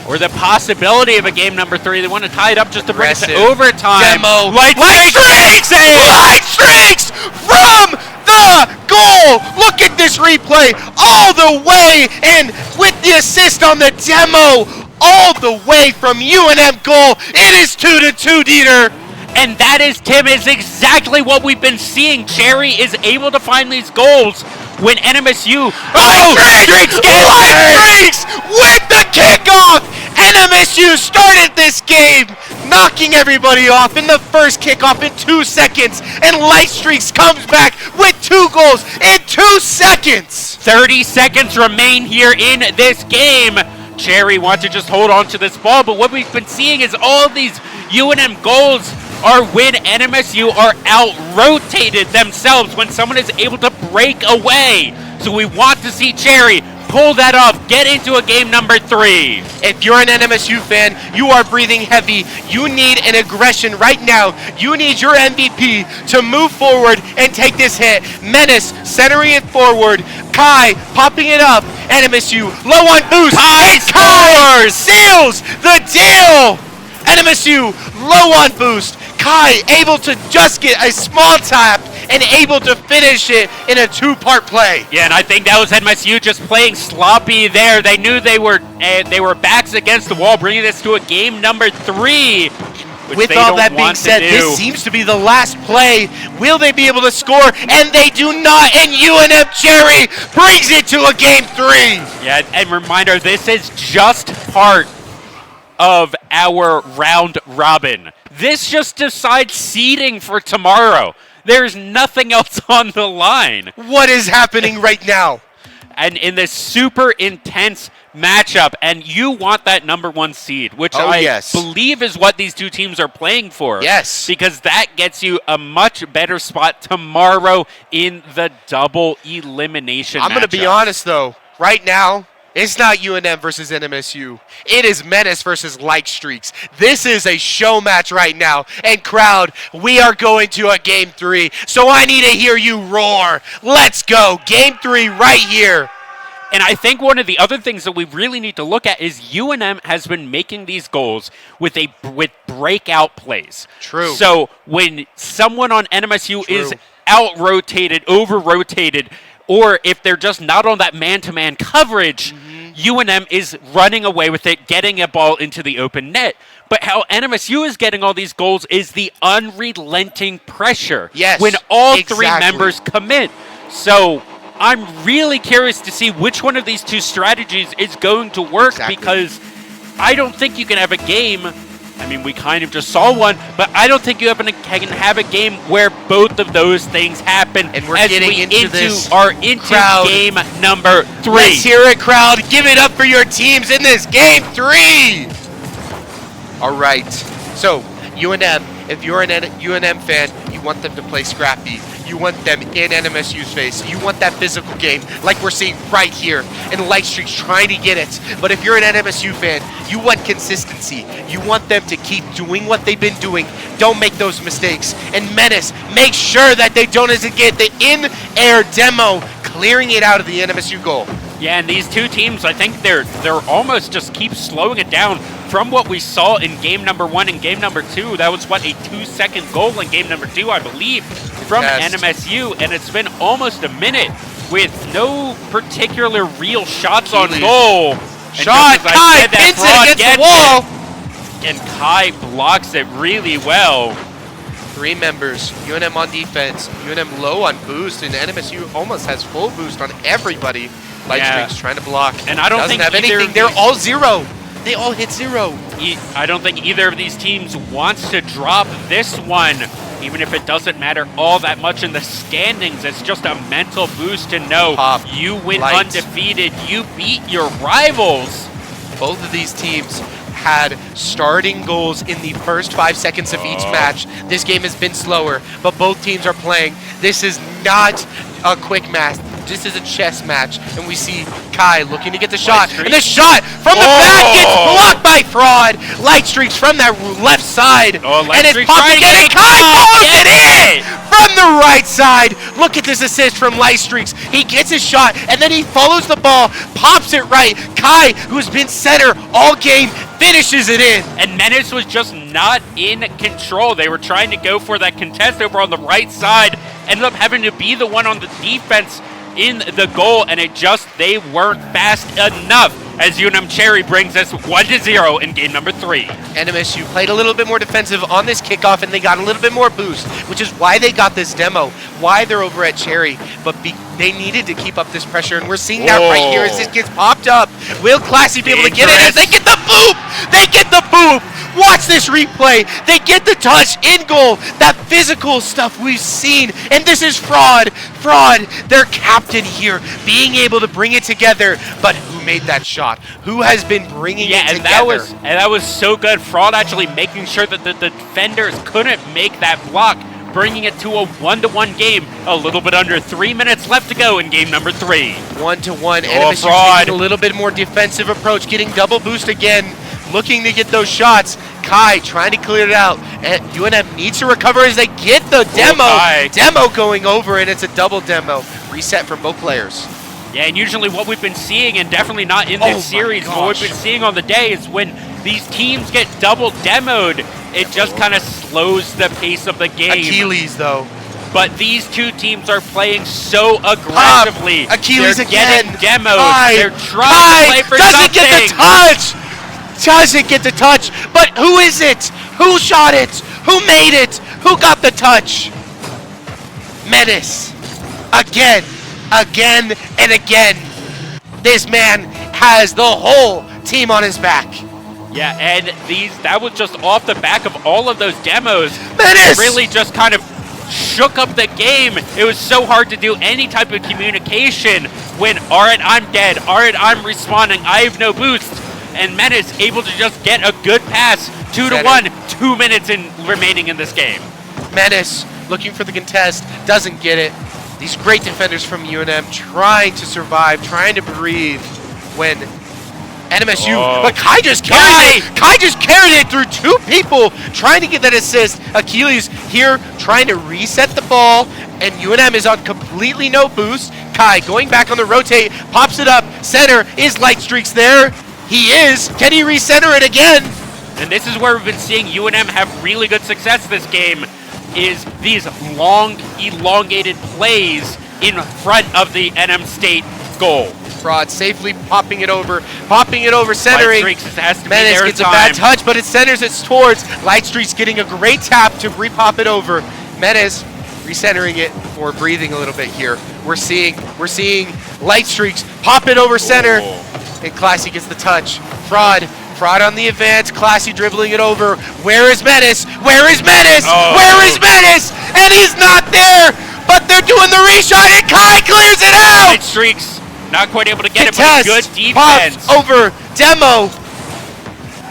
Or the possibility of a game number 3. They want to tie it up just to bring it to overtime. Demo. Light Streaks! Light Streaks from the goal. Look at this replay. All the way, and with the assist on the demo, all the way from UNM goal. It is 2-2, Dieter. And that is, Tim, is exactly what we've been seeing. Cherry is able to find these goals when NMSU... Streaks with the kickoff! NMSU started this game, knocking everybody off in the first kickoff in 2 seconds, and Light Streaks comes back with 2 goals in 2 seconds! 30 seconds remain here in this game. Cherry wants to just hold on to this ball, but what we've been seeing is all of these UNM goals are when NMSU are out-rotated themselves, when someone is able to break away. So we want to see Cherry pull that off, get into a game number 3. If you're an NMSU fan, you are breathing heavy. You need an aggression right now. You need your MVP to move forward and take this hit. Menace centering it forward. Kai popping it up. NMSU low on boost. Kai seals the deal. NMSU low on boost. Kai able to just get a small tap and able to finish it in a 2-part play. Yeah, and I think that was NMSU just playing sloppy there. They knew they were backs against the wall, bringing this to a game number 3. With all that being said, this seems to be the last play. Will they be able to score? And they do not, and UNM Cherry brings it to a game 3. Yeah, and reminder, this is just part of our round robin. This just decides seeding for tomorrow. There's nothing else on the line. What is happening right now? And in this super intense matchup, and you want that number 1 seed, which I believe is what these two teams are playing for. Yes. Because that gets you a much better spot tomorrow in the double elimination I'm going to be honest, though. Right now, it's not UNM versus NMSU. It is Menace versus Light Streaks. This is a show match right now. And crowd, we are going to a game 3. So I need to hear you roar. Let's go. Game 3 right here. And I think one of the other things that we really need to look at is UNM has been making these goals with breakout plays. True. So when someone on NMSU is out-rotated, over-rotated, or if they're just not on that man-to-man coverage, UNM is running away with it, getting a ball into the open net. But how NMSU is getting all these goals is the unrelenting pressure. Yes, when all 3 members commit. So I'm really curious to see which one of these 2 strategies is going to work because I don't think you can have a game. I mean, we kind of just saw one, but I don't think you can have a game where both of those things happen. And we're getting into this crowd. Game number 3. Let's hear it, crowd. Give it up for your teams in this game 3. All right. So, UNM, if you're an UNM fan, you want them to play scrappy. You want them in NMSU's face. You want that physical game like we're seeing right here. And Light Streaks trying to get it. But if you're an NMSU fan, you want consistency. You want them to keep doing what they've been doing. Don't make those mistakes. And Menace, make sure that they don't get the in-air demo, clearing it out of the NMSU goal. Yeah, and these 2 teams, I think they're almost just keep slowing it down from what we saw in game number 1 and game number 2. That was, what, a 2-second goal in game number 2, I believe, from NMSU. And it's been almost a minute with no particular real shots on goal. Shot! Kai pins it against the wall! And Kai blocks it really well. 3 members, UNM on defense, UNM low on boost, and NMSU almost has full boost on everybody. Light Streaks trying to block. And I don't Doesn't think have anything. They're all 0. They all hit 0. I don't think either of these teams wants to drop this one, even if it doesn't matter all that much in the standings. It's just a mental boost to know you went undefeated. You beat your rivals. Both of these teams had starting goals in the first 5 seconds of each match. This game has been slower, but both teams are playing. This is not a quick match. This is a chess match, and we see Kai looking to get the shot, and the shot from the back gets blocked by Fraud. Light Streaks from that left side, and it's popped again, and Kai pulls it in from the right side. Look at this assist from Light Streaks. He gets his shot, and then he follows the ball, pops it right. Kai, who's been center all game, finishes it in. And Menace was just not in control. They were trying to go for that contest over on the right side, ended up having to be the one on the defense in the goal, and they weren't fast enough. as UNM Cherry brings us 1-0 in game number 3. NMSU played a little bit more defensive on this kickoff, and they got a little bit more boost, which is why they got this demo, why they're over at Cherry. But they needed to keep up this pressure, and we're seeing that right here as this gets popped up. Will Classy be able to get it as they get the boop? They get the boop! Watch this replay. They get the touch in goal. That physical stuff we've seen. And this is Fraud. Fraud, their captain here, being able to bring it together. But who made that shot? Who has been bringing it together? That was so good. Fraud actually making sure that the defenders couldn't make that block, bringing it to a 1-1 game. A little bit under 3 minutes left to go in game number 3. 1-1. Oh, Fraud. Taking a little bit more defensive approach, getting double boost again, looking to get those shots. Kai trying to clear it out. And UNM needs to recover as they get the demo. Demo going over, and it's a double demo. Reset from both players. Yeah, and usually what we've been seeing, and definitely not in this series, but what we've been seeing on the day is when these teams get double demoed, it just kind of slows the pace of the game. Achilles, though. But these two teams are playing so aggressively. Achilles They're again. getting demoed. Kai. They're trying to play for doesn't something. Get the touch. Doesn't get the touch. But who is it? Who shot it? Who made it? Who got the touch? Menace. Again. Again and again. This man has the whole team on his back. Yeah, and that was just off the back of all of those demos. Menace! Really just kind of shook up the game. It was so hard to do any type of communication when, all right, I'm dead. All right, I'm responding. I have no boost. And Menace able to just get a good pass. 2-1, 2 minutes remaining in this game. Menace looking for the contest, doesn't get it. These great defenders from UNM trying to survive, trying to breathe when NMSU, but Kai just carried it. Kai just carried it through two people trying to get that assist. Achilles here trying to reset the ball, and UNM is on completely no boost. Kai going back on the rotate, pops it up. Center, is Light Streaks there? He is. Can he recenter it again? And this is where we've been seeing UNM have really good success this game, is these long, elongated plays in front of the NM State goal. Fraud safely popping it over, centering. Light Streaks has to be Menace there in gets time. a bad touch, but it centers it towards. Light Streaks getting a great tap to repop it over. Menace recentering it before breathing a little bit here. We're seeing Light Streaks pop it over center, and Classy gets the touch. Fraud on the advance. Classy dribbling it over. Where is Menace? Where is Menace? Where is Menace? And he's not there, but they're doing the reshot, and Kai clears it out. Light Streaks not quite able to get Contest, it, but good defense. Pops over demo.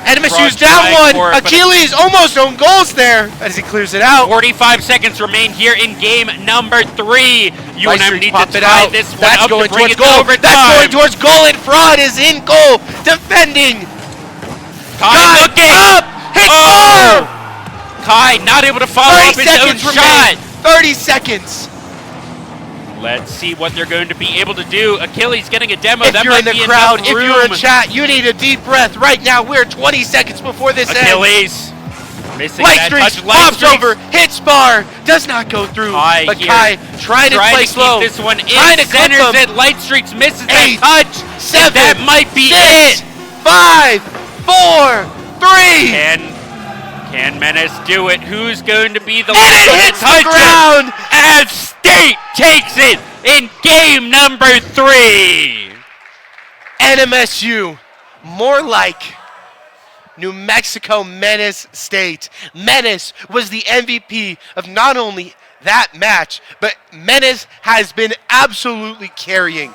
NMSU's down one. Achilles almost own goals there as he clears it out. 45 seconds remain here in game number 3. UNM needs to tie this one That's up going to bring towards it goal. over That's going towards goal, and Fraud is in goal, defending. Kai looking up, hit bar. Kai not able to follow up his own shot. 30 seconds. Let's see what they're going to be able to do. Achilles getting a demo. If that you're might in the be crowd, enough if room. you're in chat, you need a deep breath right now. We're 20 seconds before this ends. Achilles missing Light that Streaks touch. Light pops Streaks over, hits bar, does not go through. But Kai trying to play slow, keep this one in. trying to clip Centers him. it. Light Streaks misses 8, that touch. 7, that might be 6, it. 5, 4, 3. Can Menace do it? Who's going to be the And it hits the ground. as State takes it in game number 3. NMSU, more like New Mexico Menace State. Menace was the MVP of not only that match, but Menace has been absolutely carrying.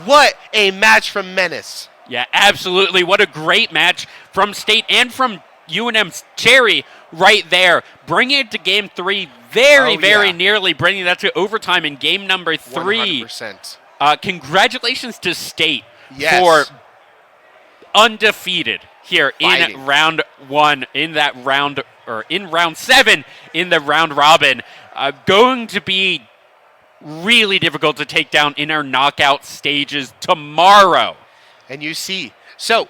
What a match from Menace. Yeah, absolutely. What a great match from State and from UNM's Cherry right there. Bringing it to game 3, very nearly bringing that to overtime in game number 3. 100%. Congratulations to State Yes. for undefeated here Fighting. in round 1, in round 7 in the round robin. Going to be really difficult to take down in our knockout stages tomorrow. And you see, so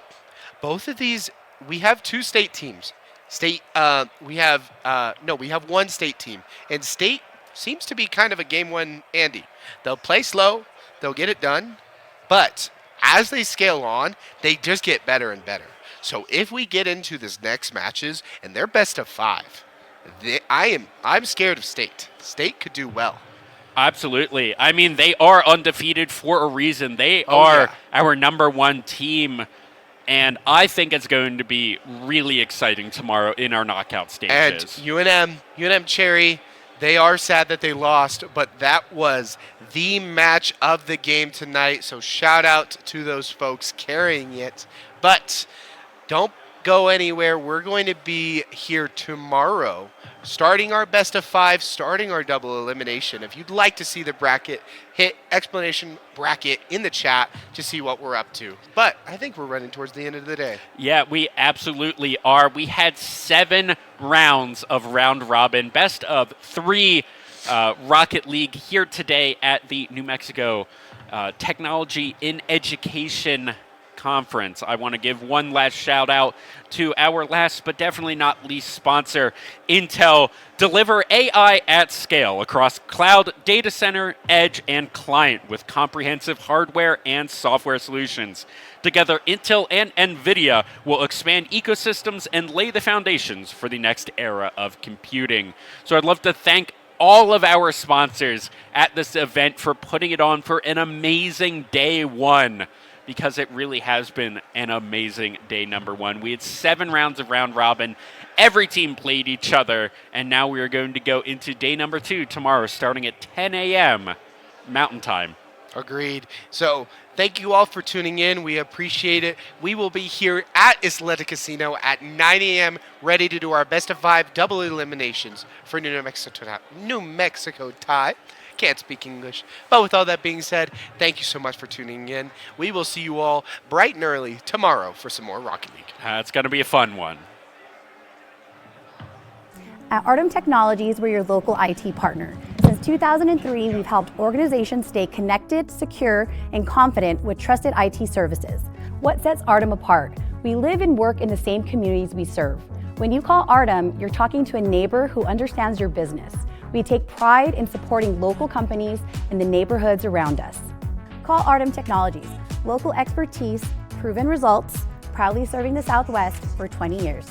both of these, we have 2 state teams. We have one state team. And State seems to be kind of a game 1 Andy. They'll play slow, they'll get it done, but as they scale on, they just get better and better. So if we get into this next matches and they're best of 5, I'm scared of State. State could do well. Absolutely. I mean, they are undefeated for a reason. They are our number 1 team, and I think it's going to be really exciting tomorrow in our knockout stages. And UNM Cherry, they are sad that they lost, but that was the match of the game tonight. So shout out to those folks carrying it. But don't go anywhere. We're going to be here tomorrow, starting our best of 5, starting our double elimination. If you'd like to see the bracket, hit explanation bracket in the chat to see what we're up to. But I think we're running towards the end of the day. Yeah, we absolutely are. We had 7 rounds of round robin, best of 3 Rocket League here today at the New Mexico Technology in Education Conference. I want to give one last shout out to our last but definitely not least sponsor, Intel. Deliver AI at scale across cloud, data center, edge, and client with comprehensive hardware and software solutions. Together, Intel and NVIDIA will expand ecosystems and lay the foundations for the next era of computing. So I'd love to thank all of our sponsors at this event for putting it on for an amazing day 1. Because it really has been an amazing day number 1. We had 7 rounds of round robin. Every team played each other. And now we are going to go into day number 2 tomorrow, starting at 10 a.m. Mountain Time. Agreed. So thank you all for tuning in. We appreciate it. We will be here at Isleta Casino at 9 a.m. ready to do our best of 5 double eliminations for New Mexico tie. Can't speak English. But with all that being said, thank you so much for tuning in. We will see you all bright and early tomorrow for some more Rocket League. It's going to be a fun one. At Artem Technologies, we're your local IT partner. Since 2003, we've helped organizations stay connected, secure, and confident with trusted IT services. What sets Artem apart? We live and work in the same communities we serve. When you call Artem, you're talking to a neighbor who understands your business. We take pride in supporting local companies in the neighborhoods around us. Call Artem Technologies. Local expertise, proven results, proudly serving the Southwest for 20 years.